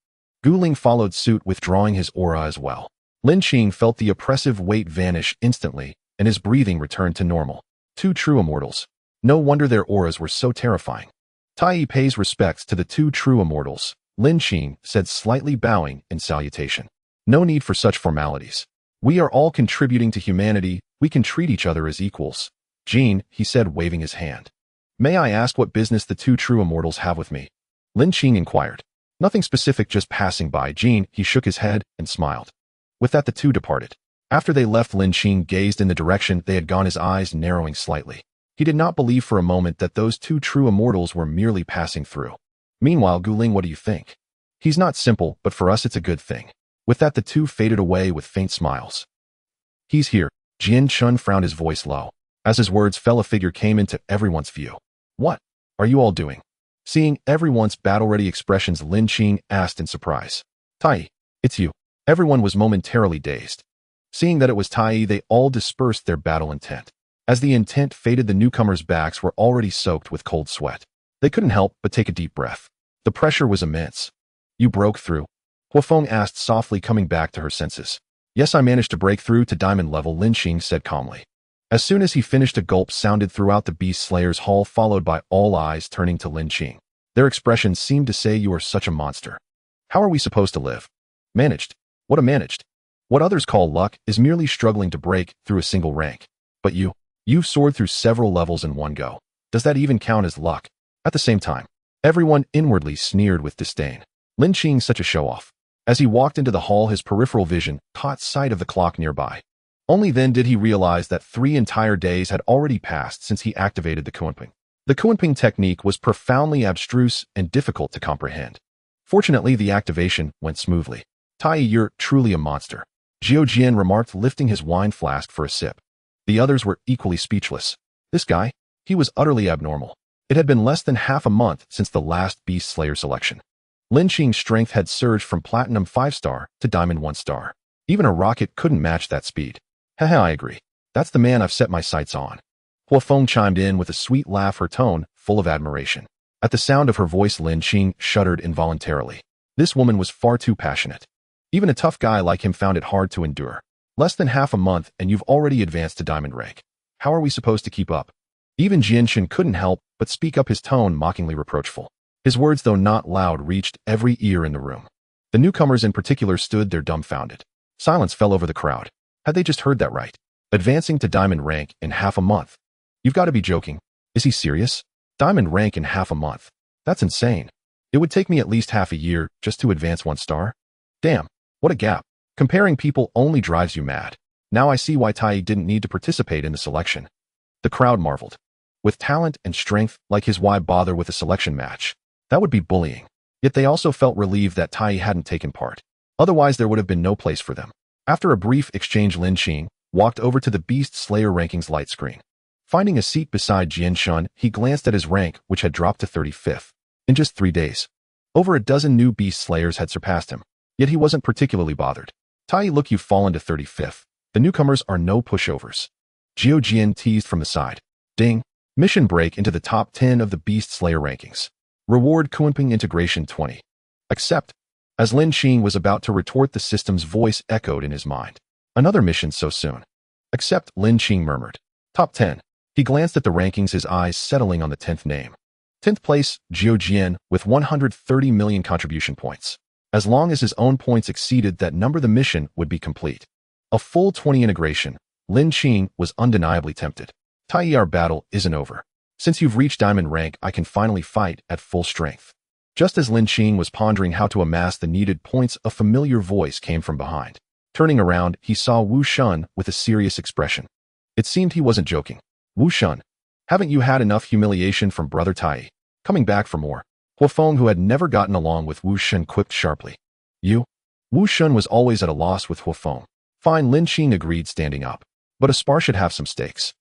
Gu Ling followed suit, withdrawing his aura as well. Lin Qing felt the oppressive weight vanish instantly, and his breathing returned to normal. Two true immortals. No wonder their auras were so terrifying. Tai pays respects to the two true immortals, Lin Qing said, slightly bowing in salutation. No need for such formalities. We are all contributing to humanity, we can treat each other as equals. Jean, he said, waving his hand. May I ask what business the two true immortals have with me? Lin Qing inquired. Nothing specific, just passing by. Jean, he shook his head and smiled. With that, the two departed. After they left, Lin Qing gazed in the direction they had gone, his eyes narrowing slightly. He did not believe for a moment that those two true immortals were merely passing through. Meanwhile, Gu Ling, what do you think? He's not simple, but for us it's a good thing. With that, the two faded away with faint smiles. He's here. Jian Chun frowned, his voice low. As his words fell, a figure came into everyone's view. What are you all doing? Seeing everyone's battle-ready expressions, Lin Qing asked in surprise. Tai, it's you. Everyone was momentarily dazed. Seeing that it was Tai, they all dispersed their battle intent. As the intent faded, the newcomers' backs were already soaked with cold sweat. They couldn't help but take a deep breath. The pressure was immense. You broke through? Huafeng asked softly, coming back to her senses. Yes, I managed to break through to diamond level, Lin Qing said calmly. As soon as he finished, a gulp sounded throughout the Beast Slayers' hall, followed by all eyes turning to Lin Qing. Their expressions seemed to say, you are such a monster. How are we supposed to live? Managed. What a managed. What others call luck is merely struggling to break through a single rank. But you've soared through several levels in one go. Does that even count as luck? At the same time, everyone inwardly sneered with disdain. Lin Qing, such a show-off. As he walked into the hall, his peripheral vision caught sight of the clock nearby. Only then did he realize that 3 entire days had already passed since he activated the Kunping. The Kunping technique was profoundly abstruse and difficult to comprehend. Fortunately, the activation went smoothly. Tai, you're truly a monster, Zhou Jian remarked, lifting his wine flask for a sip. The others were equally speechless. This guy? He was utterly abnormal. It had been less than half a month since the last Beast Slayer selection. Lin Qing's strength had surged from Platinum 5-star to Diamond 1-star. Even a rocket couldn't match that speed. Haha, I agree. That's the man I've set my sights on. Huafeng chimed in with a sweet laugh, her tone full of admiration. At the sound of her voice, Lin Qing shuddered involuntarily. This woman was far too passionate. Even a tough guy like him found it hard to endure. Less than half a month and you've already advanced to diamond rank. How are we supposed to keep up? Even Jianshan couldn't help but speak up, his tone mockingly reproachful. His words, though not loud, reached every ear in the room. The newcomers in particular stood there dumbfounded. Silence fell over the crowd. Had they just heard that right? Advancing to diamond rank in half a month. You've got to be joking. Is he serious? Diamond rank in half a month. That's insane. It would take me at least half a year just to advance 1 star. Damn, what a gap. Comparing people only drives you mad. Now I see why Tai didn't need to participate in the selection. The crowd marveled. With talent and strength like his, why bother with a selection match? That would be bullying. Yet they also felt relieved that Tai hadn't taken part. Otherwise there would have been no place for them. After a brief exchange, Lin Qing walked over to the Beast Slayer rankings light screen. Finding a seat beside Jian Shun, he glanced at his rank, which had dropped to 35th. In just 3 days, over a dozen new Beast Slayers had surpassed him. Yet he wasn't particularly bothered. Tai, look, you've fallen to 35th. The newcomers are no pushovers. Jiao Jian teased from the side. Ding. Mission break into the top 10 of the Beast Slayer rankings. Reward Kunping integration 20. Accept. As Lin Qing was about to retort, the system's voice echoed in his mind. Another mission so soon. Accept, Lin Qing murmured. Top 10. He glanced at the rankings, his eyes settling on the 10th name. 10th place, Jiao Jian, with 130 million contribution points. As long as his own points exceeded that number, the mission would be complete. A full 20 integration. Lin Qing was undeniably tempted. Tai, our battle isn't over. Since you've reached diamond rank, I can finally fight at full strength. Just as Lin Qing was pondering how to amass the needed points, a familiar voice came from behind. Turning around, he saw Wu Shun with a serious expression. It seemed he wasn't joking. Wu Shun, haven't you had enough humiliation from brother Tai? Coming back for more. Huafeng, who had never gotten along with Wu Shun, quipped sharply. You? Wu Shun was always at a loss with Huafeng. Fine, Lin Qing agreed, standing up. But a spar should have some stakes.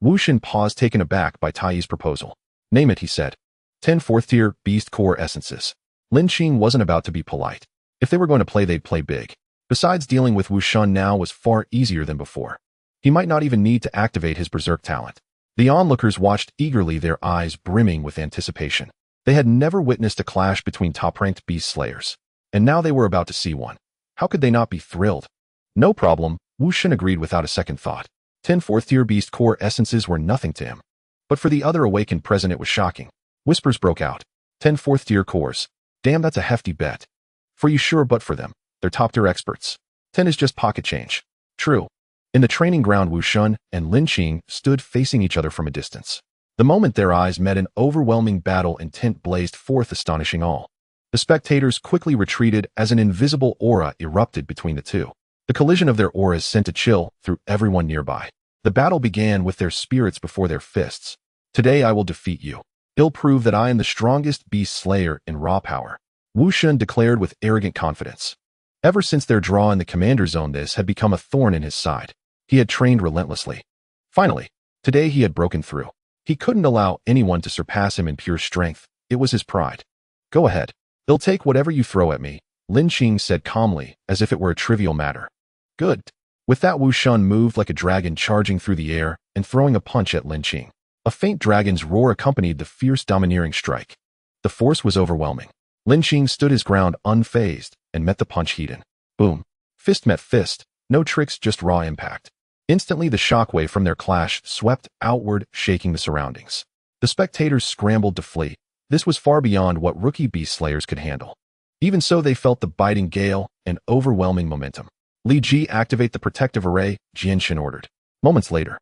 Wu Shun paused, taken aback by Tai's proposal. Name it, he said. 10 4th-tier Beast Core Essences. Lin Qing wasn't about to be polite. If they were going to play, they'd play big. Besides, dealing with Wu Shun now was far easier than before. He might not even need to activate his berserk talent. The onlookers watched eagerly, their eyes brimming with anticipation. They had never witnessed a clash between top-ranked Beast Slayers. And now they were about to see one. How could they not be thrilled? No problem, Wu Shun agreed without a second thought. 10 4th-tier Beast Core Essences were nothing to him. But for the other awakened present, it was shocking. Whispers broke out. 10 4th-tier cores. Damn, that's a hefty bet. For you sure, but for them, they're top-tier experts. 10 is just pocket change. True. In the training ground, Wu Shun and Lin Qing stood facing each other from a distance. The moment their eyes met, an overwhelming battle intent blazed forth, astonishing all. The spectators quickly retreated as an invisible aura erupted between the two. The collision of their auras sent a chill through everyone nearby. The battle began with their spirits before their fists. Today I will defeat you. I'll prove that I am the strongest Beast Slayer in raw power, Wu Shun declared with arrogant confidence. Ever since their draw in the commander zone, this had become a thorn in his side. He had trained relentlessly. Finally, today he had broken through. He couldn't allow anyone to surpass him in pure strength. It was his pride. Go ahead. I'll take whatever you throw at me, Lin Qing said calmly, as if it were a trivial matter. Good. With that, Wu Shun moved like a dragon, charging through the air and throwing a punch at Lin Qing. A faint dragon's roar accompanied the fierce, domineering strike. The force was overwhelming. Lin Qing stood his ground unfazed and met the punch heat-in. Boom. Fist met fist. No tricks, just raw impact. Instantly, the shockwave from their clash swept outward, shaking the surroundings. The spectators scrambled to flee. This was far beyond what rookie Beast Slayers could handle. Even so, they felt the biting gale and overwhelming momentum. Li Ji, activate the protective array, Jian Shin ordered. Moments later,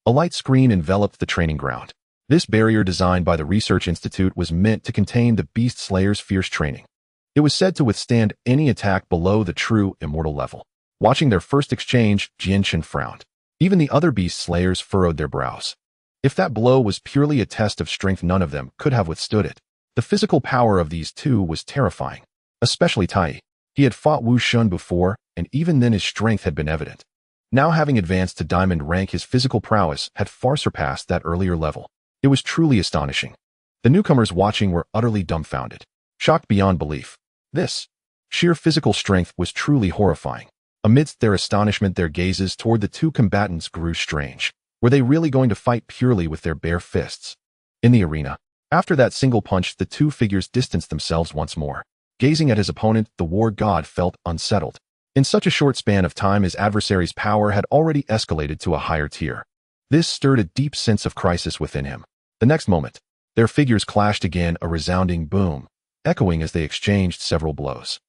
a light screen enveloped the training ground. This barrier, designed by the Research Institute, was meant to contain the Beast Slayers' fierce training. It was said to withstand any attack below the true immortal level. Watching their first exchange, Jian Shin frowned. Even the other Beast Slayers furrowed their brows. If that blow was purely a test of strength, none of them could have withstood it. The physical power of these two was terrifying. Especially Tai. He had fought Wu Shun before, and even then his strength had been evident. Now, having advanced to diamond rank, his physical prowess had far surpassed that earlier level. It was truly astonishing. The newcomers watching were utterly dumbfounded, shocked beyond belief. This sheer physical strength was truly horrifying. Amidst their astonishment, their gazes toward the two combatants grew strange. Were they really going to fight purely with their bare fists? In the arena, after that single punch, the two figures distanced themselves once more. Gazing at his opponent, the war god felt unsettled. In such a short span of time, his adversary's power had already escalated to a higher tier. This stirred a deep sense of crisis within him. The next moment, their figures clashed again, a resounding boom, echoing as they exchanged several blows.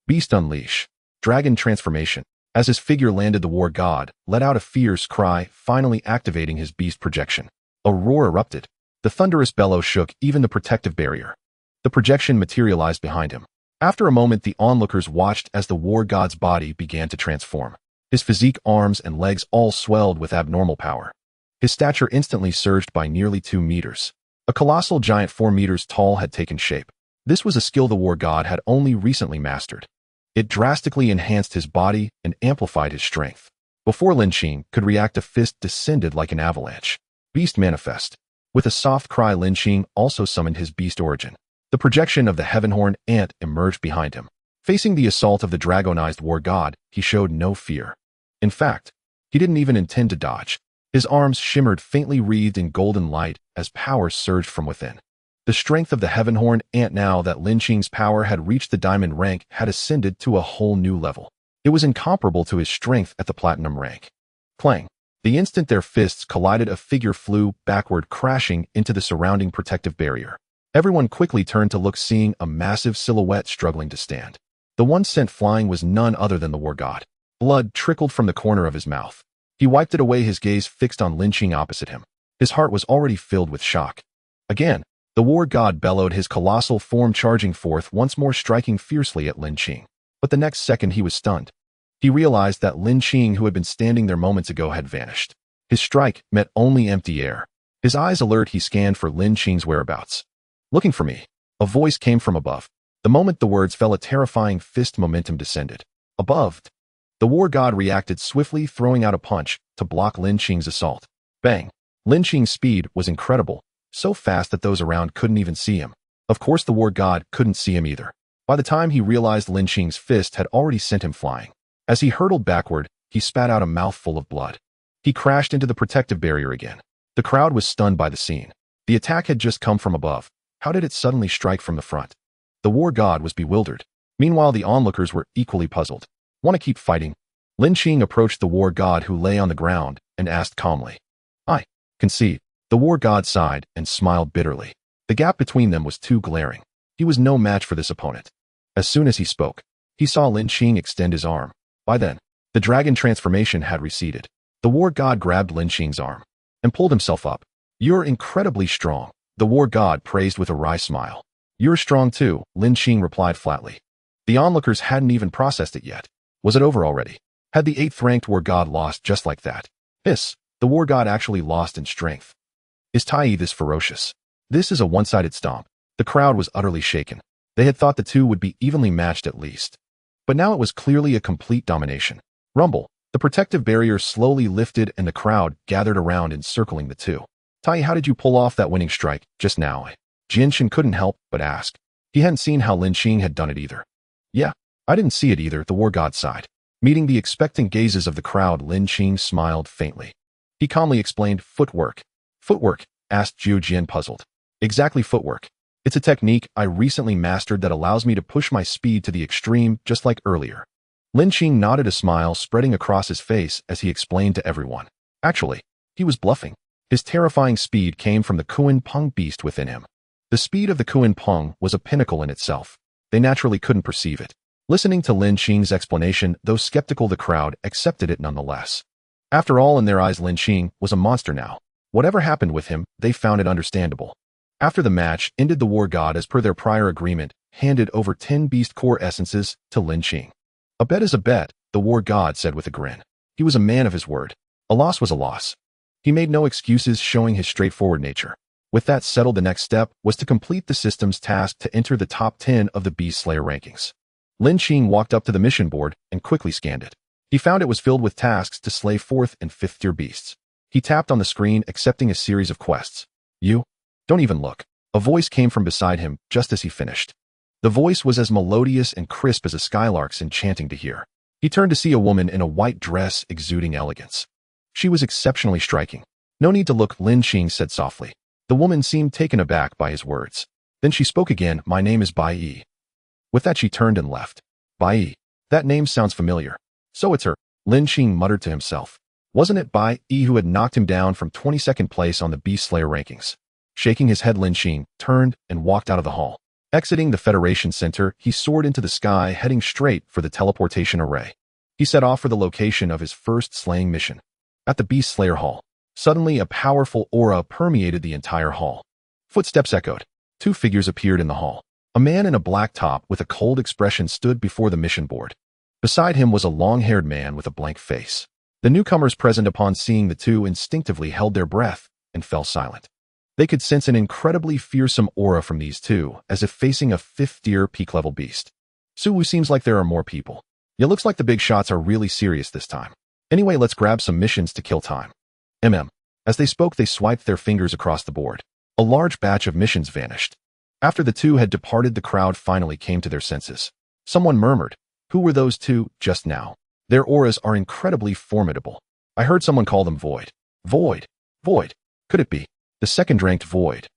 Beast Unleash. Dragon Transformation. As his figure landed, the war god let out a fierce cry, finally activating his beast projection. A roar erupted. The thunderous bellow shook even the protective barrier. The projection materialized behind him. After a moment, the onlookers watched as the war god's body began to transform. His physique, arms, and legs all swelled with abnormal power. His stature instantly surged by nearly 2 meters. A colossal giant 4 meters tall had taken shape. This was a skill the war god had only recently mastered. It drastically enhanced his body and amplified his strength. Before Lin Qing could react, a fist descended like an avalanche. Beast manifest. With a soft cry, Lin Qing also summoned his beast origin. The projection of the Heavenhorn ant emerged behind him. Facing the assault of the dragonized war god, he showed no fear. In fact, he didn't even intend to dodge. His arms shimmered faintly wreathed in golden light as power surged from within. The strength of the Heavenhorn ant, now that Lin Qing's power had reached the diamond rank, had ascended to a whole new level. It was incomparable to his strength at the platinum rank. Clang! The instant their fists collided, a figure flew backward, crashing into the surrounding protective barrier. Everyone quickly turned to look, seeing a massive silhouette struggling to stand. The one sent flying was none other than the war god. Blood trickled from the corner of his mouth. He wiped it away, his gaze fixed on Lin Qing opposite him. His heart was already filled with shock. Again, the war god bellowed, his colossal form charging forth, once more striking fiercely at Lin Qing. But the next second he was stunned. He realized that Lin Qing, who had been standing there moments ago, had vanished. His strike met only empty air. His eyes alert, he scanned for Lin Qing's whereabouts. "Looking for me?" A voice came from above. The moment the words fell, a terrifying fist momentum descended. Above, the war god reacted swiftly, throwing out a punch to block Lin Qing's assault. Bang! Lin Qing's speed was incredible, so fast that those around couldn't even see him. Of course, the war god couldn't see him either. By the time he realized, Lin Qing's fist had already sent him flying. As he hurtled backward, he spat out a mouthful of blood. He crashed into the protective barrier again. The crowd was stunned by the scene. The attack had just come from above. How did it suddenly strike from the front? The war god was bewildered. Meanwhile, the onlookers were equally puzzled. "Want to keep fighting?" Lin Qing approached the war god, who lay on the ground, and asked calmly. "I concede." The war god sighed and smiled bitterly. The gap between them was too glaring. He was no match for this opponent. As soon as he spoke, he saw Lin Qing extend his arm. By then, the dragon transformation had receded. The war god grabbed Lin Qing's arm and pulled himself up. "You're incredibly strong," the war god praised with a wry smile. "You're strong too," Lin Qing replied flatly. The onlookers hadn't even processed it yet. Was it over already? Had the 8th-ranked war god lost just like that? The war god actually lost in strength. Is Tai this ferocious? This is a one-sided stomp. The crowd was utterly shaken. They had thought the two would be evenly matched at least. But now it was clearly a complete domination. Rumble. The protective barrier slowly lifted and the crowd gathered around, encircling the two. "Tai, how did you pull off that winning strike just now?" Jinshin couldn't help but ask. He hadn't seen how Lin Qing had done it either. "Yeah, I didn't see it either," the war god sighed. Meeting the expectant gazes of the crowd, Lin Qing smiled faintly. He calmly explained, "Footwork." "Footwork?" asked Zhu Jian, puzzled. "Exactly, footwork. It's a technique I recently mastered that allows me to push my speed to the extreme, just like earlier." Lin Qing nodded, a smile spreading across his face as he explained to everyone. Actually, he was bluffing. His terrifying speed came from the Kuan Peng beast within him. The speed of the Kuan Peng was a pinnacle in itself. They naturally couldn't perceive it. Listening to Lin Qing's explanation, though skeptical, the crowd accepted it nonetheless. After all, in their eyes, Lin Qing was a monster now. Whatever happened with him, they found it understandable. After the match ended, the war god, as per their prior agreement, handed over 10 beast core essences to Lin Qing. "A bet is a bet," the war god said with a grin. He was a man of his word. A loss was a loss. He made no excuses, showing his straightforward nature. With that settled, the next step was to complete the system's task to enter the top 10 of the Beast Slayer rankings. Lin Qing walked up to the mission board and quickly scanned it. He found it was filled with tasks to slay 4th and 5th tier beasts. He tapped on the screen, accepting a series of quests. "You? Don't even look." A voice came from beside him just as he finished. The voice was as melodious and crisp as a skylark's, enchanting to hear. He turned to see a woman in a white dress exuding elegance. She was exceptionally striking. "No need to look," Lin Qing said softly. The woman seemed taken aback by his words. Then she spoke again. "My name is Bai Yi." With that, she turned and left. Bai Yi. That name sounds familiar. So it's her, Lin Qing muttered to himself. Wasn't it Bai Yi who had knocked him down from 22nd place on the Beast Slayer rankings? Shaking his head, Lin Qing turned and walked out of the hall. Exiting the Federation Center, he soared into the sky, heading straight for the teleportation array. He set off for the location of his first slaying mission. At the Beast Slayer Hall, suddenly a powerful aura permeated the entire hall. Footsteps echoed. 2 figures appeared in the hall. A man in a black top with a cold expression stood before the mission board. Beside him was a long-haired man with a blank face. The newcomers present upon seeing the two instinctively held their breath and fell silent. They could sense an incredibly fearsome aura from these two, as if facing a fifth-tier peak-level beast. Suwu seems like there are more people. It looks like the big shots are really serious this time. Anyway, let's grab some missions to kill time. As they spoke, they swiped their fingers across the board. A large batch of missions vanished. After the two had departed, the crowd finally came to their senses. Someone murmured, "Who were those two just now? Their auras are incredibly formidable. I heard someone call them Void." Void? Void? Could it be the second-ranked Void?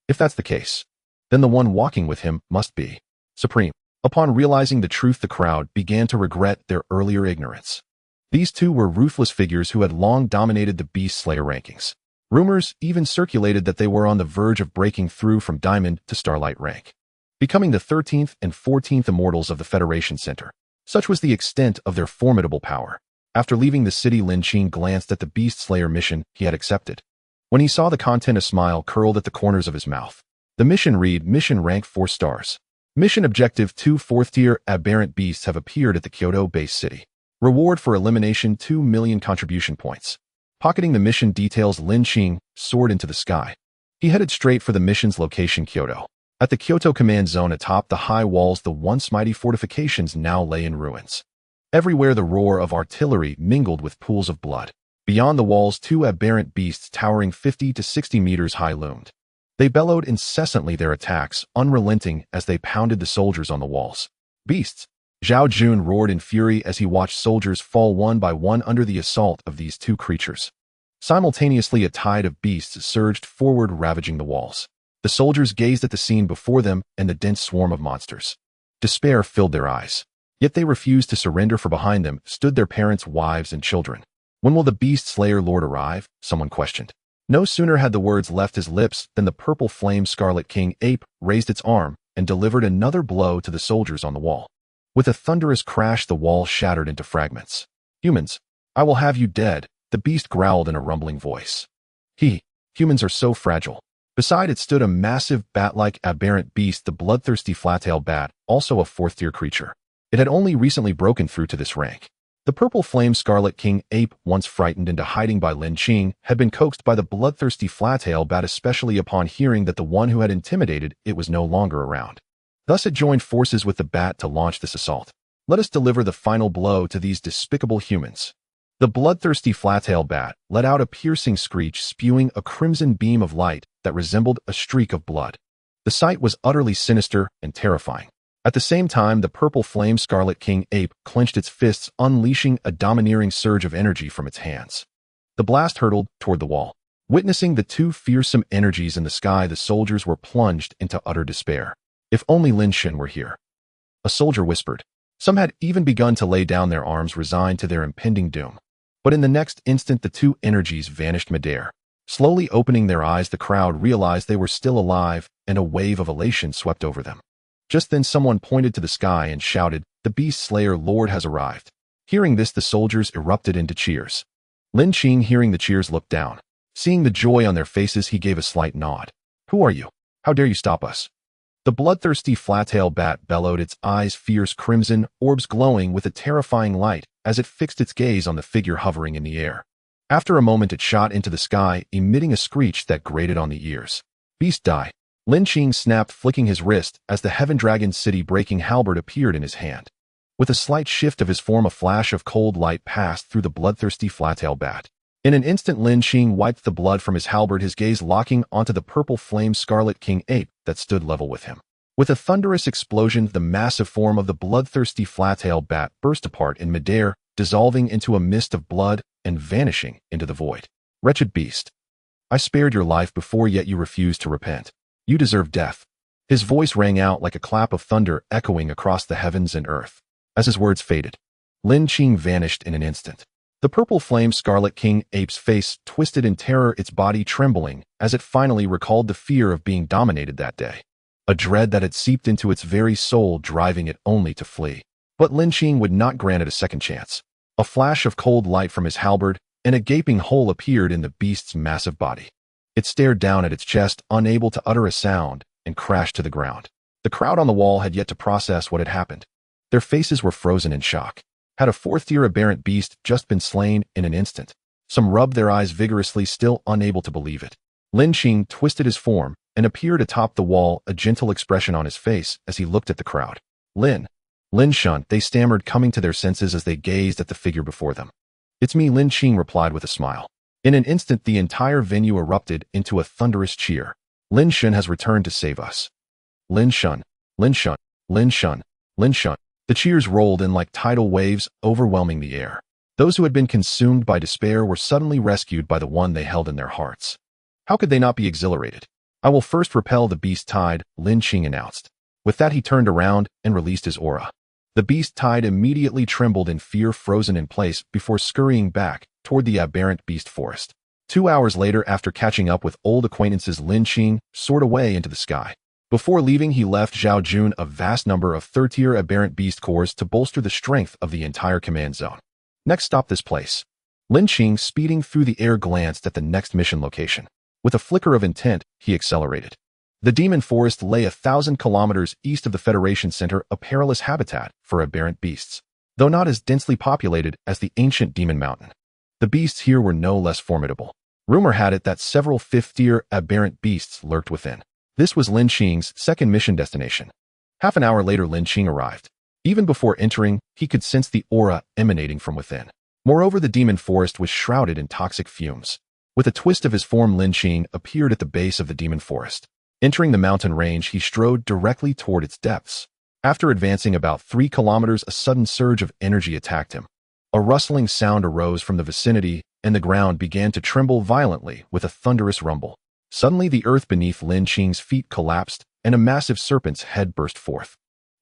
If that's the case, then the one walking with him must be Supreme. Upon realizing the truth, the crowd began to regret their earlier ignorance. These two were ruthless figures who had long dominated the Beast Slayer rankings. Rumors even circulated that they were on the verge of breaking through from Diamond to Starlight rank, becoming the 13th and 14th immortals of the Federation Center. Such was the extent of their formidable power. After leaving the city, Lin Qing glanced at the Beast Slayer mission he had accepted. When he saw the content, a smile curled at the corners of his mouth. The mission read, Mission rank 4 stars. Mission objective: 2 4th-tier aberrant beasts have appeared at the Kyoto base city. Reward for elimination: 2 million contribution points. Pocketing the mission details, Lin Qing soared into the sky. He headed straight for the mission's location, Kyoto. At the Kyoto command zone atop the high walls, the once mighty fortifications now lay in ruins. Everywhere the roar of artillery mingled with pools of blood. Beyond the walls, 2 aberrant beasts towering 50 to 60 meters high loomed. They bellowed incessantly, their attacks unrelenting as they pounded the soldiers on the walls. Beasts! Zhao Jun roared in fury as he watched soldiers fall one by one under the assault of these 2 creatures. Simultaneously, a tide of beasts surged forward, ravaging the walls. The soldiers gazed at the scene before them and the dense swarm of monsters. Despair filled their eyes. Yet they refused to surrender, for behind them stood their parents, wives, and children. When will the Beast Slayer Lord arrive? Someone questioned. No sooner had the words left his lips than the purple flame Scarlet King Ape raised its arm and delivered another blow to the soldiers on the wall. With a thunderous crash, the wall shattered into fragments. Humans, I will have you dead, the beast growled in a rumbling voice. Humans are so fragile. Beside it stood a massive bat-like aberrant beast, the bloodthirsty flat-tailed bat, also a 4th-tier creature. It had only recently broken through to this rank. The purple flame Scarlet King Ape, once frightened into hiding by Lin Qing, had been coaxed by the bloodthirsty flat-tailed bat, especially upon hearing that the one who had intimidated it was no longer around. Thus it joined forces with the bat to launch this assault. Let us deliver the final blow to these despicable humans. The bloodthirsty flat-tailed bat let out a piercing screech, spewing a crimson beam of light that resembled a streak of blood. The sight was utterly sinister and terrifying. At the same time, the purple flame Scarlet King Ape clenched its fists, unleashing a domineering surge of energy from its hands. The blast hurtled toward the wall. Witnessing the 2 fearsome energies in the sky, the soldiers were plunged into utter despair. If only Lin Qing were here. A soldier whispered. Some had even begun to lay down their arms, resigned to their impending doom. But in the next instant, the 2 energies vanished midair. Slowly opening their eyes, the crowd realized they were still alive, and a wave of elation swept over them. Just then, someone pointed to the sky and shouted, "The Beast Slayer Lord has arrived." Hearing this, the soldiers erupted into cheers. Lin Qing, hearing the cheers, looked down. Seeing the joy on their faces, he gave a slight nod. "Who are you? How dare you stop us?" The bloodthirsty flat-tailed bat bellowed, its eyes fierce crimson orbs glowing with a terrifying light as it fixed its gaze on the figure hovering in the air. After a moment, it shot into the sky, emitting a screech that grated on the ears. "Beast, die!" Lin Qing snapped, flicking his wrist as the Heaven Dragon city-breaking halberd appeared in his hand. With a slight shift of his form, a flash of cold light passed through the bloodthirsty flat-tailed bat. In an instant, Lin Qing wiped the blood from his halberd, his gaze locking onto the purple flame Scarlet King Ape that stood level with him. With a thunderous explosion, the massive form of the bloodthirsty flat-tailed bat burst apart in midair, dissolving into a mist of blood and vanishing into the void. "Wretched beast! I spared your life before, yet you refused to repent. You deserve death." His voice rang out like a clap of thunder, echoing across the heavens and earth. As his words faded, Lin Qing vanished in an instant. The purple flame Scarlet King Ape's face twisted in terror, its body trembling as it finally recalled the fear of being dominated that day. A dread that had seeped into its very soul, driving it only to flee. But Lin Qing would not grant it a second chance. A flash of cold light from his halberd, and a gaping hole appeared in the beast's massive body. It stared down at its chest, unable to utter a sound, and crashed to the ground. The crowd on the wall had yet to process what had happened. Their faces were frozen in shock. Had a fourth-tier aberrant beast just been slain in an instant? Some rubbed their eyes vigorously, still unable to believe it. Lin Qing twisted his form and appeared atop the wall, a gentle expression on his face as he looked at the crowd. Lin Shun, they stammered, coming to their senses as they gazed at the figure before them. It's me, Lin Qing replied with a smile. In an instant, the entire venue erupted into a thunderous cheer. Lin Shun has returned to save us. Lin Shun, Lin Shun, Lin Shun, Lin Shun. The cheers rolled in like tidal waves, overwhelming the air. Those who had been consumed by despair were suddenly rescued by the one they held in their hearts. How could they not be exhilarated? I will first repel the beast tide, Lin Qing announced. With that, he turned around and released his aura. The beast tide immediately trembled in fear, frozen in place before scurrying back toward the aberrant beast forest. 2 hours later, after catching up with old acquaintances, Lin Qing soared away into the sky. Before leaving, he left Zhao Jun a vast number of third-tier aberrant beast cores to bolster the strength of the entire command zone. Next stop, this place. Lin Qing, speeding through the air, glanced at the next mission location. With a flicker of intent, he accelerated. The demon forest lay 1,000 kilometers east of the Federation Center, a perilous habitat for aberrant beasts, though not as densely populated as the ancient Demon Mountain. The beasts here were no less formidable. Rumor had it that several fifth-tier aberrant beasts lurked within. This was Lin Qing's second mission destination. Half an hour later, Lin Qing arrived. Even before entering, he could sense the aura emanating from within. Moreover, the demon forest was shrouded in toxic fumes. With a twist of his form, Lin Qing appeared at the base of the demon forest. Entering the mountain range, he strode directly toward its depths. After advancing about 3 kilometers, a sudden surge of energy attacked him. A rustling sound arose from the vicinity, and the ground began to tremble violently with a thunderous rumble. Suddenly, the earth beneath Lin Qing's feet collapsed, and a massive serpent's head burst forth.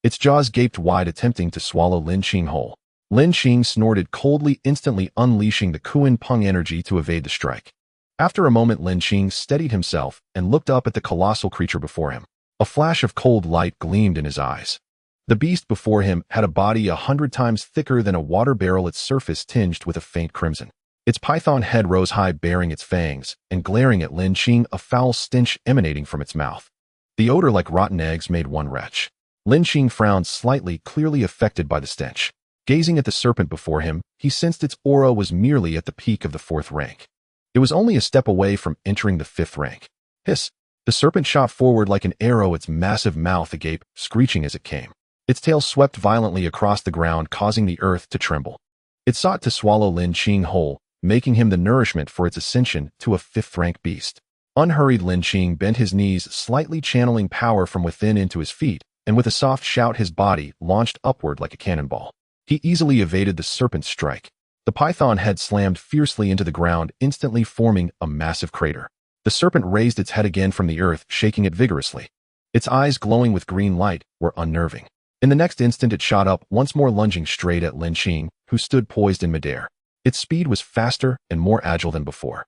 Its jaws gaped wide, attempting to swallow Lin Qing whole. Lin Qing snorted coldly, instantly unleashing the Kuan Peng energy to evade the strike. After a moment, Lin Qing steadied himself and looked up at the colossal creature before him. A flash of cold light gleamed in his eyes. The beast before him had a body 100 times thicker than a water barrel, its surface tinged with a faint crimson. Its python head rose high, baring its fangs and glaring at Lin Qing, a foul stench emanating from its mouth. The odor, like rotten eggs, made one retch. Lin Qing frowned slightly, clearly affected by the stench. Gazing at the serpent before him, he sensed its aura was merely at the peak of the 4th rank. It was only a step away from entering the 5th rank. Hiss! The serpent shot forward like an arrow, its massive mouth agape, screeching as it came. Its tail swept violently across the ground, causing the earth to tremble. It sought to swallow Lin Qing whole, making him the nourishment for its ascension to a 5th rank beast. Unhurried, Lin Qing bent his knees, slightly channeling power from within into his feet, and with a soft shout, his body launched upward like a cannonball. He easily evaded the serpent's strike. The python head slammed fiercely into the ground, instantly forming a massive crater. The serpent raised its head again from the earth, shaking it vigorously. Its eyes, glowing with green light, were unnerving. In the next instant, it shot up, once more lunging straight at Lin Qing, who stood poised in midair. Its speed was faster and more agile than before.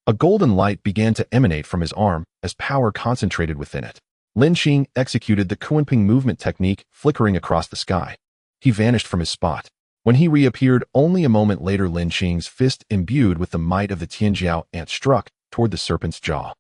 A golden light began to emanate from his arm as power concentrated within it. Lin Qing executed the Kuanping movement technique, flickering across the sky. He vanished from his spot. When he reappeared only a moment later, Lin Qing's fist, imbued with the might of the Tianjiao ant, struck toward the serpent's jaw.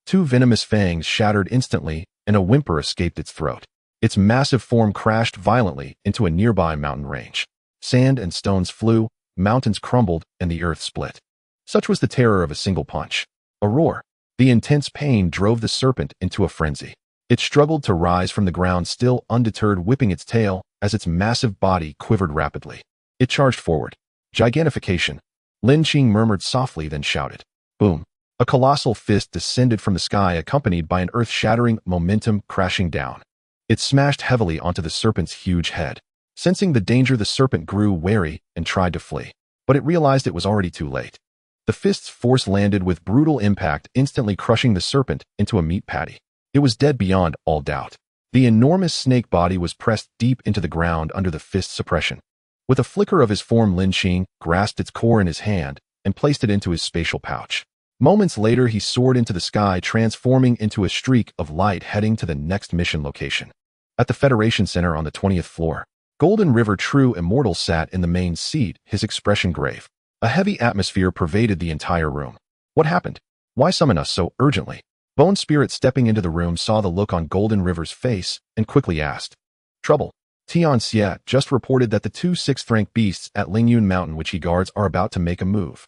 2 venomous fangs shattered instantly, and a whimper escaped its throat. Its massive form crashed violently into a nearby mountain range. Sand and stones flew, mountains crumbled, and the earth split. Such was the terror of a single punch. A roar. The intense pain drove the serpent into a frenzy. It struggled to rise from the ground, still undeterred, whipping its tail as its massive body quivered rapidly. It charged forward. Gigantification. Lin Qing murmured softly, then shouted. Boom. A colossal fist descended from the sky, accompanied by an earth-shattering momentum crashing down. It smashed heavily onto the serpent's huge head. Sensing the danger, the serpent grew wary and tried to flee. But it realized it was already too late. The fist's force landed with brutal impact, instantly crushing the serpent into a meat patty. It was dead beyond all doubt. The enormous snake body was pressed deep into the ground under the fist's suppression. With a flicker of his form, Lin Qing grasped its core in his hand and placed it into his spatial pouch. Moments later, he soared into the sky, transforming into a streak of light, heading to the next mission location. At the Federation Center on the 20th floor, Golden River True Immortal sat in the main seat, his expression grave. A heavy atmosphere pervaded the entire room. What happened? Why summon us so urgently? Bone Spirit, stepping into the room, saw the look on Golden River's face and quickly asked. Trouble. Tianxia just reported that the two sixth-rank beasts at Lingyun Mountain which he guards are about to make a move.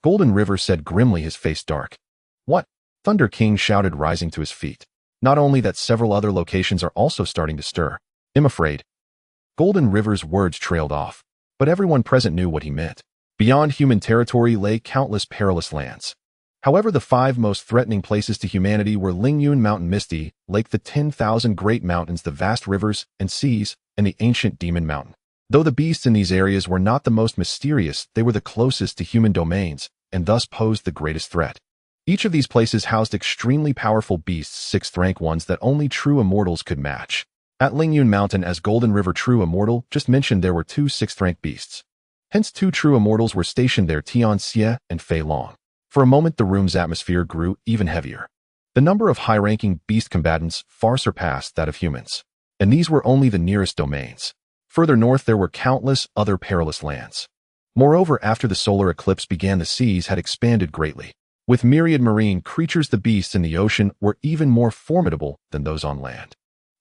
Golden River said grimly, his face dark. What? Thunder King shouted, rising to his feet. Not only that, several other locations are also starting to stir. I'm afraid. Golden River's words trailed off, but everyone present knew what he meant. Beyond human territory lay countless perilous lands. However, the 5 most threatening places to humanity were Lingyun Mountain, Misty Lake, the 10,000 great mountains, the vast rivers and seas, and the ancient Demon Mountain. Though the beasts in these areas were not the most mysterious, they were the closest to human domains, and thus posed the greatest threat. Each of these places housed extremely powerful beasts, 6th-rank ones that only true immortals could match. At Lingyun Mountain, as Golden River True Immortal just mentioned, there were 2 6th-rank beasts. Hence 2 true immortals were stationed there, Tianxia and Fei Long. For a moment the room's atmosphere grew even heavier. The number of high-ranking beast combatants far surpassed that of humans. And these were only the nearest domains. Further north there were countless other perilous lands. Moreover, after the solar eclipse began, the seas had expanded greatly. With myriad marine creatures, the beasts in the ocean were even more formidable than those on land.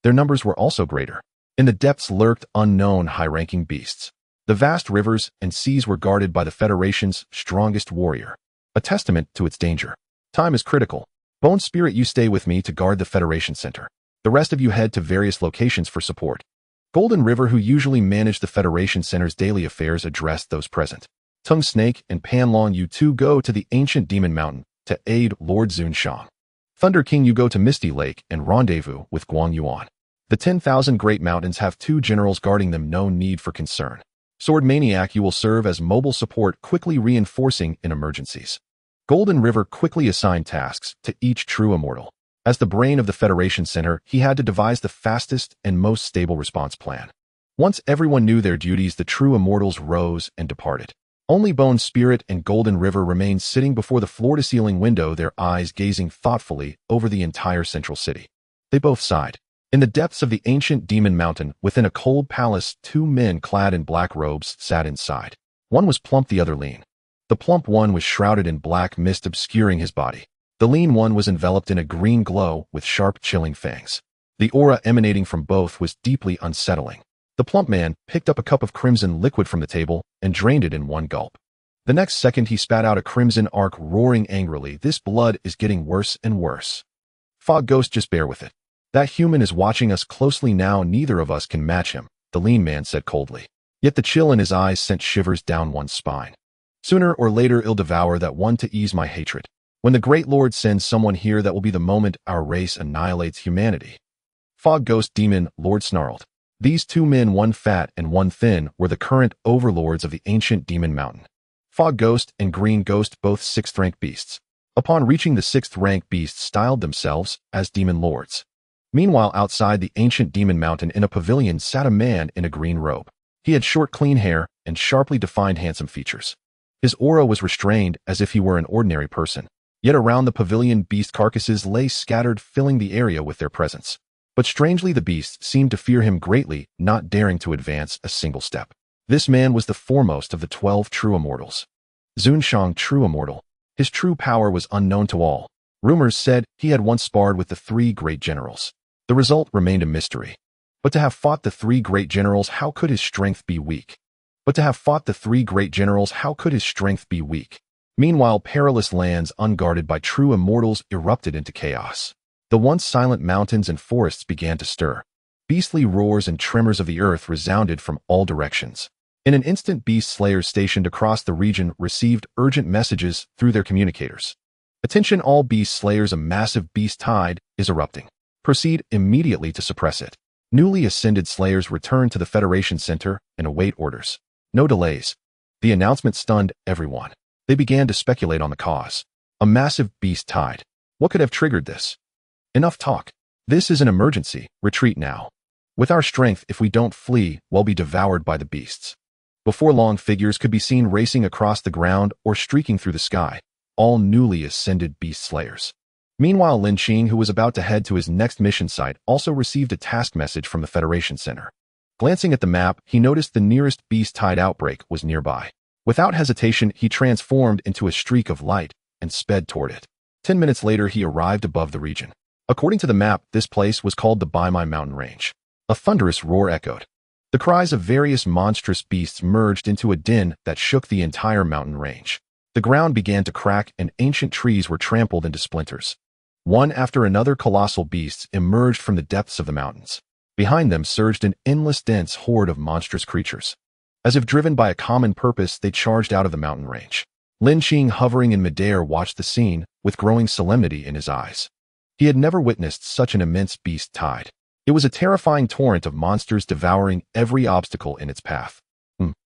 Their numbers were also greater. In the depths lurked unknown high-ranking beasts. The vast rivers and seas were guarded by the Federation's strongest warrior, a testament to its danger. Time is critical. Bone Spirit, you stay with me to guard the Federation Center. The rest of you head to various locations for support. Golden River, who usually managed the Federation Center's daily affairs, addressed those present. Tongue Snake and Panlong, you two go to the ancient Demon Mountain to aid Lord Zunshang. Thunder King, you go to Misty Lake and rendezvous with Guang Yuan. The 10,000 great mountains have 2 generals guarding them, no need for concern. Sword Maniac, you will serve as mobile support, quickly reinforcing in emergencies. Golden River quickly assigned tasks to each true immortal. As the brain of the Federation Center, he had to devise the fastest and most stable response plan. Once everyone knew their duties, the true immortals rose and departed. Only Bone Spirit and Golden River remained sitting before the floor-to-ceiling window, their eyes gazing thoughtfully over the entire central city. They both sighed. In the depths of the ancient Demon Mountain, within a cold palace, 2 men clad in black robes sat inside. One was plump, the other lean. The plump one was shrouded in black mist obscuring his body. The lean one was enveloped in a green glow with sharp, chilling fangs. The aura emanating from both was deeply unsettling. The plump man picked up a cup of crimson liquid from the table and drained it in one gulp. The next second he spat out a crimson arc, roaring angrily, "This blood is getting worse and worse. Fog Ghost, just bear with it. That human is watching us closely now. Neither of us can match him," the lean man said coldly. Yet the chill in his eyes sent shivers down one's spine. "Sooner or later I'll devour that one to ease my hatred. When the Great Lord sends someone here, that will be the moment our race annihilates humanity." Fog Ghost Demon Lord snarled. These 2 men, one fat and one thin, were the current overlords of the ancient Demon Mountain. Fog Ghost and Green Ghost, both 6th-rank beasts. Upon reaching the 6th-rank, beasts styled themselves as Demon Lords. Meanwhile, outside the ancient Demon Mountain in a pavilion sat a man in a green robe. He had short, clean hair and sharply defined, handsome features. His aura was restrained as if he were an ordinary person. Yet around the pavilion, beast carcasses lay scattered, filling the area with their presence. But strangely, the beasts seemed to fear him greatly, not daring to advance a single step. This man was the foremost of the 12 true immortals. Zunshang, true immortal. His true power was unknown to all. Rumors said he had once sparred with the 3 great generals. The result remained a mystery. But to have fought the 3 great generals, how could his strength be weak? Meanwhile, perilous lands unguarded by true immortals erupted into chaos. The once silent mountains and forests began to stir. Beastly roars and tremors of the earth resounded from all directions. In an instant, beast slayers stationed across the region received urgent messages through their communicators. "Attention all beast slayers, a massive beast tide is erupting. Proceed immediately to suppress it. Newly ascended slayers return to the Federation Center and await orders. No delays." The announcement stunned everyone. They began to speculate on the cause. A massive beast tide. What could have triggered this? Enough talk. This is an emergency. Retreat now. With our strength, if we don't flee, we'll be devoured by the beasts. Before long, figures could be seen racing across the ground or streaking through the sky, all newly ascended beast slayers. Meanwhile, Lin Qing, who was about to head to his next mission site, also received a task message from the Federation Center. Glancing at the map, he noticed the nearest beast tide outbreak was nearby. Without hesitation, he transformed into a streak of light and sped toward it. 10 minutes later, he arrived above the region. According to the map, this place was called the Baimai Mountain Range. A thunderous roar echoed. The cries of various monstrous beasts merged into a din that shook the entire mountain range. The ground began to crack and ancient trees were trampled into splinters. One after another colossal beasts emerged from the depths of the mountains. Behind them surged an endless dense horde of monstrous creatures. As if driven by a common purpose, they charged out of the mountain range. Lin Qing, hovering in midair, watched the scene with growing solemnity in his eyes. He had never witnessed such an immense beast tide. It was a terrifying torrent of monsters devouring every obstacle in its path.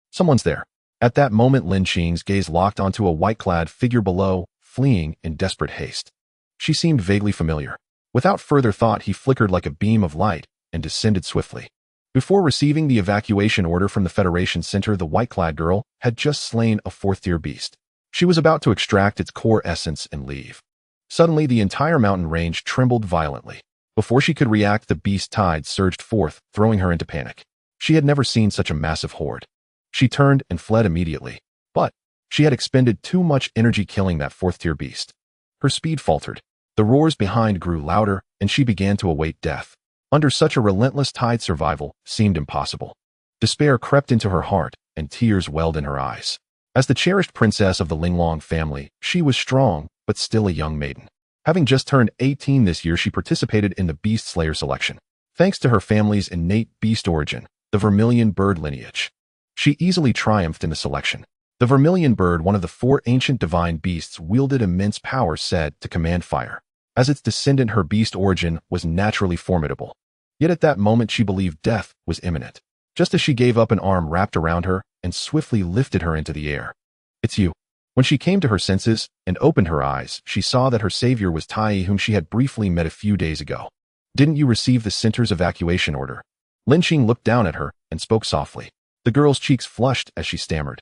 Someone's there. At that moment, Lin Qing's gaze locked onto a white-clad figure below, fleeing in desperate haste. She seemed vaguely familiar. Without further thought, he flickered like a beam of light and descended swiftly. Before receiving the evacuation order from the Federation Center, the white-clad girl had just slain a fourth-tier beast. She was about to extract its core essence and leave. Suddenly, the entire mountain range trembled violently. Before she could react, the beast tide surged forth, throwing her into panic. She had never seen such a massive horde. She turned and fled immediately, but she had expended too much energy killing that fourth-tier beast. Her speed faltered. The roars behind grew louder, and she began to await death. Under such a relentless tide, survival seemed impossible. Despair crept into her heart, and tears welled in her eyes. As the cherished princess of the Linglong family, she was strong, but still a young maiden. Having just turned 18 this year, she participated in the Beast Slayer selection. Thanks to her family's innate beast origin, the Vermilion bird lineage, she easily triumphed in the selection. The Vermilion bird, one of the 4 ancient divine beasts, wielded immense power said to command fire. As its descendant, her beast origin was naturally formidable. Yet at that moment, she believed death was imminent. Just as she gave up, an arm wrapped around her and swiftly lifted her into the air. "It's you." When she came to her senses and opened her eyes, she saw that her savior was Tai, whom she had briefly met a few days ago. "Didn't you receive the center's evacuation order?" Lin Qing looked down at her and spoke softly. The girl's cheeks flushed as she stammered,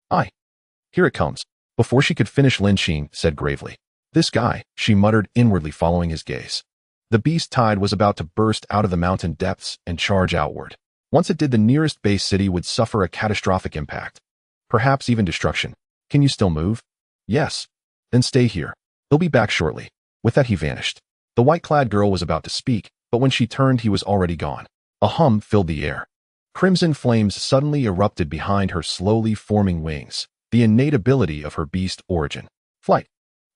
I. Here it comes." Before she could finish, Lin Qing said gravely, "This guy," she muttered inwardly, following his gaze. The beast tide was about to burst out of the mountain depths and charge outward. Once it did, the nearest base city would suffer a catastrophic impact. Perhaps even destruction. "Can you still move?" "Yes." "Then stay here. He'll be back shortly." With that, he vanished. The white-clad girl was about to speak, but when she turned, he was already gone. A hum filled the air. Crimson flames suddenly erupted behind her slowly forming wings, the innate ability of her beast origin. Flight.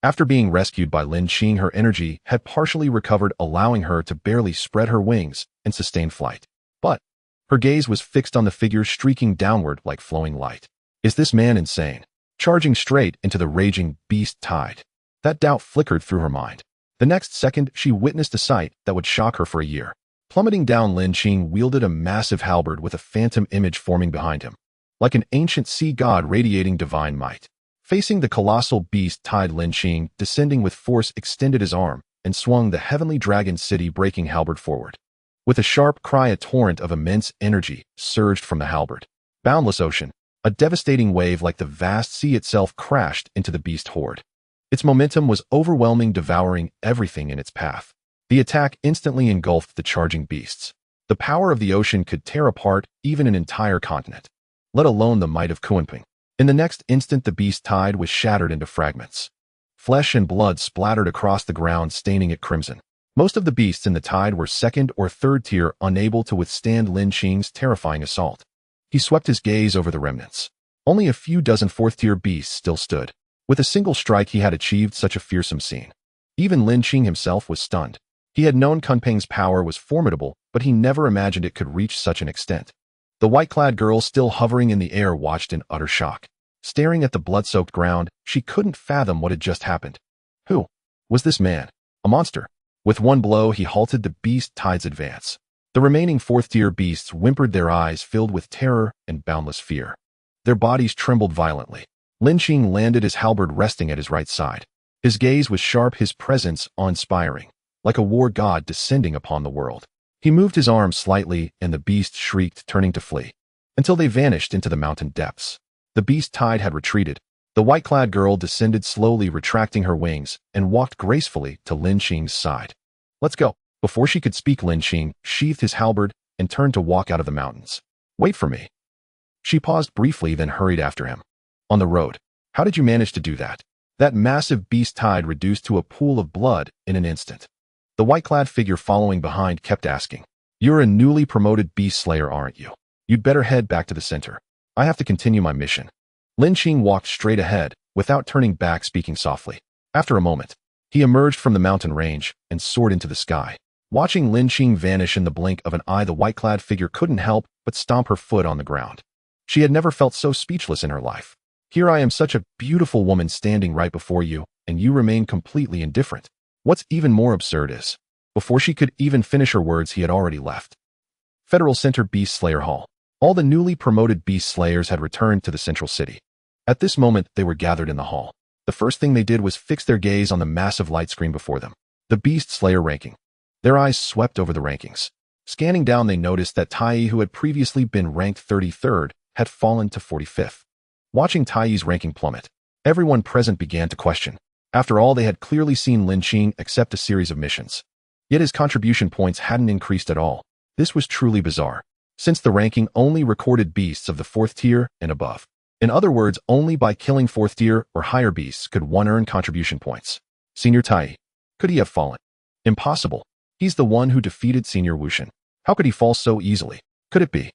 After being rescued by Lin Qing, her energy had partially recovered, allowing her to barely spread her wings and sustain flight. But her gaze was fixed on the figure streaking downward like flowing light. Is this man insane? Charging straight into the raging beast tide. That doubt flickered through her mind. The next second, she witnessed a sight that would shock her for a year. Plummeting down, Lin Qing wielded a massive halberd with a phantom image forming behind him, like an ancient sea god radiating divine might. Facing the colossal beast tide, Lin Qing, descending with force, extended his arm and swung the heavenly dragon city breaking halberd forward. With a sharp cry, a torrent of immense energy surged from the halberd. Boundless ocean. A devastating wave like the vast sea itself crashed into the beast horde. Its momentum was overwhelming, devouring everything in its path. The attack instantly engulfed the charging beasts. The power of the ocean could tear apart even an entire continent, let alone the might of Kunping. In the next instant, the beast tide was shattered into fragments. Flesh and blood splattered across the ground, staining it crimson. Most of the beasts in the tide were second or third tier, unable to withstand Lin Qing's terrifying assault. He swept his gaze over the remnants. Only a few dozen fourth-tier beasts still stood. With a single strike, he had achieved such a fearsome scene. Even Lin Qing himself was stunned. He had known Kunping's power was formidable, but he never imagined it could reach such an extent. The white-clad girl, still hovering in the air, watched in utter shock. Staring at the blood-soaked ground, she couldn't fathom what had just happened. Who was this man? A monster? With one blow, he halted the beast tide's advance. The remaining fourth-tier beasts whimpered, their eyes filled with terror and boundless fear. Their bodies trembled violently. Lin Qing landed, his halberd resting at his right side. His gaze was sharp, his presence awe-inspiring, like a war god descending upon the world. He moved his arm slightly, and the beasts shrieked, turning to flee, until they vanished into the mountain depths. The beast tide had retreated. The white-clad girl descended slowly, retracting her wings, and walked gracefully to Lin Qing's side. "Let's go." Before she could speak, Lin Qing sheathed his halberd and turned to walk out of the mountains. "Wait for me." She paused briefly, then hurried after him. "On the road. How did you manage to do that?" That massive beast tide reduced to a pool of blood in an instant. The white-clad figure following behind kept asking, "You're a newly promoted beast slayer, aren't you?" You'd better head back to the center. I have to continue my mission. Lin Qing walked straight ahead, without turning back, speaking softly. After a moment, he emerged from the mountain range and soared into the sky. Watching Lin Qing vanish in the blink of an eye, the white-clad figure couldn't help but stomp her foot on the ground. She had never felt so speechless in her life. Here I am, such a beautiful woman standing right before you, and you remain completely indifferent. What's even more absurd is, before she could even finish her words, he had already left. Federal Center Beast Slayer Hall. All the newly promoted Beast Slayers had returned to the central city. At this moment, they were gathered in the hall. The first thing they did was fix their gaze on the massive light screen before them. The Beast Slayer ranking. Their eyes swept over the rankings. Scanning down, they noticed that Tai, who had previously been ranked 33rd, had fallen to 45th. Watching Tai's ranking plummet, everyone present began to question. After all, they had clearly seen Lin Qing accept a series of missions. Yet his contribution points hadn't increased at all. This was truly bizarre, since the ranking only recorded beasts of the 4th tier and above. In other words, only by killing 4th tier or higher beasts could one earn contribution points. Senior Tai. Could he have fallen? Impossible. He's the one who defeated Senior Wushan. How could he fall so easily? Could it be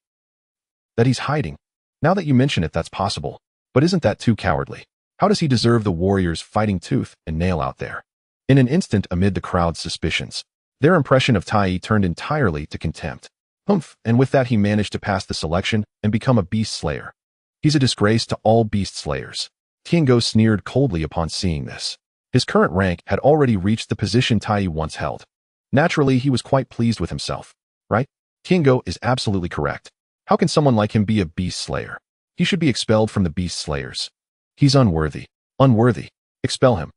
that he's hiding? Now that you mention it, that's possible. But isn't that too cowardly? How does he deserve the warriors fighting tooth and nail out there? In an instant, amid the crowd's suspicions, their impression of Tai turned entirely to contempt. Humph, and with that he managed to pass the selection and become a beast slayer. He's a disgrace to all beast slayers. Tiango sneered coldly upon seeing this. His current rank had already reached the position Tai once held. Naturally, he was quite pleased with himself. Right? Tiango is absolutely correct. How can someone like him be a beast slayer? He should be expelled from the beast slayers. He's unworthy. Unworthy. Expel him.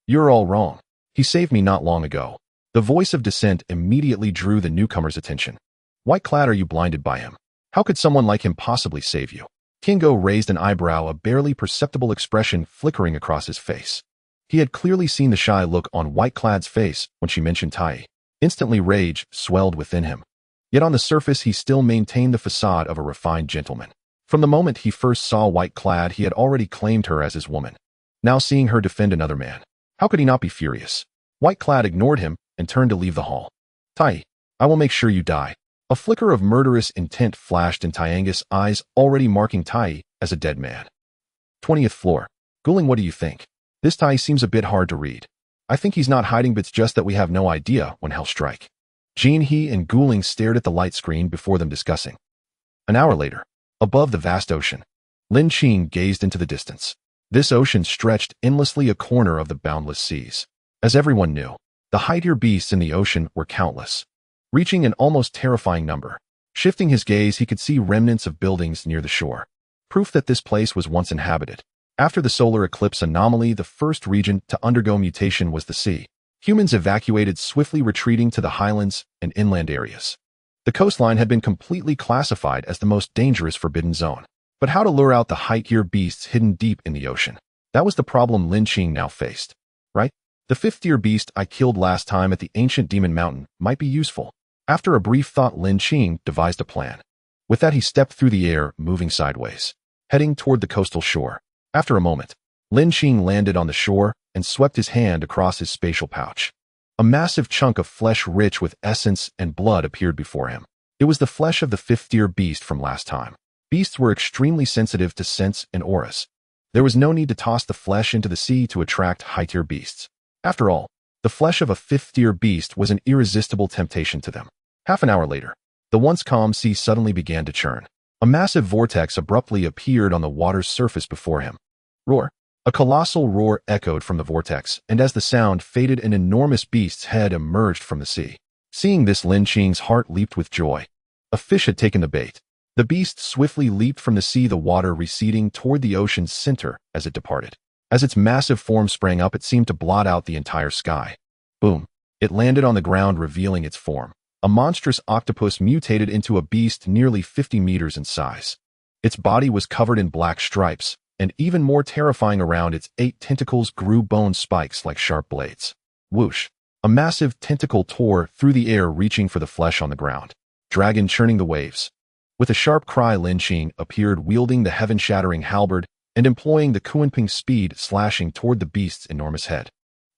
You're all wrong. He saved me not long ago. The voice of dissent immediately drew the newcomer's attention. White-clad, are you blinded by him? How could someone like him possibly save you? Tiango raised an eyebrow, a barely perceptible expression flickering across his face. He had clearly seen the shy look on White-clad's face when she mentioned Tai. Instantly, rage swelled within him. Yet on the surface, he still maintained the facade of a refined gentleman. From the moment he first saw White-clad, he had already claimed her as his woman. Now seeing her defend another man, how could he not be furious? White-clad ignored him and turned to leave the hall. Tai, I will make sure you die. A flicker of murderous intent flashed in Tiangus' eyes, already marking Tai as a dead man. 20th floor. Guling, what do you think? This Tai seems a bit hard to read. I think he's not hiding, but it's just that we have no idea when he'll strike. Jin He and Guling stared at the light screen before them, discussing. An hour later, above the vast ocean, Lin Qing gazed into the distance. This ocean stretched endlessly, a corner of the boundless seas. As everyone knew, the high-tier beasts in the ocean were countless, reaching an almost terrifying number. Shifting his gaze, he could see remnants of buildings near the shore, proof that this place was once inhabited. After the solar eclipse anomaly, the first region to undergo mutation was the sea. Humans evacuated, swiftly retreating to the highlands and inland areas. The coastline had been completely classified as the most dangerous forbidden zone. But how to lure out the high-tier beasts hidden deep in the ocean? That was the problem Lin Qing now faced. Right? The 5th-tier beast I killed last time at the ancient demon mountain might be useful. After a brief thought, Lin Qing devised a plan. With that, he stepped through the air, moving sideways, heading toward the coastal shore. After a moment, Lin Qing landed on the shore and swept his hand across his spatial pouch. A massive chunk of flesh rich with essence and blood appeared before him. It was the flesh of the 5th-tier beast from last time. Beasts were extremely sensitive to scents and auras. There was no need to toss the flesh into the sea to attract high-tier beasts. After all, the flesh of a 5th-tier beast was an irresistible temptation to them. Half an hour later, the once calm sea suddenly began to churn. A massive vortex abruptly appeared on the water's surface before him. Roar! A colossal roar echoed from the vortex, and as the sound faded, an enormous beast's head emerged from the sea. Seeing this, Lin Qing's heart leaped with joy. A fish had taken the bait. The beast swiftly leaped from the sea, the water receding toward the ocean's center as it departed. As its massive form sprang up, it seemed to blot out the entire sky. Boom! It landed on the ground, revealing its form. A monstrous octopus mutated into a beast nearly 50 meters in size. Its body was covered in black stripes, and even more terrifying, around its 8 tentacles grew bone spikes like sharp blades. Whoosh! A massive tentacle tore through the air, reaching for the flesh on the ground. Dragon churning the waves. With a sharp cry, Lin Qing appeared, wielding the heaven-shattering halberd and employing the Kunping speed, slashing toward the beast's enormous head.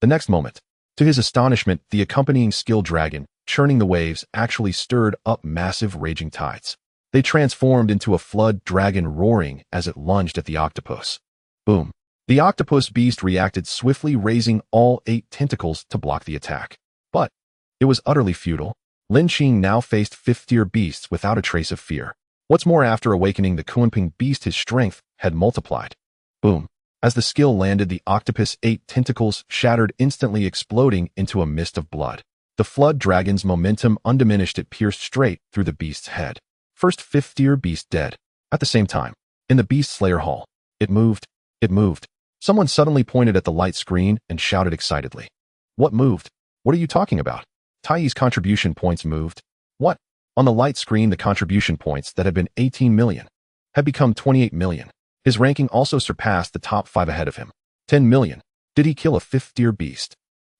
The next moment, to his astonishment, the accompanying skill dragon, churning the waves, actually stirred up massive raging tides. They transformed into a flood dragon roaring as it lunged at the octopus. Boom. The octopus beast reacted swiftly, raising all 8 tentacles to block the attack. But it was utterly futile. Lin Qing now faced 5th-tier beasts without a trace of fear. What's more, after awakening the Kunping beast, his strength had multiplied. Boom. As the skill landed, the octopus' 8 tentacles shattered, instantly exploding into a mist of blood. The flood dragon's momentum undiminished, it pierced straight through the beast's head. First 5th-tier beast dead. At the same time, in the Beast Slayer Hall, it moved. It moved. Someone suddenly pointed at the light screen and shouted excitedly. What moved? What are you talking about? Taiyi's contribution points moved. What? On the light screen, the contribution points that had been 18 million had become 28 million. His ranking also surpassed the top 5 ahead of him. 10 million. Did he kill a 5th-tier beast?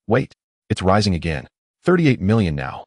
Wait, it's rising again. 38 million now.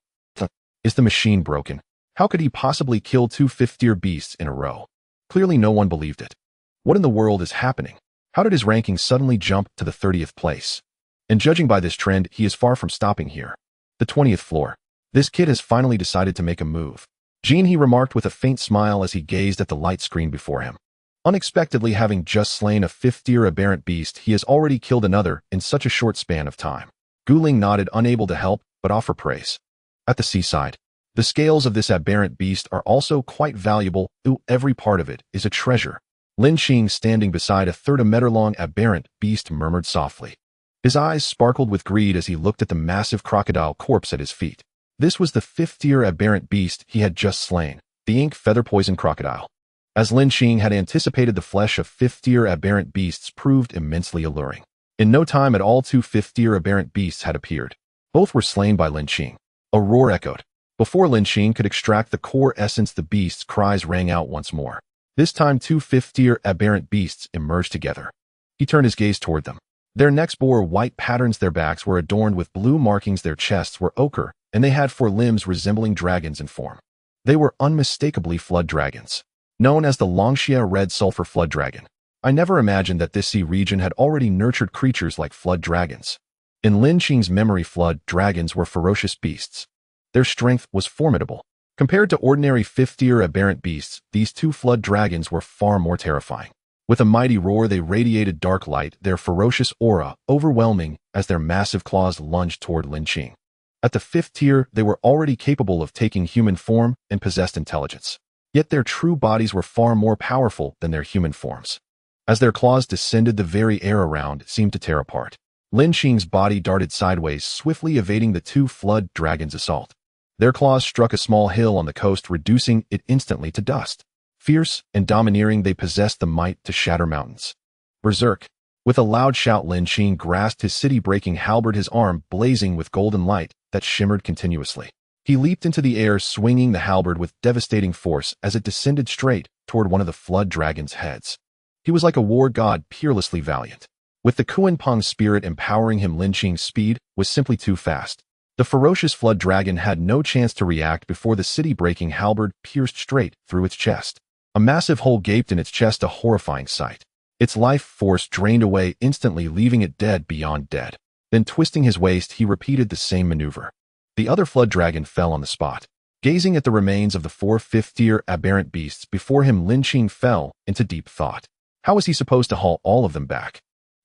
Is the machine broken? How could he possibly kill 2 5th-tier beasts in a row? Clearly no one believed it. What in the world is happening? How did his ranking suddenly jump to the 30th place? And judging by this trend, he is far from stopping here. The 20th floor. This kid has finally decided to make a move. Jean, he remarked with a faint smile as he gazed at the light screen before him. Unexpectedly, having just slain a 5th-tier aberrant beast, he has already killed another in such a short span of time. Guling nodded, unable to help but offer praise. At the seaside, the scales of this aberrant beast are also quite valuable. Ooh, every part of it is a treasure. Lin Qing, standing beside a 30-meter-long aberrant beast, murmured softly. His eyes sparkled with greed as he looked at the massive crocodile corpse at his feet. This was the 5th-tier aberrant beast he had just slain, the ink feather poison crocodile. As Lin Qing had anticipated, the flesh of 5th-tier aberrant beasts proved immensely alluring. In no time at all, 2 5th-tier aberrant beasts had appeared. Both were slain by Lin Qing. A roar echoed. Before Lin Qing could extract the core essence, the beast's cries rang out once more. This time 2 5th-tier aberrant beasts emerged together. He turned his gaze toward them. Their necks bore white patterns, their backs were adorned with blue markings, their chests were ochre, and they had 4 limbs resembling dragons in form. They were unmistakably flood dragons, known as the Longxia Red Sulfur Flood Dragon. I never imagined that this sea region had already nurtured creatures like flood dragons. In Lin Qing's memory, flood dragons were ferocious beasts. Their strength was formidable. Compared to ordinary 5th-tier aberrant beasts, these 2 flood dragons were far more terrifying. With a mighty roar, they radiated dark light, their ferocious aura overwhelming as their massive claws lunged toward Lin Qing. At the 5th tier, they were already capable of taking human form and possessed intelligence. Yet their true bodies were far more powerful than their human forms. As their claws descended, the very air around seemed to tear apart. Lin Qing's body darted sideways, swiftly evading the 2 flood dragons' assault. Their claws struck a small hill on the coast, reducing it instantly to dust. Fierce and domineering, they possessed the might to shatter mountains. Berserk. With a loud shout, Lin Qing grasped his city-breaking halberd, his arm blazing with golden light that shimmered continuously. He leaped into the air, swinging the halberd with devastating force as it descended straight toward one of the flood dragon's heads. He was like a war god, peerlessly valiant. With the Kunping spirit empowering him, Lin Qing's speed was simply too fast. The ferocious flood dragon had no chance to react before the city-breaking halberd pierced straight through its chest. A massive hole gaped in its chest, a horrifying sight. Its life force drained away instantly, leaving it dead beyond dead. Then, twisting his waist, he repeated the same maneuver. The other flood dragon fell on the spot. Gazing at the remains of the 4 5th-tier aberrant beasts before him, Lin Qing fell into deep thought. How was he supposed to haul all of them back?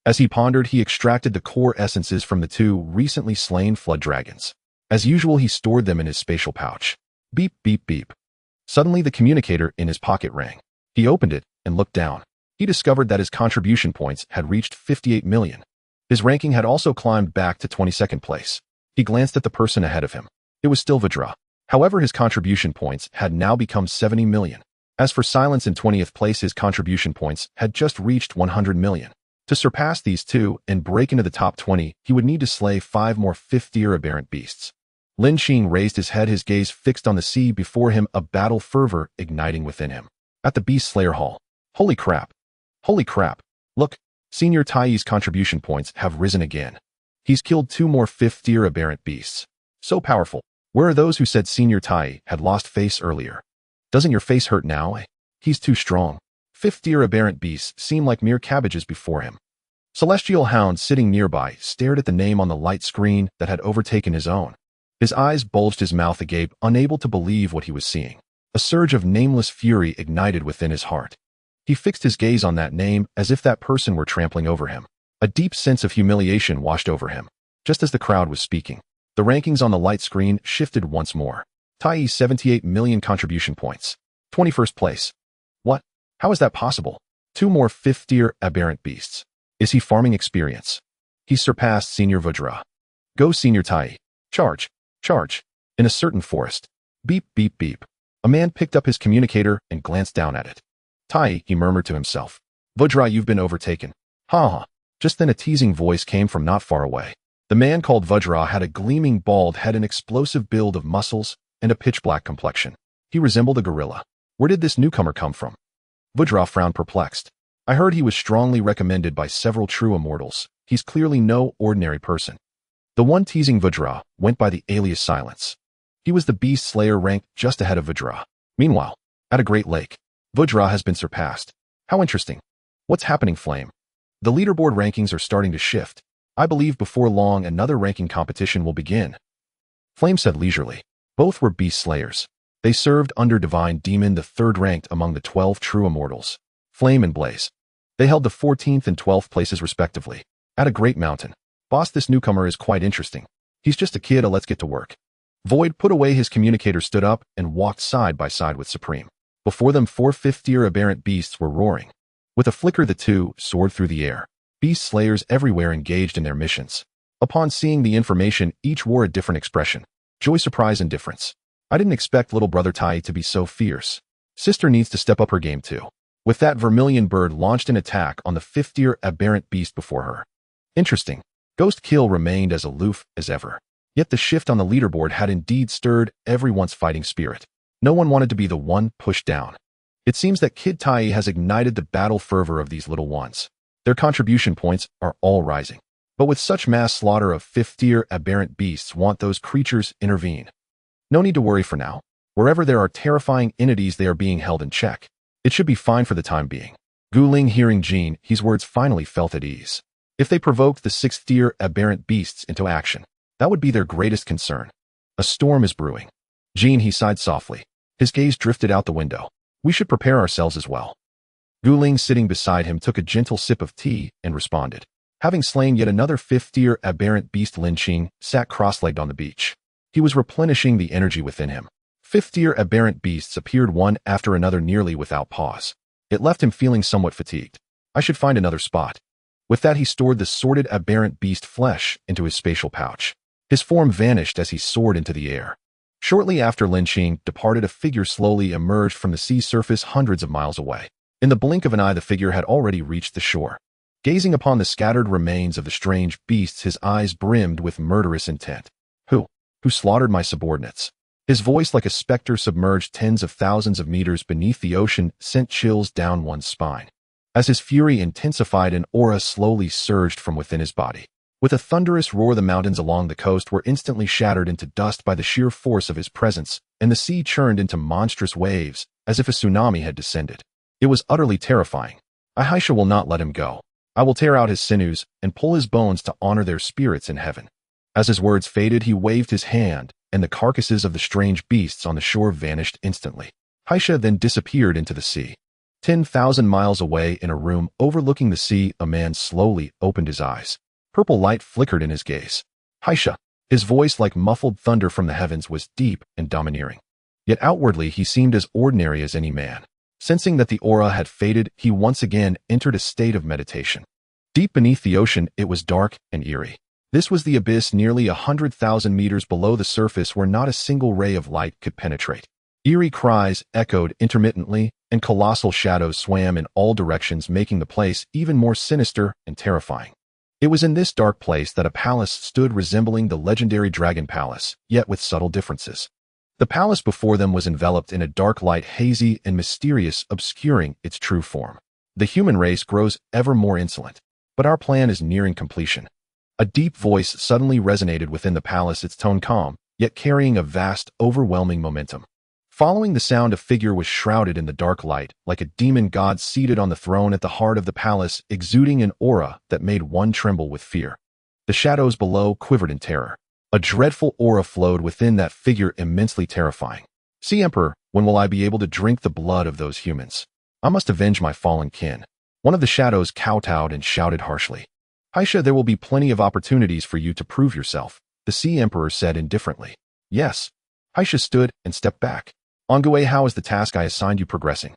As he pondered, he extracted the core essences from the 2 recently slain flood dragons. As usual, he stored them in his spatial pouch. Beep, beep, beep. Suddenly, the communicator in his pocket rang. He opened it and looked down. He discovered that his contribution points had reached 58 million. His ranking had also climbed back to 22nd place. He glanced at the person ahead of him. It was still Vidra. However, his contribution points had now become 70 million. As for Silence, in 20th place, his contribution points had just reached 100 million. To surpass these 2 and break into the top 20, he would need to slay 5 more 5th-tier aberrant beasts. Lin Qing raised his head, his gaze fixed on the sea before him, a battle fervor igniting within him. At the Beast Slayer Hall. Holy crap. Holy crap. Look, Senior Taiyi's contribution points have risen again. He's killed 2 more 5th-tier aberrant beasts. So powerful. Where are those who said Senior Taiyi had lost face earlier? Doesn't your face hurt now? He's too strong. 5th-tier aberrant beasts seem like mere cabbages before him. Celestial Hound, sitting nearby, stared at the name on the light screen that had overtaken his own. His eyes bulged, his mouth agape, unable to believe what he was seeing. A surge of nameless fury ignited within his heart. He fixed his gaze on that name as if that person were trampling over him. A deep sense of humiliation washed over him. Just as the crowd was speaking, the rankings on the light screen shifted once more. Tai, 78 million contribution points. 21st place. What? How is that possible? 2 more 5th-tier aberrant beasts. Is he farming experience? He surpassed Senior Vajra. Go Senior Tai. Charge. Charge. In a certain forest. Beep, beep, beep. A man picked up his communicator and glanced down at it. Tai, he murmured to himself. Vajra, you've been overtaken. Ha ha. Just then a teasing voice came from not far away. The man called Vajra had a gleaming bald head, an explosive build of muscles, and a pitch-black complexion. He resembled a gorilla. Where did this newcomer come from? Vajra frowned, perplexed. I heard he was strongly recommended by several true immortals. He's clearly no ordinary person. The one teasing Vajra went by the alias Silence. He was the beast slayer ranked just ahead of Vajra. Meanwhile, at a great lake, Vajra has been surpassed. How interesting. What's happening, Flame? The leaderboard rankings are starting to shift. I believe before long another ranking competition will begin. Flame said leisurely. Both were beast slayers. They served under Divine Demon, the 3rd ranked among the 12 true immortals. Flame and Blaze. They held the 14th and 12th places respectively. At a great mountain. Boss, this newcomer is quite interesting. He's just a kid, let's get to work. Void put away his communicator, stood up, and walked side by side with Supreme. Before them 4 5th-tier aberrant beasts were roaring. With a flicker the two soared through the air. Beast slayers everywhere engaged in their missions. Upon seeing the information, each wore a different expression. Joy, surprise, and indifference. I didn't expect little brother Tai to be so fierce. Sister needs to step up her game too. With that, Vermilion Bird launched an attack on the 5th-tier aberrant beast before her. Interesting. Ghost Kill remained as aloof as ever. Yet the shift on the leaderboard had indeed stirred everyone's fighting spirit. No one wanted to be the one pushed down. It seems that Kid Tai has ignited the battle fervor of these little ones. Their contribution points are all rising. But with such mass slaughter of 5th-tier aberrant beasts, won't those creatures intervene? No need to worry for now. Wherever there are terrifying entities, they are being held in check. It should be fine for the time being. Gu Ling, hearing Jean, his words, finally felt at ease. If they provoked the 6th-tier aberrant beasts into action, that would be their greatest concern. A storm is brewing. Jean, he sighed softly. His gaze drifted out the window. We should prepare ourselves as well. Gu Ling, sitting beside him, took a gentle sip of tea and responded. Having slain yet another 5th-tier aberrant beast, Lin Qing sat cross-legged on the beach. He was replenishing the energy within him. 5th-tier aberrant beasts appeared one after another nearly without pause. It left him feeling somewhat fatigued. I should find another spot. With that, he stored the sorted aberrant beast flesh into his spatial pouch. His form vanished as he soared into the air. Shortly after Lin Qing departed, a figure slowly emerged from the sea surface hundreds of miles away. In the blink of an eye, the figure had already reached the shore. Gazing upon the scattered remains of the strange beasts, his eyes brimmed with murderous intent. Who slaughtered my subordinates? His voice, like a specter submerged tens of thousands of meters beneath the ocean, sent chills down one's spine. As his fury intensified, an aura slowly surged from within his body. With a thunderous roar, the mountains along the coast were instantly shattered into dust by the sheer force of his presence, and the sea churned into monstrous waves, as if a tsunami had descended. It was utterly terrifying. Aisha will not let him go. I will tear out his sinews and pull his bones to honor their spirits in heaven. As his words faded, he waved his hand, and the carcasses of the strange beasts on the shore vanished instantly. Aisha then disappeared into the sea. 10,000 miles away, in a room overlooking the sea, a man slowly opened his eyes. Purple light flickered in his gaze. Aisha. His voice, like muffled thunder from the heavens, was deep and domineering. Yet outwardly he seemed as ordinary as any man. Sensing that the aura had faded, he once again entered a state of meditation. Deep beneath the ocean, it was dark and eerie. This was the abyss nearly 100,000 meters below the surface, where not a single ray of light could penetrate. Eerie cries echoed intermittently, and colossal shadows swam in all directions, making the place even more sinister and terrifying. It was in this dark place that a palace stood, resembling the legendary Dragon Palace, yet with subtle differences. The palace before them was enveloped in a dark light, hazy and mysterious, obscuring its true form. The human race grows ever more insolent, but our plan is nearing completion. A deep voice suddenly resonated within the palace, its tone calm, yet carrying a vast, overwhelming momentum. Following the sound, a figure was shrouded in the dark light, like a demon god seated on the throne at the heart of the palace, exuding an aura that made one tremble with fear. The shadows below quivered in terror. A dreadful aura flowed within that figure, immensely terrifying. "Sea Emperor, when will I be able to drink the blood of those humans? I must avenge my fallen kin." One of the shadows kowtowed and shouted harshly. "Haisha, there will be plenty of opportunities for you to prove yourself," the Sea Emperor said indifferently. "Yes." Haisha stood and stepped back. "Ongue, how is the task I assigned you progressing?"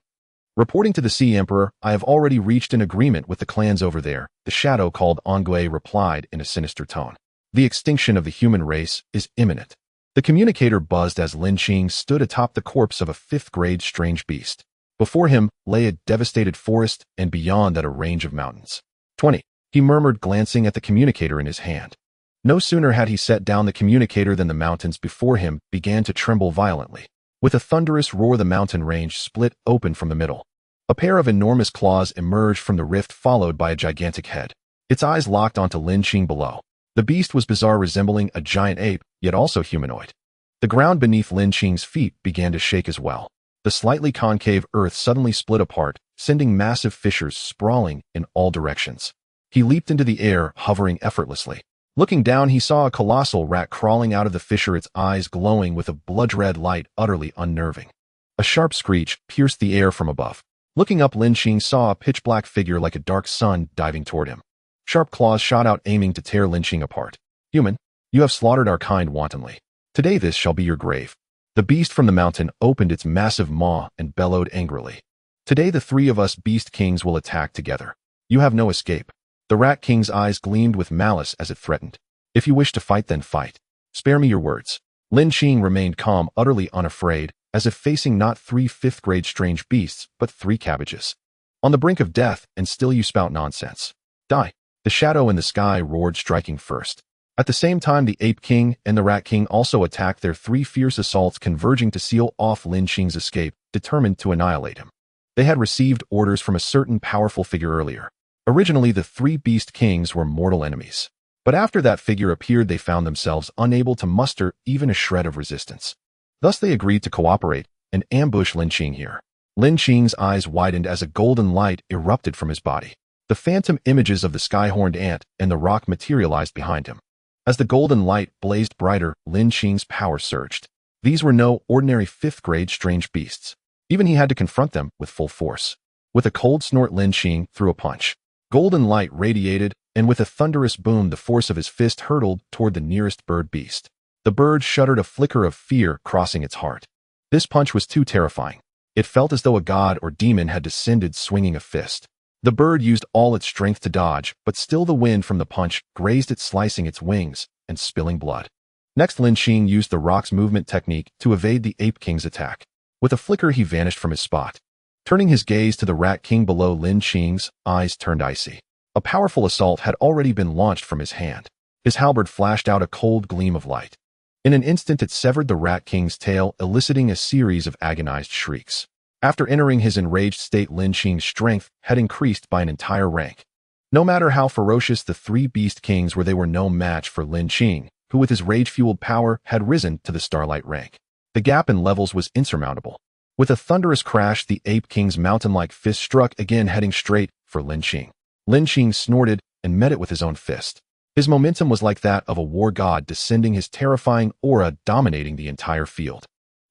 "Reporting to the Sea Emperor, I have already reached an agreement with the clans over there," the shadow called Ongue replied in a sinister tone. "The extinction of the human race is imminent." The communicator buzzed as Lin Qing stood atop the corpse of a fifth-grade strange beast. Before him lay a devastated forest, and beyond that a range of mountains. 20. He murmured, glancing at the communicator in his hand. No sooner had he set down the communicator than the mountains before him began to tremble violently. With a thunderous roar, the mountain range split open from the middle. A pair of enormous claws emerged from the rift, followed by a gigantic head. Its eyes locked onto Lin Qing below. The beast was bizarre, resembling a giant ape, yet also humanoid. The ground beneath Lin Qing's feet began to shake as well. The slightly concave earth suddenly split apart, sending massive fissures sprawling in all directions. He leaped into the air, hovering effortlessly. Looking down, he saw a colossal rat crawling out of the fissure, its eyes glowing with a blood-red light, utterly unnerving. A sharp screech pierced the air from above. Looking up, Lin Qing saw a pitch-black figure like a dark sun diving toward him. Sharp claws shot out, aiming to tear Lin Qing apart. "Human, you have slaughtered our kind wantonly. Today this shall be your grave." The beast from the mountain opened its massive maw and bellowed angrily. "Today the three of us beast kings will attack together. You have no escape." The rat king's eyes gleamed with malice as it threatened. "If you wish to fight, then fight. Spare me your words." Lin Qing remained calm, utterly unafraid, as if facing not three fifth-grade strange beasts, but three cabbages. "On the brink of death, and still you spout nonsense. Die." The shadow in the sky roared, striking first. At the same time, the Ape King and the Rat King also attacked, their three fierce assaults converging to seal off Lin Qing's escape, determined to annihilate him. They had received orders from a certain powerful figure earlier. Originally, the three Beast Kings were mortal enemies. But after that figure appeared, they found themselves unable to muster even a shred of resistance. Thus they agreed to cooperate and ambush Lin Qing here. Lin Qing's eyes widened as a golden light erupted from his body. The phantom images of the sky-horned ant and the rock materialized behind him. As the golden light blazed brighter, Lin Qing's power surged. These were no ordinary fifth-grade strange beasts. Even he had to confront them with full force. With a cold snort, Lin Qing threw a punch. Golden light radiated, and with a thunderous boom, the force of his fist hurtled toward the nearest bird beast. The bird shuddered, a flicker of fear crossing its heart. This punch was too terrifying. It felt as though a god or demon had descended, swinging a fist. The bird used all its strength to dodge, but still the wind from the punch grazed it, slicing its wings and spilling blood. Next, Lin Qing used the rock's movement technique to evade the Ape King's attack. With a flicker, he vanished from his spot. Turning his gaze to the Rat King below, Lin Qing's eyes turned icy. A powerful assault had already been launched from his hand. His halberd flashed out a cold gleam of light. In an instant, it severed the Rat King's tail, eliciting a series of agonized shrieks. After entering his enraged state, Lin Qing's strength had increased by an entire rank. No matter how ferocious the three Beast Kings were, they were no match for Lin Qing, who with his rage-fueled power had risen to the Starlight rank. The gap in levels was insurmountable. With a thunderous crash, the Ape King's mountain-like fist struck again, heading straight for Lin Qing. Lin Qing snorted and met it with his own fist. His momentum was like that of a war god descending, his terrifying aura dominating the entire field.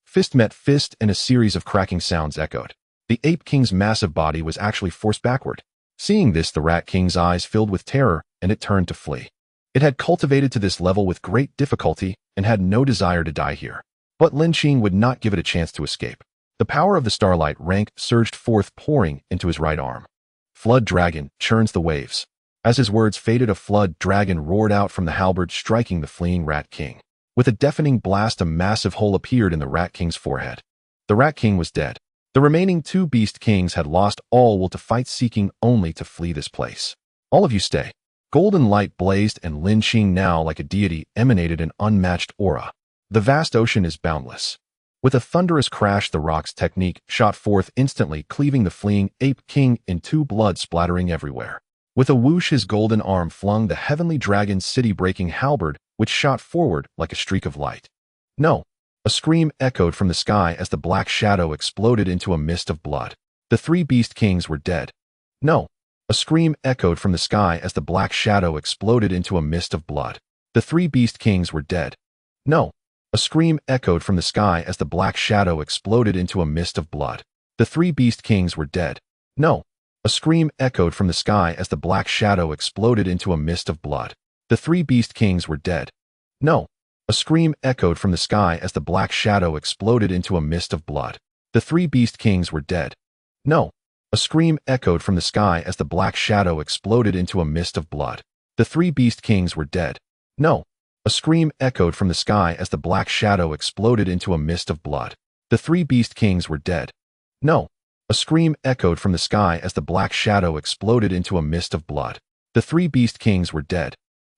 Fist met fist, and a series of cracking sounds echoed. The Ape King's massive body was actually forced backward. Seeing this, the Rat King's eyes filled with terror, and it turned to flee. It had cultivated to this level with great difficulty and had no desire to die here. But Lin Qing would not give it a chance to escape. The power of the Starlight rank surged forth, pouring into his right arm. "Flood Dragon churns the waves." As his words faded, a flood dragon roared out from the halberd, striking the fleeing Rat King. With a deafening blast, a massive hole appeared in the Rat King's forehead. The Rat King was dead. The remaining two Beast Kings had lost all will to fight, seeking only to flee this place. "All of you stay." Golden light blazed, and Lin Qing, now like a deity, emanated an unmatched aura. The vast ocean is boundless. With a thunderous crash, the rock's technique shot forth instantly, cleaving the fleeing Ape King in two, blood splattering everywhere. With a whoosh, his golden arm flung the heavenly dragon city-breaking halberd, which shot forward like a streak of light. "No!" A scream echoed from the sky as the black shadow exploded into a mist of blood. The three Beast Kings were dead. "No!" A scream echoed from the sky as the black shadow exploded into a mist of blood. The three Beast Kings were dead. "No!" A scream echoed from the sky as the black shadow exploded into a mist of blood. The three beast kings were dead. No. A scream echoed from the sky as the black shadow exploded into a mist of blood. The three beast kings were dead. No. A scream echoed from the sky as the black shadow exploded into a mist of blood. The three beast kings were dead. No. A scream echoed from the sky as the black shadow exploded into a mist of blood. The three beast kings were dead. No. A scream echoed from the sky as the black shadow exploded into a mist of blood. The three beast kings were dead. No. A scream echoed from the sky as the black shadow exploded into a mist of blood. The three beast kings were dead.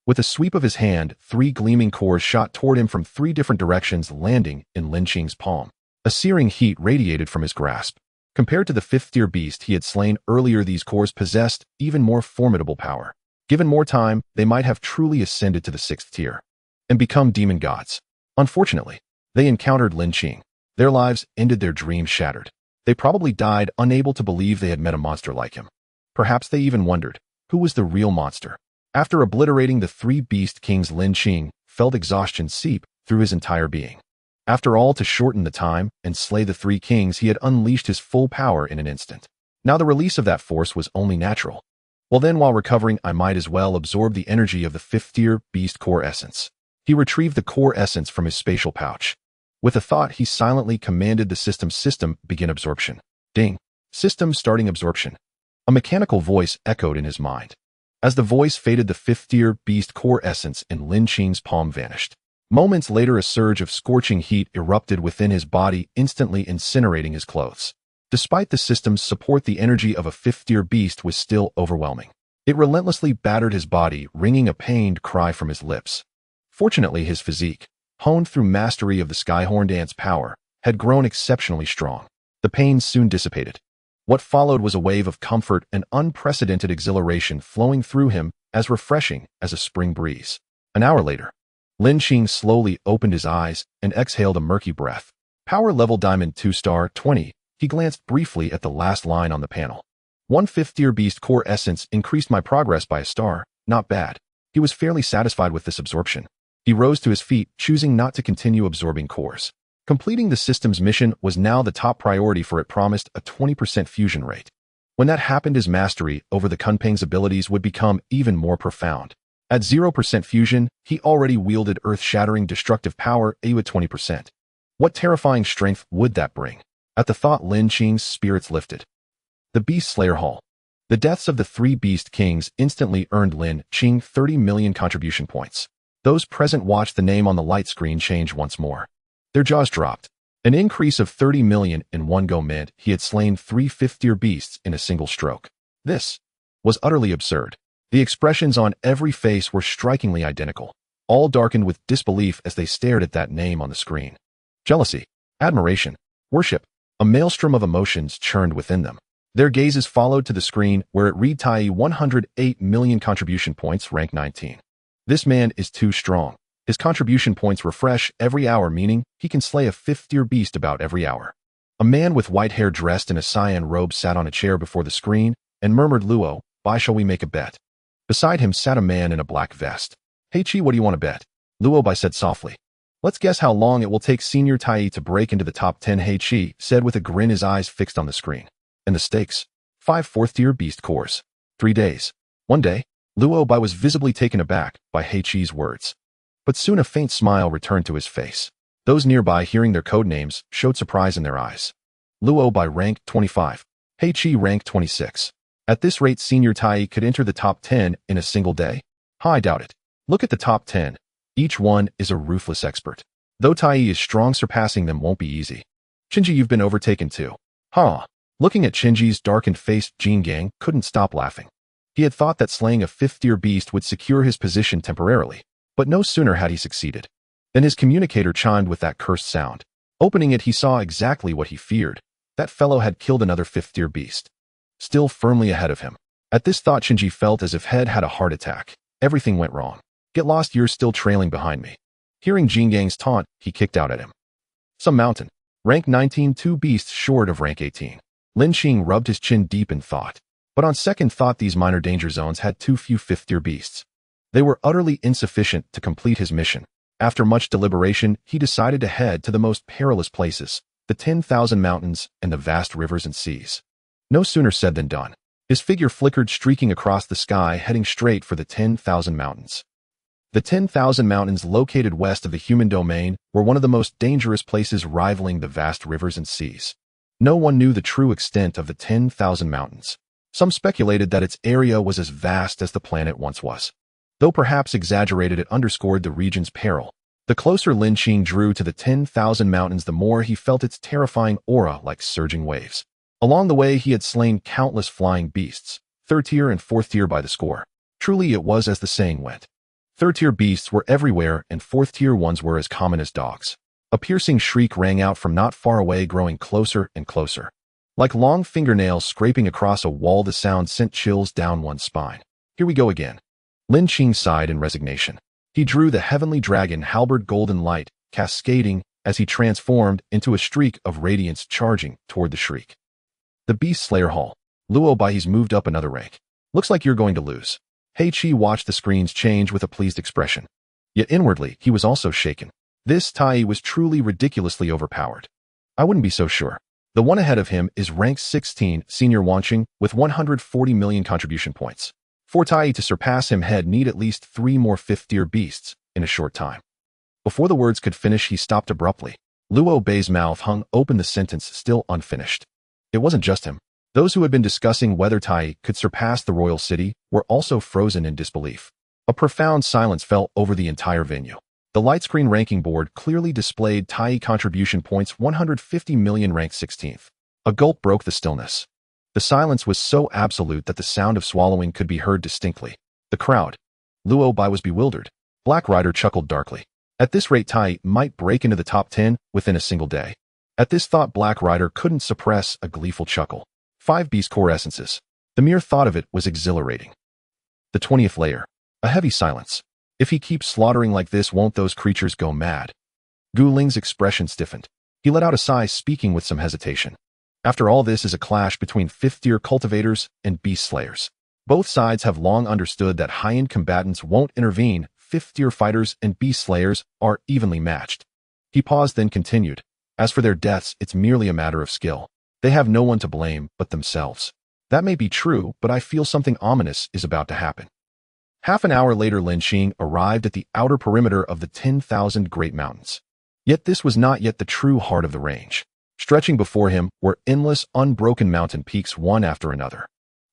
With a sweep of his hand, three gleaming cores shot toward him from three different directions, landing in Lin Qing's palm. A searing heat radiated from his grasp. Compared to the fifth-tier beast he had slain earlier, these cores possessed even more formidable power. Given more time, they might have truly ascended to the sixth tier and become demon gods. Unfortunately, they encountered Lin Qing. Their lives ended, their dreams shattered. They probably died, unable to believe they had met a monster like him. Perhaps they even wondered, who was the real monster? After obliterating the three beast kings, Lin Qing felt exhaustion seep through his entire being. After all, to shorten the time and slay the three kings, he had unleashed his full power in an instant. Now the release of that force was only natural. Well then, while recovering, I might as well absorb the energy of the fifth-tier beast core essence. He retrieved the core essence from his spatial pouch. With a thought, he silently commanded the system begin absorption. Ding. System starting absorption. A mechanical voice echoed in his mind. As the voice faded, the fifth-tier beast core essence in Lin Qing's palm vanished. Moments later, a surge of scorching heat erupted within his body, instantly incinerating his clothes. Despite the system's support, the energy of a fifth-tier beast was still overwhelming. It relentlessly battered his body, wringing a pained cry from his lips. Fortunately, his physique, honed through mastery of the Skyhorn Dance power, had grown exceptionally strong. The pain soon dissipated. What followed was a wave of comfort and unprecedented exhilaration flowing through him, as refreshing as a spring breeze. An hour later, Lin Qing slowly opened his eyes and exhaled a murky breath. Power level Diamond 2-star 20. He glanced briefly at the last line on the panel. One fifth-tier beast core essence increased my progress by a star. Not bad. He was fairly satisfied with this absorption. He rose to his feet, choosing not to continue absorbing cores. Completing the system's mission was now the top priority, for it promised a 20% fusion rate. When that happened, his mastery over the Kunpeng's abilities would become even more profound. At 0% fusion, he already wielded earth-shattering destructive power with 20%. What terrifying strength would that bring? At the thought, Lin Qing's spirits lifted. The Beast Slayer Hall. The deaths of the three beast kings instantly earned Lin Qing 30 million contribution points. Those present watched the name on the light screen change once more. Their jaws dropped. An increase of 30 million in one go meant he had slain three fifth-tier beasts in a single stroke. This was utterly absurd. The expressions on every face were strikingly identical, all darkened with disbelief as they stared at that name on the screen. Jealousy, admiration, worship, a maelstrom of emotions churned within them. Their gazes followed to the screen, where it read Tai 108 million contribution points, rank 19. This man is too strong. His contribution points refresh every hour, meaning he can slay a fifth-tier beast about every hour. A man with white hair dressed in a cyan robe sat on a chair before the screen and murmured, "Luo, why shall we make a bet?" Beside him sat a man in a black vest. "Hey Chi, what do you want to bet?" Luo Bai said softly. "Let's guess how long it will take Senior Tai to break into the top 10, Hey Chi said with a grin, his eyes fixed on the screen. And the stakes? 5 fourth-tier beast cores. 3 days. 1 day? Luo Bai was visibly taken aback by Hey Chi's words. But soon a faint smile returned to his face. Those nearby, hearing their code names, showed surprise in their eyes. Luo Bai ranked 25. Hey Chi ranked 26. At this rate, Senior Tai could enter the top 10 in a single day? I doubt it. Look at the top 10. Each one is a ruthless expert. Though Tai is strong, surpassing them won't be easy. Qinji, you've been overtaken too. Looking at Qinji's darkened face, Jin Gang couldn't stop laughing. He had thought that slaying a fifth-tier beast would secure his position temporarily. But no sooner had he succeeded than his communicator chimed with that cursed sound. Opening it, he saw exactly what he feared. That fellow had killed another fifth-tier beast, still firmly ahead of him. At this thought, Qinji felt as if Head had a heart attack. Everything went wrong. Get lost, you're still trailing behind me. Hearing Jin Gang's taunt, he kicked out at him. Some mountain. Rank 19, 2 beasts short of rank 18. Lin Qing rubbed his chin deep in thought. But on second thought, these minor danger zones had too few fifth-tier beasts. They were utterly insufficient to complete his mission. After much deliberation, he decided to head to the most perilous places, the 10,000 mountains and the vast rivers and seas. No sooner said than done. His figure flickered, streaking across the sky, heading straight for the 10,000 mountains. The 10,000 mountains, located west of the human domain, were one of the most dangerous places, rivaling the vast rivers and seas. No one knew the true extent of the 10,000 mountains. Some speculated that its area was as vast as the planet once was. Though perhaps exaggerated, it underscored the region's peril. The closer Lin Qing drew to the 10,000 mountains, the more he felt its terrifying aura like surging waves. Along the way, he had slain countless flying beasts, third-tier and fourth-tier by the score. Truly, it was as the saying went. Third-tier beasts were everywhere, and fourth-tier ones were as common as dogs. A piercing shriek rang out from not far away, growing closer and closer. Like long fingernails scraping across a wall, the sound sent chills down one's spine. Here we go again. Lin Qing sighed in resignation. He drew the heavenly dragon halberd, golden light, cascading as he transformed into a streak of radiance, charging toward the shriek. The Beast Slayer Hall. Luo Bai's moved up another rank. Looks like you're going to lose. He Qi watched the screens change with a pleased expression. Yet inwardly, he was also shaken. This Tai was truly ridiculously overpowered. I wouldn't be so sure. The one ahead of him is rank 16, Senior Wanqing, with 140 million contribution points. For Tai to surpass him, he'd need at least 3 more fifth-tier beasts in a short time. Before the words could finish, he stopped abruptly. Luo Bai's mouth hung open, the sentence still unfinished. It wasn't just him. Those who had been discussing whether Tai could surpass the royal city were also frozen in disbelief. A profound silence fell over the entire venue. The lightscreen ranking board clearly displayed Tai contribution points 150 million, ranked 16th. A gulp broke the stillness. The silence was so absolute that the sound of swallowing could be heard distinctly. The crowd. Luo Bai was bewildered. Black Rider chuckled darkly. At this rate, Tai might break into the top 10 within a single day. At this thought, Black Rider couldn't suppress a gleeful chuckle. 5 beast core essences. The mere thought of it was exhilarating. The 20th layer. A heavy silence. If he keeps slaughtering like this, won't those creatures go mad? Gu Ling's expression stiffened. He let out a sigh, speaking with some hesitation. After all, this is a clash between fifth-tier cultivators and beast slayers. Both sides have long understood that high-end combatants won't intervene. Fifth-tier fighters and beast slayers are evenly matched. He paused, then continued. As for their deaths, it's merely a matter of skill. They have no one to blame but themselves. That may be true, but I feel something ominous is about to happen. Half an hour later, Lin Qing arrived at the outer perimeter of the 10,000 Great Mountains. Yet this was not yet the true heart of the range. Stretching before him were endless, unbroken mountain peaks, one after another.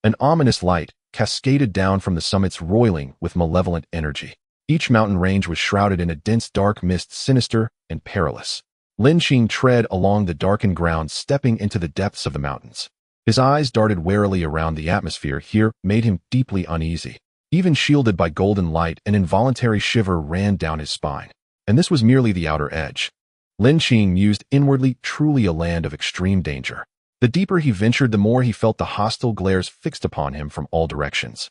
An ominous light cascaded down from the summits, roiling with malevolent energy. Each mountain range was shrouded in a dense dark mist, sinister and perilous. Lin Qing tread along the darkened ground, stepping into the depths of the mountains. His eyes darted warily around. The atmosphere here made him deeply uneasy. Even shielded by golden light, an involuntary shiver ran down his spine. And this was merely the outer edge. Lin Qing mused inwardly, truly a land of extreme danger. The deeper he ventured, the more he felt the hostile glares fixed upon him from all directions.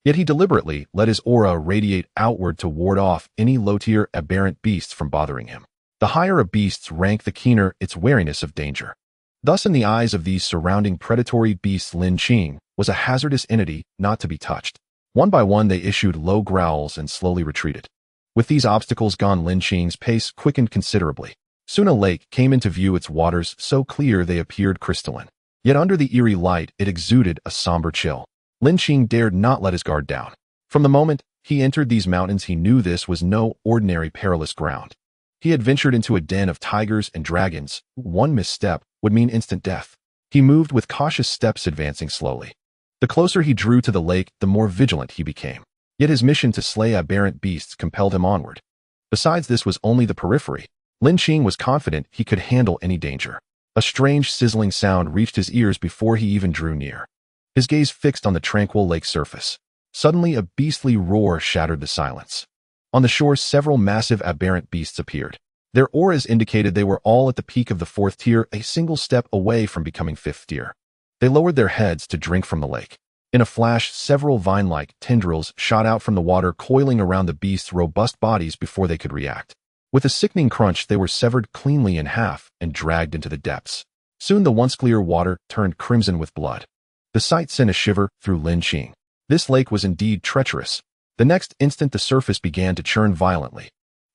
Yet he deliberately let his aura radiate outward to ward off any low-tier aberrant beasts from bothering him. The higher a beast's rank, the keener its wariness of danger. Thus, in the eyes of these surrounding predatory beasts, Lin Qing was a hazardous entity not to be touched. One by one, they issued low growls and slowly retreated. With these obstacles gone, Lin Qing's pace quickened considerably. Soon a lake came into view, its waters so clear they appeared crystalline. Yet under the eerie light, it exuded a somber chill. Lin Qing dared not let his guard down. From the moment he entered these mountains, he knew this was no ordinary perilous ground. He had ventured into a den of tigers and dragons. One misstep would mean instant death. He moved with cautious steps, advancing slowly. The closer he drew to the lake, the more vigilant he became. Yet his mission to slay aberrant beasts compelled him onward. Besides, this was only the periphery. Lin Qing was confident he could handle any danger. A strange sizzling sound reached his ears before he even drew near. His gaze fixed on the tranquil lake surface. Suddenly, a beastly roar shattered the silence. On the shore, several massive aberrant beasts appeared. Their auras indicated they were all at the peak of the 4th tier, a single step away from becoming 5th tier. They lowered their heads to drink from the lake. In a flash, several vine-like tendrils shot out from the water, coiling around the beasts' robust bodies before they could react. With a sickening crunch, they were severed cleanly in half and dragged into the depths. Soon the once clear water turned crimson with blood. The sight sent a shiver through Lin Qing. This lake was indeed treacherous. The next instant, the surface began to churn violently.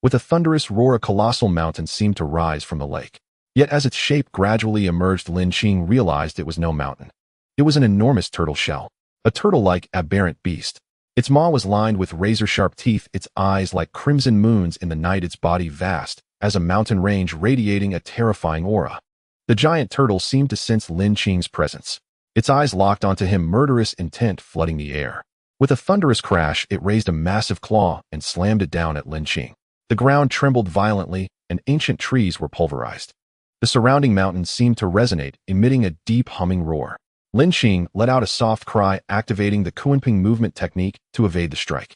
With a thunderous roar, a colossal mountain seemed to rise from the lake. Yet as its shape gradually emerged, Lin Qing realized it was no mountain. It was an enormous turtle shell, a turtle-like, aberrant beast. Its maw was lined with razor-sharp teeth, its eyes like crimson moons in the night, its body vast as a mountain range, radiating a terrifying aura. The giant turtle seemed to sense Lin Qing's presence. Its eyes locked onto him, murderous intent flooding the air. With a thunderous crash, it raised a massive claw and slammed it down at Lin Qing. The ground trembled violently, and ancient trees were pulverized. The surrounding mountains seemed to resonate, emitting a deep humming roar. Lin Qing let out a soft cry, activating the Kunping movement technique to evade the strike.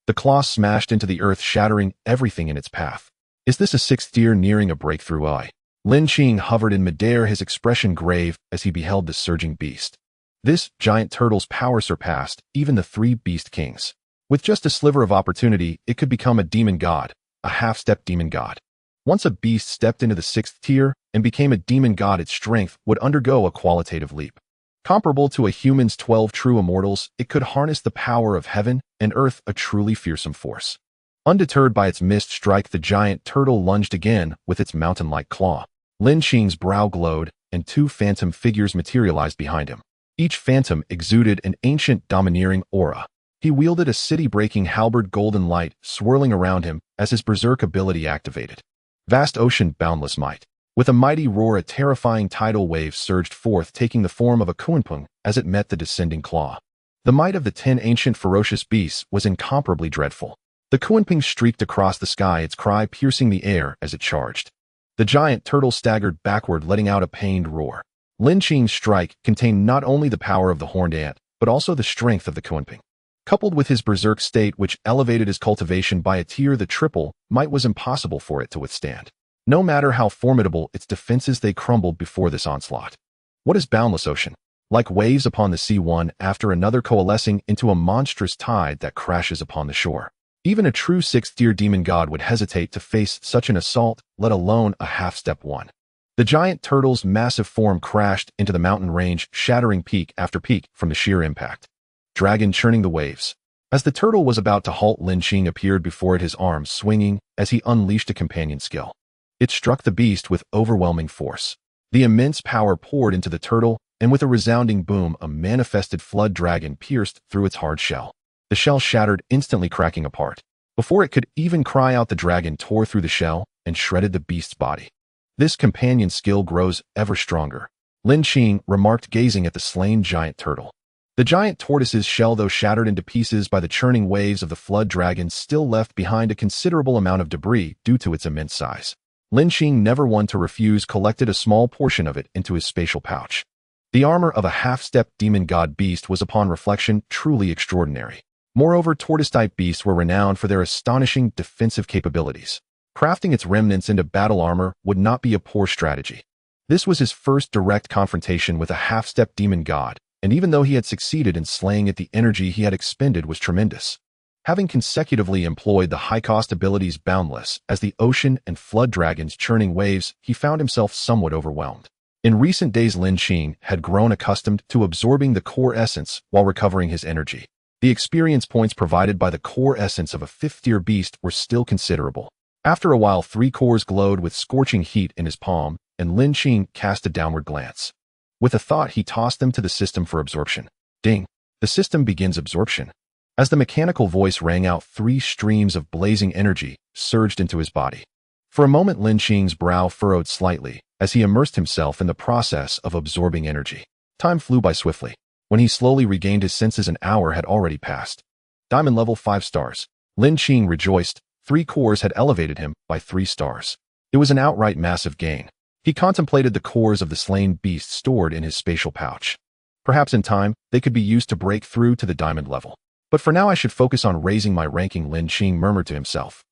The claw smashed into the earth, shattering everything in its path. Is this a sixth year nearing a breakthrough? Lin Qing hovered in midair, his expression grave as he beheld the surging beast. This giant turtle's power surpassed even the three beast kings. With just a sliver of opportunity, it could become a demon god, a half-step demon god. Once a beast stepped into the sixth tier and became a demon god, its strength would undergo a qualitative leap. Comparable to a human's 12 true immortals, it could harness the power of heaven and earth, a truly fearsome force. Undeterred by its missed strike, the giant turtle lunged again with its mountain-like claw. Lin Qing's brow glowed, and two phantom figures materialized behind him. Each phantom exuded an ancient, domineering aura. He wielded a city-breaking halberd, golden light swirling around him as his berserk ability activated. Vast ocean, boundless might. With a mighty roar, a terrifying tidal wave surged forth, taking the form of a Kunping as it met the descending claw. The might of the 10 ancient ferocious beasts was incomparably dreadful. The Kunping streaked across the sky, its cry piercing the air as it charged. The giant turtle staggered backward, letting out a pained roar. Lin Qing's strike contained not only the power of the horned ant, but also the strength of the Kunping. Coupled with his berserk state, which elevated his cultivation by a tier, the triple might was impossible for it to withstand. No matter how formidable its defenses, they crumbled before this onslaught. What is boundless ocean? Like waves upon the sea, one after another coalescing into a monstrous tide that crashes upon the shore. Even a true sixth-tier demon god would hesitate to face such an assault, let alone a half-step one. The giant turtle's massive form crashed into the mountain range, shattering peak after peak from the sheer impact. Dragon churning the waves. As the turtle was about to halt, Lin Qing appeared before it, his arms swinging as he unleashed a companion skill. It struck the beast with overwhelming force. The immense power poured into the turtle, and with a resounding boom, a manifested flood dragon pierced through its hard shell. The shell shattered, instantly cracking apart. Before it could even cry out, the dragon tore through the shell and shredded the beast's body. This companion skill grows ever stronger, Lin Qing remarked, gazing at the slain giant turtle. The giant tortoise's shell, though shattered into pieces by the churning waves of the flood dragon, still left behind a considerable amount of debris due to its immense size. Lin Qing, never one to refuse, collected a small portion of it into his spatial pouch. The armor of a half-step demon god beast was, upon reflection, truly extraordinary. Moreover, tortoise-type beasts were renowned for their astonishing defensive capabilities. Crafting its remnants into battle armor would not be a poor strategy. This was his first direct confrontation with a half-step demon god, and even though he had succeeded in slaying it, the energy he had expended was tremendous. Having consecutively employed the high-cost abilities boundless as the ocean and flood dragon's churning waves, he found himself somewhat overwhelmed. In recent days, Lin Qing had grown accustomed to absorbing the core essence while recovering his energy. The experience points provided by the core essence of a fifth-tier beast were still considerable. After a while, 3 cores glowed with scorching heat in his palm, and Lin Qing cast a downward glance. With a thought, he tossed them to the system for absorption. Ding! The system begins absorption. As the mechanical voice rang out, 3 streams of blazing energy surged into his body. For a moment, Lin Qing's brow furrowed slightly as he immersed himself in the process of absorbing energy. Time flew by swiftly. When he slowly regained his senses, an hour had already passed. Diamond level 5 stars. Lin Qing rejoiced. 3 cores had elevated him by 3 stars. It was an outright massive gain. He contemplated the cores of the slain beast stored in his spatial pouch. Perhaps in time, they could be used to break through to the diamond level. But for now, I should focus on raising my ranking, Lin Qing murmured to himself.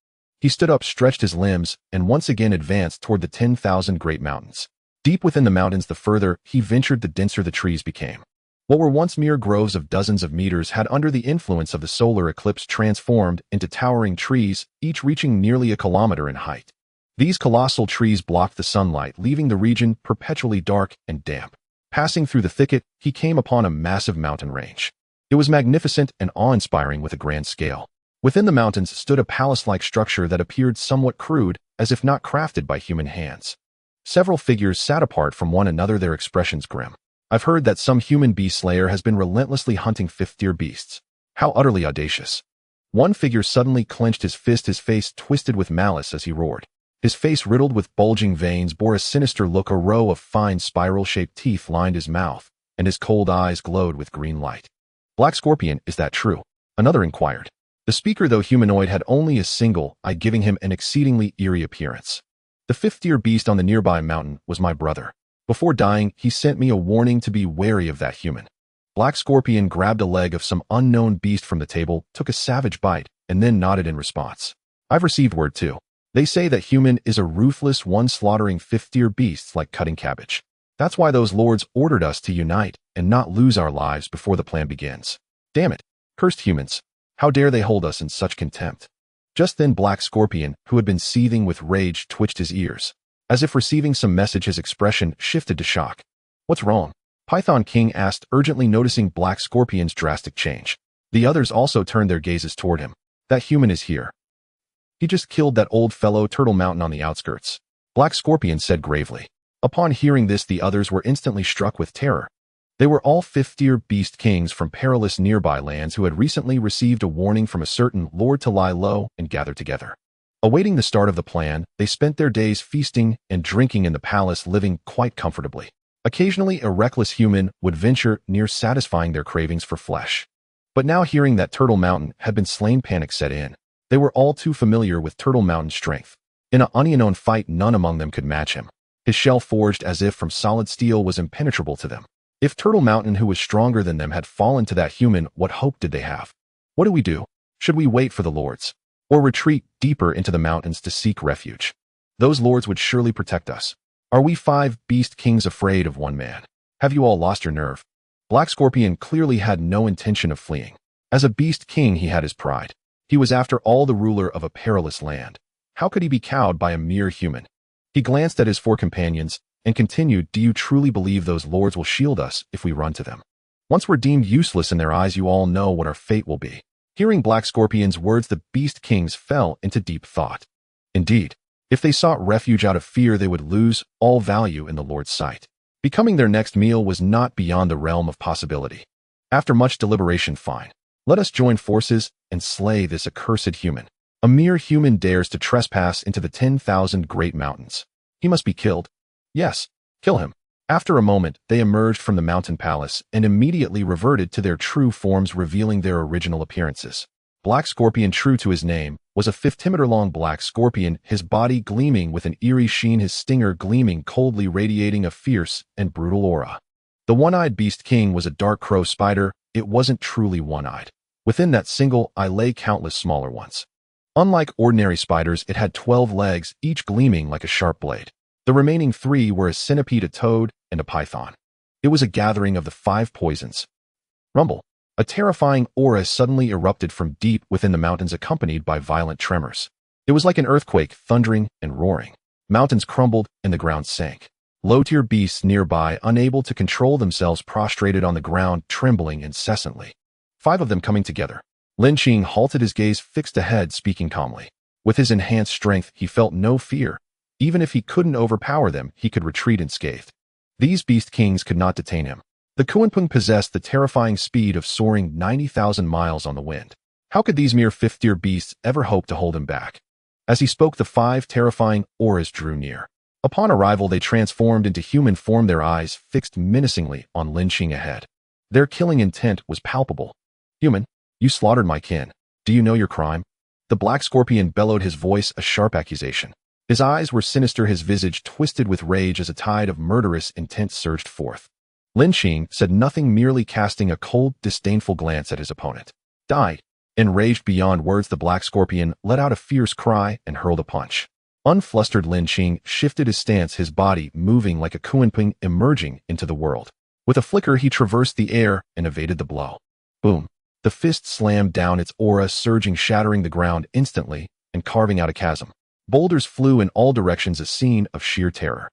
He stood up, stretched his limbs, and once again advanced toward the 10,000 great mountains. Deep within the mountains, the further he ventured, the denser the trees became. What were once mere groves of dozens of meters had, under the influence of the solar eclipse, transformed into towering trees, each reaching nearly a kilometer in height. These colossal trees blocked the sunlight, leaving the region perpetually dark and damp. Passing through the thicket, he came upon a massive mountain range. It was magnificent and awe-inspiring with a grand scale. Within the mountains stood a palace-like structure that appeared somewhat crude, as if not crafted by human hands. Several figures sat apart from one another, their expressions grim. I've heard that some human beast slayer has been relentlessly hunting fifth-tier beasts. How utterly audacious. One figure suddenly clenched his fist, his face twisted with malice as he roared. His face, riddled with bulging veins, bore a sinister look. A row of fine spiral-shaped teeth lined his mouth, and his cold eyes glowed with green light. Black Scorpion, is that true? Another inquired. The speaker, though humanoid, had only a single eye, giving him an exceedingly eerie appearance. The fifth-tier beast on the nearby mountain was my brother. Before dying, he sent me a warning to be wary of that human. Black Scorpion grabbed a leg of some unknown beast from the table, took a savage bite, and then nodded in response. I've received word too. They say that human is a ruthless one, slaughtering fifth-tier beasts like cutting cabbage. That's why those lords ordered us to unite and not lose our lives before the plan begins. Damn it. Cursed humans. How dare they hold us in such contempt? Just then Black Scorpion, who had been seething with rage, twitched his ears. As if receiving some message, his expression shifted to shock. What's wrong? Python King asked, urgently, noticing Black Scorpion's drastic change. The others also turned their gazes toward him. That human is here. He just killed that old fellow Turtle Mountain on the outskirts. Black Scorpion said gravely. Upon hearing this, the others were instantly struck with terror. They were all fifth-tier beast kings from perilous nearby lands who had recently received a warning from a certain lord to lie low and gather together. Awaiting the start of the plan, they spent their days feasting and drinking in the palace, living quite comfortably. Occasionally, a reckless human would venture near, satisfying their cravings for flesh. But now, hearing that Turtle Mountain had been slain, panic set in. They were all too familiar with Turtle Mountain's strength. In an unknown fight, none among them could match him. His shell, forged as if from solid steel, was impenetrable to them. If Turtle Mountain, who was stronger than them, had fallen to that human, what hope did they have? What do we do? Should we wait for the lords? Or retreat deeper into the mountains to seek refuge? Those lords would surely protect us. Are we 5 beast kings afraid of one man? Have you all lost your nerve? Black Scorpion clearly had no intention of fleeing. As a beast king, he had his pride. He was, after all, the ruler of a perilous land. How could he be cowed by a mere human? He glanced at his 4 companions and continued, do you truly believe those lords will shield us if we run to them? Once we're deemed useless in their eyes, you all know what our fate will be. Hearing Black Scorpion's words, the beast kings fell into deep thought. Indeed, if they sought refuge out of fear, they would lose all value in the Lord's sight. Becoming their next meal was not beyond the realm of possibility. After much deliberation, fine. Let us join forces and slay this accursed human. A mere human dares to trespass into the 10,000 great mountains. He must be killed. Yes, kill him. After a moment, they emerged from the mountain palace and immediately reverted to their true forms, revealing their original appearances. Black Scorpion, true to his name, was a 50-meter-long black scorpion, his body gleaming with an eerie sheen, his stinger gleaming coldly, radiating a fierce and brutal aura. The one-eyed beast king was a dark crow spider. It wasn't truly one-eyed. Within that single eye lay countless smaller ones. Unlike ordinary spiders, it had 12 legs, each gleaming like a sharp blade. The remaining 3 were a centipede, a toad, and a python. It was a gathering of the 5 poisons. Rumble. A terrifying aura suddenly erupted from deep within the mountains, accompanied by violent tremors. It was like an earthquake, thundering and roaring. Mountains crumbled and the ground sank. Low-tier beasts nearby, unable to control themselves, prostrated on the ground, trembling incessantly. 5 of them coming together. Lin Qing halted, his gaze fixed ahead, speaking calmly. With his enhanced strength, he felt no fear. Even if he couldn't overpower them, he could retreat unscathed. These beast kings could not detain him. The Kuanping possessed the terrifying speed of soaring 90,000 miles on the wind. How could these mere 5th-tier beasts ever hope to hold him back? As he spoke, the 5 terrifying auras drew near. Upon arrival, they transformed into human form, their eyes fixed menacingly on Lin Qing ahead. Their killing intent was palpable. Human, you slaughtered my kin. Do you know your crime? The Black Scorpion bellowed, his voice a sharp accusation. His eyes were sinister, his visage twisted with rage as a tide of murderous intent surged forth. Lin Qing said nothing, merely casting a cold, disdainful glance at his opponent. Die. Enraged beyond words, the Black Scorpion let out a fierce cry and hurled a punch. Unflustered, Lin Qing shifted his stance, his body moving like a Kuanping emerging into the world. With a flicker, he traversed the air and evaded the blow. Boom. The fist slammed down, its aura surging, shattering the ground instantly and carving out a chasm. Boulders flew in all directions, a scene of sheer terror.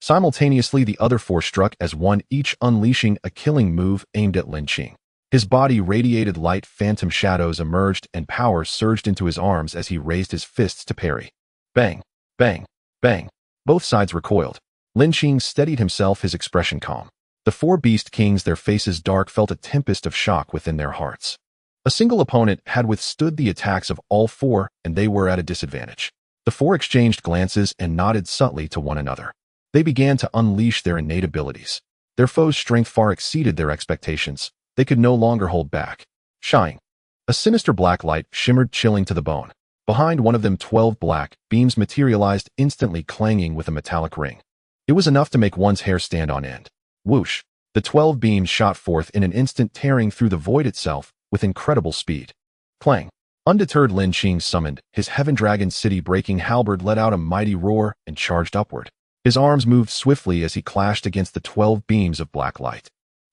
Simultaneously, the other 4 struck as one, each unleashing a killing move aimed at Lin Qing. His body radiated light. Phantom shadows emerged and power surged into his arms as he raised his fists to parry. Bang, bang, bang. Both sides recoiled. Lin Qing steadied himself, his expression calm. The four beast kings, their faces dark, felt a tempest of shock within their hearts. A single opponent had withstood the attacks of all four, and they were at a disadvantage. The four exchanged glances and nodded subtly to one another. They began to unleash their innate abilities. Their foe's strength far exceeded their expectations. They could no longer hold back. Shine. A sinister black light shimmered, chilling to the bone. Behind one of them, 12 black beams materialized, instantly clanging with a metallic ring. It was enough to make one's hair stand on end. Whoosh! The 12 beams shot forth in an instant, tearing through the void itself with incredible speed. Clang! Undeterred, Lin Qing summoned his Heaven Dragon city-breaking halberd, let out a mighty roar, and charged upward. His arms moved swiftly as he clashed against the 12 beams of black light.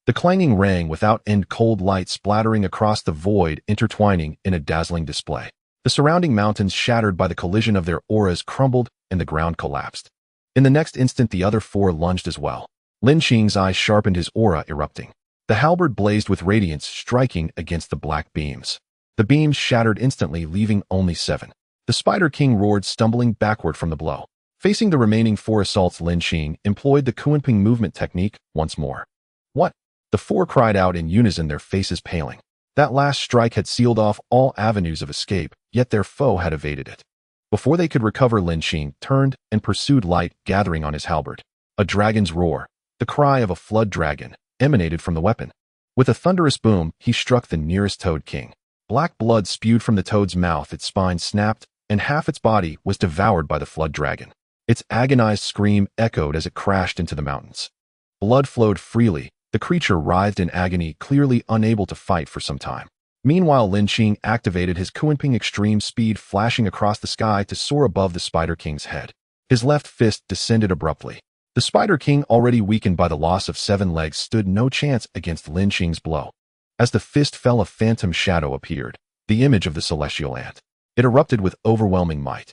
The clanging rang without end, cold light splattering across the void, intertwining in a dazzling display. The surrounding mountains, shattered by the collision of their auras, crumbled, and the ground collapsed. In the next instant, the other four lunged as well. Lin Qing's eyes sharpened, his aura erupting. The halberd blazed with radiance, striking against the black beams. The beams shattered instantly, leaving only 7. The Spider King roared, stumbling backward from the blow. Facing the remaining 4 assaults, Lin Qing employed the Kunping movement technique once more. What? The 4 cried out in unison, their faces paling. That last strike had sealed off all avenues of escape, yet their foe had evaded it. Before they could recover, Lin Qing turned and pursued, light gathering on his halberd. A dragon's roar, the cry of a flood dragon, emanated from the weapon. With a thunderous boom, he struck the nearest Toad King. Black blood spewed from the toad's mouth, its spine snapped, and half its body was devoured by the flood dragon. Its agonized scream echoed as it crashed into the mountains. Blood flowed freely. The creature writhed in agony, clearly unable to fight for some time. Meanwhile, Lin Qing activated his Kunping extreme speed, flashing across the sky to soar above the Spider King's head. His left fist descended abruptly. The Spider King, already weakened by the loss of 7 legs, stood no chance against Lin Qing's blow. As the fist fell, a phantom shadow appeared, the image of the celestial ant. It erupted with overwhelming might.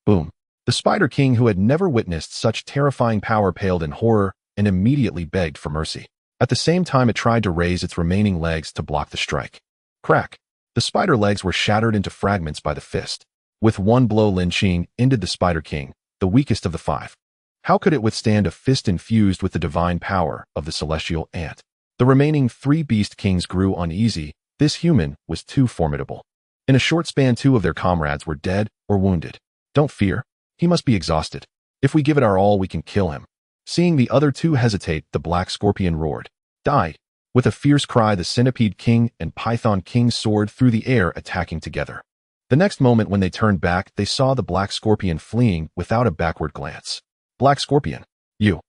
Boom! The Spider King, who had never witnessed such terrifying power, paled in horror and immediately begged for mercy. At the same time, it tried to raise its remaining legs to block the strike. Crack! The spider legs were shattered into fragments by the fist. With one blow, Lin Qing ended the Spider King, the weakest of the 5. How could it withstand a fist infused with the divine power of the celestial ant? The remaining 3 beast kings grew uneasy. This human was too formidable. In a short span, 2 of their comrades were dead or wounded. Don't fear. He must be exhausted. If we give it our all, we can kill him. Seeing the other 2 hesitate, the black scorpion roared. Die! With a fierce cry, the Centipede King and Python King soared through the air, attacking together. The next moment, when they turned back, they saw the black scorpion fleeing without a backward glance. Black Scorpion, you!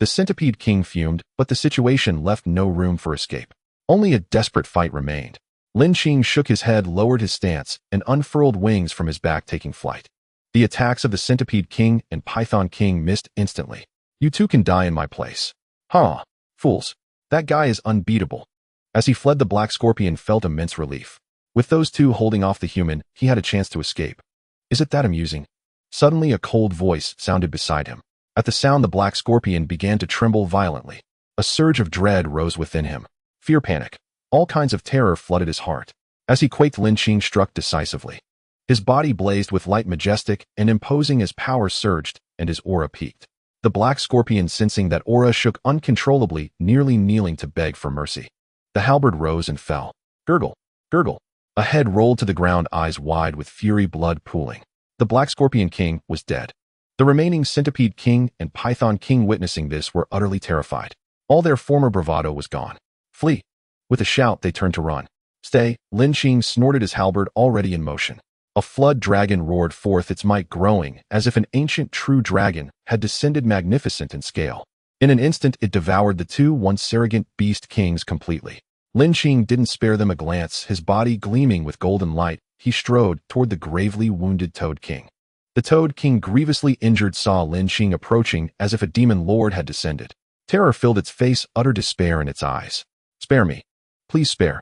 The Centipede King fumed, but the situation left no room for escape. Only a desperate fight remained. Lin Qing shook his head, lowered his stance, and unfurled wings from his back, taking flight. The attacks of the Centipede King and Python King missed instantly. You 2 can die in my place. Huh, fools. That guy is unbeatable. As he fled, the black scorpion felt immense relief. With those 2 holding off the human, he had a chance to escape. Is it that amusing? Suddenly, a cold voice sounded beside him. At the sound, the black scorpion began to tremble violently. A surge of dread rose within him. Fear, panic. All kinds of terror flooded his heart. As he quaked, Lin Qing struck decisively. His body blazed with light, majestic and imposing as power surged and his aura peaked. The black scorpion, sensing that aura, shook uncontrollably, nearly kneeling to beg for mercy. The halberd rose and fell. Gurgle, gurgle. A head rolled to the ground, eyes wide with fury, blood pooling. The black scorpion king was dead. The remaining Centipede King and Python King, witnessing this, were utterly terrified. All their former bravado was gone. Flee! With a shout, they turned to run. Stay! Lin Qing snorted, his halberd already in motion. A flood dragon roared forth, its might growing, as if an ancient true dragon had descended, magnificent in scale. In an instant, it devoured the 2 once arrogant beast kings completely. Lin Qing didn't spare them a glance, his body gleaming with golden light. He strode toward the gravely wounded Toad King. The Toad King, grievously injured, saw Lin Qing approaching as if a demon lord had descended. Terror filled its face, utter despair in its eyes. Spare me. Please spare.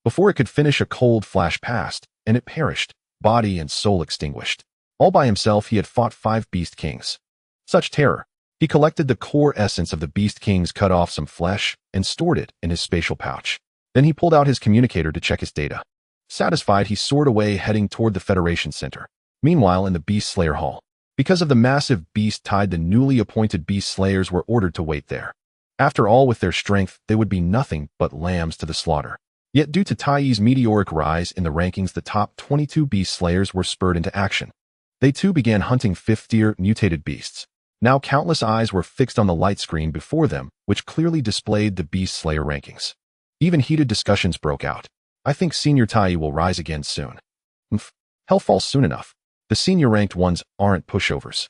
Before it could finish, a cold flash passed, and it perished, body and soul extinguished. All by himself, he had fought 5 beast kings. Such terror! He collected the core essence of the beast kings, cut off some flesh, and stored it in his spatial pouch. Then he pulled out his communicator to check his data. Satisfied, he soared away, heading toward the Federation Center. Meanwhile, in the Beast Slayer Hall, because of the massive beast tide, the newly appointed Beast Slayers were ordered to wait there. After all, with their strength, they would be nothing but lambs to the slaughter. Yet due to Tai's meteoric rise in the rankings, the top 22 Beast Slayers were spurred into action. They too began hunting fifth-tier mutated beasts. Now countless eyes were fixed on the light screen before them, which clearly displayed the Beast Slayer rankings. Even heated discussions broke out. I think Senior Tai will rise again soon. Hell falls soon enough. The senior ranked ones aren't pushovers.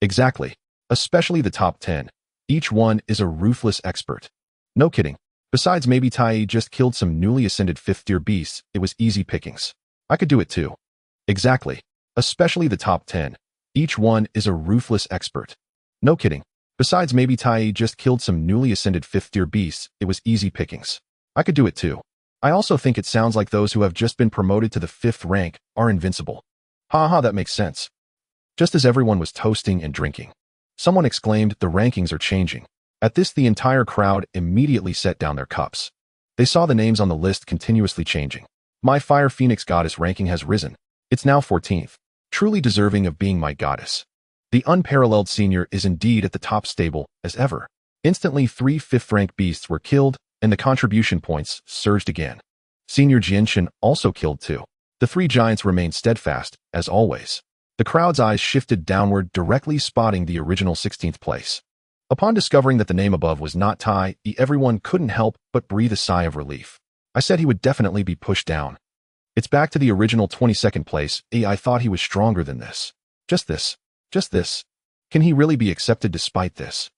Exactly. Especially the top 10. Each one is a ruthless expert. No kidding. Besides, maybe Tai just killed some newly ascended fifth-tier beasts. It was easy pickings. I could do it too. Exactly. Especially the top 10. Each one is a ruthless expert. No kidding. Besides, maybe Tai just killed some newly ascended fifth-tier beasts. It was easy pickings. I could do it too. I also think it sounds like those who have just been promoted to the 5th rank are invincible. Haha, that makes sense. Just as everyone was toasting and drinking, someone exclaimed, "The rankings are changing." At this, the entire crowd immediately set down their cups. They saw the names on the list continuously changing. My Fire Phoenix Goddess ranking has risen. It's now 14th. Truly deserving of being my goddess. The unparalleled senior is indeed at the top, stable as ever. Instantly, 3 5th-rank beasts were killed, and the contribution points surged again. Senior Jianshan also killed too. The 3 giants remained steadfast, as always. The crowd's eyes shifted downward, directly spotting the original 16th place. Upon discovering that the name above was not Tai, everyone couldn't help but breathe a sigh of relief. I said he would definitely be pushed down. It's back to the original 22nd place. I thought he was stronger than this. Just this. Can he really be accepted despite this?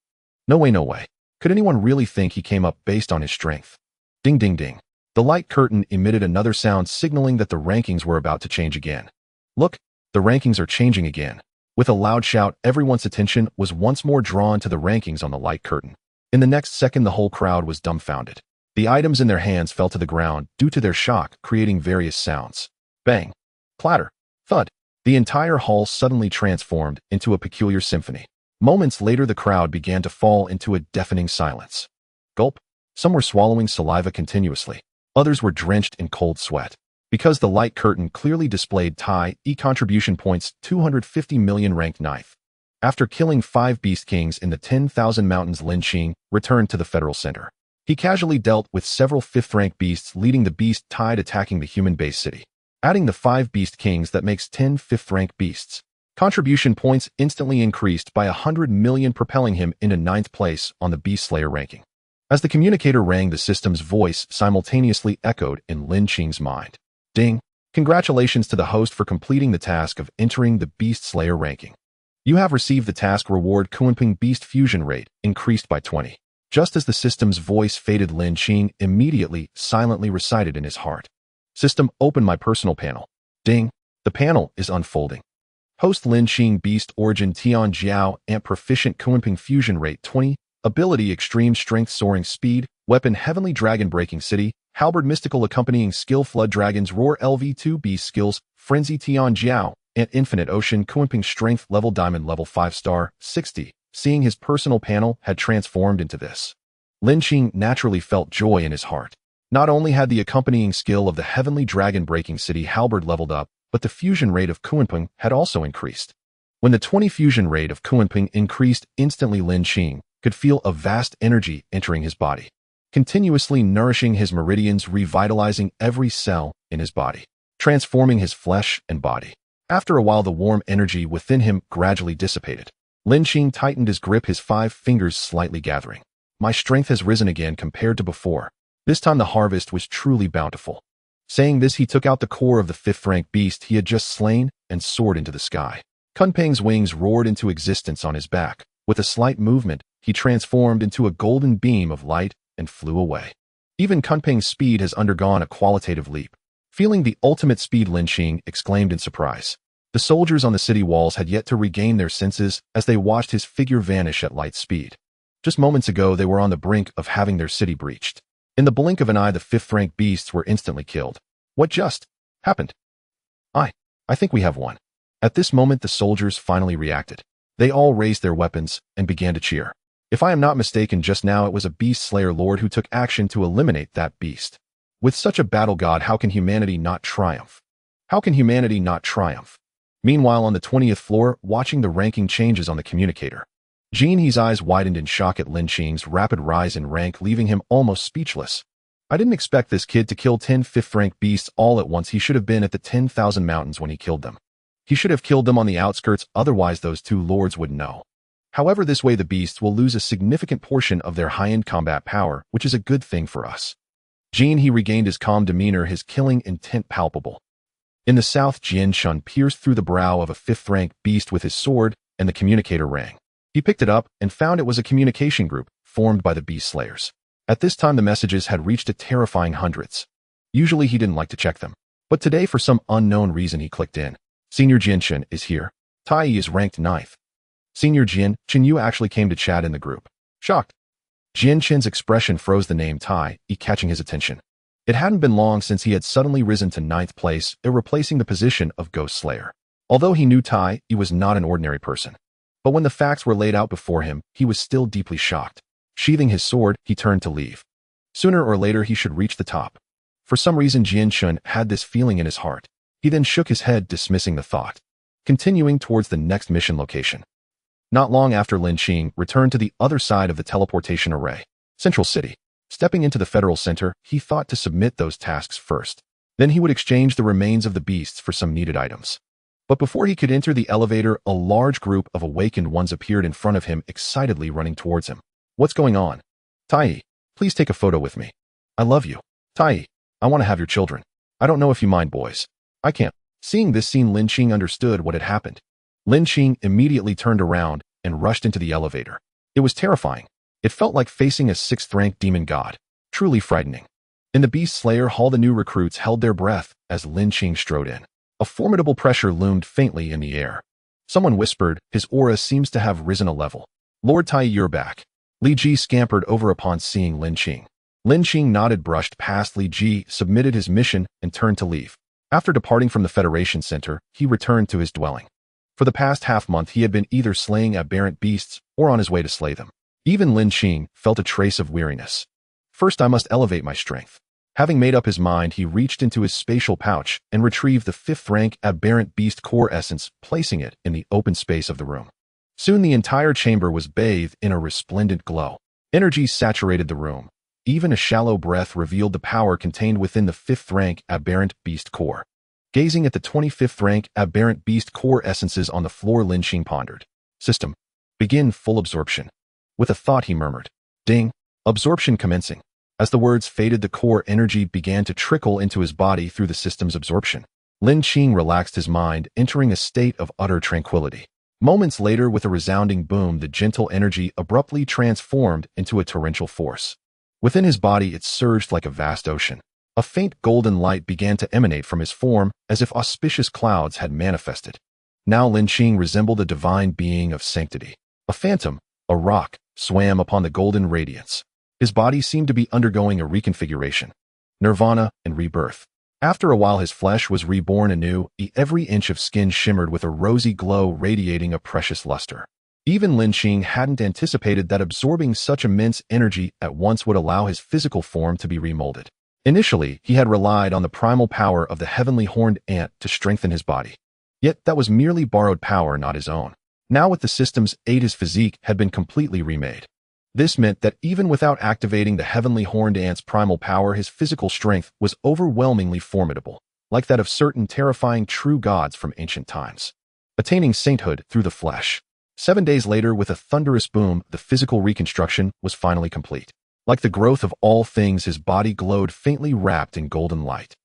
No way, no way. Could anyone really think he came up based on his strength? Ding ding ding. The light curtain emitted another sound, signaling that the rankings were about to change again. Look, the rankings are changing again. With a loud shout, everyone's attention was once more drawn to the rankings on the light curtain. In the next second, the whole crowd was dumbfounded. The items in their hands fell to the ground due to their shock, creating various sounds. Bang, clatter, thud. The entire hall suddenly transformed into a peculiar symphony. Moments later, the crowd began to fall into a deafening silence. Gulp. Some were swallowing saliva continuously. Others were drenched in cold sweat. Because the light curtain clearly displayed Tai contribution points 250 million ranked 9th. After killing 5 Beast Kings in the 10,000 Mountains, Lin Qing returned to the Federal Center. He casually dealt with several 5th-rank beasts, leading the beast tide attacking the human base city. Adding the 5 Beast Kings, that makes 10 5th-rank beasts. Contribution points instantly increased by 100 million, propelling him into 9th place on the Beast Slayer ranking. As the communicator rang, the system's voice simultaneously echoed in Lin Qing's mind. Ding! Congratulations to the host for completing the task of entering the Beast Slayer ranking. You have received the task reward. Kunping Beast Fusion Rate increased by 20. Just as the system's voice faded, Lin Qing immediately silently recited in his heart. System, open my personal panel. Ding! The panel is unfolding. Host Lin Qing, Beast Origin Tian Jiao, Amp Proficient, Kunping Fusion Rate 20, Ability Extreme Strength, Soaring Speed, Weapon Heavenly Dragon, Breaking City, Halberd Mystical, Accompanying Skill, Flood Dragon's Roar, LV2 Beast Skills, Frenzy Tian Jiao, and Infinite Ocean, Kunping Strength Level, Diamond Level 5-star, 60. Seeing his personal panel had transformed into this, Lin Qing naturally felt joy in his heart. Not only had the accompanying skill of the Heavenly Dragon Breaking City Halberd leveled up, but the fusion rate of Kunping had also increased. When the 20 fusion rate of Kunping increased, instantly Lin Qing could feel a vast energy entering his body, continuously nourishing his meridians, revitalizing every cell in his body, transforming his flesh and body. After a while, the warm energy within him gradually dissipated. Lin Qing tightened his grip, his 5 fingers slightly gathering. My strength has risen again compared to before. This time the harvest was truly bountiful. Saying this, he took out the core of the 5th-rank beast he had just slain and soared into the sky. Kunpeng's wings roared into existence on his back. With a slight movement, he transformed into a golden beam of light and flew away. Even Kunpeng's speed has undergone a qualitative leap. Feeling the ultimate speed, Lin Qing exclaimed in surprise. The soldiers on the city walls had yet to regain their senses as they watched his figure vanish at light speed. Just moments ago, they were on the brink of having their city breached. In the blink of an eye, the 5th-rank beasts were instantly killed. What just happened? I think we have won. At this moment, the soldiers finally reacted. They all raised their weapons and began to cheer. If I am not mistaken, just now it was a beast slayer lord who took action to eliminate that beast. With such a battle god, how can humanity not triumph? How can humanity not triumph? Meanwhile, on the 20th floor, watching the ranking changes on the communicator, Jin He's eyes widened in shock at Lin Qing's rapid rise in rank, leaving him almost speechless. I didn't expect this kid to kill 10 fifth-rank beasts all at once. He should have been at the 10,000 mountains when he killed them. He should have killed them on the outskirts, otherwise those two lords would know. However, this way the beasts will lose a significant portion of their high-end combat power, which is a good thing for us. Jin He regained his calm demeanor, his killing intent palpable. In the south, Jian Shun pierced through the brow of a fifth-rank beast with his sword, and the communicator rang. He picked it up and found it was a communication group formed by the beast slayers. At this time, the messages had reached a terrifying hundreds. Usually he didn't like to check them, but today for some unknown reason he clicked in. Senior Jian is here. Tai is ranked 9th. Senior Chen Yu actually came to chat in the group. Shocked. Jian Chen's expression froze, the name Tai catching his attention. It hadn't been long since he had suddenly risen to 9th place, replacing the position of Ghost Slayer. Although he knew Tai was not an ordinary person. But when the facts were laid out before him, he was still deeply shocked. Sheathing his sword, he turned to leave. Sooner or later he should reach the top. For some reason Jian Shun had this feeling in his heart. He then shook his head, dismissing the thought, continuing towards the next mission location. Not long after, Lin Qing returned to the other side of the teleportation array, Central City. Stepping into the Federal Center, he thought to submit those tasks first. Then he would exchange the remains of the beasts for some needed items. But before he could enter the elevator, a large group of awakened ones appeared in front of him, excitedly running towards him. What's going on? Tai, please take a photo with me. I love you. Tai, I want to have your children. I don't know if you mind, boys. I can't. Seeing this scene, Lin Qing understood what had happened. Lin Qing immediately turned around and rushed into the elevator. It was terrifying. It felt like facing a 6th-rank demon god. Truly frightening. In the Beast Slayer Hall, the new recruits held their breath as Lin Qing strode in. A formidable pressure loomed faintly in the air. Someone whispered, his aura seems to have risen a level. Lord Tai, you're back. Li Ji scampered over upon seeing Lin Qing. Lin Qing nodded, brushed past Li Ji, submitted his mission, and turned to leave. After departing from the Federation Center, he returned to his dwelling. For the past half-month, he had been either slaying aberrant beasts or on his way to slay them. Even Lin Qing felt a trace of weariness. First, I must elevate my strength. Having made up his mind, he reached into his spatial pouch and retrieved the 5th-rank aberrant beast core essence, placing it in the open space of the room. Soon the entire chamber was bathed in a resplendent glow. Energy saturated the room. Even a shallow breath revealed the power contained within the 5th-rank aberrant beast core. Gazing at the 25th-rank aberrant beast core essences on the floor, Lin Qing pondered. System. Begin full absorption. With a thought, he murmured. Ding. Absorption commencing. As the words faded, the core energy began to trickle into his body through the system's absorption. Lin Qing relaxed his mind, entering a state of utter tranquility. Moments later, with a resounding boom, the gentle energy abruptly transformed into a torrential force. Within his body, it surged like a vast ocean. A faint golden light began to emanate from his form, as if auspicious clouds had manifested. Now Lin Qing resembled a divine being of sanctity. A phantom, a rock, swam upon the golden radiance. His body seemed to be undergoing a reconfiguration, nirvana, and rebirth. After a while, his flesh was reborn anew. Every inch of skin shimmered with a rosy glow, radiating a precious luster. Even Lin Qing hadn't anticipated that absorbing such immense energy at once would allow his physical form to be remolded. Initially, he had relied on the primal power of the heavenly horned ant to strengthen his body. Yet that was merely borrowed power, not his own. Now with the system's aid, his physique had been completely remade. This meant that even without activating the heavenly horned ant's primal power, his physical strength was overwhelmingly formidable, like that of certain terrifying true gods from ancient times. Attaining sainthood through the flesh. 7 days later, with a thunderous boom, the physical reconstruction was finally complete. Like the growth of all things, his body glowed faintly, wrapped in golden light.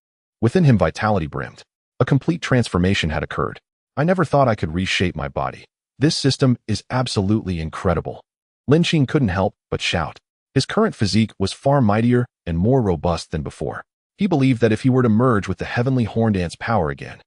Within him, vitality brimmed. A complete transformation had occurred. I never thought I could reshape my body. This system is absolutely incredible. Lin Qing couldn't help but shout. His current physique was far mightier and more robust than before. He believed that if he were to merge with the heavenly horned ant's power again,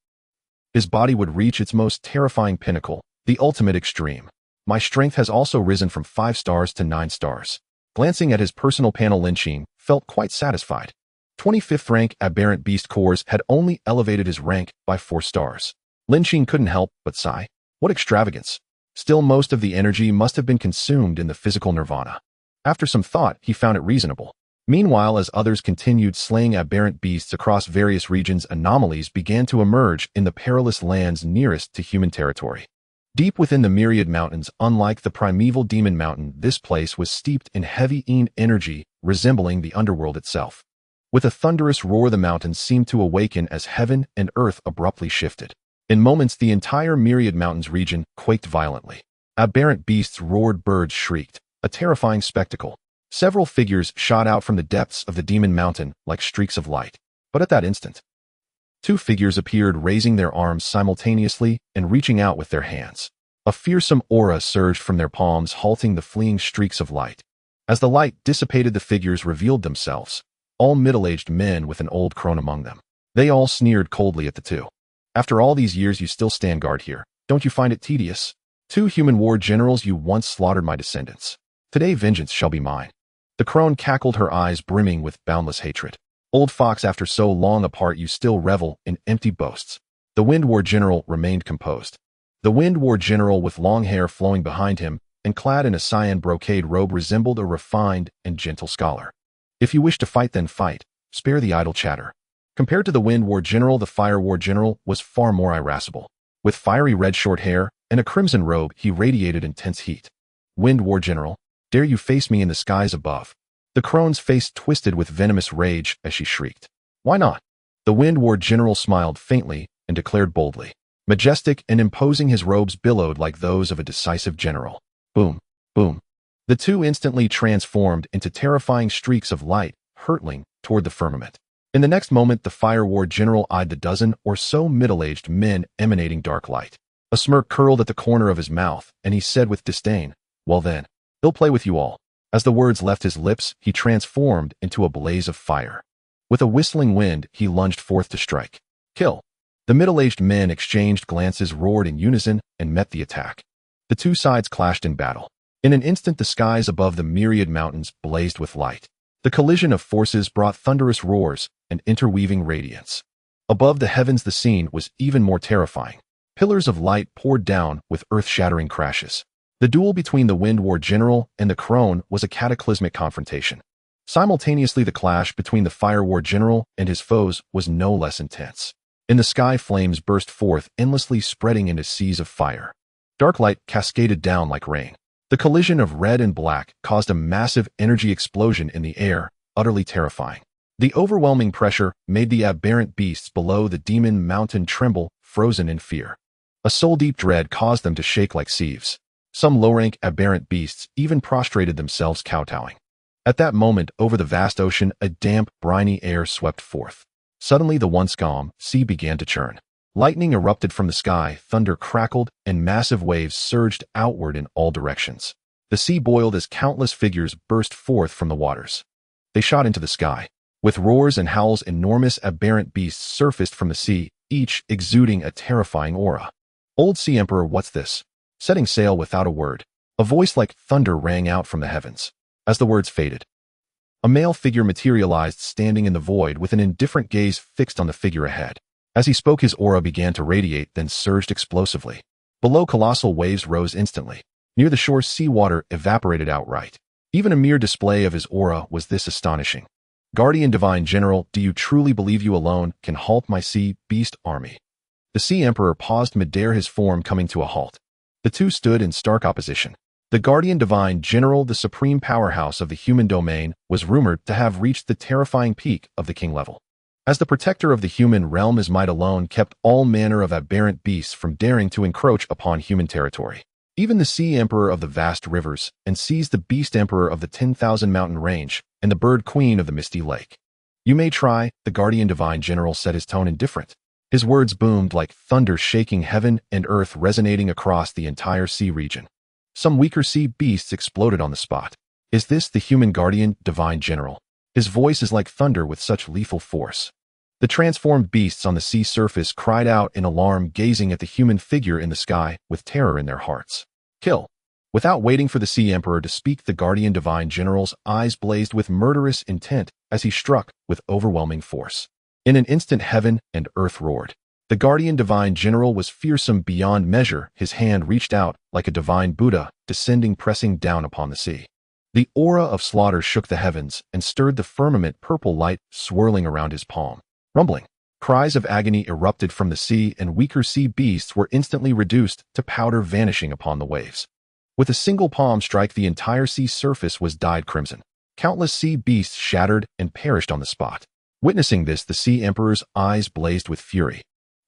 his body would reach its most terrifying pinnacle, the ultimate extreme. My strength has also risen from 5 stars to 9 stars. Glancing at his personal panel, Lin Qing felt quite satisfied. 25th rank aberrant beast cores had only elevated his rank by 4 stars. Lin Qing couldn't help but sigh. What extravagance! Still, most of the energy must have been consumed in the physical nirvana. After some thought, he found it reasonable. Meanwhile, as others continued slaying aberrant beasts across various regions, anomalies began to emerge in the perilous lands nearest to human territory. Deep within the myriad mountains, unlike the primeval demon mountain, this place was steeped in heavy energy, resembling the underworld itself. With a thunderous roar, the mountains seemed to awaken as heaven and earth abruptly shifted. In moments, the entire myriad mountains region quaked violently. Aberrant beasts roared, birds shrieked, a terrifying spectacle. Several figures shot out from the depths of the demon mountain like streaks of light. But at that instant, two figures appeared, raising their arms simultaneously and reaching out with their hands. A fearsome aura surged from their palms, halting the fleeing streaks of light. As the light dissipated, the figures revealed themselves, all middle-aged men with an old crone among them. They all sneered coldly at the two. "After all these years, you still stand guard here. Don't you find it tedious? 2 human war generals, you once slaughtered my descendants. Today vengeance shall be mine." The crone cackled, her eyes brimming with boundless hatred. "Old fox, after so long apart, you still revel in empty boasts." The Wind War General remained composed. The Wind War General, with long hair flowing behind him and clad in a cyan brocade robe, resembled a refined and gentle scholar. "If you wish to fight, then fight. Spare the idle chatter." Compared to the Wind War General, the Fire War General was far more irascible. With fiery red short hair and a crimson robe, he radiated intense heat. "Wind War General, dare you face me in the skies above?" The crone's face twisted with venomous rage as she shrieked. "Why not?" The Wind War General smiled faintly and declared boldly. Majestic and imposing, his robes billowed like those of a decisive general. Boom, boom. The two instantly transformed into terrifying streaks of light, hurtling toward the firmament. In the next moment, the Fire War General eyed the dozen or so middle-aged men emanating dark light. A smirk curled at the corner of his mouth, and he said with disdain, "Well then, he'll play with you all." As the words left his lips, he transformed into a blaze of fire. With a whistling wind, he lunged forth to strike. "Kill!" The middle-aged men exchanged glances, roared in unison, and met the attack. The two sides clashed in battle. In an instant, the skies above the myriad mountains blazed with light. The collision of forces brought thunderous roars and interweaving radiance. Above the heavens, the scene was even more terrifying. Pillars of light poured down with earth-shattering crashes. The duel between the Wind War General and the crone was a cataclysmic confrontation. Simultaneously, the clash between the Fire War General and his foes was no less intense. In the sky, flames burst forth, endlessly spreading into seas of fire. Dark light cascaded down like rain. The collision of red and black caused a massive energy explosion in the air, utterly terrifying. The overwhelming pressure made the aberrant beasts below the demon mountain tremble, frozen in fear. A soul-deep dread caused them to shake like sieves. Some low-rank aberrant beasts even prostrated themselves, kowtowing. At that moment, over the vast ocean, a damp, briny air swept forth. Suddenly, the once calm sea began to churn. Lightning erupted from the sky, thunder crackled, and massive waves surged outward in all directions. The sea boiled as countless figures burst forth from the waters. They shot into the sky. With roars and howls, enormous aberrant beasts surfaced from the sea, each exuding a terrifying aura. "Old Sea Emperor, what's this?" Setting sail without a word, a voice like thunder rang out from the heavens. As the words faded, a male figure materialized, standing in the void with an indifferent gaze fixed on the figure ahead. As he spoke, his aura began to radiate, then surged explosively. Below, colossal waves rose instantly. Near the shore, seawater evaporated outright. Even a mere display of his aura was this astonishing. "Guardian Divine General, do you truly believe you alone can halt my sea beast army?" The Sea Emperor paused midair, his form coming to a halt. The two stood in stark opposition. The Guardian Divine General, the supreme powerhouse of the human domain, was rumored to have reached the terrifying peak of the king level. As the protector of the human realm, his might alone kept all manner of aberrant beasts from daring to encroach upon human territory. Even the Sea Emperor of the vast rivers and seas, the Beast Emperor of the 10,000 mountain range, and the Bird Queen of the misty lake. "You may try," the Guardian Divine General said, his tone indifferent. His words boomed like thunder, shaking heaven and earth, resonating across the entire sea region. Some weaker sea beasts exploded on the spot. "Is this the human Guardian Divine General?" His voice is like thunder with such lethal force. The transformed beasts on the sea surface cried out in alarm, gazing at the human figure in the sky with terror in their hearts. "Kill!" Without waiting for the Sea Emperor to speak, the Guardian Divine General's eyes blazed with murderous intent as he struck with overwhelming force. In an instant, heaven and earth roared. The Guardian Divine General was fearsome beyond measure. His hand reached out like a divine Buddha, descending, pressing down upon the sea. The aura of slaughter shook the heavens and stirred the firmament, purple light swirling around his palm. Rumbling. Cries of agony erupted from the sea, and weaker sea beasts were instantly reduced to powder, vanishing upon the waves. With a single palm strike, the entire sea surface was dyed crimson. Countless sea beasts shattered and perished on the spot. Witnessing this, the Sea Emperor's eyes blazed with fury.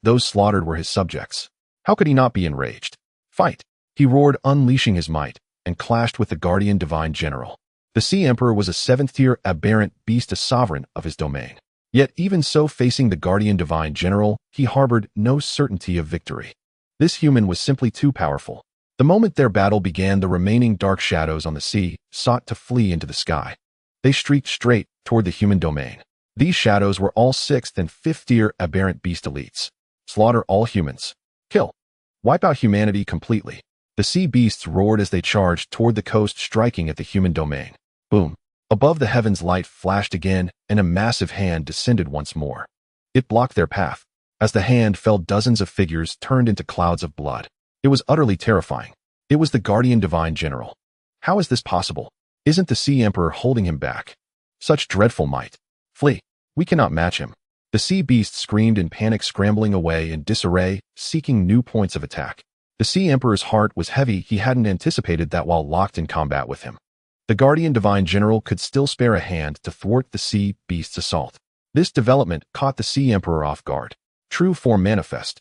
Those slaughtered were his subjects. How could he not be enraged? Fight! He roared, unleashing his might, and clashed with the Guardian Divine General. The Sea Emperor was a 7th-tier aberrant beast, a sovereign of his domain. Yet even so, facing the Guardian Divine General, he harbored no certainty of victory. This human was simply too powerful. The moment their battle began, the remaining dark shadows on the sea sought to flee into the sky. They streaked straight toward the human domain. These shadows were all 6th and 5th-tier aberrant beast elites. Slaughter all humans. Kill. Wipe out humanity completely. The sea beasts roared as they charged toward the coast, striking at the human domain. Boom. Above the heavens, light flashed again, and a massive hand descended once more. It blocked their path. As the hand fell, dozens of figures turned into clouds of blood. It was utterly terrifying. It was the Guardian Divine General. How is this possible? Isn't the Sea Emperor holding him back? Such dreadful might. Flee. We cannot match him. The sea beast screamed in panic, scrambling away in disarray, seeking new points of attack. The Sea Emperor's heart was heavy. He hadn't anticipated that while locked in combat with him, the Guardian Divine General could still spare a hand to thwart the sea beast's assault. This development caught the Sea Emperor off guard. True form manifest.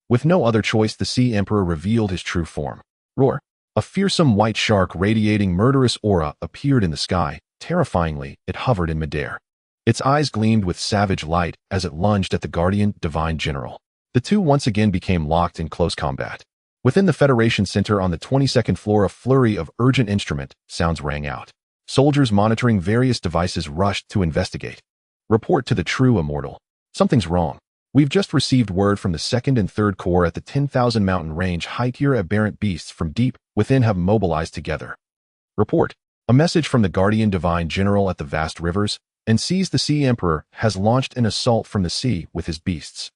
With no other choice, the Sea Emperor revealed his true form. Roar. A fearsome white shark radiating murderous aura appeared in the sky. Terrifyingly, it hovered in midair. Its eyes gleamed with savage light as it lunged at the Guardian Divine General. The two once again became locked in close combat. Within the Federation Center on the 22nd floor, a flurry of urgent instrument sounds rang out. Soldiers monitoring various devices rushed to investigate. Report to the true immortal. Something's wrong. We've just received word from the 2nd and 3rd Corps at the 10,000 mountain range. High-tier aberrant beasts from deep within have mobilized together. Report. A message from the Guardian Divine General at the vast rivers and sees the Sea Emperor has launched an assault from the sea with his beasts.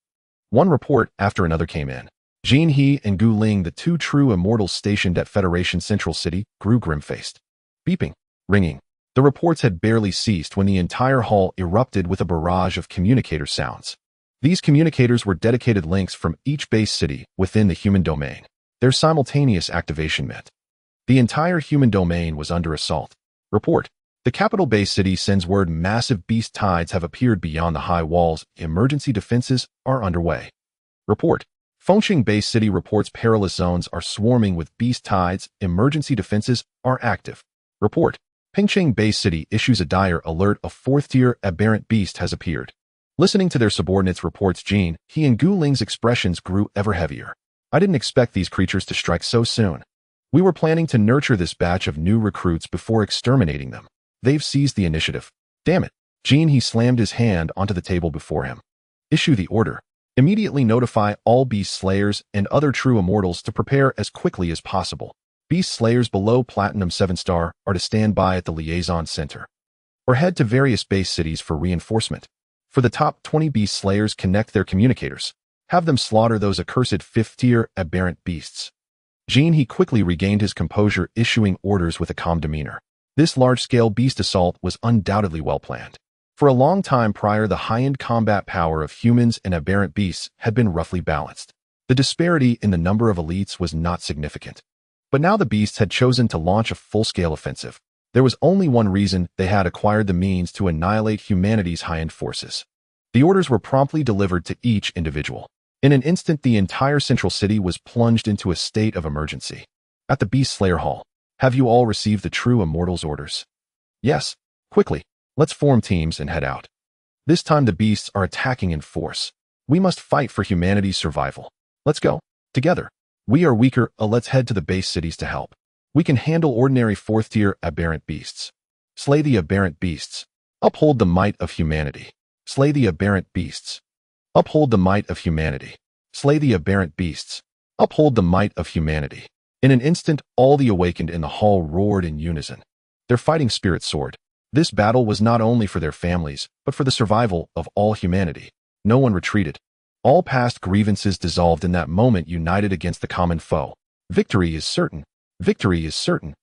One report after another came in. Jin He and Gu Ling, the two true immortals stationed at Federation Central City, grew grim-faced. Beeping. Ringing. The reports had barely ceased when the entire hall erupted with a barrage of communicator sounds. These communicators were dedicated links from each base city within the human domain. Their simultaneous activation meant the entire human domain was under assault. Report. The capital base city sends word massive beast tides have appeared beyond the high walls. Emergency defenses are underway. Report. Fengqing base city reports perilous zones are swarming with beast tides. Emergency defenses are active. Report. Pingcheng base city issues a dire alert. A 4th-tier aberrant beast has appeared. Listening to their subordinates' reports, Jin He and Gu Ling's expressions grew ever heavier. I didn't expect these creatures to strike so soon. We were planning to nurture this batch of new recruits before exterminating them. They've seized the initiative. Damn it. Jin He slammed his hand onto the table before him. Issue the order. Immediately notify all beast slayers and other true immortals to prepare as quickly as possible. Beast slayers below Platinum 7-star are to stand by at the liaison center or head to various base cities for reinforcement. For the top 20 beast slayers, connect their communicators. Have them slaughter those accursed 5th-tier aberrant beasts. Jin He quickly regained his composure, issuing orders with a calm demeanor. This large-scale beast assault was undoubtedly well-planned. For a long time prior, the high-end combat power of humans and aberrant beasts had been roughly balanced. The disparity in the number of elites was not significant. But now the beasts had chosen to launch a full-scale offensive. There was only one reason: they had acquired the means to annihilate humanity's high-end forces. The orders were promptly delivered to each individual. In an instant, the entire central city was plunged into a state of emergency. At the Beast Slayer Hall, have you all received the true immortals' orders? Yes. Quickly. Let's form teams and head out. This time the beasts are attacking in force. We must fight for humanity's survival. Let's go. Together. We are weaker. Let's head to the base cities to help. We can handle ordinary 4th-tier aberrant beasts. Slay the aberrant beasts. Uphold the might of humanity. Slay the aberrant beasts. Uphold the might of humanity. Slay the aberrant beasts. Uphold the might of humanity. In an instant, all the awakened in the hall roared in unison. Their fighting spirit soared. This battle was not only for their families, but for the survival of all humanity. No one retreated. All past grievances dissolved in that moment, united against the common foe. Victory is certain. Victory is certain.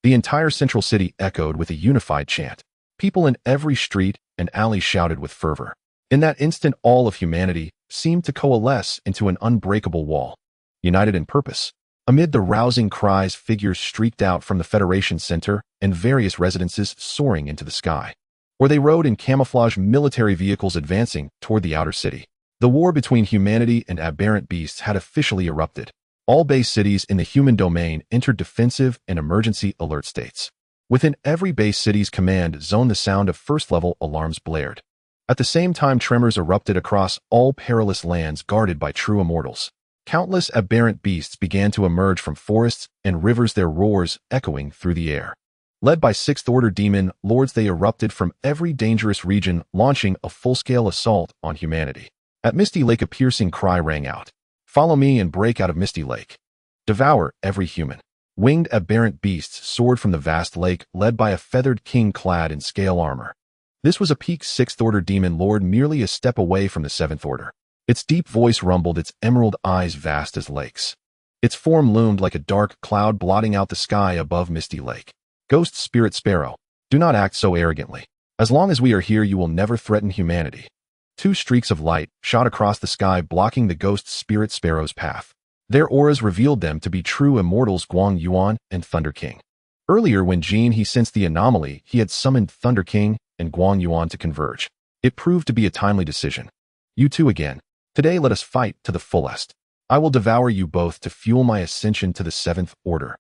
The entire central city echoed with a unified chant. People in every street and alley shouted with fervor. In that instant, all of humanity seemed to coalesce into an unbreakable wall, united in purpose. Amid the rousing cries, figures streaked out from the Federation Center and various residences soaring into the sky. Or they rode in camouflage military vehicles advancing toward the outer city. The war between humanity and aberrant beasts had officially erupted. All base cities in the human domain entered defensive and emergency alert states. Within every base city's command zone, the sound of first-level alarms blared. At the same time, tremors erupted across all perilous lands guarded by true immortals. Countless aberrant beasts began to emerge from forests and rivers, their roars echoing through the air. Led by sixth-order demon lords, they erupted from every dangerous region, launching a full-scale assault on humanity. At Misty Lake, a piercing cry rang out. "Follow me and break out of Misty Lake. Devour every human." Winged aberrant beasts soared from the vast lake, led by a feathered king clad in scale armor. This was a peak sixth-order demon lord, merely a step away from the seventh order. Its deep voice rumbled, its emerald eyes vast as lakes. Its form loomed like a dark cloud, blotting out the sky above Misty Lake. "Ghost Spirit Sparrow, do not act so arrogantly. As long as we are here, you will never threaten humanity." Two streaks of light shot across the sky, blocking the Ghost Spirit Sparrow's path. Their auras revealed them to be true immortals, Guang Yuan and Thunder King. Earlier, when he sensed the anomaly, he had summoned Thunder King and Guang Yuan to converge. It proved to be a timely decision. "You two again. Today let us fight to the fullest. I will devour you both to fuel my ascension to the seventh order."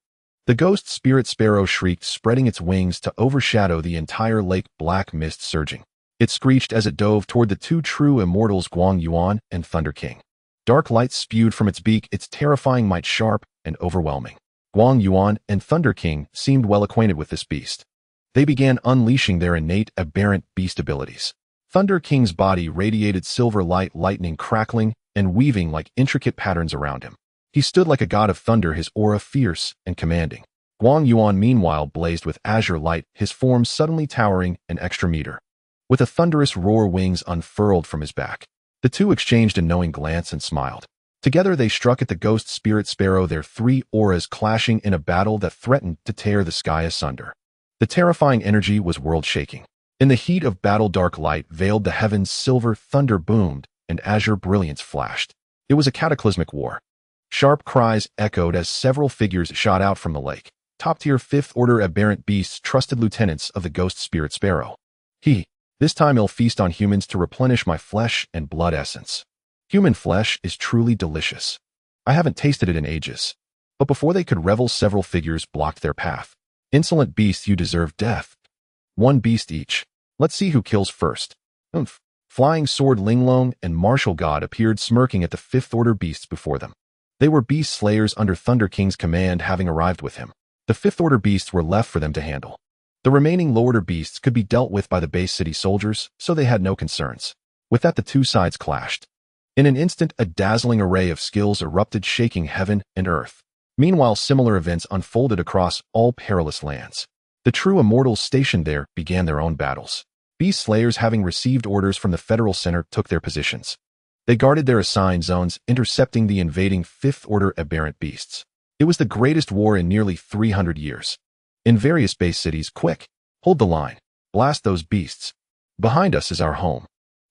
The Ghost Spirit Sparrow shrieked, spreading its wings to overshadow the entire lake, black mist surging. It screeched as it dove toward the two true immortals, Guang Yuan and Thunder King. Dark light spewed from its beak, its terrifying might sharp and overwhelming. Guang Yuan and Thunder King seemed well acquainted with this beast. They began unleashing their innate aberrant beast abilities. Thunder King's body radiated silver light, lightning crackling and weaving like intricate patterns around him. He stood like a god of thunder, his aura fierce and commanding. Guang Yuan, meanwhile, blazed with azure light, his form suddenly towering an extra meter. With a thunderous roar, wings unfurled from his back. The two exchanged a knowing glance and smiled. Together they struck at the Ghost Spirit Sparrow, their three auras clashing in a battle that threatened to tear the sky asunder. The terrifying energy was world-shaking. In the heat of battle, dark light veiled the heavens, silver thunder boomed, and azure brilliance flashed. It was a cataclysmic war. Sharp cries echoed as several figures shot out from the lake. Top-tier fifth-order aberrant beasts, trusted lieutenants of the Ghost Spirit Sparrow. This time I'll feast on humans to replenish my flesh and blood essence. Human flesh is truly delicious. I haven't tasted it in ages." But before they could revel, several figures blocked their path. "Insolent beasts, you deserve death. One beast each. Let's see who kills first." "Oomph." Flying Sword Linglong and Martial God appeared, smirking at the fifth-order beasts before them. They were beast slayers under Thunder King's command, having arrived with him. The fifth-order beasts were left for them to handle. The remaining low-order beasts could be dealt with by the base city soldiers, so they had no concerns. With that, the two sides clashed. In an instant, a dazzling array of skills erupted, shaking heaven and earth. Meanwhile, similar events unfolded across all perilous lands. The true immortals stationed there began their own battles. Beast slayers, having received orders from the Federal Center, took their positions. They guarded their assigned zones, intercepting the invading fifth-order aberrant beasts. It was the greatest war in nearly 300 years. In various base cities, "Quick! Hold the line! Blast those beasts! Behind us is our home.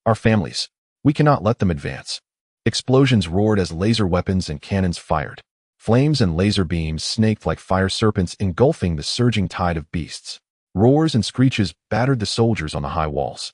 Our families. We cannot let them advance." Explosions roared as laser weapons and cannons fired. Flames and laser beams snaked like fire serpents, engulfing the surging tide of beasts. Roars and screeches battered the soldiers on the high walls.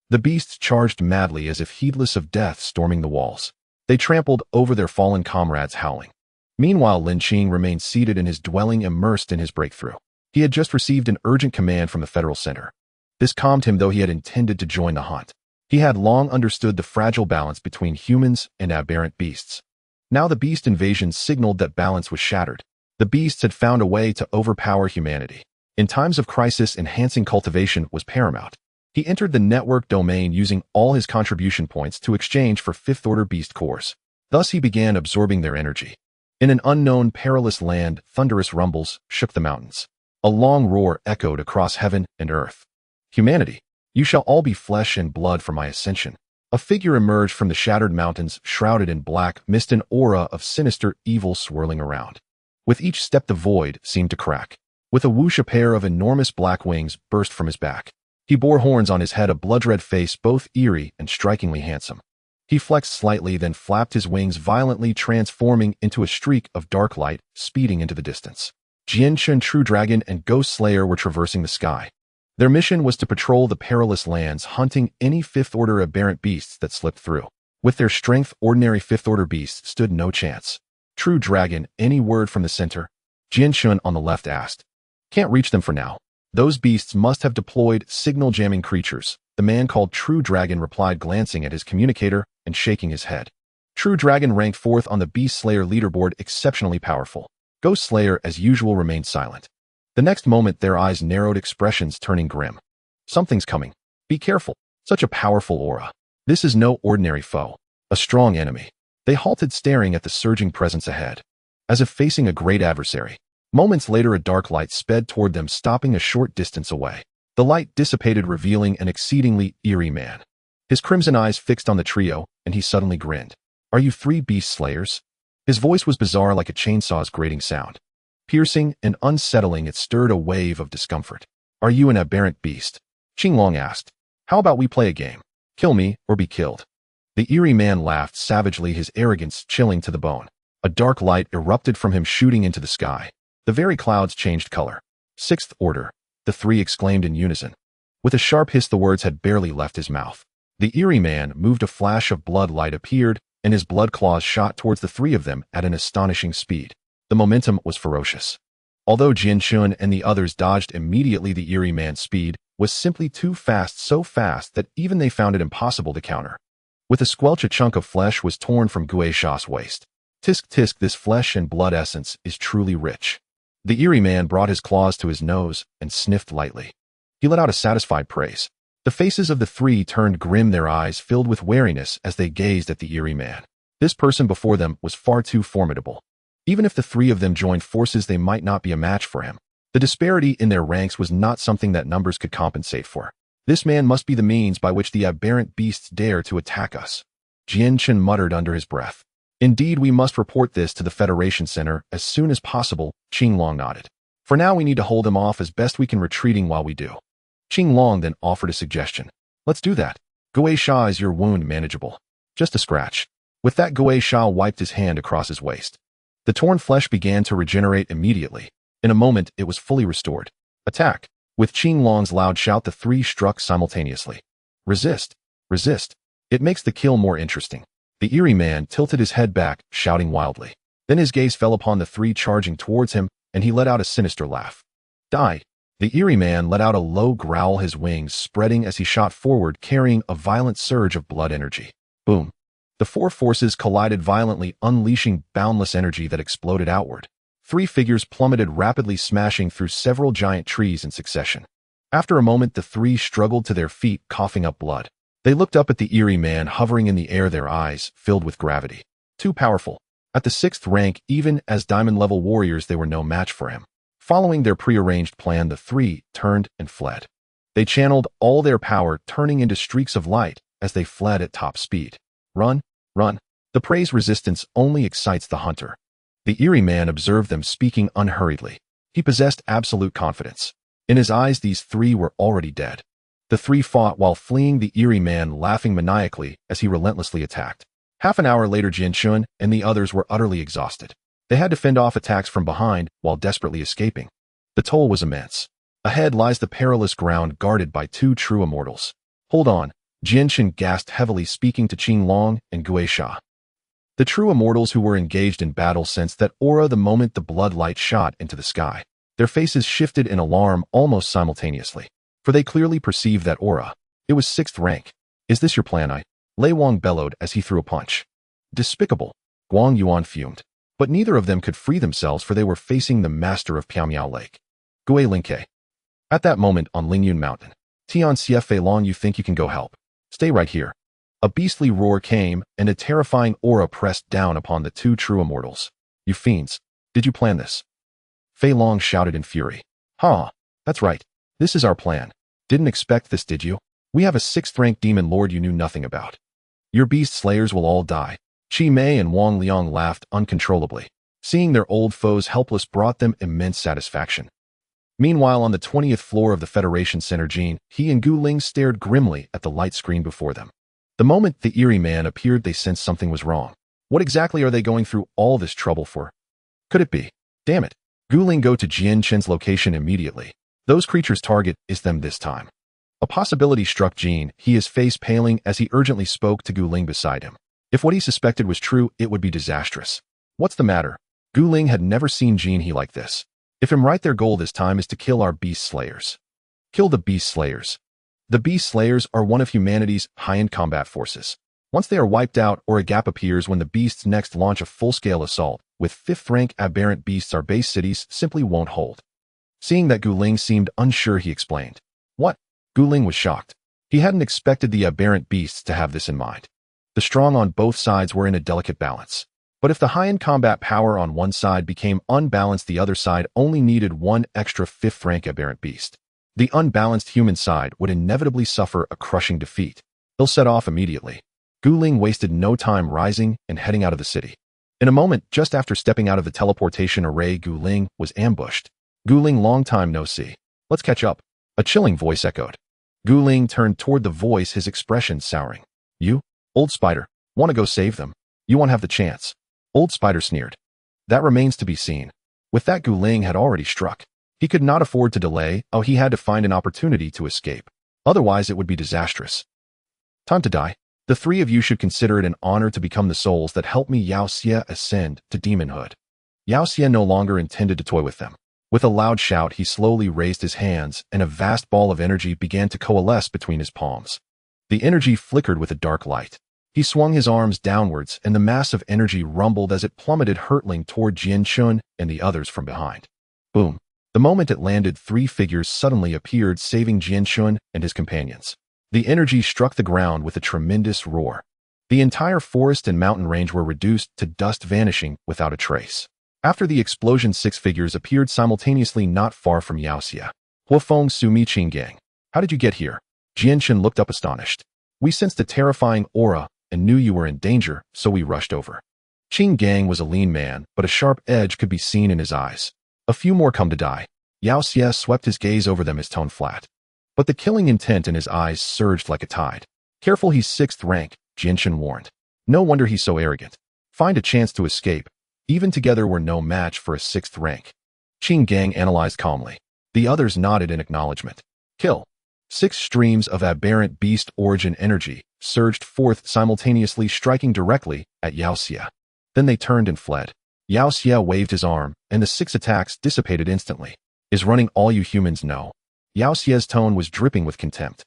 The beasts charged madly, as if heedless of death storming the walls. They trampled over their fallen comrades, howling. Meanwhile, Lin Qing remained seated in his dwelling, immersed in his breakthrough. He had just received an urgent command from the Federal Center. This calmed him, though he had intended to join the hunt. He had long understood the fragile balance between humans and aberrant beasts. Now the beast invasion signaled that balance was shattered. The beasts had found a way to overpower humanity. In times of crisis, enhancing cultivation was paramount. He entered the network domain, using all his contribution points to exchange for fifth-order beast cores. Thus he began absorbing their energy. In an unknown, perilous land, thunderous rumbles shook the mountains. A long roar echoed across heaven and earth. "Humanity, you shall all be flesh and blood for my ascension." A figure emerged from the shattered mountains, shrouded in black mist, an aura of sinister evil swirling around. With each step, the void seemed to crack. With a whoosh, a pair of enormous black wings burst from his back. He bore horns on his head, a blood-red face, both eerie and strikingly handsome. He flexed slightly, then flapped his wings violently, transforming into a streak of dark light, speeding into the distance. Jianchen, True Dragon, and Ghost Slayer were traversing the sky. Their mission was to patrol the perilous lands, hunting any fifth-order aberrant beasts that slipped through. With their strength, ordinary fifth-order beasts stood no chance. True Dragon, any word from the center? Jianchen on the left asked. Can't reach them for now. Those beasts must have deployed signal-jamming creatures. The man called True Dragon replied, glancing at his communicator and shaking his head. True Dragon ranked fourth on the Beast Slayer leaderboard, exceptionally powerful. Ghost Slayer, as usual, remained silent. The next moment, their eyes narrowed, expressions turning grim. Something's coming. Be careful. Such a powerful aura. This is no ordinary foe. A strong enemy. They halted, staring at the surging presence ahead, as if facing a great adversary. Moments later, a dark light sped toward them, stopping a short distance away. The light dissipated, revealing an exceedingly eerie man. His crimson eyes fixed on the trio, and he suddenly grinned. Are you three beast slayers? His voice was bizarre, like a chainsaw's grating sound. Piercing and unsettling, it stirred a wave of discomfort. Are you an aberrant beast? Qinglong asked. How about we play a game? Kill me or be killed. The eerie man laughed savagely, his arrogance chilling to the bone. A dark light erupted from him, shooting into the sky. The very clouds changed color. Sixth order, the three exclaimed in unison. With a sharp hiss, the words had barely left his mouth. The eerie man moved, a flash of blood light appeared, and his blood claws shot towards the three of them at an astonishing speed. The momentum was ferocious. Although Jianchen and the others dodged immediately, the eerie man's speed was simply too fast, so fast that even they found it impossible to counter. With a squelch, a chunk of flesh was torn from Guisha's waist. Tisk tisk, this flesh and blood essence is truly rich. The eerie man brought his claws to his nose and sniffed lightly. He let out a satisfied praise. The faces of the three turned grim, their eyes filled with wariness as they gazed at the eerie man. This person before them was far too formidable. Even if the three of them joined forces, they might not be a match for him. The disparity in their ranks was not something that numbers could compensate for. This man must be the means by which the aberrant beasts dare to attack us. Jianchen muttered under his breath. Indeed, we must report this to the Federation Center as soon as possible. Qinglong nodded. For now, we need to hold them off as best we can, retreating while we do. Qinglong then offered a suggestion. Let's do that. Guisha, is your wound manageable? Just a scratch. With that, Guisha wiped his hand across his waist. The torn flesh began to regenerate immediately. In a moment, it was fully restored. Attack! With Qinglong's loud shout, the three struck simultaneously. Resist! Resist! It makes the kill more interesting. The eerie man tilted his head back, shouting wildly. Then his gaze fell upon the three charging towards him, and he let out a sinister laugh. Die! The eerie man let out a low growl, his wings spreading as he shot forward, carrying a violent surge of blood energy. Boom! The four forces collided violently, unleashing boundless energy that exploded outward. Three figures plummeted rapidly, smashing through several giant trees in succession. After a moment, the three struggled to their feet, coughing up blood. They looked up at the eerie man hovering in the air, their eyes filled with gravity. Too powerful. At the sixth rank, even as diamond-level warriors, they were no match for him. Following their prearranged plan, the three turned and fled. They channeled all their power, turning into streaks of light as they fled at top speed. Run, run. The prey's resistance only excites the hunter. The eerie man observed them, speaking unhurriedly. He possessed absolute confidence. In his eyes, these three were already dead. The three fought while fleeing, the eerie man laughing maniacally as he relentlessly attacked. Half an hour later, Jianchen and the others were utterly exhausted. They had to fend off attacks from behind while desperately escaping. The toll was immense. Ahead lies the perilous ground, guarded by two true immortals. Hold on, Jianchen gasped heavily, speaking to Qinglong and Guisha. The true immortals who were engaged in battle sensed that aura the moment the blood light shot into the sky. Their faces shifted in alarm almost simultaneously, for they clearly perceived that aura. It was sixth rank. Is this your plan? Lei Wang bellowed as he threw a punch. Despicable. Guang Yuan fumed. But neither of them could free themselves, for they were facing the master of Piaomiao Lake. Gui Linke. At that moment, on Lingyun Mountain. Tian Xie Fei Long, you think you can go help? Stay right here. A beastly roar came, and a terrifying aura pressed down upon the two true immortals. You fiends. Did you plan this? Fei Long shouted in fury. Ha! That's right. This is our plan. Didn't expect this, did you? We have a sixth-rank demon lord you knew nothing about. Your beast slayers will all die. Qi Mei and Wang Liang laughed uncontrollably. Seeing their old foes helpless brought them immense satisfaction. Meanwhile, on the 20th floor of the Federation Center, Jin, he and Gu Ling stared grimly at the light screen before them. The moment the eerie man appeared, they sensed something was wrong. What exactly are they going through all this trouble for? Could it be? Damn it. Gu Ling, go to Jian Chen's location immediately. Those creatures' target is them this time. A possibility struck Jin, his face paling as he urgently spoke to Gu Ling beside him. If what he suspected was true, it would be disastrous. What's the matter? Gu Ling had never seen Jin like this. If I'm right, their goal this time is to kill our beast slayers. Kill the beast slayers. The beast slayers are one of humanity's high-end combat forces. Once they are wiped out or a gap appears when the beasts next launch a full-scale assault, with 5th-rank aberrant beasts our base cities simply won't hold. Seeing that Gu Ling seemed unsure, he explained. What? Gu Ling was shocked. He hadn't expected the aberrant beasts to have this in mind. The strong on both sides were in a delicate balance. But if the high-end combat power on one side became unbalanced, the other side only needed one extra 5th-rank aberrant beast. The unbalanced human side would inevitably suffer a crushing defeat. He'll set off immediately. Gu Ling wasted no time rising and heading out of the city. In a moment, just after stepping out of the teleportation array, Gu Ling was ambushed. Gu Ling, long time no see. Let's catch up. A chilling voice echoed. Gu Ling turned toward the voice, his expression souring. You? Old Spider. Want to go save them? You won't have the chance. Old Spider sneered. That remains to be seen. With that, Gu Ling had already struck. He could not afford to delay. He had to find an opportunity to escape. Otherwise, it would be disastrous. Time to die. The three of you should consider it an honor to become the souls that help me, Yao Xie, ascend to demonhood. Yao Xie no longer intended to toy with them. With a loud shout, he slowly raised his hands, and a vast ball of energy began to coalesce between his palms. The energy flickered with a dark light. He swung his arms downwards, and the mass of energy rumbled as it plummeted, hurtling toward Jian Chun and the others from behind. Boom. The moment it landed, three figures suddenly appeared, saving Jian Chun and his companions. The energy struck the ground with a tremendous roar. The entire forest and mountain range were reduced to dust, vanishing without a trace. After the explosion, 6 figures appeared simultaneously not far from Yao Xie. Huafeng Sumi Qinggang. How did you get here? Jian Chun looked up astonished. We sensed a terrifying aura and knew you were in danger, so we rushed over. Qinggang was a lean man, but a sharp edge could be seen in his eyes. A few more come to die. Yao Xie swept his gaze over them, his tone flat. But the killing intent in his eyes surged like a tide. Careful, he's 6th rank, Jian Chun warned. No wonder he's so arrogant. Find a chance to escape. Even together we're no match for a 6th rank. Qinggang analyzed calmly. The others nodded in acknowledgement. Kill. 6 streams of aberrant beast origin energy surged forth simultaneously, striking directly at Yao Xie. Then they turned and fled. Yao Xie waved his arm, and the 6 attacks dissipated instantly. Is running all you humans know? Yao Xie's tone was dripping with contempt.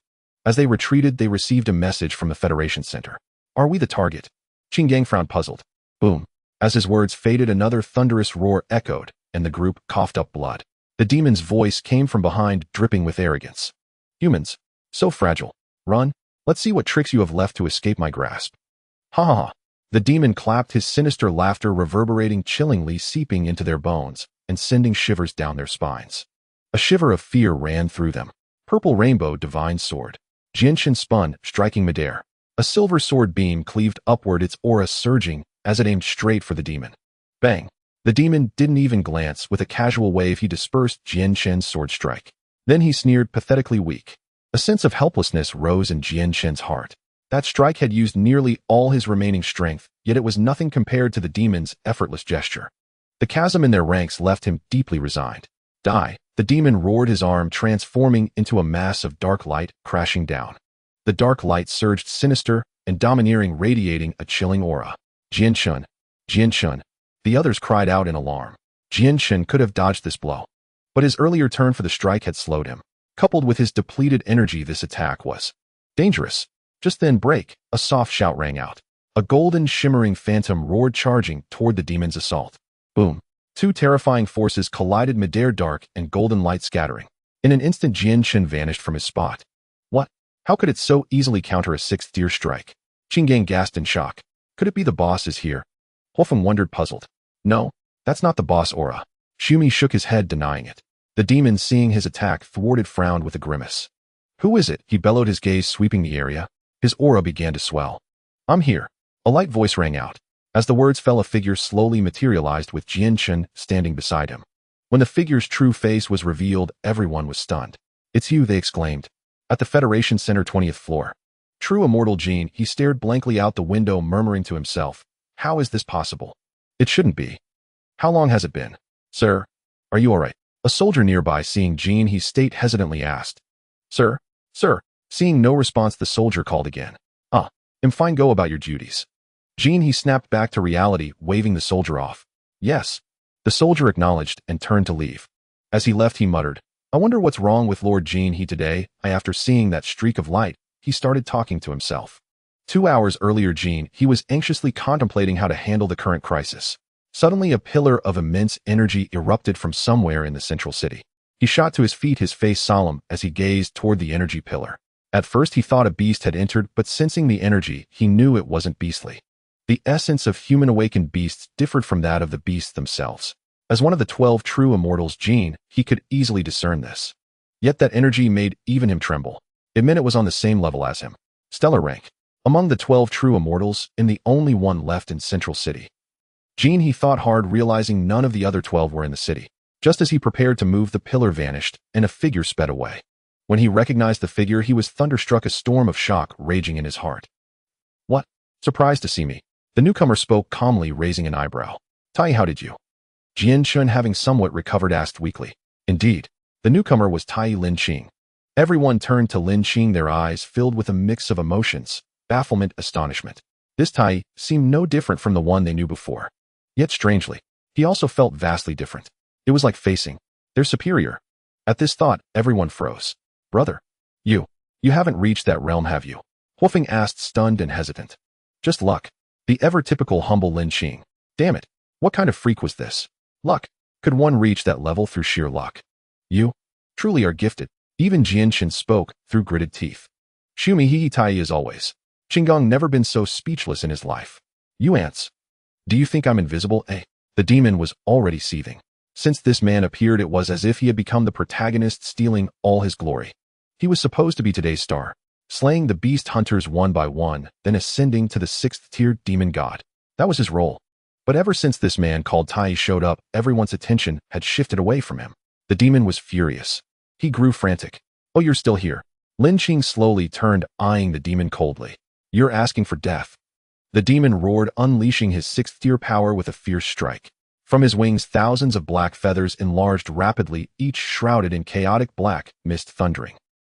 As they retreated, they received a message from the Federation Center. Are we the target? Qinggang frowned, puzzled. Boom. As his words faded, another thunderous roar echoed, and the group coughed up blood. The demon's voice came from behind, dripping with arrogance. Humans. So fragile. Run. Let's see what tricks you have left to escape my grasp. Ha ha ha. The demon clapped, his sinister laughter reverberating chillingly, seeping into their bones and sending shivers down their spines. A shiver of fear ran through them. Purple rainbow divine sword. Jian Chun spun, striking midair. A silver sword beam cleaved upward, its aura surging as it aimed straight for the demon. Bang. The demon didn't even glance. With a casual wave, he dispersed Jian Chun's sword strike. Then he sneered, pathetically weak. A sense of helplessness rose in Jian Chun's heart. That strike had used nearly all his remaining strength, yet it was nothing compared to the demon's effortless gesture. The chasm in their ranks left him deeply resigned. Die. The demon roared, his arm transforming into a mass of dark light, crashing down. The dark light surged, sinister and domineering, radiating a chilling aura. Jian Chun. Jian Chun. The others cried out in alarm. Jian Chun could have dodged this blow, but his earlier turn for the strike had slowed him. Coupled with his depleted energy, this attack was dangerous. Just then, break, a soft shout rang out. A golden shimmering phantom roared, charging toward the demon's assault. Boom. 2 terrifying forces collided midair, dark and golden light scattering. In an instant, Jian Chun vanished from his spot. What? How could it so easily counter a 6th tier strike? Qinggang gasped in shock. Could it be the boss is here? Huafeng wondered, puzzled. No, that's not the boss aura. Shumi shook his head, denying it. The demon, seeing his attack thwarted, frowned with a grimace. Who is it? He bellowed, his gaze sweeping the area. His aura began to swell. I'm here. A light voice rang out. As the words fell, a figure slowly materialized, with Jian Chun standing beside him. When the figure's true face was revealed, everyone was stunned. "It's you," they exclaimed. At the Federation Center 20th floor. True immortal Jean, he stared blankly out the window, murmuring to himself, "How is this possible? It shouldn't be. How long has it been? Sir, are you all right?" A soldier nearby, seeing Jean, he state hesitantly asked, "Sir? Sir?" Seeing no response, the soldier called again. I'm fine, go about your duties." Jean, he snapped back to reality, waving the soldier off. "Yes." The soldier acknowledged and turned to leave. As he left, he muttered, "I wonder what's wrong with Lord Jean he today." After seeing that streak of light, he started talking to himself. 2 hours earlier, Jean, he was anxiously contemplating how to handle the current crisis. Suddenly, a pillar of immense energy erupted from somewhere in the central city. He shot to his feet, his face solemn, as he gazed toward the energy pillar. At first, he thought a beast had entered, but sensing the energy, he knew it wasn't beastly. The essence of human awakened beasts differed from that of the beasts themselves. As one of the 12 true immortals, Jean, he could easily discern this. Yet that energy made even him tremble. It meant it was on the same level as him. Stellar rank. Among the 12 true immortals, and the only one left in Central City. Jean, he thought hard, realizing none of the other 12 were in the city. Just as he prepared to move, the pillar vanished, and a figure sped away. When he recognized the figure, he was thunderstruck, a storm of shock raging in his heart. "What? Surprised to see me?" The newcomer spoke calmly, raising an eyebrow. "Tai, how did you?" Jian Shun, having somewhat recovered, asked weakly. Indeed, the newcomer was Tai Lin Qing. Everyone turned to Lin Qing, their eyes filled with a mix of emotions, bafflement, astonishment. This Tai seemed no different from the one they knew before. Yet strangely, he also felt vastly different. It was like facing their superior. At this thought, everyone froze. "Brother, you haven't reached that realm, have you?" Huofeng asked, stunned and hesitant. "Just luck." The ever-typical humble Lin Qing. "Damn it, what kind of freak was this? Luck? Could one reach that level through sheer luck?" "You truly are gifted." Even Jianshin spoke through gritted teeth. "Shumi hee tai as always." Qinggong never been so speechless in his life. "You ants. Do you think I'm invisible, eh?" The demon was already seething. Since this man appeared, it was as if he had become the protagonist, stealing all his glory. He was supposed to be today's star, slaying the beast hunters one by one, then ascending to the 6th-tier demon god. That was his role. But ever since this man called Tai showed up, everyone's attention had shifted away from him. The demon was furious. He grew frantic. "Oh, you're still here." Lin Qing slowly turned, eyeing the demon coldly. "You're asking for death." The demon roared, unleashing his 6th-tier power with a fierce strike. From his wings, thousands of black feathers enlarged rapidly, each shrouded in chaotic black mist, thundering.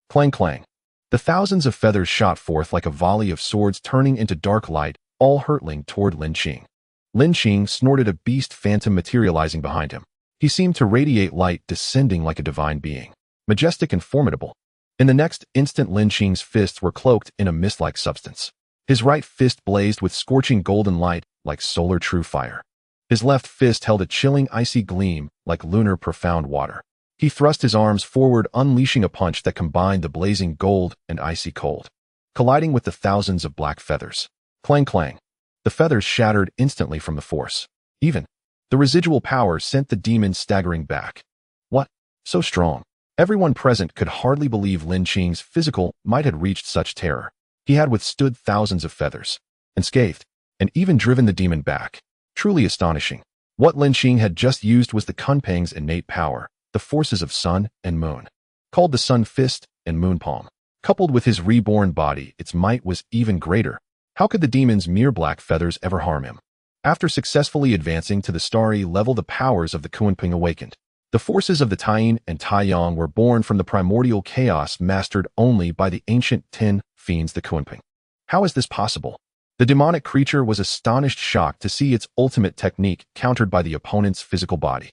Clang, clang. The thousands of feathers shot forth like a volley of swords, turning into dark light, all hurtling toward Lin Qing. Lin Qing snorted, a beast phantom materializing behind him. He seemed to radiate light, descending like a divine being, majestic and formidable. In the next instant, Lin Qing's fists were cloaked in a mist-like substance. His right fist blazed with scorching golden light, like solar true fire. His left fist held a chilling icy gleam, like lunar profound water. He thrust his arms forward, unleashing a punch that combined the blazing gold and icy cold, colliding with the thousands of black feathers. Clang, clang. The feathers shattered instantly from the force. Even the residual power sent the demon staggering back. What? So strong? Everyone present could hardly believe Lin Qing's physical might had reached such terror. He had withstood thousands of feathers, unscathed, and even driven the demon back. Truly astonishing. What Lin Qing had just used was the Kunpeng's innate power, the forces of sun and moon, called the Sun Fist and Moon Palm. Coupled with his reborn body, its might was even greater. How could the demon's mere black feathers ever harm him? After successfully advancing to the starry level, the powers of the Kunpeng awakened. The forces of the Taiyin and Taiyang were born from the primordial chaos, mastered only by the ancient 10 fiends, the Kunpeng. How is this possible? The demonic creature was astonished, shocked to see its ultimate technique countered by the opponent's physical body.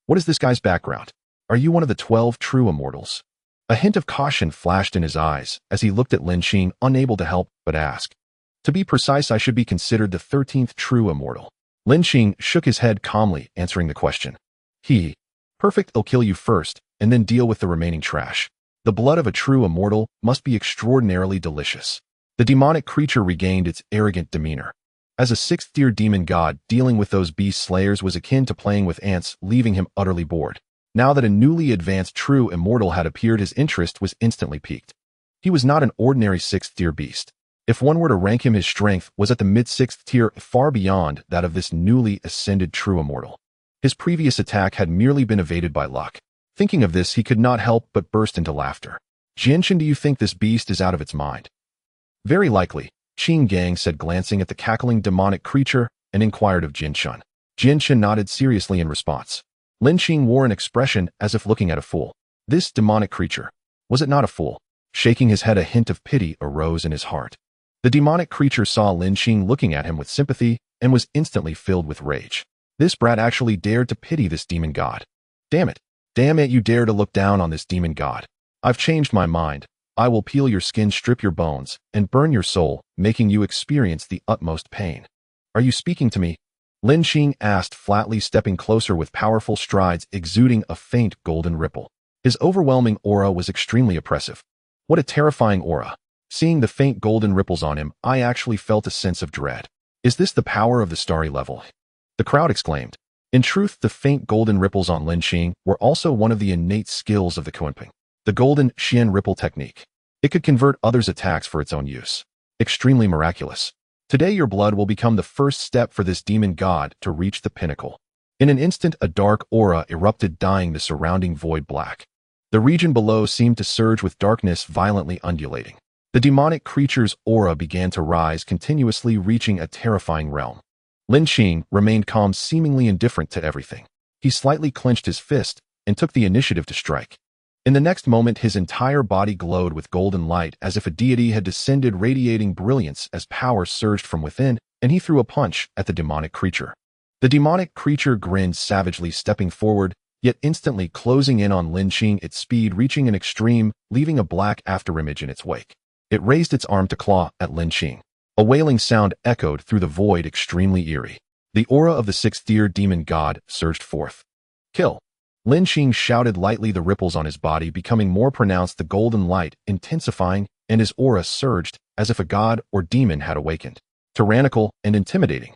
What is this guy's background? Are you one of the 12 true immortals? A hint of caution flashed in his eyes as he looked at Lin Qing, unable to help but ask. To be precise, I should be considered the 13th true immortal. Lin Qing shook his head calmly, answering the question. Perfect, I'll kill you first, and then deal with the remaining trash. The blood of a true immortal must be extraordinarily delicious. The demonic creature regained its arrogant demeanor. As a 6th-tier demon god, dealing with those beast slayers was akin to playing with ants, leaving him utterly bored. Now that a newly advanced true immortal had appeared, his interest was instantly piqued. He was not an ordinary 6th-tier beast. If one were to rank him, his strength was at the mid-6th tier, far beyond that of this newly ascended true immortal. His previous attack had merely been evaded by luck. Thinking of this, he could not help but burst into laughter. Jinshin, do you think this beast is out of its mind? Very likely, Qing Gang said, glancing at the cackling demonic creature, and inquired of Jinshin. Jinshin nodded seriously in response. Lin Qing wore an expression as if looking at a fool. This demonic creature, was it not a fool? Shaking his head, a hint of pity arose in his heart. The demonic creature saw Lin Qing looking at him with sympathy and was instantly filled with rage. This brat actually dared to pity this demon god. Damn it. Damn it, you dare to look down on this demon god. I've changed my mind. I will peel your skin, strip your bones, and burn your soul, making you experience the utmost pain. Are you speaking to me? Lin Qing asked flatly, stepping closer with powerful strides exuding a faint golden ripple. His overwhelming aura was extremely oppressive. What a terrifying aura. Seeing the faint golden ripples on him, I actually felt a sense of dread. Is this the power of the starry level? The crowd exclaimed. In truth, the faint golden ripples on Lin Qing were also one of the innate skills of the Kunping, the golden Xian ripple technique. It could convert others' attacks for its own use. Extremely miraculous. Today your blood will become the first step for this demon god to reach the pinnacle. In an instant, a dark aura erupted, dyeing the surrounding void black. The region below seemed to surge with darkness, violently undulating. The demonic creature's aura began to rise continuously, reaching a terrifying realm. Lin Qing remained calm, seemingly indifferent to everything. He slightly clenched his fist and took the initiative to strike. In the next moment, his entire body glowed with golden light as if a deity had descended, radiating brilliance as power surged from within, and he threw a punch at the demonic creature. The demonic creature grinned savagely, stepping forward, yet instantly closing in on Lin Qing, its speed reaching an extreme, leaving a black afterimage in its wake. It raised its arm to claw at Lin Qing. A wailing sound echoed through the void, extremely eerie. The aura of the sixth-tier demon god surged forth. Kill! Lin Qing shouted lightly, the ripples on his body becoming more pronounced, the golden light intensifying, and his aura surged as if a god or demon had awakened. Tyrannical and intimidating.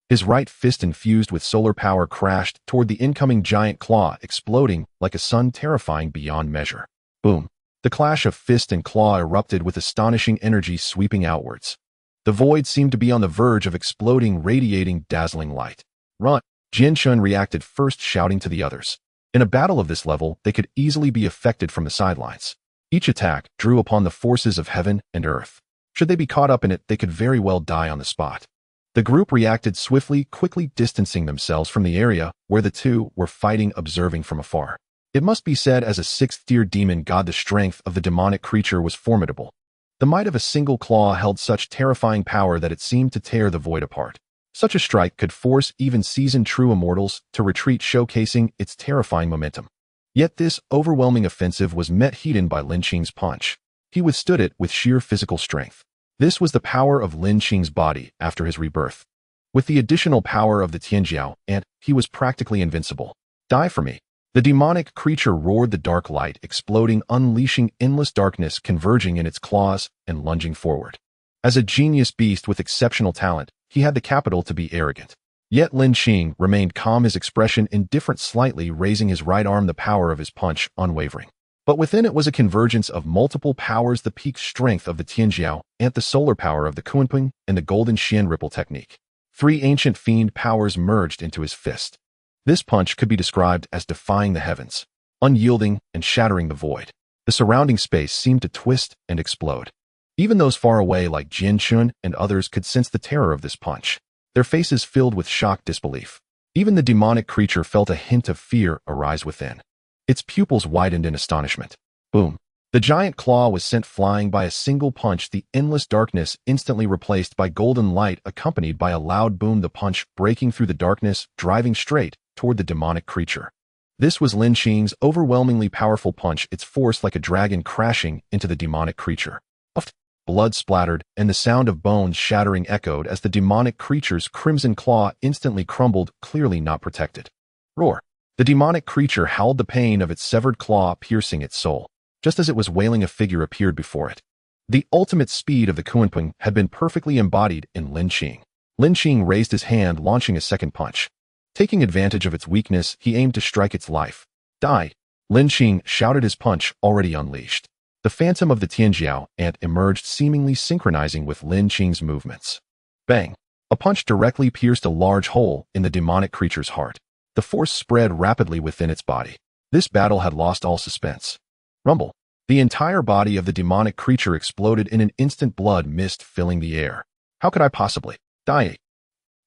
His right fist, infused with solar power, crashed toward the incoming giant claw, exploding like a sun, terrifying beyond measure. Boom! The clash of fist and claw erupted with astonishing energy sweeping outwards. The void seemed to be on the verge of exploding, radiating dazzling light. Run! Jinshin reacted first, shouting to the others. In a battle of this level, they could easily be affected from the sidelines. Each attack drew upon the forces of heaven and earth. Should they be caught up in it, they could very well die on the spot. The group reacted swiftly, quickly distancing themselves from the area where the two were fighting, observing from afar. It must be said, as a sixth-tier demon god, the strength of the demonic creature was formidable. The might of a single claw held such terrifying power that it seemed to tear the void apart. Such a strike could force even seasoned true immortals to retreat, showcasing its terrifying momentum. Yet this overwhelming offensive was met head-on by Lin Qing's punch. He withstood it with sheer physical strength. This was the power of Lin Qing's body after his rebirth. With the additional power of the Tianjiao, and he was practically invincible. Die for me! The demonic creature roared, the dark light exploding, unleashing endless darkness, converging in its claws and lunging forward. As a genius beast with exceptional talent, he had the capital to be arrogant. Yet Lin Qing remained calm, his expression indifferent, slightly raising his right arm, the power of his punch unwavering. But within it was a convergence of multiple powers, the peak strength of the Tianjiao, and the solar power of the Kunping, and the golden Xian ripple technique. Three ancient fiend powers merged into his fist. This punch could be described as defying the heavens, unyielding and shattering the void. The surrounding space seemed to twist and explode. Even those far away like Jinshin and others could sense the terror of this punch, their faces filled with shocked disbelief. Even the demonic creature felt a hint of fear arise within. Its pupils widened in astonishment. Boom! The giant claw was sent flying by a single punch, the endless darkness instantly replaced by golden light, accompanied by a loud boom, the punch breaking through the darkness, driving straight toward the demonic creature. This was Lin Qing's overwhelmingly powerful punch, its force like a dragon crashing into the demonic creature. Blood splattered, and the sound of bones shattering echoed as the demonic creature's crimson claw instantly crumbled, clearly not protected. Roar! The demonic creature howled, the pain of its severed claw piercing its soul. Just as it was wailing, a figure appeared before it. The ultimate speed of the Kunping had been perfectly embodied in Lin Qing. Lin Qing raised his hand, launching a second punch. Taking advantage of its weakness, he aimed to strike its life. Die! Lin Qing shouted, his punch already unleashed. The phantom of the Tianjiao ant emerged, seemingly synchronizing with Lin Qing's movements. Bang! A punch directly pierced a large hole in the demonic creature's heart. The force spread rapidly within its body. This battle had lost all suspense. Rumble. The entire body of the demonic creature exploded in an instant, blood mist filling the air. How could I possibly die?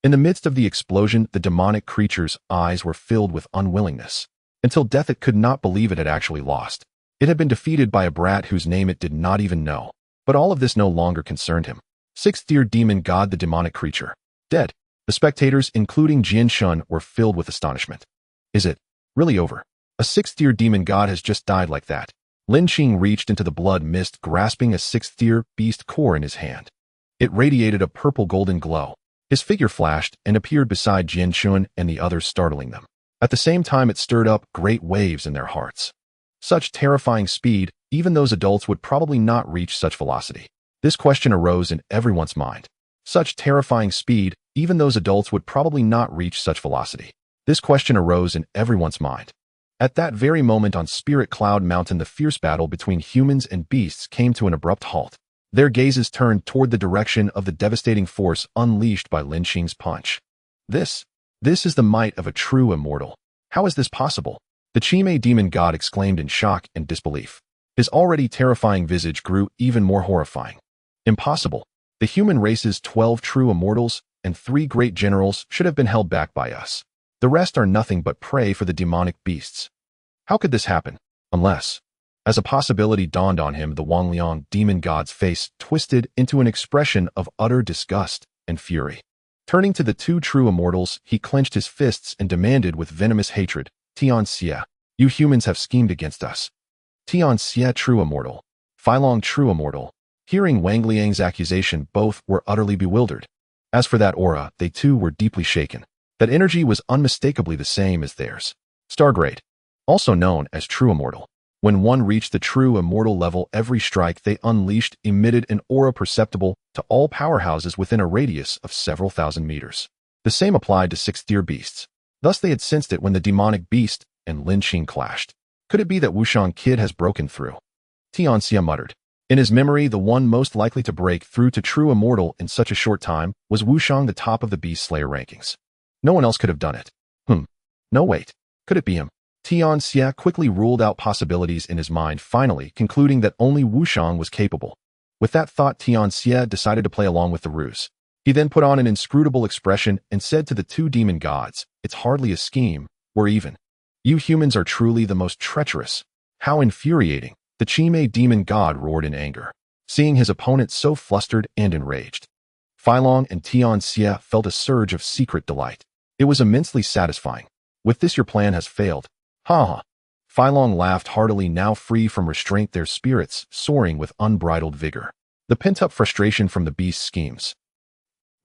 In the midst of the explosion, the demonic creature's eyes were filled with unwillingness. Until death, it could not believe it had actually lost. It had been defeated by a brat whose name it did not even know. But all of this no longer concerned him. Sixth-tier demon god, the demonic creature. Dead. The spectators, including Jian Shun, were filled with astonishment. Is it really over? A sixth-tier demon god has just died like that. Lin Qing reached into the blood mist, grasping a sixth-tier beast core in his hand. It radiated a purple-golden glow. His figure flashed and appeared beside Jian Shun and the others, startling them. At the same time, it stirred up great waves in their hearts. Such terrifying speed, even those adults would probably not reach such velocity. This question arose in everyone's mind. Such terrifying speed, even those adults would probably not reach such velocity. This question arose in everyone's mind. At that very moment on Spirit Cloud Mountain, the fierce battle between humans and beasts came to an abrupt halt. Their gazes turned toward the direction of the devastating force unleashed by Lin Qing's punch. This is the might of a true immortal. How is this possible? The Chime demon god exclaimed in shock and disbelief. His already terrifying visage grew even more horrifying. Impossible. The human race's 12 true immortals and 3 great generals should have been held back by us. The rest are nothing but prey for the demonic beasts. How could this happen? Unless... As a possibility dawned on him, the Wangliang demon god's face twisted into an expression of utter disgust and fury. Turning to the 2 true immortals, he clenched his fists and demanded with venomous hatred, Tian Xie, you humans have schemed against us. Tian Xie, true immortal. Feilong, true immortal. Hearing Wang Liang's accusation, both were utterly bewildered. As for that aura, they too were deeply shaken. That energy was unmistakably the same as theirs. Stargrade, also known as true immortal. When one reached the true immortal level, every strike they unleashed emitted an aura perceptible to all powerhouses within a radius of several thousand meters. The same applied to sixth-tier beasts. Thus they had sensed it when the demonic beast and Lin Qing clashed. Could it be that Wushang Kid has broken through? Tian Xie muttered. In his memory, the one most likely to break through to true immortal in such a short time was Wushang, the top of the Beast Slayer rankings. No one else could have done it. No, wait. Could it be him? Tian Xie quickly ruled out possibilities in his mind, finally concluding that only Wushang was capable. With that thought, Tian Xie decided to play along with the ruse. He then put on an inscrutable expression and said to the 2 demon gods, it's hardly a scheme, we're even. You humans are truly the most treacherous. How infuriating. The Chime demon god roared in anger, seeing his opponent so flustered and enraged. Feilong and Tian Xie felt a surge of secret delight. It was immensely satisfying. With this, your plan has failed. Ha ha. Feilong laughed heartily, now free from restraint, their spirits soaring with unbridled vigor. The pent-up frustration from the beast's schemes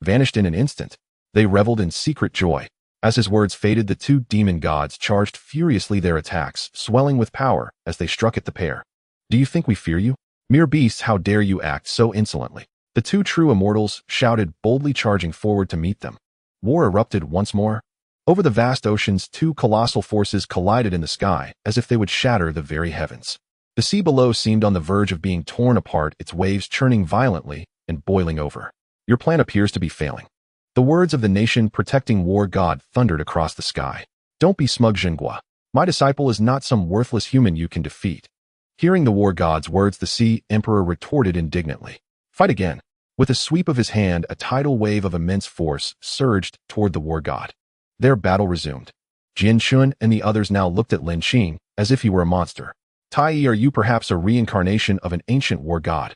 vanished in an instant. They reveled in secret joy. As his words faded, the 2 demon gods charged furiously, their attacks swelling with power as they struck at the pair. Do you think we fear you? Mere beasts, how dare you act so insolently? The 2 true immortals shouted, boldly charging forward to meet them. War erupted once more. Over the vast oceans, 2 colossal forces collided in the sky as if they would shatter the very heavens. The sea below seemed on the verge of being torn apart, its waves churning violently and boiling over. Your plan appears to be failing. The words of the nation protecting war god thundered across the sky. Don't be smug, Zhenghua. My disciple is not some worthless human you can defeat. Hearing the war god's words, the sea emperor retorted indignantly. Fight again. With a sweep of his hand, a tidal wave of immense force surged toward the war god. Their battle resumed. Jian Shun and the others now looked at Lin Qing as if he were a monster. Tai, are you perhaps a reincarnation of an ancient war god?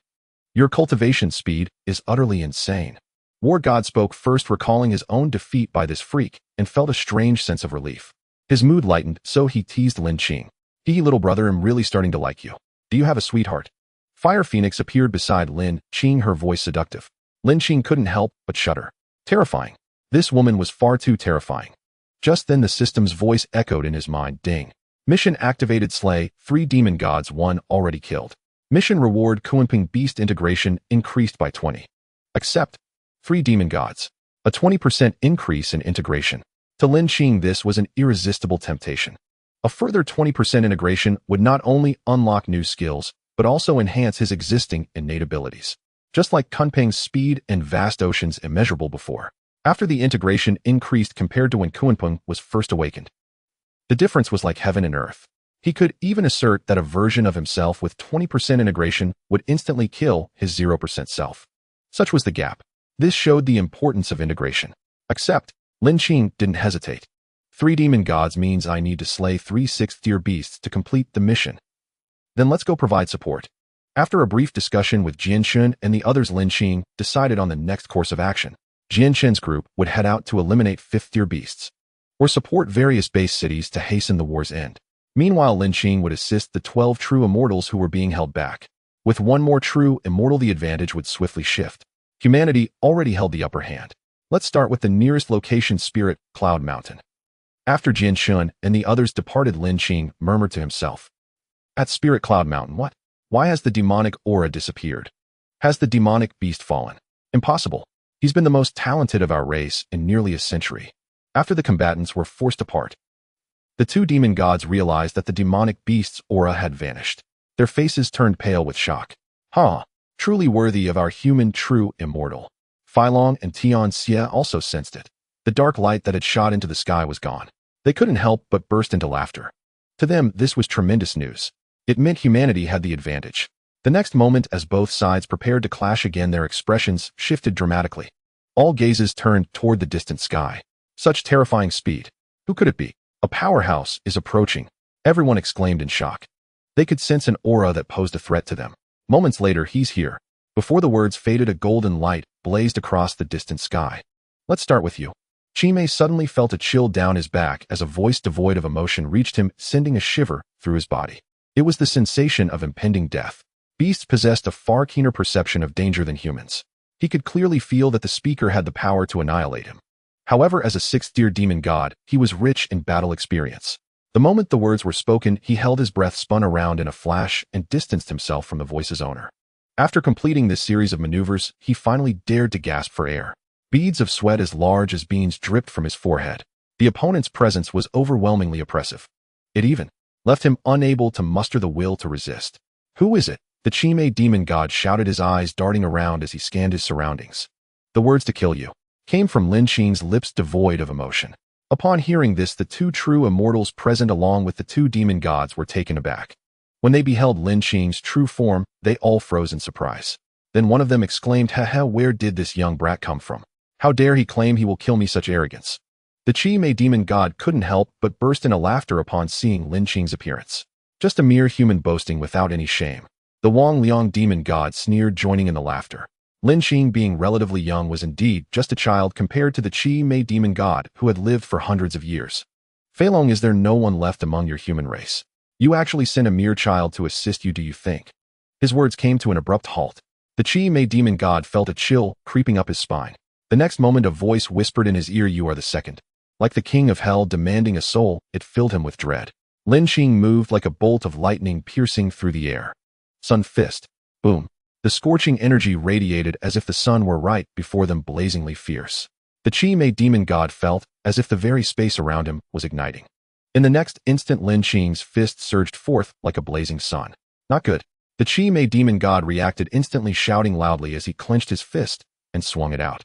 Your cultivation speed is utterly insane. War god spoke first, recalling his own defeat by this freak, and felt a strange sense of relief. His mood lightened, so he teased Lin Qing. Little brother, I'm really starting to like you. Do you have a sweetheart? Fire Phoenix appeared beside Lin Qing, her voice seductive. Lin Qing couldn't help but shudder. Terrifying. This woman was far too terrifying. Just then the system's voice echoed in his mind. Ding. Mission activated. Slay 3 demon gods, 1 already killed. Mission reward Kunping beast integration increased by 20. Accept. 3 demon gods. A 20% increase in integration. To Lin Qing, this was an irresistible temptation. A further 20% integration would not only unlock new skills, but also enhance his existing innate abilities. Just like Kunping's speed and vast oceans immeasurable before. After the integration increased compared to when Kunpeng was first awakened. The difference was like heaven and earth. He could even assert that a version of himself with 20% integration would instantly kill his 0% self. Such was the gap. This showed the importance of integration. Except, Lin Qing didn't hesitate. 3 demon gods means I need to slay 3 sixth-tier beasts to complete the mission. Then let's go provide support. After a brief discussion with Jianshun and the others, Lin Qing decided on the next course of action. Jianshun's group would head out to eliminate 5th-tier beasts, or support various base cities to hasten the war's end. Meanwhile, Lin Qing would assist the 12 true immortals who were being held back. With one more true immortal, the advantage would swiftly shift. Humanity already held the upper hand. Let's start with the nearest location, Spirit Cloud Mountain. After Jianshun and the others departed, Lin Qing murmured to himself. At Spirit Cloud Mountain, what? Why has the demonic aura disappeared? Has the demonic beast fallen? Impossible. He's been the most talented of our race in nearly a century. After the combatants were forced apart, the 2 demon gods realized that the demonic beast's aura had vanished. Their faces turned pale with shock. Truly worthy of our human true immortal. Feilong and Tian Xie also sensed it. The dark light that had shot into the sky was gone. They couldn't help but burst into laughter. To them, this was tremendous news. It meant humanity had the advantage. The next moment, as both sides prepared to clash again, their expressions shifted dramatically. All gazes turned toward the distant sky. Such terrifying speed. Who could it be? A powerhouse is approaching. Everyone exclaimed in shock. They could sense an aura that posed a threat to them. Moments later, he's here. Before the words faded, a golden light blazed across the distant sky. Let's start with you. Chimei suddenly felt a chill down his back as a voice devoid of emotion reached him, sending a shiver through his body. It was the sensation of impending death. Beasts possessed a far keener perception of danger than humans. He could clearly feel that the speaker had the power to annihilate him. However, as a 6th-tier demon god, he was rich in battle experience. The moment the words were spoken, he held his breath, spun around in a flash, and distanced himself from the voice's owner. After completing this series of maneuvers, he finally dared to gasp for air. Beads of sweat as large as beans dripped from his forehead. The opponent's presence was overwhelmingly oppressive. It even left him unable to muster the will to resist. Who is it? The Chimei demon god shouted, his eyes darting around as he scanned his surroundings. The words "to kill you" came from Lin Qing's lips, devoid of emotion. Upon hearing this, the 2 true immortals present along with the 2 demon gods were taken aback. When they beheld Lin Qing's true form, they all froze in surprise. Then one of them exclaimed, where did this young brat come from? How dare he claim he will kill me? Such arrogance. The Chimei demon god couldn't help but burst into laughter upon seeing Lin Qing's appearance. Just a mere human boasting without any shame. The Wang Liang demon god sneered, joining in the laughter. Lin Qing, being relatively young, was indeed just a child compared to the Chimei demon god who had lived for hundreds of years. Feilong, is there no one left among your human race? You actually sent a mere child to assist you, do you think? His words came to an abrupt halt. The Chimei demon god felt a chill creeping up his spine. The next moment, a voice whispered in his ear, you are the second. Like the king of hell demanding a soul, it filled him with dread. Lin Qing moved like a bolt of lightning piercing through the air. Sun fist. Boom. The scorching energy radiated as if the sun were right before them, blazingly fierce. The Chimei demon god felt as if the very space around him was igniting. In the next instant, Lin Qing's fist surged forth like a blazing sun. Not good. The Chimei demon god reacted instantly, shouting loudly as he clenched his fist and swung it out.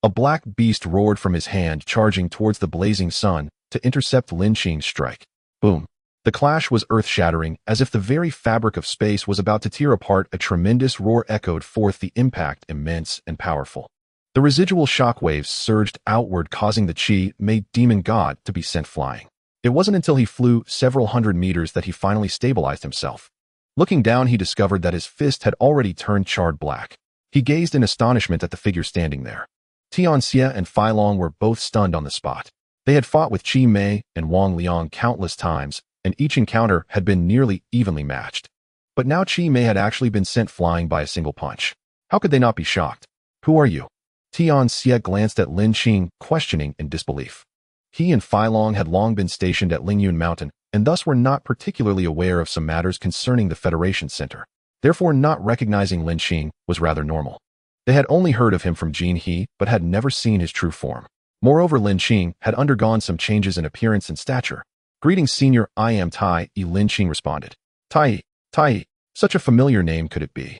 A black beast roared from his hand, charging towards the blazing sun to intercept Lin Qing's strike. Boom. The clash was earth-shattering, as if the very fabric of space was about to tear apart. A tremendous roar echoed forth, the impact immense and powerful. The residual shockwaves surged outward, causing the Chimei demon god to be sent flying. It wasn't until he flew several hundred meters that he finally stabilized himself. Looking down, he discovered that his fist had already turned charred black. He gazed in astonishment at the figure standing there. Tian Xie and Feilong were both stunned on the spot. They had fought with Chimei and Wang Liang countless times, and each encounter had been nearly evenly matched. But now Chimei had actually been sent flying by a single punch. How could they not be shocked? Who are you? Tian Xie glanced at Lin Qing, questioning in disbelief. He and Feilong had long been stationed at Lingyun Mountain, and thus were not particularly aware of some matters concerning the Federation Center. Therefore, not recognizing Lin Qing was rather normal. They had only heard of him from Jin He, but had never seen his true form. Moreover, Lin Qing had undergone some changes in appearance and stature. Greetings, senior, I am Tai Yi, Lin Qing responded. Tai Yi, such a familiar name could it be?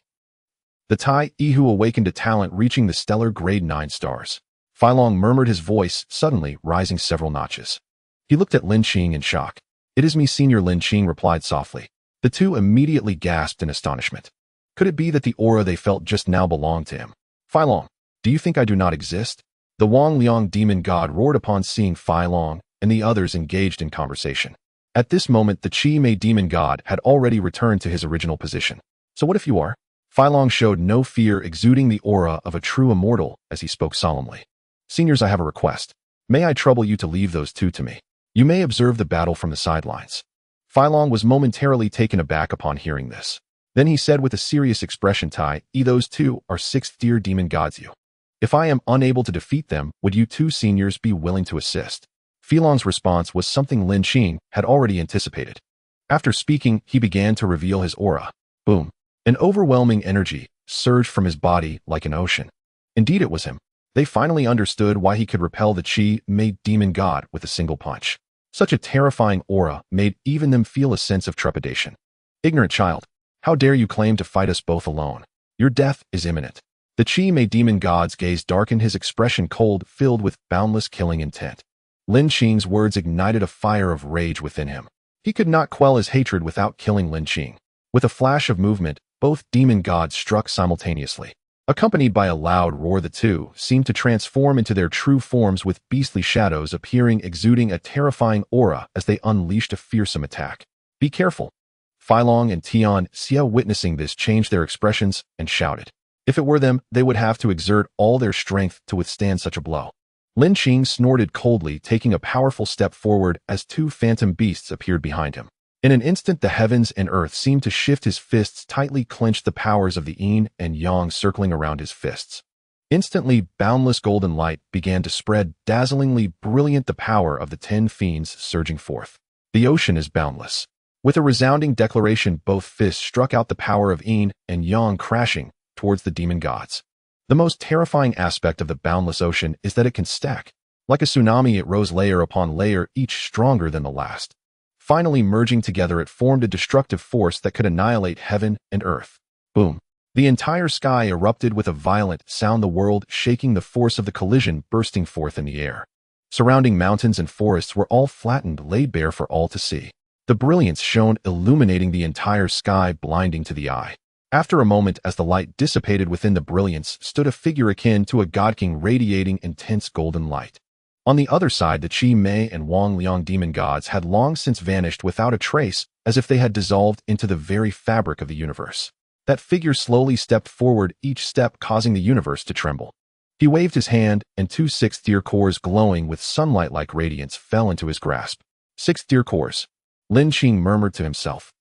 The Tai Yi who awakened a talent reaching the stellar grade 9 stars. Filong murmured, his voice suddenly rising several notches. He looked at Lin Qing in shock. "It is me, Senior," Lin Qing replied softly. The two immediately gasped in astonishment. Could it be that the aura they felt just now belonged to him? "Filong, do you think I do not exist?" The Wang Liang demon god roared upon seeing Filong and the others engaged in conversation. At this moment, the Qi Mei demon god had already returned to his original position. "So what if you are?" Filong showed no fear, exuding the aura of a true immortal as he spoke solemnly. "Seniors, I have a request. May I trouble you to leave those two to me? You may observe the battle from the sidelines." Filong was momentarily taken aback upon hearing this. Then he said with a serious expression, Those two are sixth-tier demon gods. If I am unable to defeat them, would you two seniors be willing to assist? Filong's response was something Lin Qing had already anticipated. After speaking, he began to reveal his aura. Boom. An overwhelming energy surged from his body like an ocean. Indeed, it was him. They finally understood why he could repel the Qi Mei demon god with a single punch. Such a terrifying aura made even them feel a sense of trepidation. "Ignorant child, how dare you claim to fight us both alone? Your death is imminent." The Qi Mei demon god's gaze darkened, his expression cold, filled with boundless killing intent. Lin Qing's words ignited a fire of rage within him. He could not quell his hatred without killing Lin Qing. With a flash of movement, both demon gods struck simultaneously. Accompanied by a loud roar, the two seemed to transform into their true forms, with beastly shadows appearing, exuding a terrifying aura as they unleashed a fearsome attack. "Be careful." Filong and Tian Xia, witnessing this, changed their expressions and shouted. If it were them, they would have to exert all their strength to withstand such a blow. Lin Qing snorted coldly, taking a powerful step forward as two phantom beasts appeared behind him. In an instant, the heavens and earth seemed to shift. His fists tightly clenched, the powers of the yin and yang circling around his fists. Instantly, boundless golden light began to spread, dazzlingly brilliant, the power of the 10 fiends surging forth. "The ocean is boundless." With a resounding declaration, both fists struck out, the power of yin and yang crashing towards the demon gods. The most terrifying aspect of the boundless ocean is that it can stack. Like a tsunami, it rose layer upon layer, each stronger than the last. Finally merging together, it formed a destructive force that could annihilate heaven and earth. Boom. The entire sky erupted with a violent sound, the world shaking, the force of the collision bursting forth in the air. Surrounding mountains and forests were all flattened, laid bare for all to see. The brilliance shone, illuminating the entire sky, blinding to the eye. After a moment, as the light dissipated, within the brilliance stood a figure akin to a god king, radiating intense golden light. On the other side, the Qi Mei and Wang Liang demon gods had long since vanished without a trace, as if they had dissolved into the very fabric of the universe. That figure slowly stepped forward, each step causing the universe to tremble. He waved his hand, and two sixth-tier cores glowing with sunlight-like radiance fell into his grasp. "Sixth-tier cores," Lin Qing murmured to himself.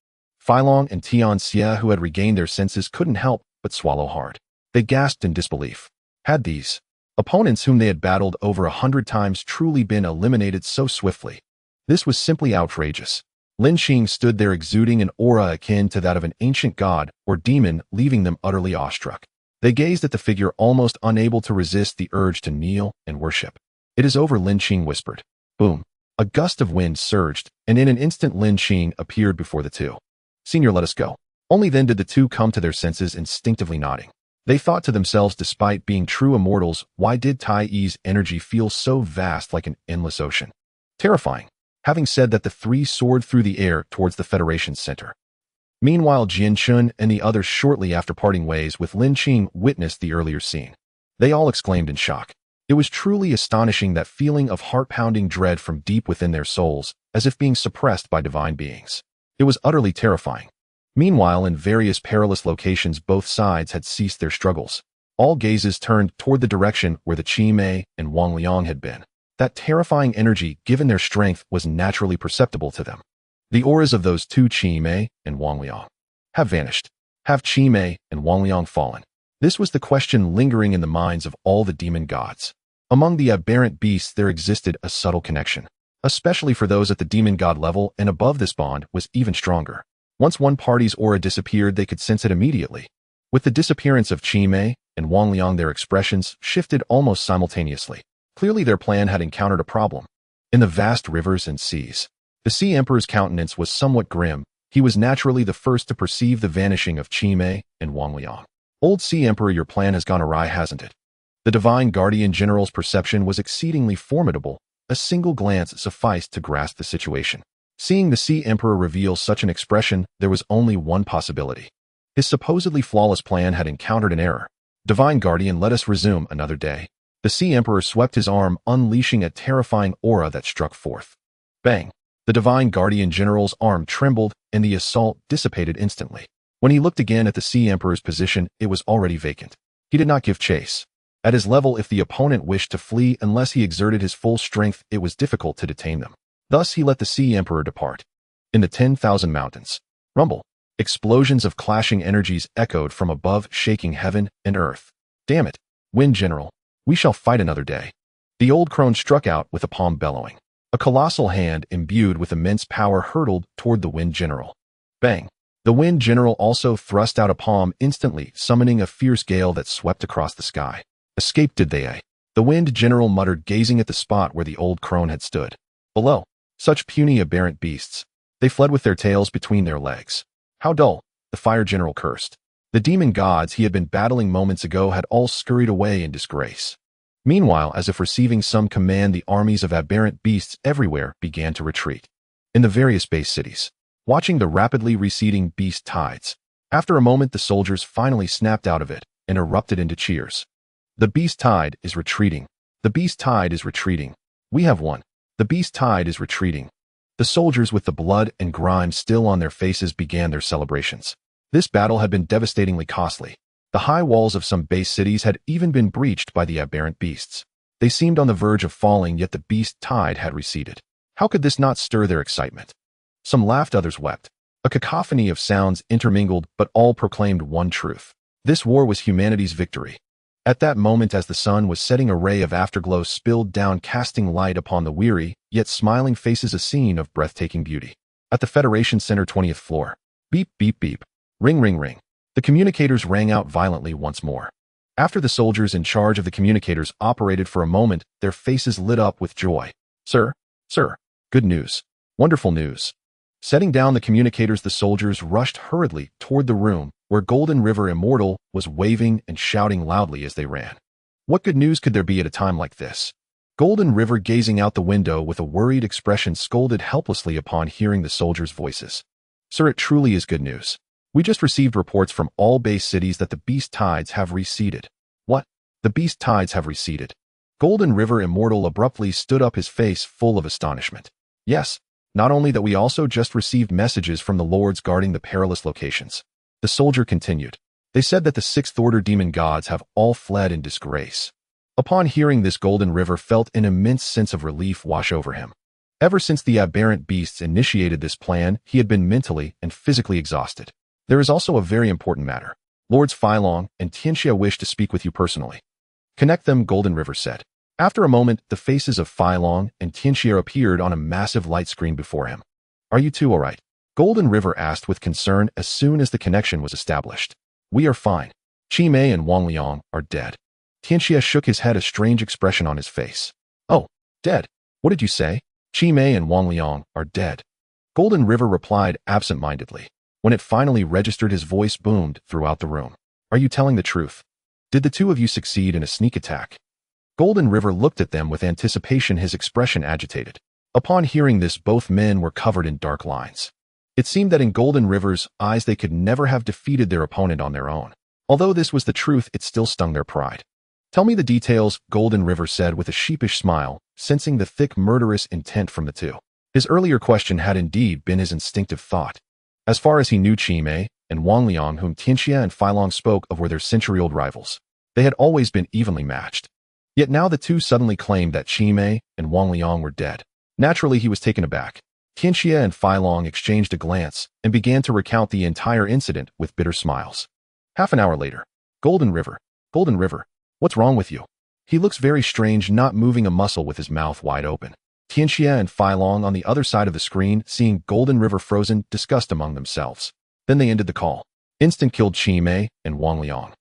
Filong and Tian Xia, who had regained their senses, couldn't help but swallow hard. They gasped in disbelief. Had these opponents, whom they had battled over 100 times, truly been eliminated so swiftly? This was simply outrageous. Lin Qing stood there, exuding an aura akin to that of an ancient god or demon, leaving them utterly awestruck. They gazed at the figure, almost unable to resist the urge to kneel and worship. "It is over," Lin Qing whispered. Boom. A gust of wind surged, and in an instant Lin Qing appeared before the two. "Senior, let us go." Only then did the two come to their senses, instinctively nodding. They thought to themselves, despite being true immortals, why did Tai Yi's energy feel so vast, like an endless ocean? Terrifying. Having said that, the three soared through the air towards the Federation's center. Meanwhile, Jian Chun and the others, shortly after parting ways with Lin Qing, witnessed the earlier scene. They all exclaimed in shock. It was truly astonishing, that feeling of heart-pounding dread from deep within their souls, as if being suppressed by divine beings. It was utterly terrifying. Meanwhile, in various perilous locations, both sides had ceased their struggles. All gazes turned toward the direction where the Qi Mei and Wang Liang had been. That terrifying energy, given their strength, was naturally perceptible to them. The auras of those two, Qi Mei and Wang Liang, have vanished. Have Qi Mei and Wang Liang fallen? This was the question lingering in the minds of all the demon gods. Among the aberrant beasts there existed a subtle connection, especially for those at the demon god level, and above, this bond was even stronger. Once one party's aura disappeared, they could sense it immediately. With the disappearance of Qi Mei and Wang Liang, their expressions shifted almost simultaneously. Clearly their plan had encountered a problem. In the vast rivers and seas, the Sea Emperor's countenance was somewhat grim. He was naturally the first to perceive the vanishing of Qi Mei and Wang Liang. "Old Sea Emperor, your plan has gone awry, hasn't it?" The Divine Guardian General's perception was exceedingly formidable. A single glance sufficed to grasp the situation. Seeing the Sea Emperor reveal such an expression, there was only one possibility. His supposedly flawless plan had encountered an error. Divine Guardian, let us resume another day. The Sea Emperor swept his arm, unleashing a terrifying aura that struck forth. Bang! The Divine Guardian General's arm trembled, and the assault dissipated instantly. When he looked again at the Sea Emperor's position, it was already vacant. He did not give chase. At his level, if the opponent wished to flee unless he exerted his full strength, it was difficult to detain them. Thus he let the Sea Emperor depart. In the 10,000 mountains. Rumble. Explosions of clashing energies echoed from above, shaking heaven and earth. Damn it, Wind General. We shall fight another day. The old crone struck out with a palm bellowing. A colossal hand imbued with immense power hurtled toward the Wind General. Bang! The Wind General also thrust out a palm, instantly summoning a fierce gale that swept across the sky. Escape, did they? The Wind General muttered, gazing at the spot where the old crone had stood. Below. Such puny aberrant beasts. They fled with their tails between their legs. How dull, the Fire General cursed. The demon gods he had been battling moments ago had all scurried away in disgrace. Meanwhile, as if receiving some command, the armies of aberrant beasts everywhere began to retreat. In the various base cities, watching the rapidly receding beast tides. After a moment, the soldiers finally snapped out of it and erupted into cheers. The beast tide is retreating. The beast tide is retreating. We have won. The beast tide is retreating. The soldiers, with the blood and grime still on their faces, began their celebrations. This battle had been devastatingly costly. The high walls of some base cities had even been breached by the aberrant beasts. They seemed on the verge of falling, yet the beast tide had receded. How could this not stir their excitement? Some laughed, others wept. A cacophony of sounds intermingled, but all proclaimed one truth. This war was humanity's victory. At that moment, as the sun was setting, a ray of afterglow spilled down, casting light upon the weary, yet smiling faces, a scene of breathtaking beauty. At the Federation Center, 20th floor. Beep, beep, beep. Ring, ring, ring. The communicators rang out violently once more. After the soldiers in charge of the communicators operated for a moment, their faces lit up with joy. Sir, good news. Wonderful news. Setting down the communicators, the soldiers rushed hurriedly toward the room where Golden River Immortal was waving and shouting loudly as they ran. What good news could there be at a time like this? Golden River, gazing out the window with a worried expression, scolded helplessly upon hearing the soldiers' voices. Sir, it truly is good news. We just received reports from all base cities that the beast tides have receded. What? The beast tides have receded? Golden River Immortal abruptly stood up, his face full of astonishment. Yes, not only that, we also just received messages from the lords guarding the perilous locations. The soldier continued. They said that the Sixth Order demon gods have all fled in disgrace. Upon hearing this, Golden River felt an immense sense of relief wash over him. Ever since the aberrant beasts initiated this plan, he had been mentally and physically exhausted. There is also a very important matter. Lords Phylong and Tianxia wish to speak with you personally. Connect them, Golden River said. After a moment, the faces of Phylong and Tianxia appeared on a massive light screen before him. Are you two all right? Golden River asked with concern as soon as the connection was established. We are fine. Qi Mei and Wang Liang are dead. Tianxia shook his head, a strange expression on his face. Oh, dead. What did you say? Qi Mei and Wang Liang are dead. Golden River replied absent-mindedly. When it finally registered, his voice boomed throughout the room. Are you telling the truth? Did the two of you succeed in a sneak attack? Golden River looked at them with anticipation, his expression agitated. Upon hearing this, both men were covered in dark lines. It seemed that in Golden River's eyes they could never have defeated their opponent on their own. Although this was the truth, it still stung their pride. Tell me the details, Golden River said with a sheepish smile, sensing the thick, murderous intent from the two. His earlier question had indeed been his instinctive thought. As far as he knew, Qi Mei and Wang Liang, whom Tianxia and Phylong spoke of, were their century-old rivals. They had always been evenly matched. Yet now the two suddenly claimed that Qi Mei and Wang Liang were dead. Naturally, he was taken aback. Tianxia and Phylong exchanged a glance and began to recount the entire incident with bitter smiles. Half an hour later. Golden River, what's wrong with you? He looks very strange, not moving a muscle with his mouth wide open. Tianxia and Phylong on the other side of the screen, seeing Golden River frozen, discussed among themselves. Then they ended the call. Instant killed Qi Mei and Wang Liang.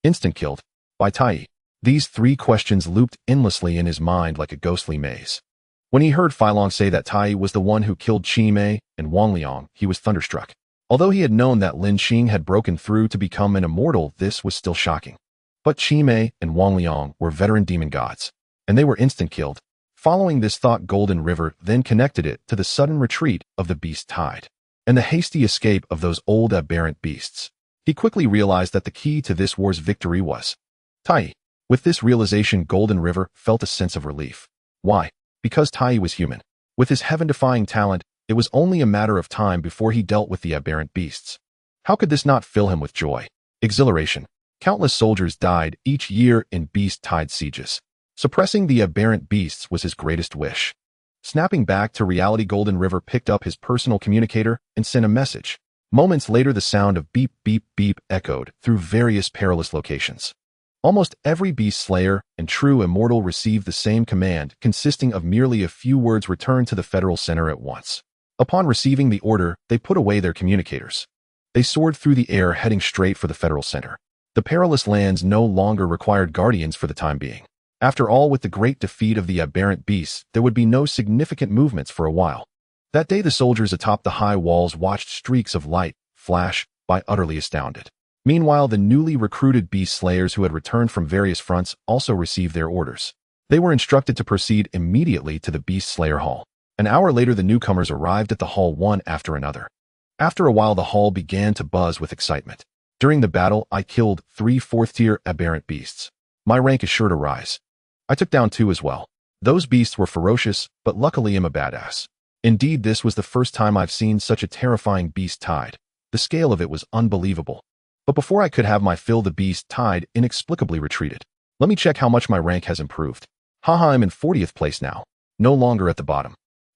Instant killed. By Tai. These three questions looped endlessly in his mind like a ghostly maze. When he heard Phylong say that Tai was the one who killed Qi Mei and Wang Liang, he was thunderstruck. Although he had known that Lin Qing had broken through to become an immortal, this was still shocking. But Qimei and Wang Liang were veteran demon gods, and they were instant killed. Following this thought, Golden River then connected it to the sudden retreat of the beast tide and the hasty escape of those old aberrant beasts. He quickly realized that the key to this war's victory was Tai. With this realization, Golden River felt a sense of relief. Why? Because Tai was human. With his heaven-defying talent, it was only a matter of time before he dealt with the aberrant beasts. How could this not fill him with joy? Exhilaration. Countless soldiers died each year in beast tide sieges. Suppressing the aberrant beasts was his greatest wish. Snapping back to reality, Golden River picked up his personal communicator and sent a message. Moments later, the sound of beep, beep, beep echoed through various perilous locations. Almost every beast slayer and true immortal received the same command, consisting of merely a few words: return to the Federal Center at once. Upon receiving the order, they put away their communicators. They soared through the air, heading straight for the Federal Center. The perilous lands no longer required guardians for the time being. After all, with the great defeat of the aberrant beasts, there would be no significant movements for a while. That day, the soldiers atop the high walls watched streaks of light flash by, utterly astounded. Meanwhile, the newly recruited beast slayers who had returned from various fronts also received their orders. They were instructed to proceed immediately to the beast slayer hall. An hour later, the newcomers arrived at the hall one after another. After a while, the hall began to buzz with excitement. During the battle, I killed 3 4th-tier aberrant beasts. My rank is sure to rise. I took down 2 as well. Those beasts were ferocious, but luckily I'm a badass. Indeed, this was the first time I've seen such a terrifying beast tide. The scale of it was unbelievable. But before I could have my fill, the beast tide inexplicably retreated. Let me check how much my rank has improved. Haha, I'm in 40th place now. No longer at the bottom.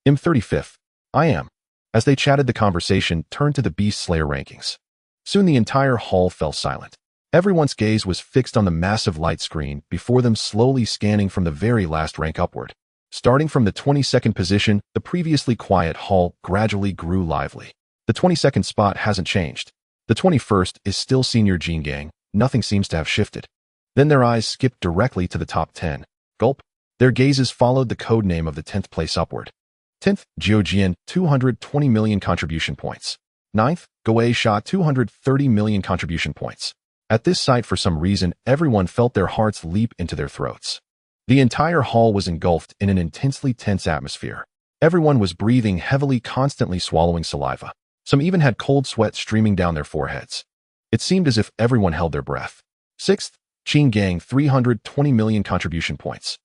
I'm 35th. I am. As they chatted, the conversation turned to the beast slayer rankings. Soon the entire hall fell silent. Everyone's gaze was fixed on the massive light screen before them, slowly scanning from the very last rank upward. Starting from the 22nd position, the previously quiet hall gradually grew lively. The 22nd spot hasn't changed. The 21st is still Senior Jin Gang. Nothing seems to have shifted. Then their eyes skipped directly to the top 10. Gulp. Their gazes followed the code name of the 10th place upward. 10th, Jiujian, 220 million contribution points. 9th, Goei Sha, 230 million contribution points. At this sight, for some reason, everyone felt their hearts leap into their throats. The entire hall was engulfed in an intensely tense atmosphere. Everyone was breathing heavily, constantly swallowing saliva. Some even had cold sweat streaming down their foreheads. It seemed as if everyone held their breath. 6th, Qing Gang, 320 million contribution points.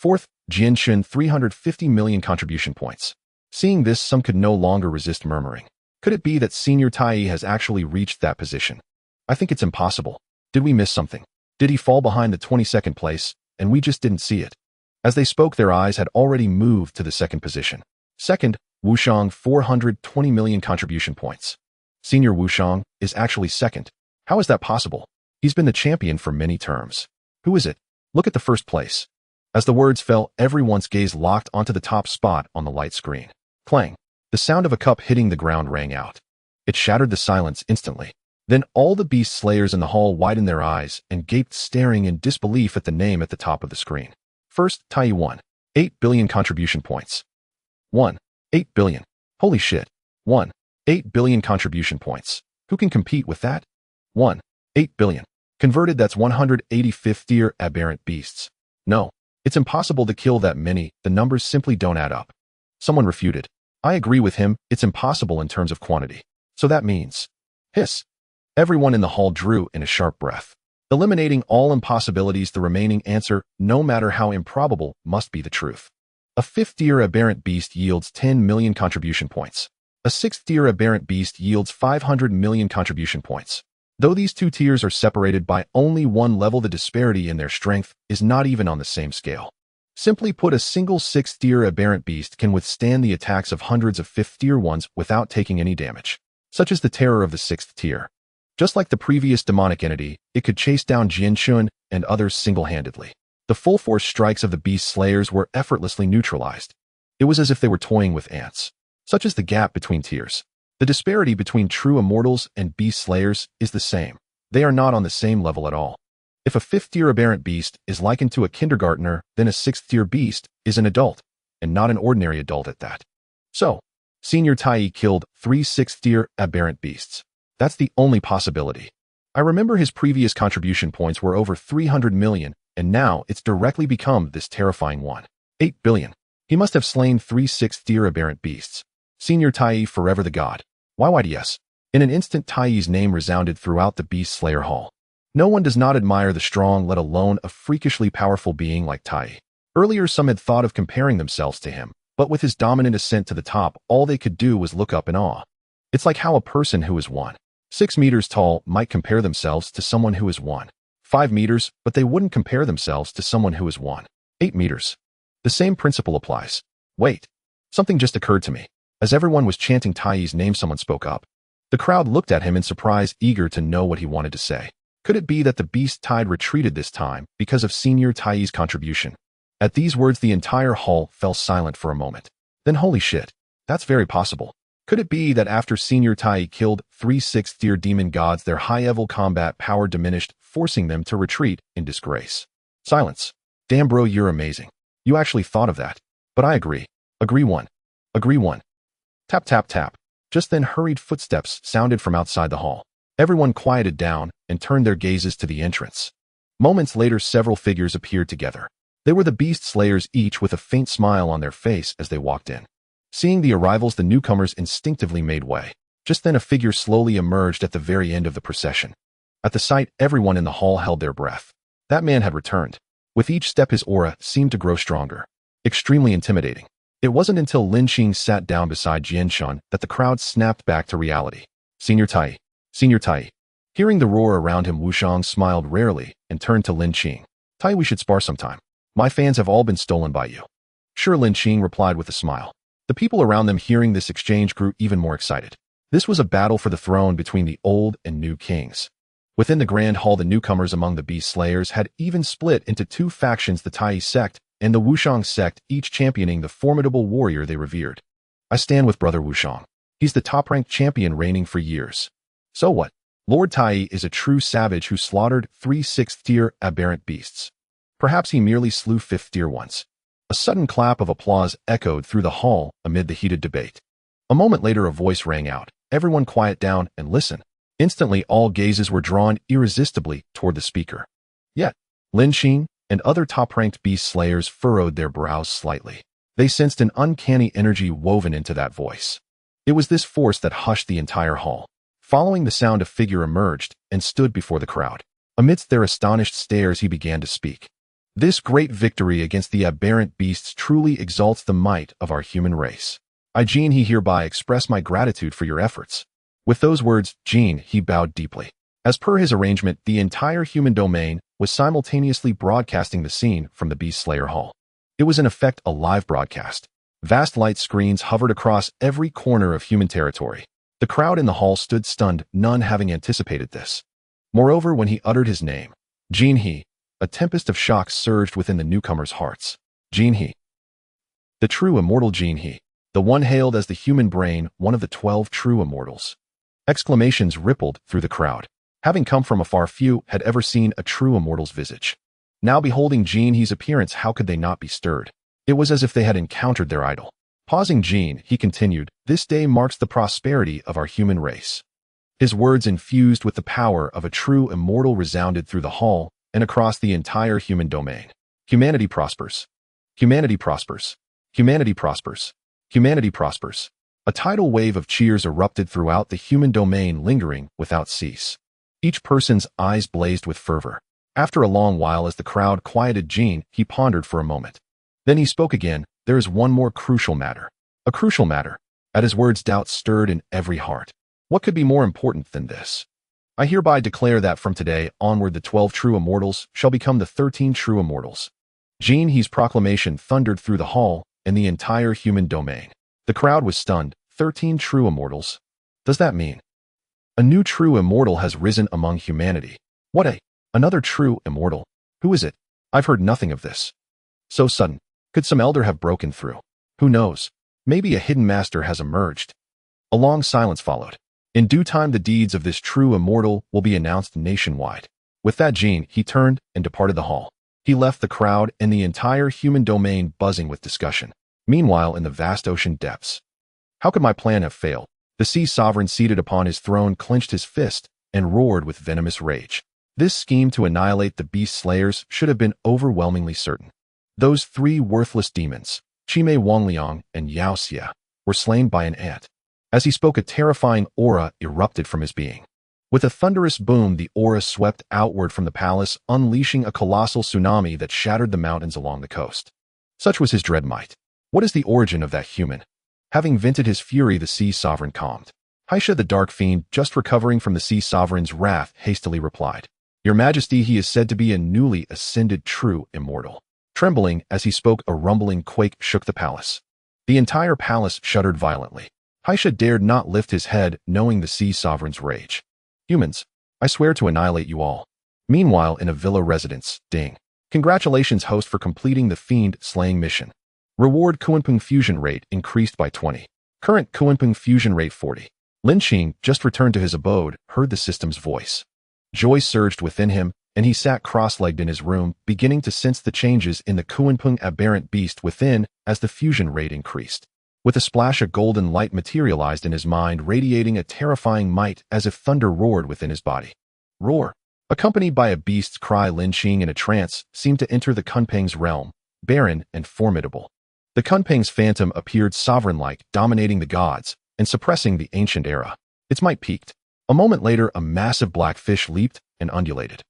4th, Jianxun, 350 million contribution points. Seeing this, some could no longer resist murmuring. Could it be that Senior Tai has actually reached that position? I think it's impossible. Did we miss something? Did he fall behind the 22nd place, and we just didn't see it? As they spoke, their eyes had already moved to the 2nd position. 2nd, Wushang, 420 million contribution points. Senior Wushang is actually 2nd. How is that possible? He's been the champion for many terms. Who is it? Look at the 1st place. As the words fell, everyone's gaze locked onto the top spot on the light screen. Clang. The sound of a cup hitting the ground rang out. It shattered the silence instantly. Then all the beast slayers in the hall widened their eyes and gaped, staring in disbelief at the name at the top of the screen. First, Tai 1. 8 billion contribution points. 1. 8 billion. Holy shit. 1. 8 billion contribution points. Who can compete with that? 1. 8 billion. Converted, that's 185th tier aberrant beasts. No. It's impossible to kill that many. The numbers simply don't add up. Someone refuted. I agree with him. It's impossible in terms of quantity. So that means... Hiss. Everyone in the hall drew in a sharp breath. Eliminating all impossibilities, the remaining answer, no matter how improbable, must be the truth. A 5th-tier aberrant beast yields 10 million contribution points. A 6th-tier aberrant beast yields 500 million contribution points. Though these 2 tiers are separated by only 1 level, the disparity in their strength is not even on the same scale. Simply put, a single 6th-tier aberrant beast can withstand the attacks of hundreds of 5th-tier ones without taking any damage. Such is the terror of the 6th tier. Just like the previous demonic entity, it could chase down Jianxun and others single-handedly. The full-force strikes of the beast slayers were effortlessly neutralized. It was as if they were toying with ants. Such is the gap between tiers. The disparity between true immortals and beast slayers is the same. They are not on the same level at all. If a 5th-tier aberrant beast is likened to a kindergartner, then a 6th-tier beast is an adult, and not an ordinary adult at that. So, Senior Tai killed 3 6th-tier aberrant beasts. That's the only possibility. I remember his previous contribution points were over 300 million, and now it's directly become this terrifying one. 8 billion. He must have slain 3/6 aberrant beasts. Senior Tai forever the god. YYDS. In an instant, Tai's name resounded throughout the Beast Slayer Hall. No one does not admire the strong, let alone a freakishly powerful being like Tai. Earlier, some had thought of comparing themselves to him, but with his dominant ascent to the top, all they could do was look up in awe. It's like how a person who is 1.6 meters tall might compare themselves to someone who is 1.5 meters, but they wouldn't compare themselves to someone who is 1.8 meters. The same principle applies. Wait. Something just occurred to me. As everyone was chanting Tai's name, someone spoke up. The crowd looked at him in surprise, eager to know what he wanted to say. Could it be that the beast tide retreated this time because of Senior Tai's contribution? At these words, the entire hall fell silent for a moment. Then, holy shit, that's very possible. Could it be that after Senior Tai killed 3/6 demon gods, their high-level combat power diminished, forcing them to retreat in disgrace? Silence. Damn bro, you're amazing. You actually thought of that. But I agree. Agree one. Agree one. Tap tap tap. Just then hurried footsteps sounded from outside the hall. Everyone quieted down and turned their gazes to the entrance. Moments later, several figures appeared together. They were the Beast Slayers, each with a faint smile on their face as they walked in. Seeing the arrivals, the newcomers instinctively made way. Just then a figure slowly emerged at the very end of the procession. At the sight, everyone in the hall held their breath. That man had returned. With each step, his aura seemed to grow stronger. Extremely intimidating. It wasn't until Lin Qing sat down beside Jianshan that the crowd snapped back to reality. Senior Tai. Senior Tai. Hearing the roar around him, Wushang smiled rarely and turned to Lin Qing. Tai, we should spar sometime. My fans have all been stolen by you. Sure, Lin Qing replied with a smile. The people around them, hearing this exchange, grew even more excited. This was a battle for the throne between the old and new kings. Within the Grand Hall, the newcomers among the Beast Slayers had even split into two factions, the Tai sect and the Wushang sect, each championing the formidable warrior they revered. I stand with Brother Wushang. He's the top-ranked champion reigning for years. So what? Lord Tai is a true savage who slaughtered 3/6 aberrant beasts. Perhaps he merely slew 5th ones. A sudden clap of applause echoed through the hall amid the heated debate. A moment later, a voice rang out. Everyone quiet down and listen. Instantly, all gazes were drawn irresistibly toward the speaker. Yet, Lin Qing and other top-ranked Beast Slayers furrowed their brows slightly. They sensed an uncanny energy woven into that voice. It was this force that hushed the entire hall. Following the sound, a figure emerged and stood before the crowd. Amidst their astonished stares, he began to speak. This great victory against the aberrant beasts truly exalts the might of our human race. I, Jin He, hereby express my gratitude for your efforts. With those words, Jin He bowed deeply. As per his arrangement, the entire human domain was simultaneously broadcasting the scene from the Beast Slayer Hall. It was in effect a live broadcast. Vast light screens hovered across every corner of human territory. The crowd in the hall stood stunned, none having anticipated this. Moreover, when he uttered his name, Jin He, a tempest of shock surged within the newcomers' hearts. Jin He. The true immortal Jin He. The one hailed as the human brain, one of the 12 true immortals. Exclamations rippled through the crowd. Having come from afar, few had ever seen a true immortal's visage. Now beholding Jin He's appearance, how could they not be stirred? It was as if they had encountered their idol. Pausing, Jin He continued, "This day marks the prosperity of our human race." His words, infused with the power of a true immortal, resounded through the hall and across the entire human domain. Humanity prospers. Humanity prospers. Humanity prospers. Humanity prospers. A tidal wave of cheers erupted throughout the human domain, lingering without cease. Each person's eyes blazed with fervor. After a long while, as the crowd quieted, Jin He pondered for a moment. Then he spoke again. There is one more crucial matter. A crucial matter. At his words, doubt stirred in every heart. What could be more important than this? I hereby declare that from today onward, the 12 true immortals shall become the 13 true immortals. Jin He's proclamation thundered through the hall and the entire human domain. The crowd was stunned. 13 true immortals? Does that mean a new true immortal has risen among humanity? What another true immortal? Who is it? I've heard nothing of this. So sudden. Could some elder have broken through? Who knows? Maybe a hidden master has emerged. A long silence followed. In due time, the deeds of this true immortal will be announced nationwide. With that, Jin He turned and departed the hall. He left the crowd and the entire human domain buzzing with discussion. Meanwhile, in the vast ocean depths, how could my plan have failed? The sea sovereign, seated upon his throne, clenched his fist and roared with venomous rage. This scheme to annihilate the beast slayers should have been overwhelmingly certain. Those three worthless demons, Qimei Wangliang and Yao Xia, were slain by an ant. As he spoke, a terrifying aura erupted from his being. With a thunderous boom, the aura swept outward from the palace, unleashing a colossal tsunami that shattered the mountains along the coast. Such was his dread might. What is the origin of that human? Having vented his fury, the sea sovereign calmed. Haisha, the dark fiend, just recovering from the sea sovereign's wrath, hastily replied, "Your Majesty, he is said to be a newly ascended true immortal." Trembling as he spoke, a rumbling quake shook the palace. The entire palace shuddered violently. Haisha dared not lift his head, knowing the sea sovereign's rage. "Humans, I swear to annihilate you all." Meanwhile, in a villa residence, Ding. Congratulations, host, for completing the fiend-slaying mission. Reward Kunpeng fusion rate increased by 20. Current Kunpeng fusion rate 40. Lin Qing, just returned to his abode, heard the system's voice. Joy surged within him, and he sat cross-legged in his room, beginning to sense the changes in the Kunpeng aberrant beast within as the fusion rate increased. With a splash, of golden light materialized in his mind, radiating a terrifying might as if thunder roared within his body. Roar! Accompanied by a beast's cry, Lin Qing, in a trance, seemed to enter the Kunpeng's realm, barren and formidable. The Kunpeng's phantom appeared sovereign-like, dominating the gods and suppressing the ancient era. Its might peaked. A moment later, a massive black fish leaped and undulated.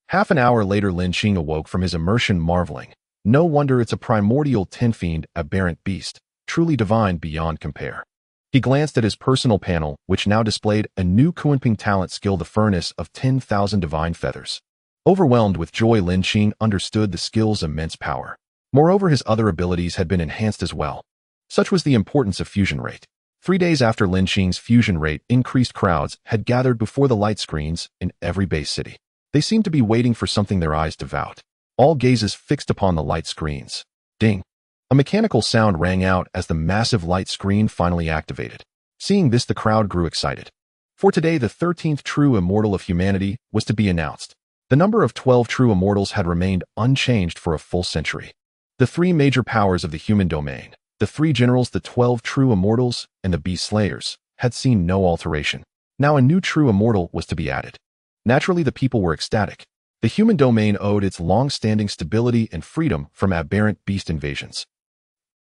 Half an hour later, Lin Qing awoke from his immersion, marveling. No wonder it's a primordial 10 fiend aberrant beast, truly divine beyond compare. He glanced at his personal panel, which now displayed a new Kunpeng talent skill, the furnace of 10,000 divine feathers. Overwhelmed with joy, Lin Qing understood the skill's immense power. Moreover, his other abilities had been enhanced as well. Such was the importance of fusion rate. 3 days after Lin Qing's fusion rate increased, crowds had gathered before the light screens in every base city. They seemed to be waiting for something, their eyes devout. All gazes fixed upon the light screens. Ding! A mechanical sound rang out as the massive light screen finally activated. Seeing this, the crowd grew excited. For today, the 13th true immortal of humanity was to be announced. The number of 12 true immortals had remained unchanged for a full century. The three major powers of the human domain, the three generals, the 12 true immortals, and the beast slayers, had seen no alteration. Now a new true immortal was to be added. Naturally, the people were ecstatic. The human domain owed its long-standing stability and freedom from aberrant beast invasions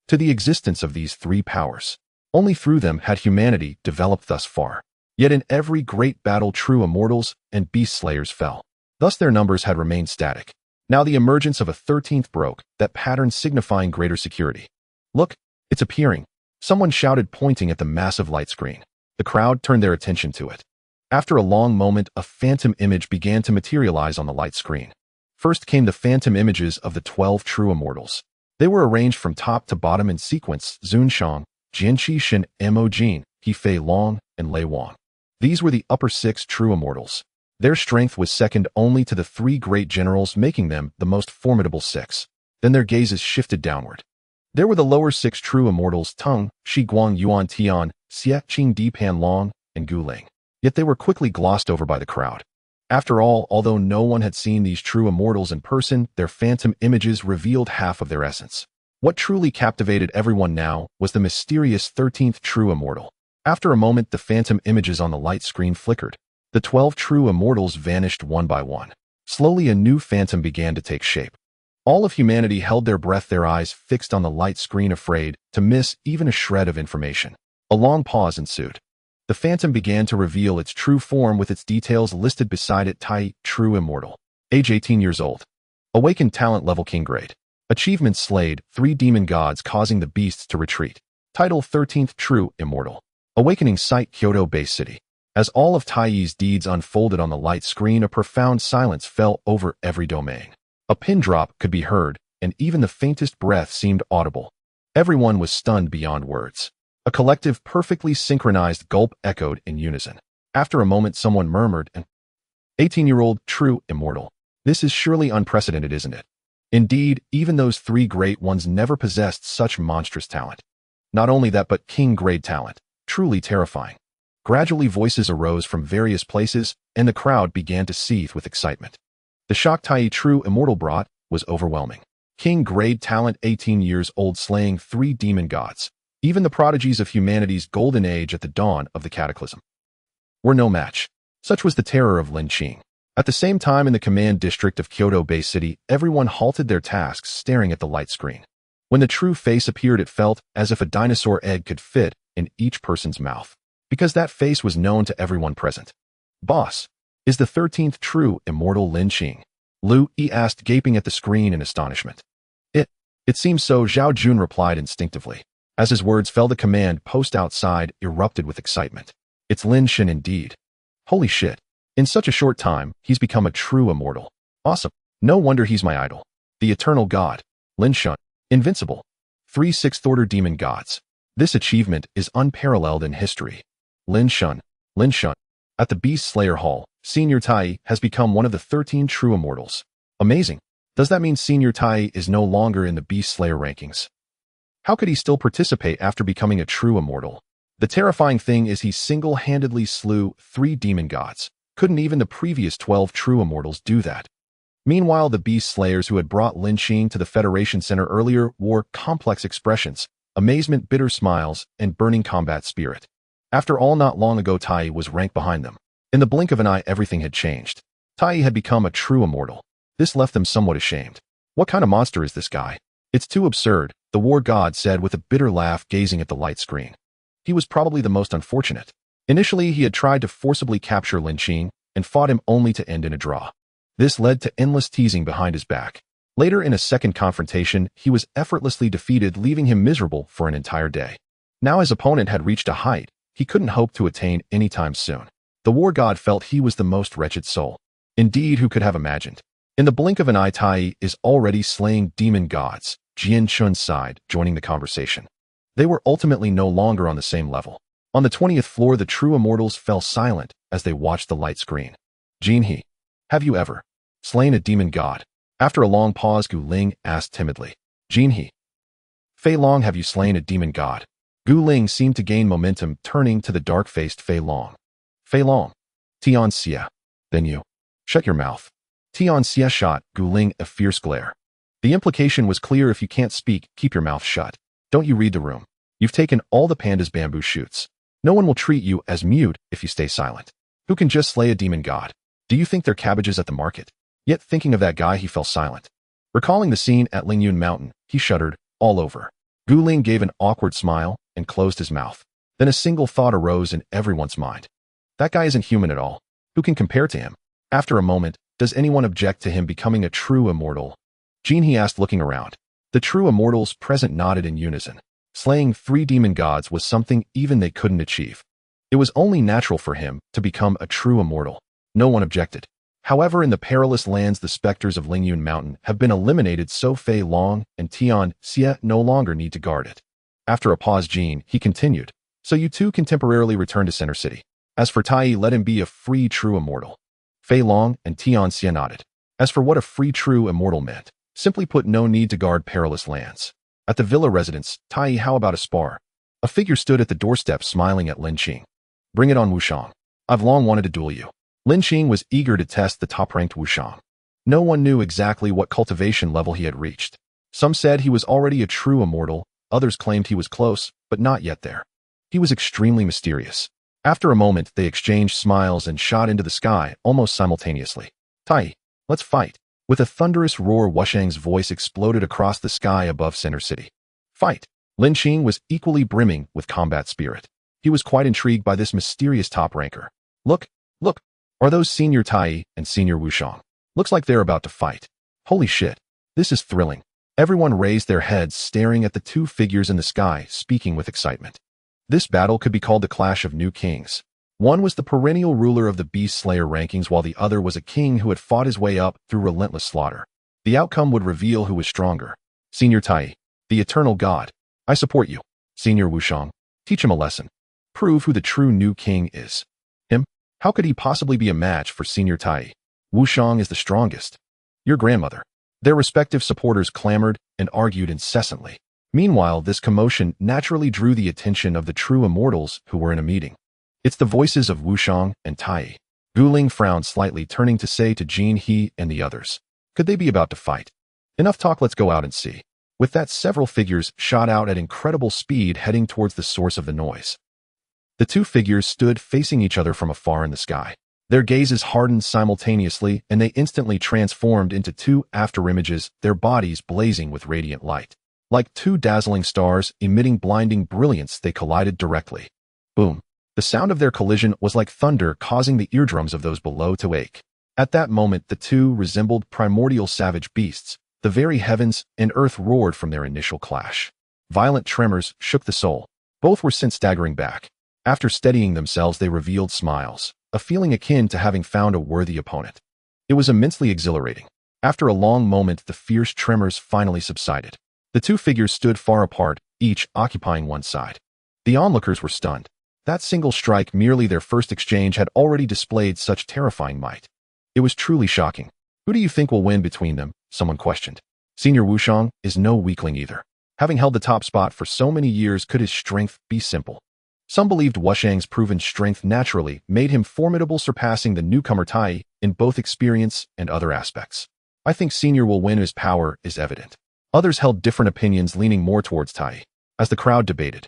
to the existence of these three powers. Only through them had humanity developed thus far. Yet in every great battle, true immortals and beast slayers fell. Thus their numbers had remained static. Now the emergence of a 13th broke that pattern, signifying greater security. "Look, it's appearing," someone shouted, pointing at the massive light screen. The crowd turned their attention to it. After a long moment, a phantom image began to materialize on the light screen. First came the phantom images of the 12 true immortals. They were arranged from top to bottom in sequence: Zunshang, Jianqi Shen, Mo Jin, He Fei Long, and Lei Wang. These were the upper 6 true immortals. Their strength was second only to the 3 great generals, making them the most formidable 6. Then their gazes shifted downward. There were the lower 6 true immortals: Tung, Shi Guang, Yuan Tian, Xie Qing, Di Pan Long, and Gu Ling. Yet they were quickly glossed over by the crowd. After all, although no one had seen these true immortals in person, their phantom images revealed half of their essence. What truly captivated everyone now was the mysterious 13th true immortal. After a moment, the phantom images on the light screen flickered. The 12 true immortals vanished one by one. Slowly, a new phantom began to take shape. All of humanity held their breath, their eyes fixed on the light screen, afraid to miss even a shred of information. A long pause ensued. The phantom began to reveal its true form, with its details listed beside it: Tai, true immortal. Age 18 years old. Awakened talent level king grade. Achievements: slayed 3 demon gods, causing the beasts to retreat. Title: 13th true immortal. Awakening site: Kyoto base city. As all of Tai's deeds unfolded on the light screen, a profound silence fell over every domain. A pin drop could be heard, and even the faintest breath seemed audible. Everyone was stunned beyond words. A collective, perfectly synchronized gulp echoed in unison. After a moment, someone murmured, "An 18-year-old true immortal. This is surely unprecedented, isn't it?" Indeed, even those 3 great ones never possessed such monstrous talent. Not only that, but king-grade talent. Truly terrifying. Gradually, voices arose from various places, and the crowd began to seethe with excitement. The shock Tai true immortal brought was overwhelming. King-grade talent, 18 years old, slaying 3 demon gods. Even the prodigies of humanity's golden age at the dawn of the cataclysm were no match. Such was the terror of Lin Qing. At the same time, in the command district of Kyoto Bay City, everyone halted their tasks, staring at the light screen. When the true face appeared, it felt as if a dinosaur egg could fit in each person's mouth, because that face was known to everyone present. Boss, is the 13th true immortal Lin Qing? Lu Yi asked, gaping at the screen in astonishment. It seems so, Zhao Jun replied instinctively. As his words fell, the command post outside erupted with excitement. It's Lin Qing indeed. Holy shit. In such a short time, he's become a true immortal. Awesome. No wonder he's my idol. The eternal god. Lin Qing. Invincible. 3 sixth-order demon gods. This achievement is unparalleled in history. Lin Qing. At the Beast Slayer Hall, Senior Tai has become one of the 13 true immortals. Amazing. Does that mean Senior Tai is no longer in the Beast Slayer rankings? How could he still participate after becoming a true immortal? The terrifying thing is he single-handedly slew 3 demon gods. Couldn't even the previous 12 true immortals do that? Meanwhile, the Beast Slayers who had brought Lin Qing to the Federation Center earlier wore complex expressions, amazement, bitter smiles, and burning combat spirit. After all, not long ago Tai was ranked behind them. In the blink of an eye, everything had changed. Tai had become a true immortal. This left them somewhat ashamed. What kind of monster is this guy? It's too absurd, the war god said with a bitter laugh, gazing at the light screen. He was probably the most unfortunate. Initially, he had tried to forcibly capture Lin Qing and fought him only to end in a draw. This led to endless teasing behind his back. Later, in a second confrontation, he was effortlessly defeated, leaving him miserable for an entire day. Now his opponent had reached a height he couldn't hope to attain anytime soon. The war god felt he was the most wretched soul. Indeed, who could have imagined? In the blink of an eye, Tai is already slaying demon gods. Jian Chun sighed, joining the conversation. They were ultimately no longer on the same level. On the 20th floor, the true immortals fell silent as they watched the light screen. Jin He, have you ever slain a demon god? After a long pause, Gu Ling asked timidly. Jin He. Fei Long, have you slain a demon god? Gu Ling seemed to gain momentum, turning to the dark-faced Fei Long. Fei Long. Tian Xie. Then you. Shut your mouth. Tian Xie shot Gu Ling a fierce glare. The implication was clear: if you can't speak, keep your mouth shut. Don't you read the room? You've taken all the panda's bamboo shoots. No one will treat you as mute if you stay silent. Who can just slay a demon god? Do you think they're cabbages at the market? Yet thinking of that guy, he fell silent. Recalling the scene at Lingyun Mountain, he shuddered all over. Gu Ling gave an awkward smile and closed his mouth. Then a single thought arose in everyone's mind. That guy isn't human at all. Who can compare to him? After a moment, does anyone object to him becoming a true immortal? Jin He asked, looking around. The true immortals present nodded in unison. Slaying 3 demon gods was something even they couldn't achieve. It was only natural for him to become a true immortal. No one objected. However, in the perilous lands, the specters of Lingyun Mountain have been eliminated, so Fei Long and Tian Xie no longer need to guard it. After a pause, He continued. So you two can temporarily return to Center City. As for Tai, let him be a free true immortal. Fei Long and Tian Xie nodded. As for what a free true immortal meant, simply put, no need to guard perilous lands. At the villa residence, Tai, how about a spar? A figure stood at the doorstep, smiling at Lin Qing. Bring it on, Wushang. I've long wanted to duel you. Lin Qing was eager to test the top-ranked Wushang. No one knew exactly what cultivation level he had reached. Some said he was already a true immortal, others claimed he was close, but not yet there. He was extremely mysterious. After a moment, they exchanged smiles and shot into the sky almost simultaneously. Tai, let's fight. With a thunderous roar, Wushang's voice exploded across the sky above Center City. Fight! Lin Qing was equally brimming with combat spirit. He was quite intrigued by this mysterious top-ranker. Look! Are those Senior Tai and Senior Wushang? Looks like they're about to fight. Holy shit! This is thrilling. Everyone raised their heads, staring at the 2 figures in the sky, speaking with excitement. This battle could be called the Clash of New Kings. One was the perennial ruler of the Beast Slayer rankings, while the other was a king who had fought his way up through relentless slaughter. The outcome would reveal who was stronger. Senior Tai, the eternal god. I support you. Senior Wushang, teach him a lesson. Prove who the true new king is. Him? How could he possibly be a match for Senior Tai? Wushang is the strongest. Your grandmother. Their respective supporters clamored and argued incessantly. Meanwhile, this commotion naturally drew the attention of the true immortals who were in a meeting. It's the voices of Wushang and Tai. Gu Ling frowned slightly, turning to say to Jin He and the others. Could they be about to fight? Enough talk, let's go out and see. With that, several figures shot out at incredible speed, heading towards the source of the noise. The 2 figures stood facing each other from afar in the sky. Their gazes hardened simultaneously, and they instantly transformed into two afterimages, their bodies blazing with radiant light. Like two dazzling stars emitting blinding brilliance, they collided directly. Boom. The sound of their collision was like thunder, causing the eardrums of those below to ache. At that moment, the two resembled primordial savage beasts. The very heavens and earth roared from their initial clash. Violent tremors shook the soul. Both were sent staggering back. After steadying themselves, they revealed smiles, a feeling akin to having found a worthy opponent. It was immensely exhilarating. After a long moment, the fierce tremors finally subsided. The two figures stood far apart, each occupying one side. The onlookers were stunned. That single strike, merely their first exchange, had already displayed such terrifying might. It was truly shocking. Who do you think will win between them? Someone questioned. Senior Wushang is no weakling either. Having held the top spot for so many years, could his strength be simple? Some believed Wushang's proven strength naturally made him formidable, surpassing the newcomer Tai in both experience and other aspects. I think Senior will win. His power is evident. Others held different opinions, leaning more towards Tai. As the crowd debated,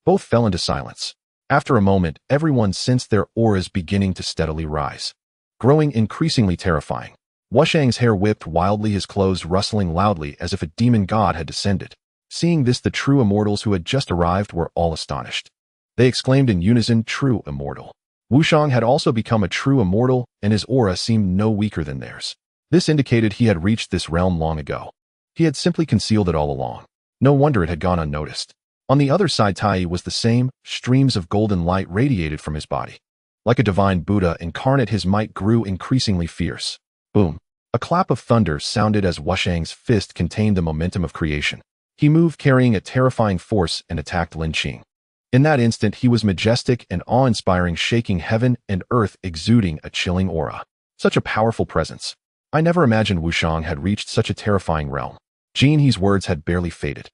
both fell into silence. After a moment, everyone sensed their auras beginning to steadily rise, growing increasingly terrifying. Wushang's hair whipped wildly, his clothes rustling loudly as if a demon god had descended. Seeing this, the true immortals who had just arrived were all astonished. They exclaimed in unison, "True immortal." Wushang had also become a true immortal, and his aura seemed no weaker than theirs. This indicated he had reached this realm long ago. He had simply concealed it all along. No wonder it had gone unnoticed. On the other side, Tai was the same. Streams of golden light radiated from his body. Like a divine Buddha incarnate, his might grew increasingly fierce. Boom. A clap of thunder sounded as Wushang's fist contained the momentum of creation. He moved, carrying a terrifying force, and attacked Lin Qing. In that instant, he was majestic and awe-inspiring, shaking heaven and earth, exuding a chilling aura. Such a powerful presence. I never imagined Wushang had reached such a terrifying realm. Jin He's words had barely faded.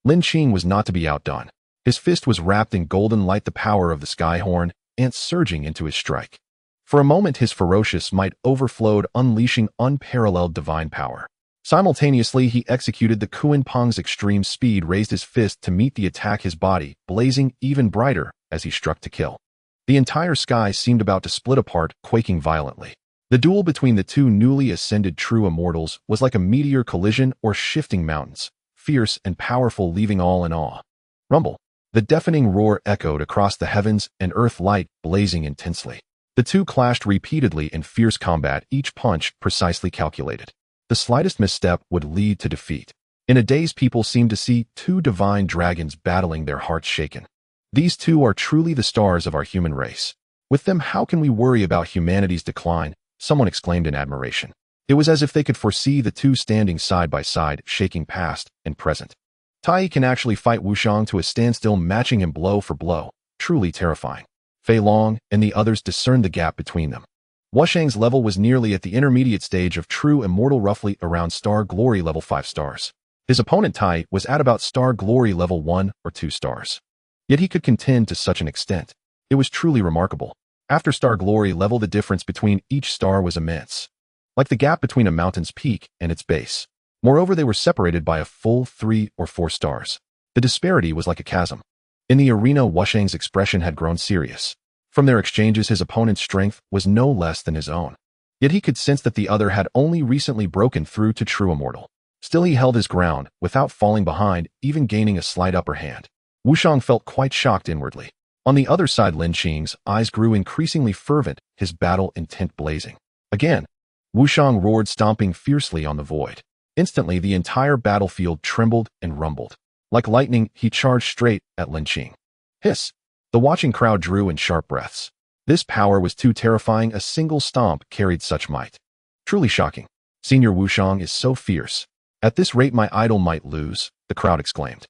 Lin Qing was not to be outdone. His fist was wrapped in golden light, the power of the Skyhorn, ants surging into his strike. For a moment, his ferocious might overflowed, unleashing unparalleled divine power. Simultaneously, he executed the Kuan Peng's extreme speed, raised his fist to meet the attack, his body blazing even brighter as he struck to kill. The entire sky seemed about to split apart, quaking violently. The duel between the two newly ascended true immortals was like a meteor collision or shifting mountains, fierce and powerful, leaving all in awe. Rumble. The deafening roar echoed across the heavens, and earth light blazing intensely. The two clashed repeatedly in fierce combat, each punch precisely calculated. The slightest misstep would lead to defeat. In a daze, people seemed to see two divine dragons battling, their hearts shaken. These two are truly the stars of our human race. With them, how can we worry about humanity's decline? Someone exclaimed in admiration. It was as if they could foresee the two standing side by side, shaking past and present. Tai can actually fight Wushang to a standstill, matching him blow for blow. Truly terrifying. Fei Long and the others discerned the gap between them. Wushang's level was nearly at the intermediate stage of true immortal, roughly around star glory level 5 stars. His opponent Tai was at about star glory level 1 or 2 stars. Yet he could contend to such an extent. It was truly remarkable. After star glory level, the difference between each star was immense, like the gap between a mountain's peak and its base. Moreover, they were separated by a full 3 or 4 stars. The disparity was like a chasm. In the arena, Wushang's expression had grown serious. From their exchanges, his opponent's strength was no less than his own. Yet he could sense that the other had only recently broken through to true immortal. Still, he held his ground, without falling behind, even gaining a slight upper hand. Wushang felt quite shocked inwardly. On the other side, Lin Qing's eyes grew increasingly fervent, his battle intent blazing. Again, Wushang roared, stomping fiercely on the void. Instantly, the entire battlefield trembled and rumbled. Like lightning, he charged straight at Lin Qing. Hiss! The watching crowd drew in sharp breaths. This power was too terrifying. A single stomp carried such might. Truly shocking. Senior Wushang is so fierce. At this rate, my idol might lose, the crowd exclaimed.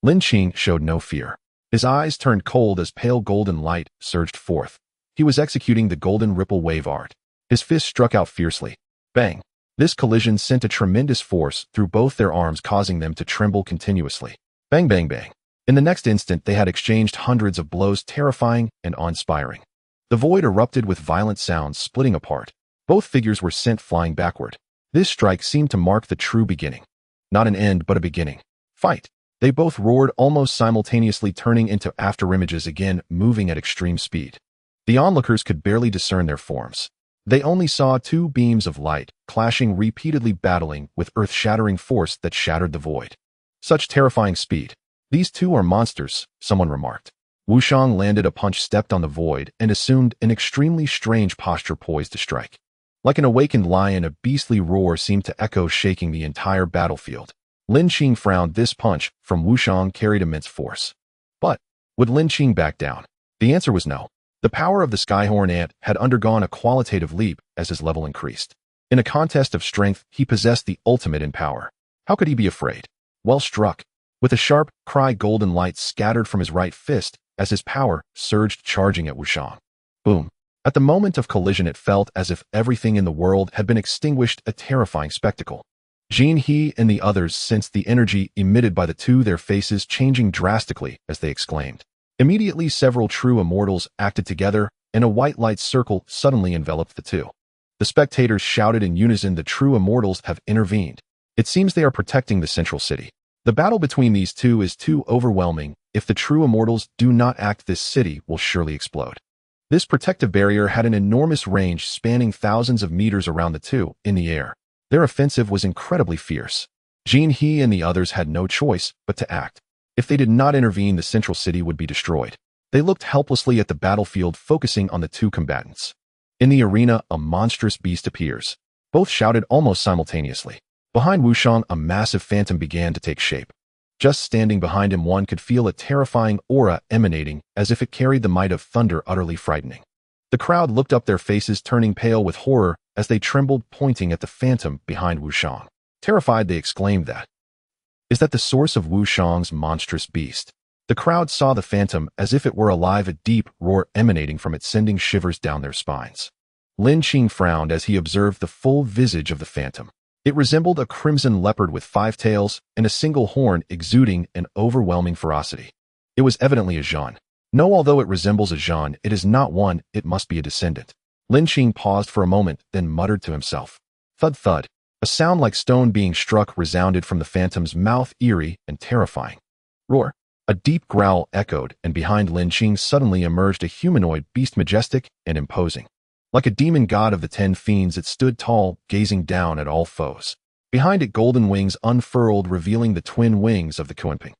Lin Qing showed no fear. His eyes turned cold as pale golden light surged forth. He was executing the golden ripple wave art. His fist struck out fiercely. Bang! This collision sent a tremendous force through both their arms, causing them to tremble continuously. Bang, bang, bang. In the next instant, they had exchanged hundreds of blows, terrifying and awe-inspiring. The void erupted with violent sounds, splitting apart. Both figures were sent flying backward. This strike seemed to mark the true beginning. Not an end, but a beginning. Fight! They both roared almost simultaneously, turning into afterimages again, moving at extreme speed. The onlookers could barely discern their forms. They only saw two beams of light, clashing repeatedly, battling with earth-shattering force that shattered the void. Such terrifying speed. These two are monsters, someone remarked. Wushang landed a punch, stepped on the void, and assumed an extremely strange posture, poised to strike. Like an awakened lion, a beastly roar seemed to echo, shaking the entire battlefield. Lin Qing frowned. This punch from Wushang carried immense force. But would Lin Qing back down? The answer was no. The power of the Skyhorn ant had undergone a qualitative leap as his level increased. In a contest of strength, he possessed the ultimate in power. How could he be afraid? Well struck. With a sharp cry, golden light scattered from his right fist as his power surged, charging at Wushang. Boom. At the moment of collision, it felt as if everything in the world had been extinguished, a terrifying spectacle. Jin He and the others sensed the energy emitted by the two, their faces changing drastically as they exclaimed. Immediately, several true immortals acted together, and a white light circle suddenly enveloped the two. The spectators shouted in unison, "The true immortals have intervened. It seems they are protecting the central city. The battle between these two is too overwhelming. If the true immortals do not act, this city will surely explode." This protective barrier had an enormous range, spanning thousands of meters around the two in the air. Their offensive was incredibly fierce. Jin He and the others had no choice but to act. If they did not intervene, the central city would be destroyed. They looked helplessly at the battlefield, focusing on the two combatants. In the arena, a monstrous beast appears. Both shouted almost simultaneously. Behind Wushang, a massive phantom began to take shape. Just standing behind him, one could feel a terrifying aura emanating, as if it carried the might of thunder, utterly frightening. The crowd looked up, their faces turning pale with horror as they trembled, pointing at the phantom behind Wushang. Terrified, they exclaimed, "That is that the source of Wushang's monstrous beast?" The crowd saw the phantom as if it were alive, a deep roar emanating from it, sending shivers down their spines. Lin Qing frowned as he observed the full visage of the phantom. It resembled a crimson leopard with 5 tails and a single horn, exuding an overwhelming ferocity. It was evidently a Zhan. No, although it resembles a Zhan, it is not one. It must be a descendant. Lin Qing paused for a moment, then muttered to himself. Thud thud. A sound like stone being struck resounded from the phantom's mouth, eerie and terrifying. Roar. A deep growl echoed, and behind Lin Qing suddenly emerged a humanoid beast, majestic and imposing. Like a demon god of the 10 fiends, it stood tall, gazing down at all foes. Behind it, golden wings unfurled, revealing the twin wings of the Kunping.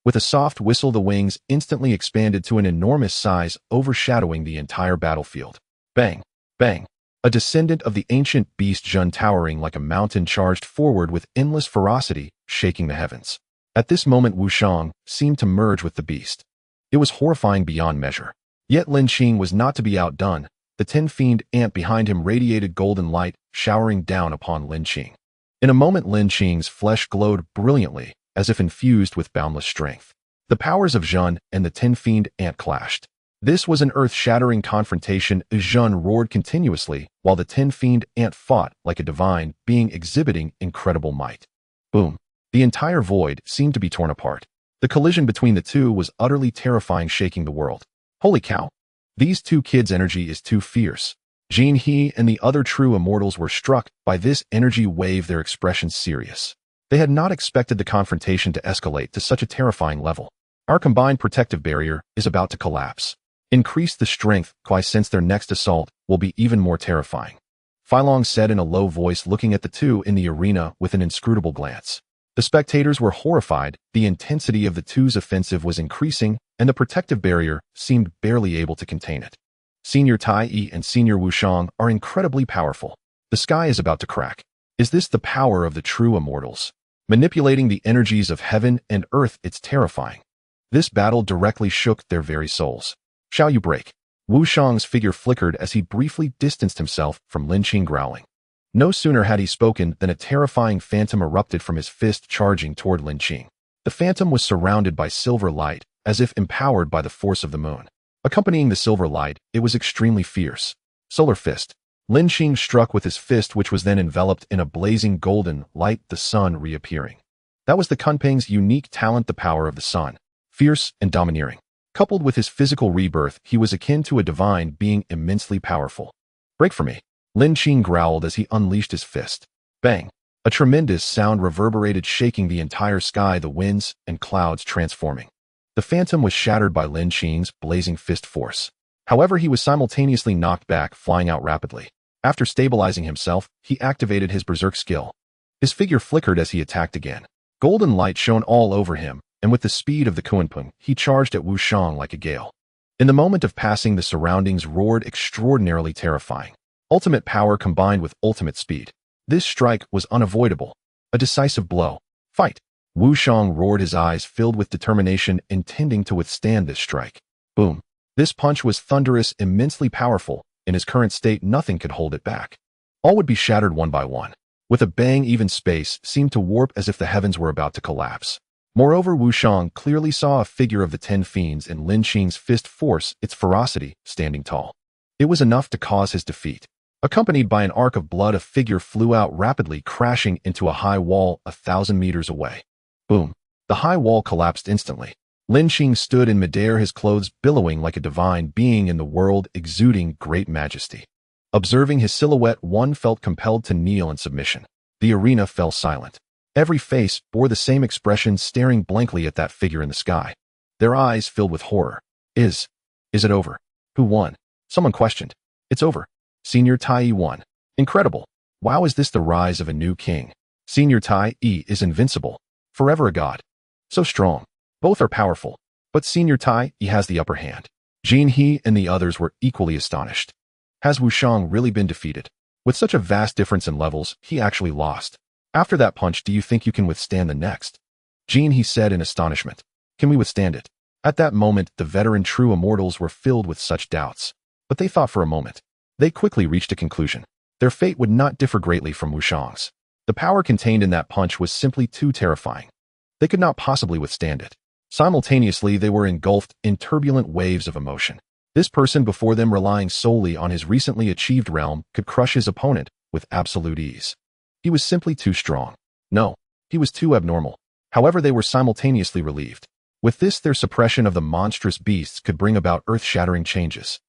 With a soft whistle, the wings instantly expanded to an enormous size, overshadowing the entire battlefield. Bang! Bang! A descendant of the ancient beast Zhan, towering like a mountain, charged forward with endless ferocity, shaking the heavens. At this moment, Wushang seemed to merge with the beast. It was horrifying beyond measure. Yet Lin Qing was not to be outdone. The 10-fiend ant behind him radiated golden light, showering down upon Lin Qing. In a moment, Lin Qing's flesh glowed brilliantly, as if infused with boundless strength. The powers of Zhan and the 10-fiend ant clashed. This was an earth-shattering confrontation. Zhan roared continuously, while the 10-fiend ant fought like a divine being, exhibiting incredible might. Boom! The entire void seemed to be torn apart. The collision between the two was utterly terrifying, shaking the world. Holy cow! These two kids' energy is too fierce. Jin He and the other true immortals were struck by this energy wave, their expressions serious. They had not expected the confrontation to escalate to such a terrifying level. Our combined protective barrier is about to collapse. Increase the strength, I sense their next assault will be even more terrifying. Filong said in a low voice, looking at the two in the arena with an inscrutable glance. The spectators were horrified. The intensity of the two's offensive was increasing, and the protective barrier seemed barely able to contain it. Senior Tai Yi and Senior Wushang are incredibly powerful. The sky is about to crack. Is this the power of the true immortals? Manipulating the energies of heaven and earth, it's terrifying. This battle directly shook their very souls. Shall you break? Wushang's figure flickered as he briefly distanced himself from Lin Qing, growling. No sooner had he spoken than a terrifying phantom erupted from his fist, charging toward Lin Qing. The phantom was surrounded by silver light, as if empowered by the force of the moon. Accompanying the silver light, it was extremely fierce. Solar fist. Lin Qing struck with his fist, which was then enveloped in a blazing golden light, the sun reappearing. That was the Kunping's unique talent, the power of the sun. Fierce and domineering. Coupled with his physical rebirth, he was akin to a divine being, immensely powerful. Break for me. Lin Qing growled as he unleashed his fist. Bang! A tremendous sound reverberated, shaking the entire sky, the winds and clouds transforming. The phantom was shattered by Lin Qing's blazing fist force. However, he was simultaneously knocked back, flying out rapidly. After stabilizing himself, he activated his berserk skill. His figure flickered as he attacked again. Golden light shone all over him, and with the speed of the Kunpeng, he charged at Wu Shang like a gale. In the moment of passing, the surroundings roared, extraordinarily terrifying. Ultimate power combined with ultimate speed. This strike was unavoidable. A decisive blow. Fight! Wu Shang roared, his eyes filled with determination, intending to withstand this strike. Boom! This punch was thunderous, immensely powerful. In his current state, nothing could hold it back. All would be shattered one by one. With a bang, even space seemed to warp as if the heavens were about to collapse. Moreover, Wu Shang clearly saw a figure of the 10 fiends in Lin Qing's fist force, its ferocity, standing tall. It was enough to cause his defeat. Accompanied by an arc of blood, a figure flew out rapidly, crashing into a high wall 1,000 meters away. Boom! The high wall collapsed instantly. Lin Qing stood in midair, his clothes billowing like a divine being in the world, exuding great majesty. Observing his silhouette, one felt compelled to kneel in submission. The arena fell silent. Every face bore the same expression, staring blankly at that figure in the sky. Their eyes filled with horror. Is it over? Who won? Someone questioned. It's over. Senior Tai won. Incredible. Wow, is this the rise of a new king? Senior Tai is invincible. Forever a god. So strong. Both are powerful. But Senior Tai has the upper hand. Jin He and the others were equally astonished. Has Wu Shang really been defeated? With such a vast difference in levels, he actually lost. After that punch, do you think you can withstand the next? Jin He said in astonishment. Can we withstand it? At that moment, the veteran true immortals were filled with such doubts. But they thought for a moment. They quickly reached a conclusion. Their fate would not differ greatly from Wu Shang's. The power contained in that punch was simply too terrifying. They could not possibly withstand it. Simultaneously, they were engulfed in turbulent waves of emotion. This person before them, relying solely on his recently achieved realm, could crush his opponent with absolute ease. He was simply too strong. No, he was too abnormal. However, they were simultaneously relieved. With this, their suppression of the monstrous beasts could bring about earth-shattering changes.